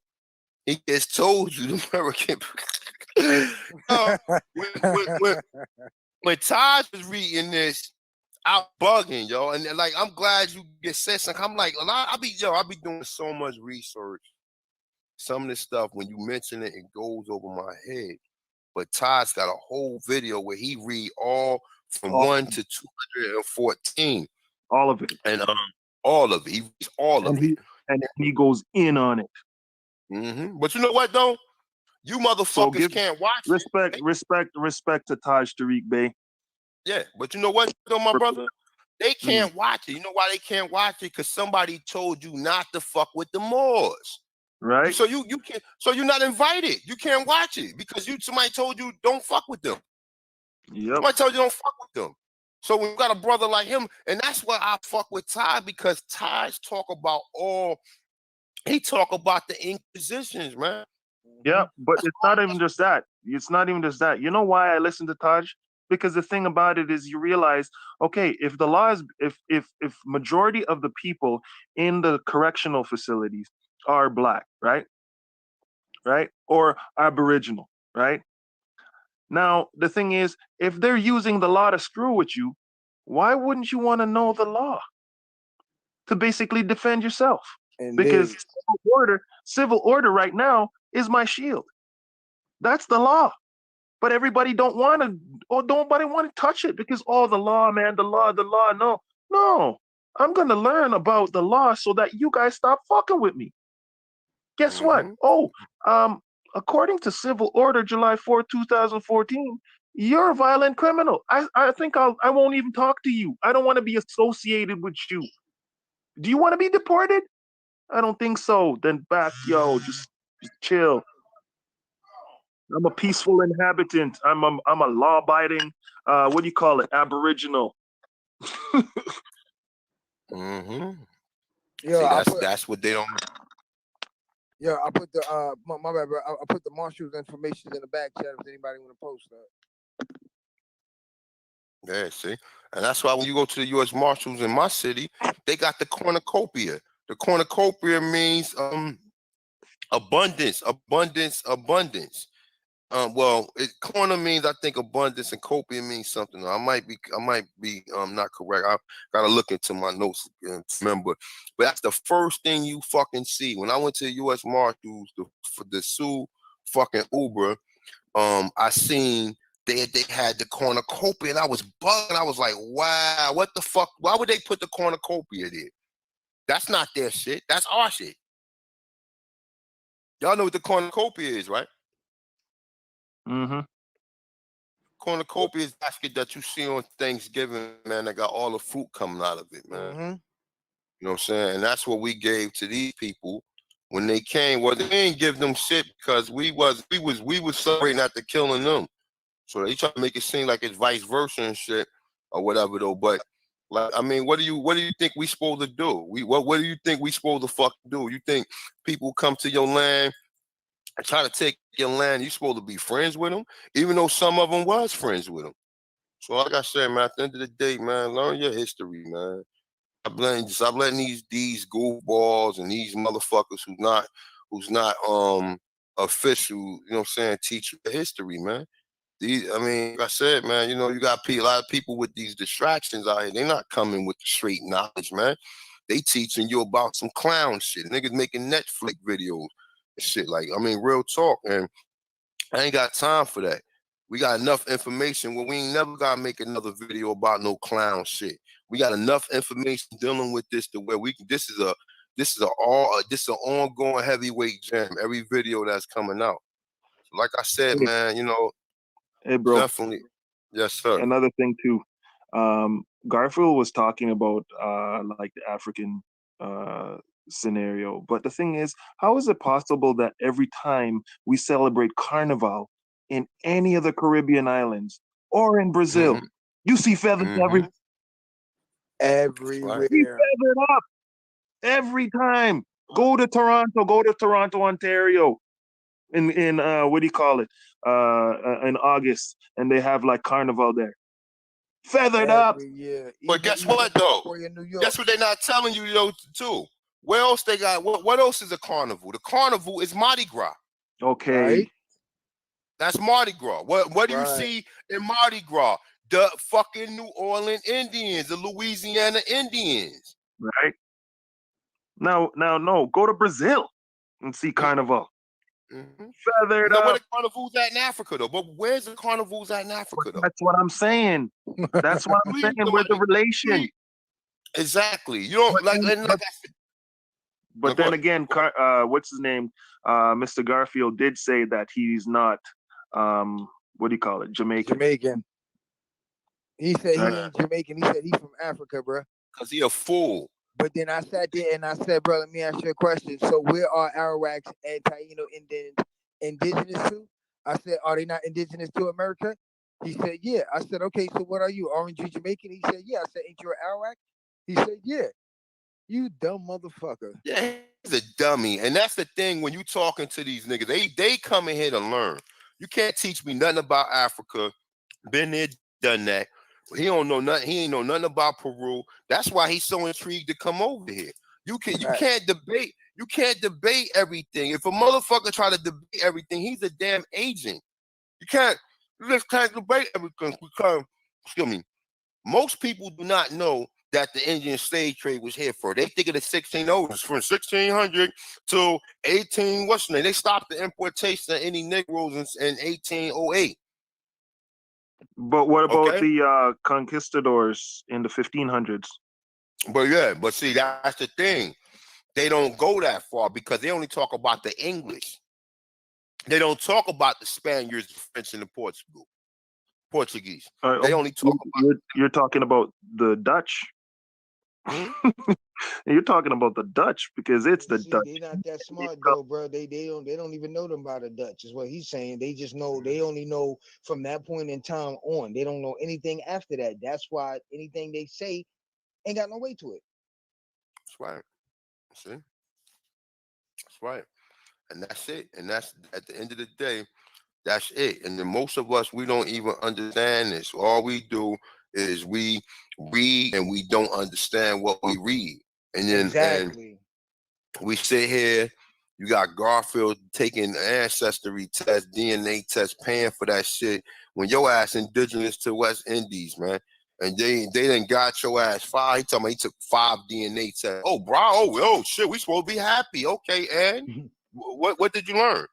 He just told you the American. When Taj was reading this, I'm bugging, yo, and like I'm glad you get said something. I'm like, I be doing so much research. Some of this stuff, when you mention it, it goes over my head. But Todd's got a whole video where he read all from 1 to 214. All of it. And all of it. He reads all of it. And he goes in on it. Mm-hmm. But you know what, though? You motherfuckers can't watch Respect to Taj Tariq Bey. Yeah, but you know what, though, my brother? They can't watch it. You know why they can't watch it? Because somebody told you not to fuck with the Moors. Right. So you can't. So you're not invited. You can't watch it because somebody told you don't fuck with them. Yep. Somebody told you don't fuck with them. So when you got a brother like him, and that's why I fuck with Ty, because Ty's talk about he talk about the Inquisitions, man. Yeah, but it's not even just that. It's not even just that. You know why I listen to Taj? Because the thing about it is you realize, okay, if the law is if majority of the people in the correctional facilities are black, right? Right? Or Aboriginal, right? Now, the thing is, if they're using the law to screw with you, why wouldn't you want to know the law to basically defend yourself? Indeed. Because civil order right now is my shield. That's the law. But everybody don't want to, or nobody want to touch it because, the law, man, the law. No. I'm going to learn about the law so that you guys stop fucking with me. Guess what? According to Civil Order, July 4th, 2014, you're a violent criminal. I think I won't even talk to you. I don't want to be associated with you. Do you want to be deported? I don't think so. Then just chill. I'm a peaceful inhabitant. I'm a law-abiding, what do you call it? Aboriginal. Mm-hmm. Yeah, see, that's what they don't. Yeah, I put the my bad, bro. I put the marshal's information in the back chat if anybody want to post that. Yeah, see, and that's why when you go to the U.S. Marshals in my city, they got the cornucopia. The cornucopia means abundance. Corner means, I think, abundance, and copia means something. I might be not correct. I gotta look into my notes again to remember. But that's the first thing you fucking see. When I went to the U.S. Marshals for the Sioux fucking Uber, I seen they had the cornucopia, and I was bugging. I was like, wow, what the fuck? Why would they put the cornucopia there? That's not their shit. That's our shit. Y'all know what the cornucopia is, right? Mm-hmm. Cornucopia is basket that you see on Thanksgiving, man, that got all the fruit coming out of it, man. Mm-hmm. You know what I'm saying? And that's what we gave to these people when they came. Well, they didn't give them shit because we was celebrating after killing them. So they try to make it seem like it's vice versa and shit or whatever though. But like, I mean, what do you think we supposed to do? What do you think we supposed to fuck do? You think people come to your land and try to take your land, you supposed to be friends with them, even though some of them was friends with them. So like I said, man, at the end of the day, man, learn your history, man. Stop letting these goofballs and these motherfuckers who's not official, you know what I'm saying, teach you the history, man. I mean, like I said, man, you know, you got a lot of people with these distractions out here. They're not coming with the straight knowledge, man. They teaching you about some clown shit. Niggas making Netflix videos and shit. Like, I mean, real talk. And I ain't got time for that. We got enough information where we ain't never gotta make another video about no clown shit. We got enough information dealing with this to where we can. This is an ongoing heavyweight jam. Every video that's coming out. So like I said, man, you know. Hey, bro. Definitely. Yes, sir. Another thing too. Garfield was talking about like the African scenario, but the thing is, how is it possible that every time we celebrate Carnival in any of the Caribbean islands or in Brazil, You see feathers Mhm. Everywhere. He's feathered up every time. Go to Toronto, Ontario. In what do you call it? In August, and they have like carnival there. Feathered up. Every year. But guess Even what though? California, New York. Guess what they're not telling you though too. Where else they got? What else is a carnival? The carnival is Mardi Gras. Okay. Right? That's Mardi Gras. What do you Right. see in Mardi Gras? The fucking New Orleans Indians, the Louisiana Indians. Right. Now, no. Go to Brazil and see carnival. Mm-hmm. Feathered Now, where up. the carnivals at in Africa though? But where's the carnivals at in Africa though? That's what I'm saying. That's what I'm saying. Where's the relation? Exactly. You don't But like. then- Like But No, go then ahead. again, what's his name? Mr. Garfield did say that he's not, what do you call it, Jamaican. Jamaican. He said he Right. ain't Jamaican. He said he's from Africa, bro. Cause he a fool. But then I sat there and I said, bro, let me ask you a question. So where are Arawaks and Taino indigenous to? I said, are they not indigenous to America? He said, yeah. I said, okay, so what are you? Aren't you Jamaican? He said, yeah. I said, ain't you an Arawak? He said, yeah. You dumb motherfucker. Yeah, he's a dummy. And that's the thing when you talking to these niggas, they come in here to learn. You can't teach me nothing about Africa. Been there, done that. He don't know nothing. He ain't know nothing about Peru. That's why he's so intrigued to come over here. You can't debate. You can't debate everything. If a motherfucker try to debate everything, he's a damn agent. You just can't debate everything because, excuse me, most people do not know that the Indian slave trade was here for. They think of the 1600s, from 1600 to 18. What's the name? They stopped the importation of any Negroes in 1808. But what about Okay. the conquistadors in the 1500s? But see, that's the thing. They don't go that far because they only talk about the English. They don't talk about the Spaniards, the French, and the Portuguese. They only talk about. You're talking about the Dutch. You're talking about the Dutch because it's the Dutch. They're not that smart though, bro. They don't even know them about the Dutch, is what he's saying. They just know, they only know from that point in time on. They don't know anything after that. That's why anything they say ain't got no weight to it. That's right. See? That's right. And that's it. And that's at the end of the day, that's it. And then most of us, we don't even understand this. All we do is we read and we don't understand what we read. And then Exactly. and we sit here, you got Garfield taking ancestry test, DNA test, paying for that shit when your ass indigenous to West Indies, man. And they done got your ass 5. He told me he took 5 DNA tests. Oh, bro. Oh, shit. We supposed to be happy. Okay, and what did you learn?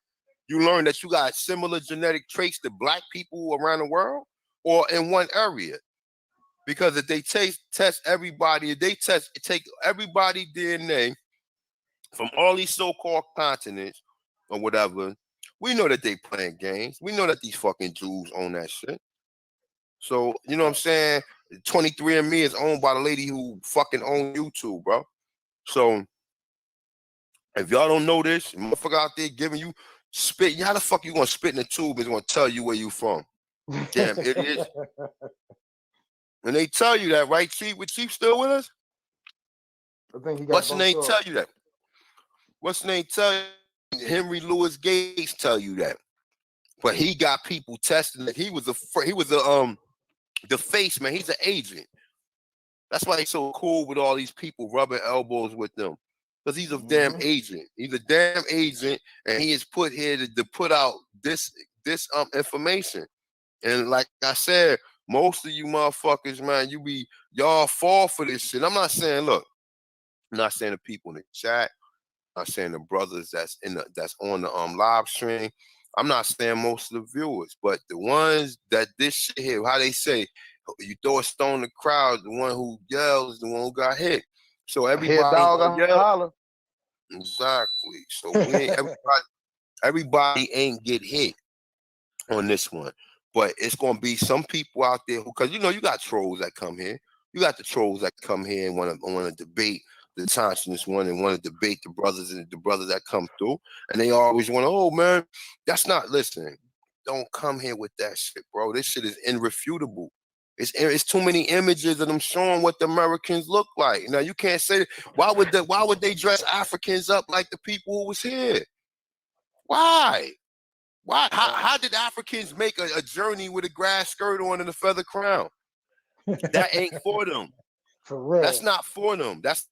You learned that you got similar genetic traits to black people around the world or in one area. Because if they test everybody, if they take everybody DNA from all these so-called continents or whatever, we know that they playing games. We know that these fucking Jews own that shit. So, you know what I'm saying? 23andMe is owned by the lady who fucking owned YouTube, bro. So, if y'all don't know this, motherfucker out there giving you spit, how the fuck you gonna spit in the tube is gonna tell you where you from? Damn idiots. And they tell you that, right, Chief? With Chief still with us? I think he got What's the name bumped tell off. you that? What's the name tell you? Henry Louis Gates tell you that. But he got people testing it. He was the face, man. He's an agent. That's why he's so cool with all these people rubbing elbows with them. Because he's a damn agent. He's a damn agent, and he is put here to put out this information. And like I said, most of you motherfuckers, man, y'all fall for this shit. I'm not saying, look, I'm not saying the people in the chat, I'm not saying the brothers that's on the live stream. I'm not saying most of the viewers, but the ones that this shit here, how they say, you throw a stone in the crowd, the one who yells is the one who got hit. So everybody gonna yell. Exactly. So everybody ain't get hit on this one. But it's gonna be some people out there who, because you know you got trolls that come here. You got the trolls that come here and want to debate the Autochonous one and want to debate the brothers that come through. And they always want to, oh man, that's not listening. Don't come here with that shit, bro. This shit is irrefutable. It's too many images of them showing what the Americans look like. Now you can't say why would they dress Africans up like the people who was here? Why? Why? How did Africans make a journey with a grass skirt on and a feather crown? That ain't for them. For real. That's not for them. That's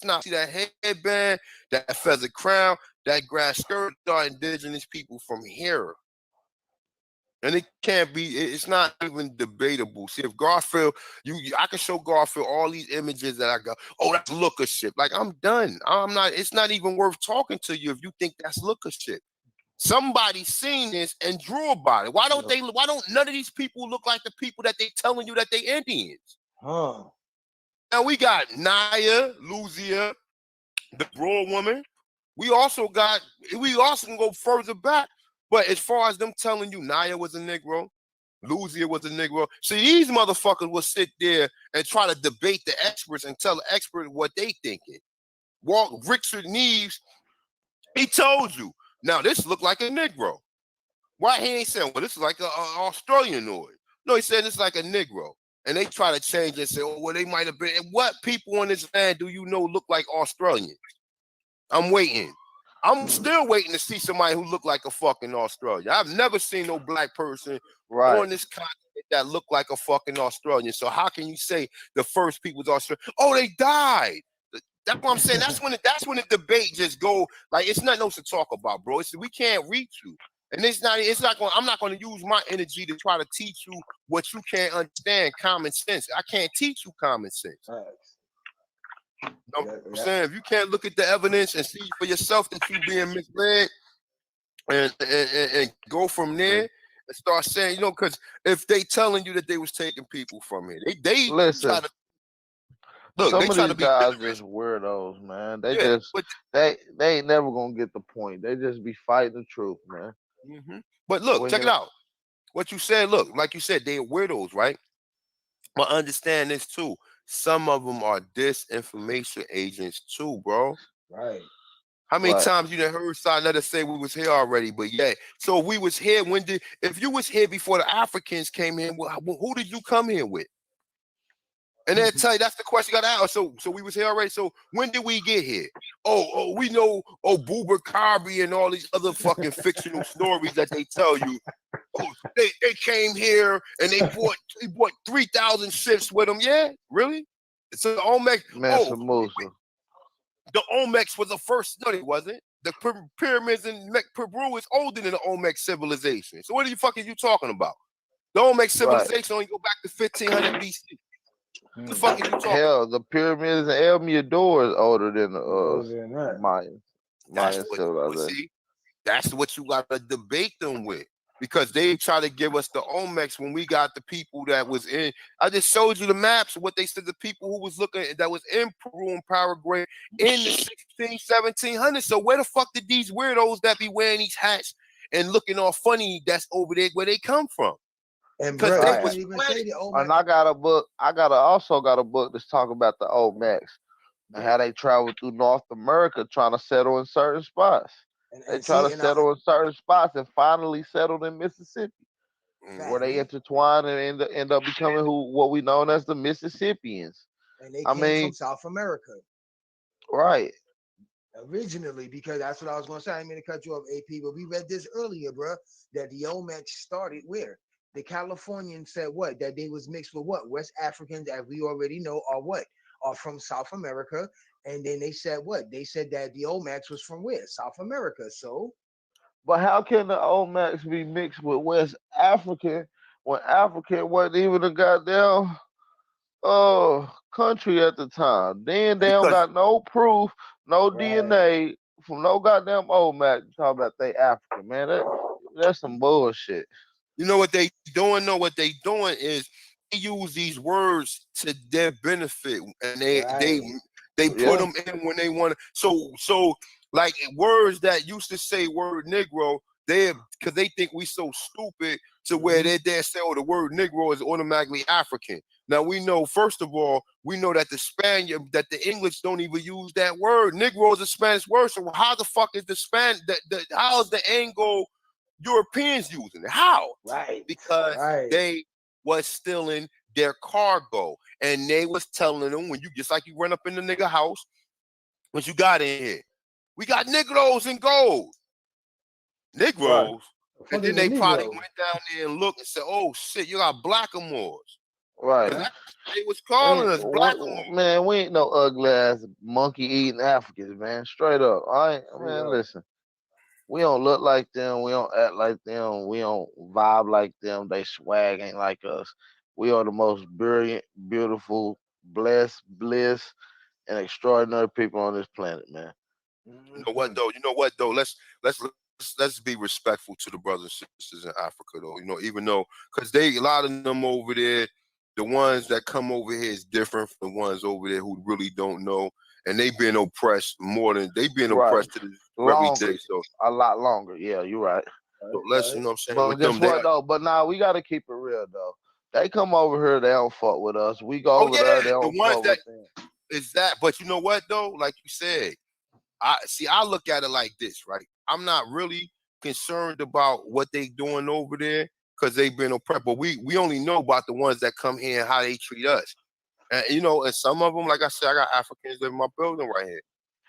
not. See that headband, that feather crown, that grass skirt are indigenous people from here. And it can't be, it's not even debatable. See, if Garfield, I can show Garfield all these images that I got. Oh, that's looker shit. Like, I'm done. It's not even worth talking to you if you think that's looker shit. Somebody seen this and drew about it. Why don't none of these people look like the people that they telling you that they Indians? Huh. Now we got Naya, Luzia, the broad woman. We also can go further back. But as far as them telling you Naya was a Negro, Luzia was a Negro, see, these motherfuckers will sit there and try to debate the experts and tell the expert what they thinking. Richard Neves, he told you, now this look like a Negro. Why he ain't saying, well, this is like an Australianoid? No, he said it's like a Negro. And they try to change it and say, oh, well, they might have been. And what people on this land do you know look like Australians? I'm waiting. I'm still waiting to see somebody who look like a fucking Australian. I've never seen no black person on this continent that look like a fucking Australian. So how can you say the first people was Australian? Oh, they died. That's what I'm saying. That's when the debate just go like it's nothing else to talk about, bro. We can't reach you. And I'm not going to use my energy to try to teach you what you can't understand, common sense. I can't teach you common sense. Right. You know what I'm saying? If you can't look at the evidence and see for yourself that you're being misled and go from there and start saying, because if they telling you that they was taking people from here, they listen. try to look. Some They of try these to be guys ignorant. just weirdos, man. They ain't never gonna get the point. They just be fighting the truth, man. Mm-hmm. But look, check it out. What you said, look, like you said, they're weirdos, right? But understand this too. Some of them are disinformation agents too, bro. Right. How many times you done heard Sarnetta say we was here already? But yeah, so if we was here, if you was here before the Africans came in, who did you come here with? And they'll tell you that's the question you got to ask. So we was here already. So when did we get here? Oh, we know. Oh, Boober Carby and all these other fucking fictional stories that they tell you. Oh, they came here and they bought 3,000 ships with them. Yeah, really? So the Olmecs. The Olmecs was the first. No, it wasn't. The pyramids in Peru is older than the Olmec civilization. So what the fuck are you talking about? The Olmec civilization only go back to 1500 BC. What the fuck are you talking about? Hell, the pyramids in El Mirador is older than the Mayan civilization. That's what you got to debate them with. Because they try to give us the Olmecs when we got the people that was in. I just showed you the maps of what they said, the people who was looking, that was in Peru and Paraguay in the 1700s. So where the fuck did these weirdos that be wearing these hats and looking all funny that's over there, where they come from? And bro, and I got a book. Also got a book that's talking about the Olmecs and how they traveled through North America trying to settle in certain spots. They try to settle in certain spots and finally settled in Mississippi, where they intertwine and end up becoming what we know as the Mississippians. And they came from South America. Right. Originally, because that's what I was going to say. I didn't mean to cut you off, AP, but we read this earlier, bro, that the Olmecs started where? The Californians said what? That they was mixed with what? West Africans, as we already know, are what? Are from South America. And then they said what? They said that the Olmecs was from where? South America. So, but how can the Olmecs be mixed with West African when African wasn't even a goddamn country at the time? Then they don't got no proof, no DNA from no goddamn Olmec talking about they African, man. That's some bullshit. You know what they doing? No, what they doing is they use these words to their benefit, and they put them in when they want to. So like words that used to say word Negro, because they think we so stupid to where they dare say, oh, the word Negro is automatically African. Now we know, first of all, that the English don't even use that word. Negro is a Spanish word. So how the fuck is how is the Anglo-Europeans using it? How? Right. Because they was stealing their cargo. And they was telling them, when you just like you run up in the nigga house, what you got in here? We got Negroes and gold. Negroes. And then they probably went down there and looked and said, oh shit, you got blackamoors. Right. They was calling us blackamoors. Man, we ain't no ugly ass monkey eating Africans, man. Straight up. Man, listen. We don't look like them. We don't act like them. We don't vibe like them. They swag ain't like us. We are the most brilliant, beautiful, blessed, bliss, and extraordinary people on this planet, man. You know what though? Let's be respectful to the brothers and sisters in Africa though. You know, even though because a lot of them over there, the ones that come over here is different from the ones over there who really don't know, and they being oppressed more than they being oppressed to this very day. So a lot longer. Yeah, you're right. So let's, you know what I'm saying? But with guess them, what though? But now we gotta keep it real though. They come over here, they don't fuck with us. We go over there, they don't fuck with them. Is that, but you know what though? Like you said, I look at it like this, right? I'm not really concerned about what they doing over there because they've been oppressed, but we only know about the ones that come here and how they treat us. And you know, and some of them, like I said, I got Africans living in my building right here.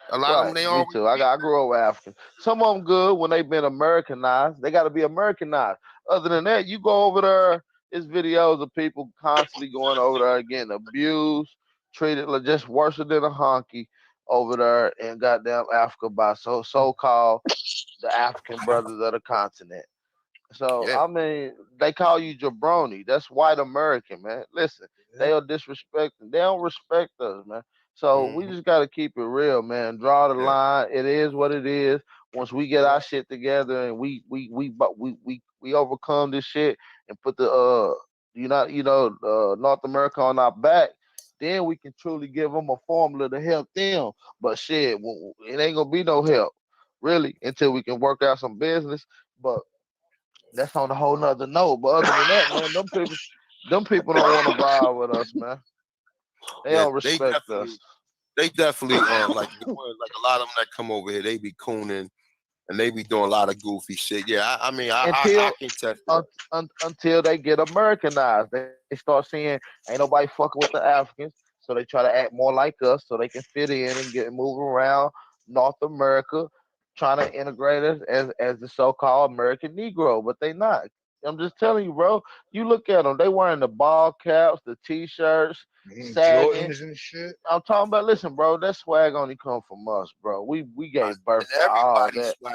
A lot of them, they Me too. I grew up with African. Some of them good when they've been Americanized. They got to be Americanized. Other than that, you go over there, there's videos of people constantly going over there getting abused, treated like just worse than a honky over there in goddamn Africa by so-called the African brothers of the continent. So I mean, they call you jabroni. That's white American, man. Listen, they are disrespecting. They don't respect us, man. So we just gotta keep it real, man. Draw the line. It is what it is. Once we get our shit together and we overcome this shit and put the North America on our back, then we can truly give them a formula to help them. But shit, it ain't gonna be no help really until we can work out some business. But that's on a whole nother note. But other than that, man, them people don't want to vibe with us, man. They don't respect us. They definitely like a lot of them that come over here, they be cooning and they be doing a lot of goofy shit. Yeah, I mean, I can test until they get Americanized. They start seeing ain't nobody fucking with the Africans, so they try to act more like us so they can fit in and get moving around North America, trying to integrate us as the so-called American Negro, but they not. I'm just telling you, bro. You look at them; they wearing the ball caps, the t-shirts, sagging. Jordans and shit. I'm talking about. Listen, bro. That swag only come from us, bro. We gave birth to all that. Swag.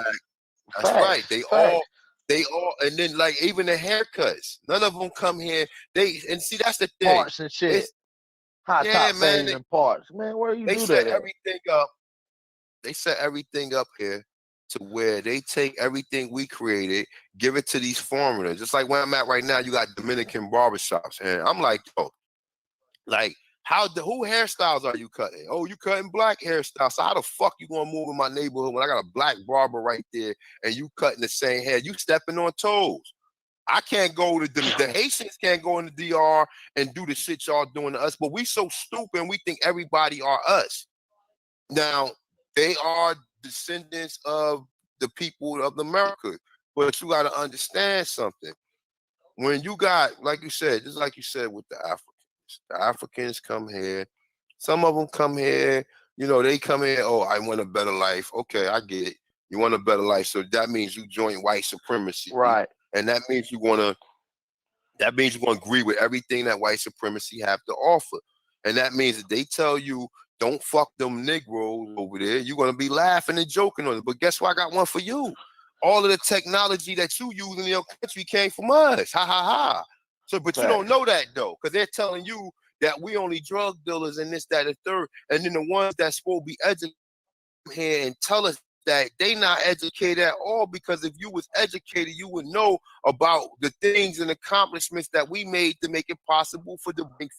That's right. They all, and then like even the haircuts. None of them come here. And see that's the thing. Parts and shit. Hot top man, and parts. Man, where you do that? They set everything up. They set everything up here to where they take everything we created, give it to these foreigners. Just like where I'm at right now, you got Dominican barbershops. And I'm like, yo, like, who hairstyles are you cutting? Oh, you cutting black hairstyles. So how the fuck you gonna move in my neighborhood when I got a black barber right there and you cutting the same hair? You stepping on toes. I can't go to the Haitians can't go in the DR and do the shit y'all doing to us, but we so stupid and we think everybody are us. Now, they are descendants of the people of America. But you got to understand something. When you got, like you said, just like you said with the Africans come here. Some of them come here, you know, they come here, oh, I want a better life. Okay, I get it. You want a better life. So that means you join white supremacy. Right. And that means you're going to agree with everything that white supremacy have to offer. And that means that they tell you, don't fuck them Negroes over there. You're going to be laughing and joking on it. But guess what? I got one for you. All of the technology that you use in your country came from us. Ha, ha, ha. So, but you don't know that, though, because they're telling you that we only drug dealers and this, that, and third. And then the ones that's supposed to be educated here and tell us that they not educated at all, because if you was educated, you would know about the things and accomplishments that we made to make it possible for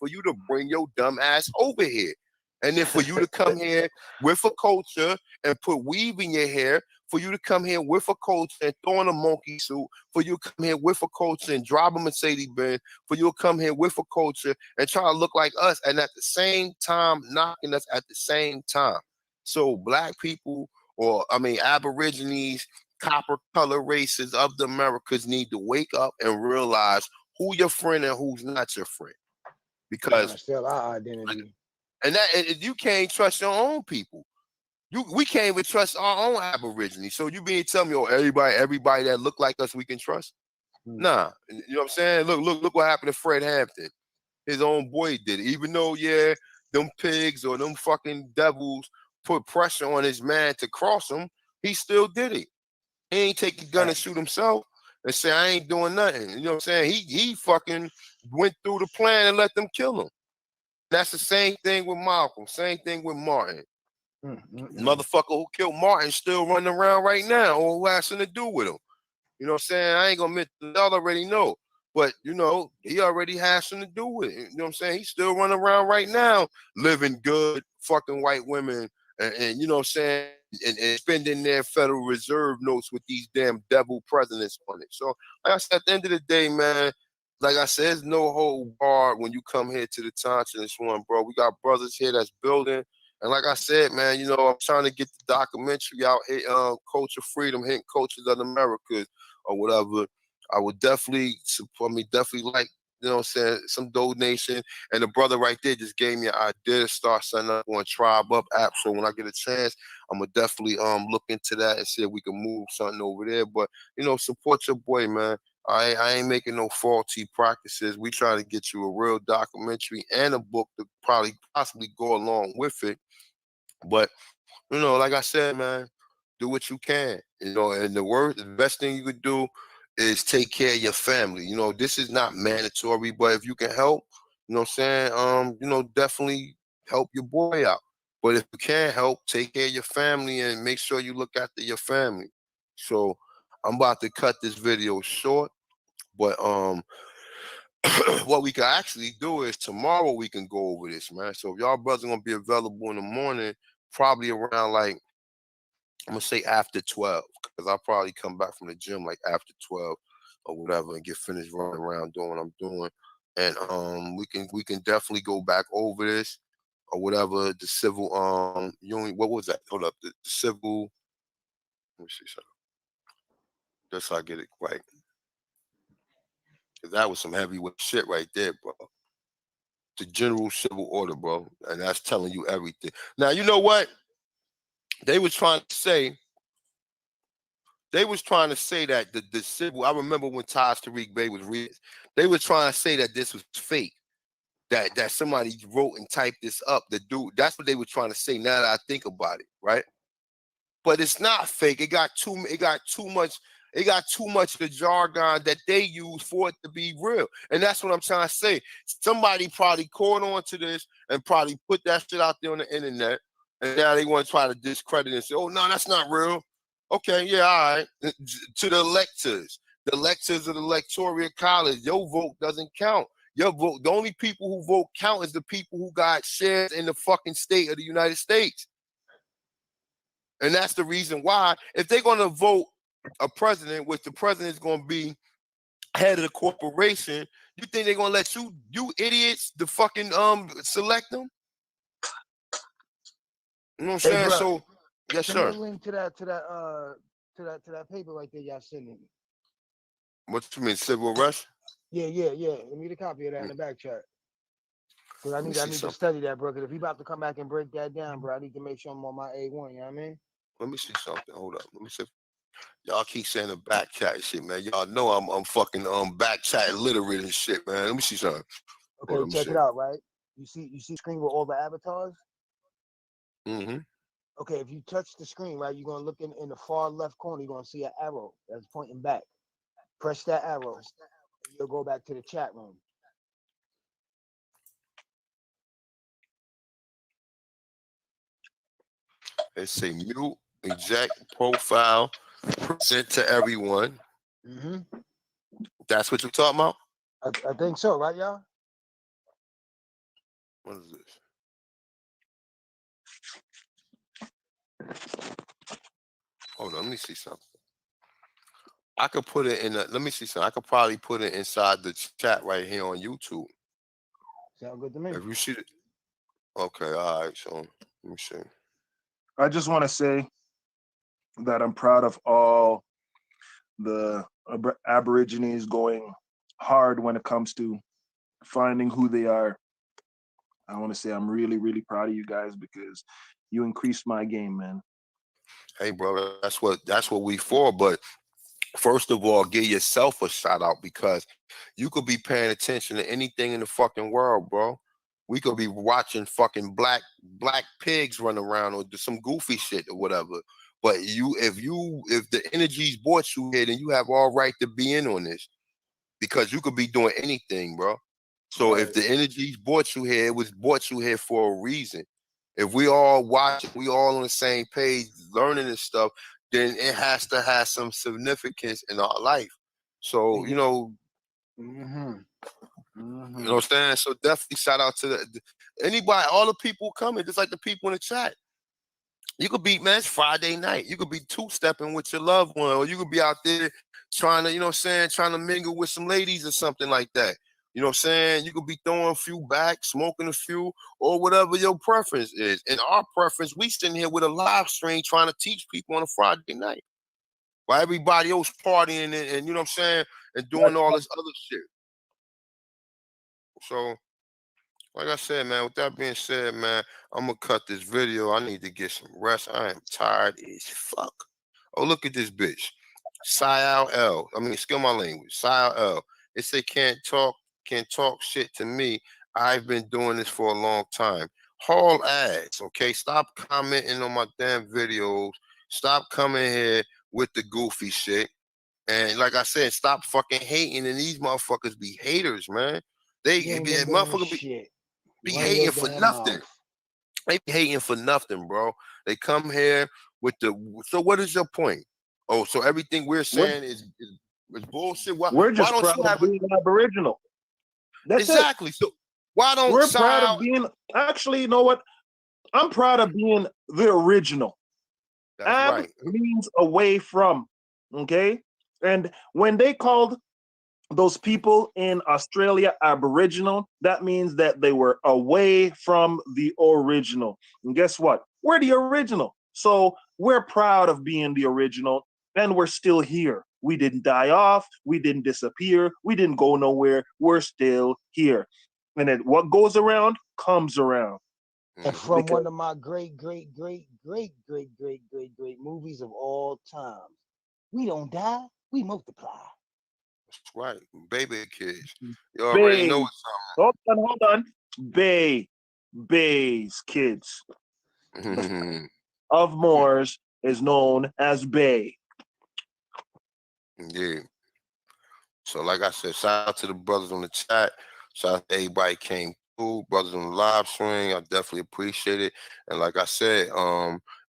you to bring your dumb ass over here. And then for you to come here with a culture and put weave in your hair, for you to come here with a culture and throw on a monkey suit, for you to come here with a culture and drive a Mercedes-Benz, for you to come here with a culture and try to look like us, and at the same time knocking us at the same time. So black people, Aborigines, copper color races of the Americas need to wake up and realize who your friend and who's not your friend. because still our identity. and you can't trust your own people. We can't even trust our own Aborigines. So you being telling me, oh, everybody that look like us, we can trust? Nah, you know what I'm saying? Look what happened to Fred Hampton. His own boy did it. Even though, yeah, them pigs or them fucking devils put pressure on his man to cross him, he still did it. He ain't take the gun and shoot himself and say, I ain't doing nothing. You know what I'm saying? He fucking went through the plan and let them kill him. That's the same thing with Malcolm. Same thing with Martin. Motherfucker who killed Martin still running around right now, or who has something to do with him. You know what I'm saying? I ain't gonna admit, y'all already know. But, you know, he already has something to do with it. You know what I'm saying? He's still running around right now, living good, fucking white women, and you know what I'm saying, and spending their Federal Reserve notes with these damn devil presidents on it. So, like I said, at the end of the day, man, like I said, there's no whole bar when you come here to the Thompson's one, bro. We got brothers here that's building. And like I said, man, you know, I'm trying to get the documentary out here, Culture Freedom, Hidden Cultures of America, or whatever. I would definitely support me, definitely like, you know what I'm saying, some donation. And the brother right there just gave me an idea to start setting up on Tribe Up app. So when I get a chance, I'm gonna definitely look into that and see if we can move something over there. But, you know, support your boy, man. I ain't making no faulty practices. We try to get you a real documentary and a book to possibly go along with it. But, you know, like I said, man, do what you can. You know, and the best thing you could do is take care of your family. You know, this is not mandatory, but if you can help, you know what I'm saying, you know, definitely help your boy out. But if you can't help, take care of your family and make sure you look after your family. So I'm about to cut this video short, but what we can actually do is tomorrow we can go over this, man. So if y'all brothers gonna be available in the morning, probably around like, I'm gonna say after 12, because I'll probably come back from the gym like after 12 or whatever and get finished running around doing what I'm doing. And we can definitely go back over this or whatever. The civil union, what was that? Hold up, the civil, let me see something. Just so I get it right. Cause that was some heavyweight shit right there, bro. The general civil order, bro. And that's telling you everything. Now, you know what? They was trying to say that the civil, I remember when Taj Tariq Bey was reading, they were trying to say that this was fake, that somebody wrote and typed this up. The dude, that's what they were trying to say now that I think about it, right? But it's not fake. It got too much of the jargon that they use for it to be real. And that's what I'm trying to say. Somebody probably caught on to this and probably put that shit out there on the internet. And now they want to try to discredit it and say, oh, no, that's not real. Okay, yeah, all right. To the electors of the Electoral College, your vote doesn't count. Your vote, the only people who vote count is the people who got shares in the fucking state of the United States. And that's the reason why, if they're going to vote a president, which the president is going to be head of the corporation, you think they're going to let you idiots, the fucking select them? You know what I'm saying? Bro, So, yes, send me a sir. link to that paper right there, y'all sending me. What you mean, civil rush? Yeah. Let me get a copy of that in the back chat. Cause I need to study that, bro. Cause if he about to come back and break that down, bro, I need to make sure I'm on my A1. You know what I mean? Let me see something. Hold up. Let me see. Y'all keep saying the back chat shit, man. Y'all know I'm fucking back chat literate and shit, man. Let me see something. Okay, check it out, right? You see screen with all the avatars? Mm-hmm. Okay, if you touch the screen, right, you're gonna look in the far left corner, you're gonna see an arrow that's pointing back. Press that arrow, and you'll go back to the chat room. They say mute, eject, profile, present to everyone. Mm-hmm. That's what you're talking about? I think so, right, y'all? What is this? Hold on, let me see something. I could put it in let me see something. I could probably put it inside the chat right here on YouTube. Sound good to me. If you see it. Okay, all right, so let me see. I just want to say that I'm proud of all the Aborigines going hard when it comes to finding who they are I want to say I'm really, really proud of you guys because you increased my game, man. Hey, bro, that's what we for. But first of all, give yourself a shout out because you could be paying attention to anything in the fucking world, bro. We could be watching fucking black pigs run around or do some goofy shit or whatever. But if the energy's brought you here, then you have all right to be in on this because you could be doing anything, bro. So if the energy's brought you here, it was brought you here for a reason. If we all watch, we all on the same page, learning this stuff, then it has to have some significance in our life. So, you know, you know what I'm saying? So definitely shout out to anybody, all the people coming, just like the people in the chat. You could be, man, it's Friday night. You could be two-stepping with your loved one, or you could be out there trying to, you know what I'm saying, trying to mingle with some ladies or something like that. You know what I'm saying? You could be throwing a few back, smoking a few, or whatever your preference is. And our preference, we sitting here with a live stream trying to teach people on a Friday night. While everybody else partying and you know what I'm saying, and doing all this other shit. So, like I said, man, with that being said, man, I'm going to cut this video. I need to get some rest. I am tired as fuck. Oh, look at this bitch. Sial L. I mean, skill my language. Sial L. It say can't talk shit to me. I've been doing this for a long time. Haul ass, okay? Stop commenting on my damn videos. Stop coming here with the goofy shit. And like I said, stop fucking hating. And these motherfuckers be haters, man. Motherfuckers be hating for nothing. They be hating for nothing, bro. They come here with so what is your point? Oh, so everything we're saying is bullshit. We're why just don't proud you of have being Aboriginal. That's exactly? So why don't we're proud of being? Actually, you know what? I'm proud of being the original. That's right. Means away from. Okay, and when they called those people in Australia Aboriginal, that means that they were away from the original. And guess what? We're the original. So we're proud of being the original, and we're still here. We didn't die off. We didn't disappear. We didn't go nowhere. We're still here. And then what goes around comes around. And from one of my great movies of all time, we don't die, we multiply. That's right. Baby kids. You already know what's up. Hold on. Bay's kids. Of Moors is known as Bay. Yeah. So like I said, shout out to the brothers on the chat. Shout out to everybody came through, brothers on the live stream. I definitely appreciate it. And like I said,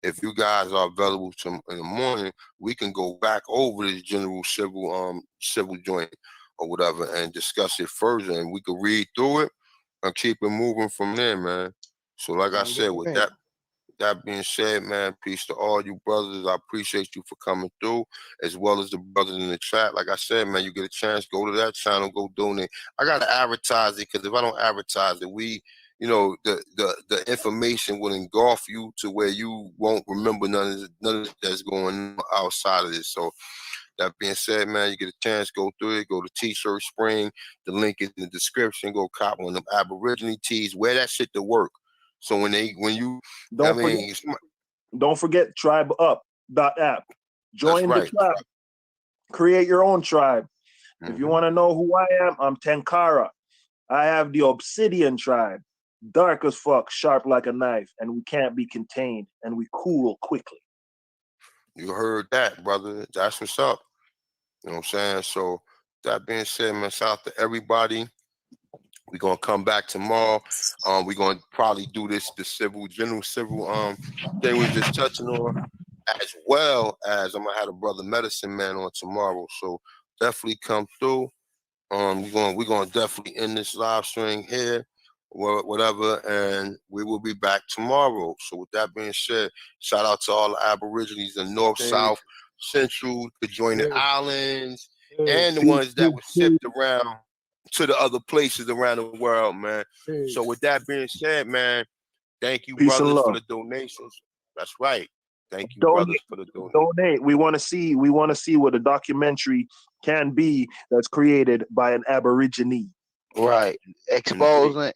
if you guys are available in the morning, we can go back over this general civil joint or whatever and discuss it further, and we could read through it and keep it moving from there, man. So like I said, with that being said, man, peace to all you brothers. I appreciate you for coming through, as well as the brothers in the chat. Like I said, man, you get a chance, go to that channel, go donate. I gotta advertise it because if I don't advertise it, the information will engulf you to where you won't remember none of that's going on outside of this. So that being said, man, you get a chance, go through it, go to T-shirt Spring. The link is in the description. Go cop one of them Aborigine tees. Wear that shit to work. So don't forget tribeup.app. Join the tribe. Create your own tribe. If you want to know who I am, I'm Tenkara. I have the Obsidian tribe. Dark as fuck, sharp like a knife, and we can't be contained, and we cool quickly. You heard that, brother. That's what's up. You know what I'm saying? So that being said, man, shout out to everybody. We're gonna come back tomorrow. We're gonna probably do the general civil thing we just touching on, as well as I'm gonna have a brother medicine man on tomorrow. So definitely come through. We're gonna definitely end this live stream here, whatever, and we will be back tomorrow. So with that being said, shout out to all the Aborigines in North, South, Central, the adjoining islands, and the ones that were shipped around to the other places around the world, man. So with that being said, man, thank you, brothers, for the donations. That's right. Thank you, brothers, for the donations. Donate. We want to see what a documentary can be that's created by an Aborigine. Right, in the street. exposing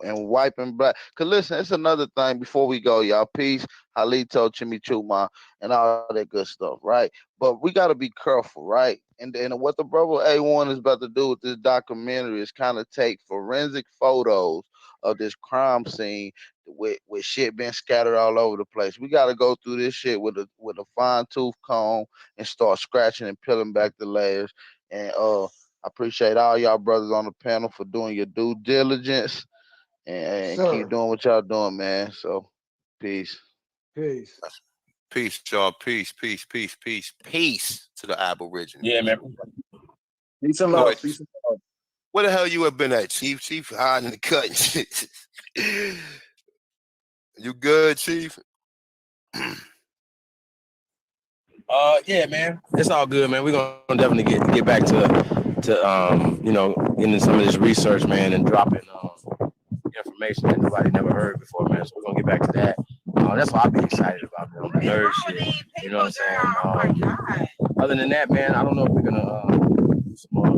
and wiping black. Cause listen, it's another thing before we go, y'all. Peace, Halito, Chimichuma, and all that good stuff, right? But we got to be careful, right? And what the brother A1 is about to do with this documentary is kind of take forensic photos of this crime scene with shit being scattered all over the place. We got to go through this shit with a fine tooth comb and start scratching and peeling back the layers. And I appreciate all y'all brothers on the panel for doing your due diligence and keep Sir. doing what y'all doing, man. So, peace. Peace. Peace, y'all. Peace, peace, peace, peace, peace to the Aborigines. Yeah, man. Peace and Go love. ahead. Peace and love. Where the hell you have been at, Chief? Chief hiding in the cut. You good, Chief? Yeah, man, it's all good, man. We're gonna definitely get back to you know, getting some of this research, man, and dropping information that nobody never heard before, man. So we're gonna get back to that. That's what I'll be excited about, man. The nerd shit. You know what I'm saying? Other than that, man, I don't know if we're gonna do some more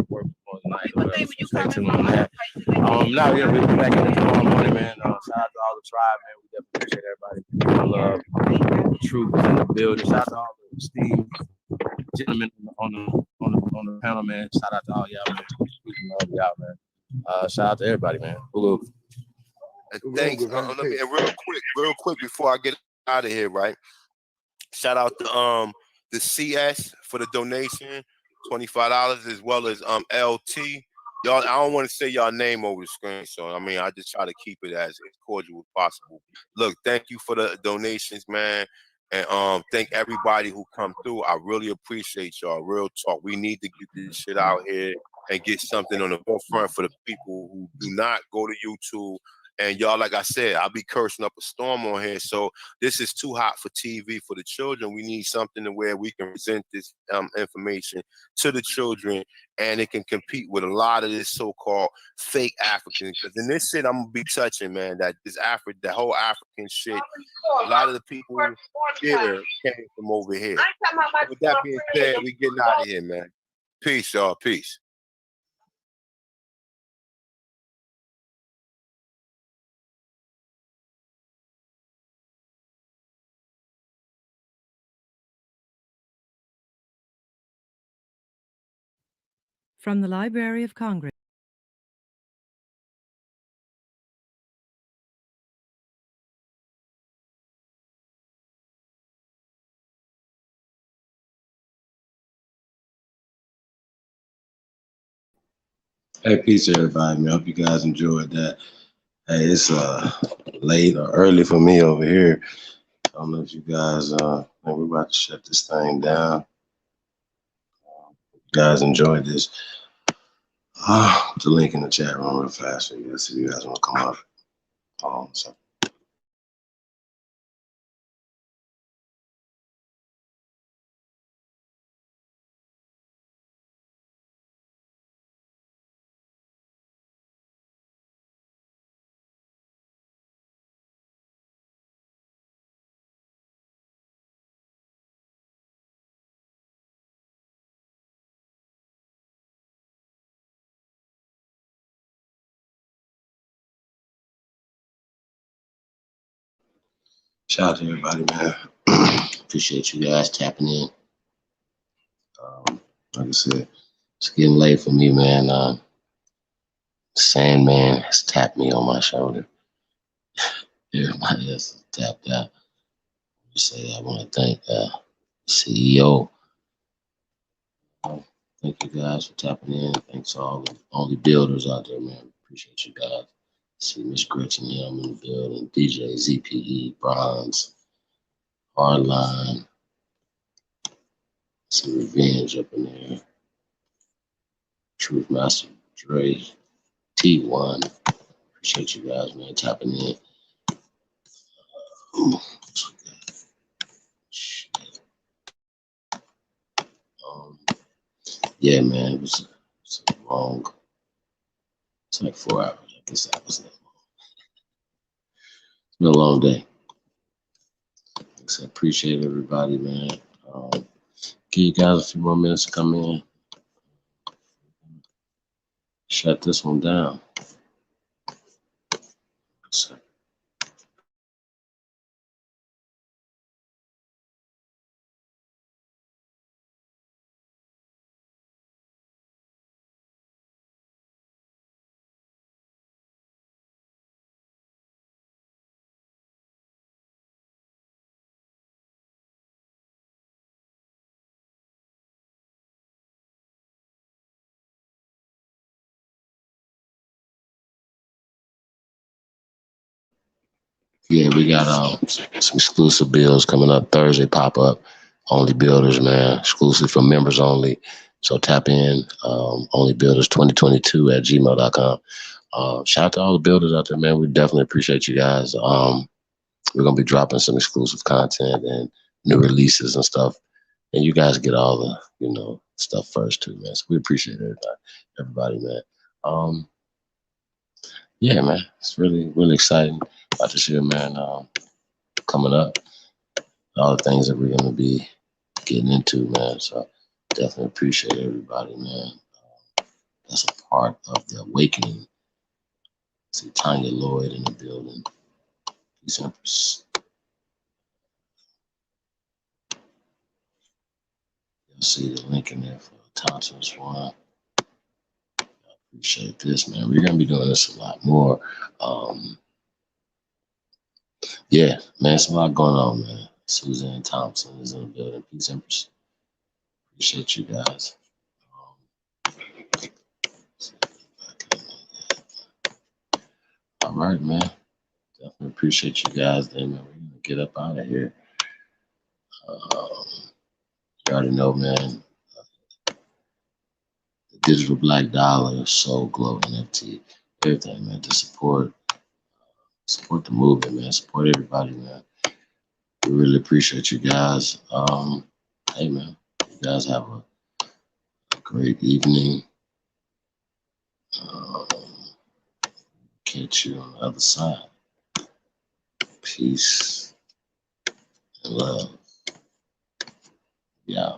work tonight. Or whatever. So stay tuned on that. Now yeah, we'll be back in tomorrow morning, man. Shout out to all the tribe, man. We definitely appreciate everybody. I love the truth in the building. Shout out to all the Steve gentlemen on the panel, man. Shout out to all y'all, man. Love y'all, man. Shout out to everybody, man. Hello. Thanks. Let me, and real quick before I get out of here, right? Shout out to the CS for the donation, $25, as well as LT. Y'all, I don't want to say y'all name over the screen, so I mean I just try to keep it as cordial as possible. Look, thank you for the donations, man. And thank everybody who come through. I really appreciate y'all. Real talk. We need to get this shit out here and get something on the forefront for the people who do not go to YouTube. And y'all, like I said, I'll be cursing up a storm on here. So this is too hot for TV for the children. We need something to where we can present this information to the children, and it can compete with a lot of this so-called fake African. Because in this shit, I'm gonna be touching, man. That this the whole African shit. A lot of the people here came from over here. So with that being said, we getting out of here, man. Peace, y'all. Peace. From the Library of Congress. Hey, peace, everybody, man. I hope you guys enjoyed that. Hey, it's late or early for me over here. I don't know if you guys, man, we're about to shut this thing down. You guys enjoyed this. The link in the chat room real fast for you guys if you guys want to come up. So. Shout out to everybody, man. Appreciate you guys tapping in. Like I said, it's getting late for me, man. Sandman has tapped me on my shoulder. Everybody else is tapped out. I want to thank CEO. Thank you guys for tapping in. Thanks to all the OnlyBuilders out there, man. Appreciate you guys. See Miss Gretchen Helm in the building, DJ ZPE, Bronze, Hardline, some Revenge up in there, Truth Master Dre, T1. Appreciate you guys, man, tapping in. Yeah, man, it's long. It's like 4 hours. I guess that was that long. It's been a long day. I appreciate everybody, man. Give you guys a few more minutes to come in. shut this one down. So, yeah, we got some exclusive builds coming up Thursday. Pop up, OnlyBuilders, man, exclusive for members only. So tap in, OnlyBuilders2022@gmail.com. Shout out to all the builders out there, man. We definitely appreciate you guys. We're gonna be dropping some exclusive content and new releases and stuff, and you guys get all the stuff first too, man. So we appreciate everybody, man. Yeah, man, it's really exciting about this year, man. Coming up, all the things that we're gonna be getting into, man. So definitely appreciate everybody, man. That's a part of the awakening. See Tanya Lloyd in the building. Peace, Empress. You'll see the link in there for Thompson's one. Appreciate this, man. We're gonna be doing this a lot more. Yeah, man, it's a lot going on, man. Suzanne Thompson is in the building. Peace, Empress. Appreciate you guys. All right, man. Definitely appreciate you guys. Then, man, we're gonna get up out of here. You already know, man. The digital black dollar, Soul Glow NFT, everything, man. To support the movement, man. Support everybody, man. We really appreciate you guys. Hey, man. You guys have a great evening. Catch you on the other side. Peace and love. Yeah.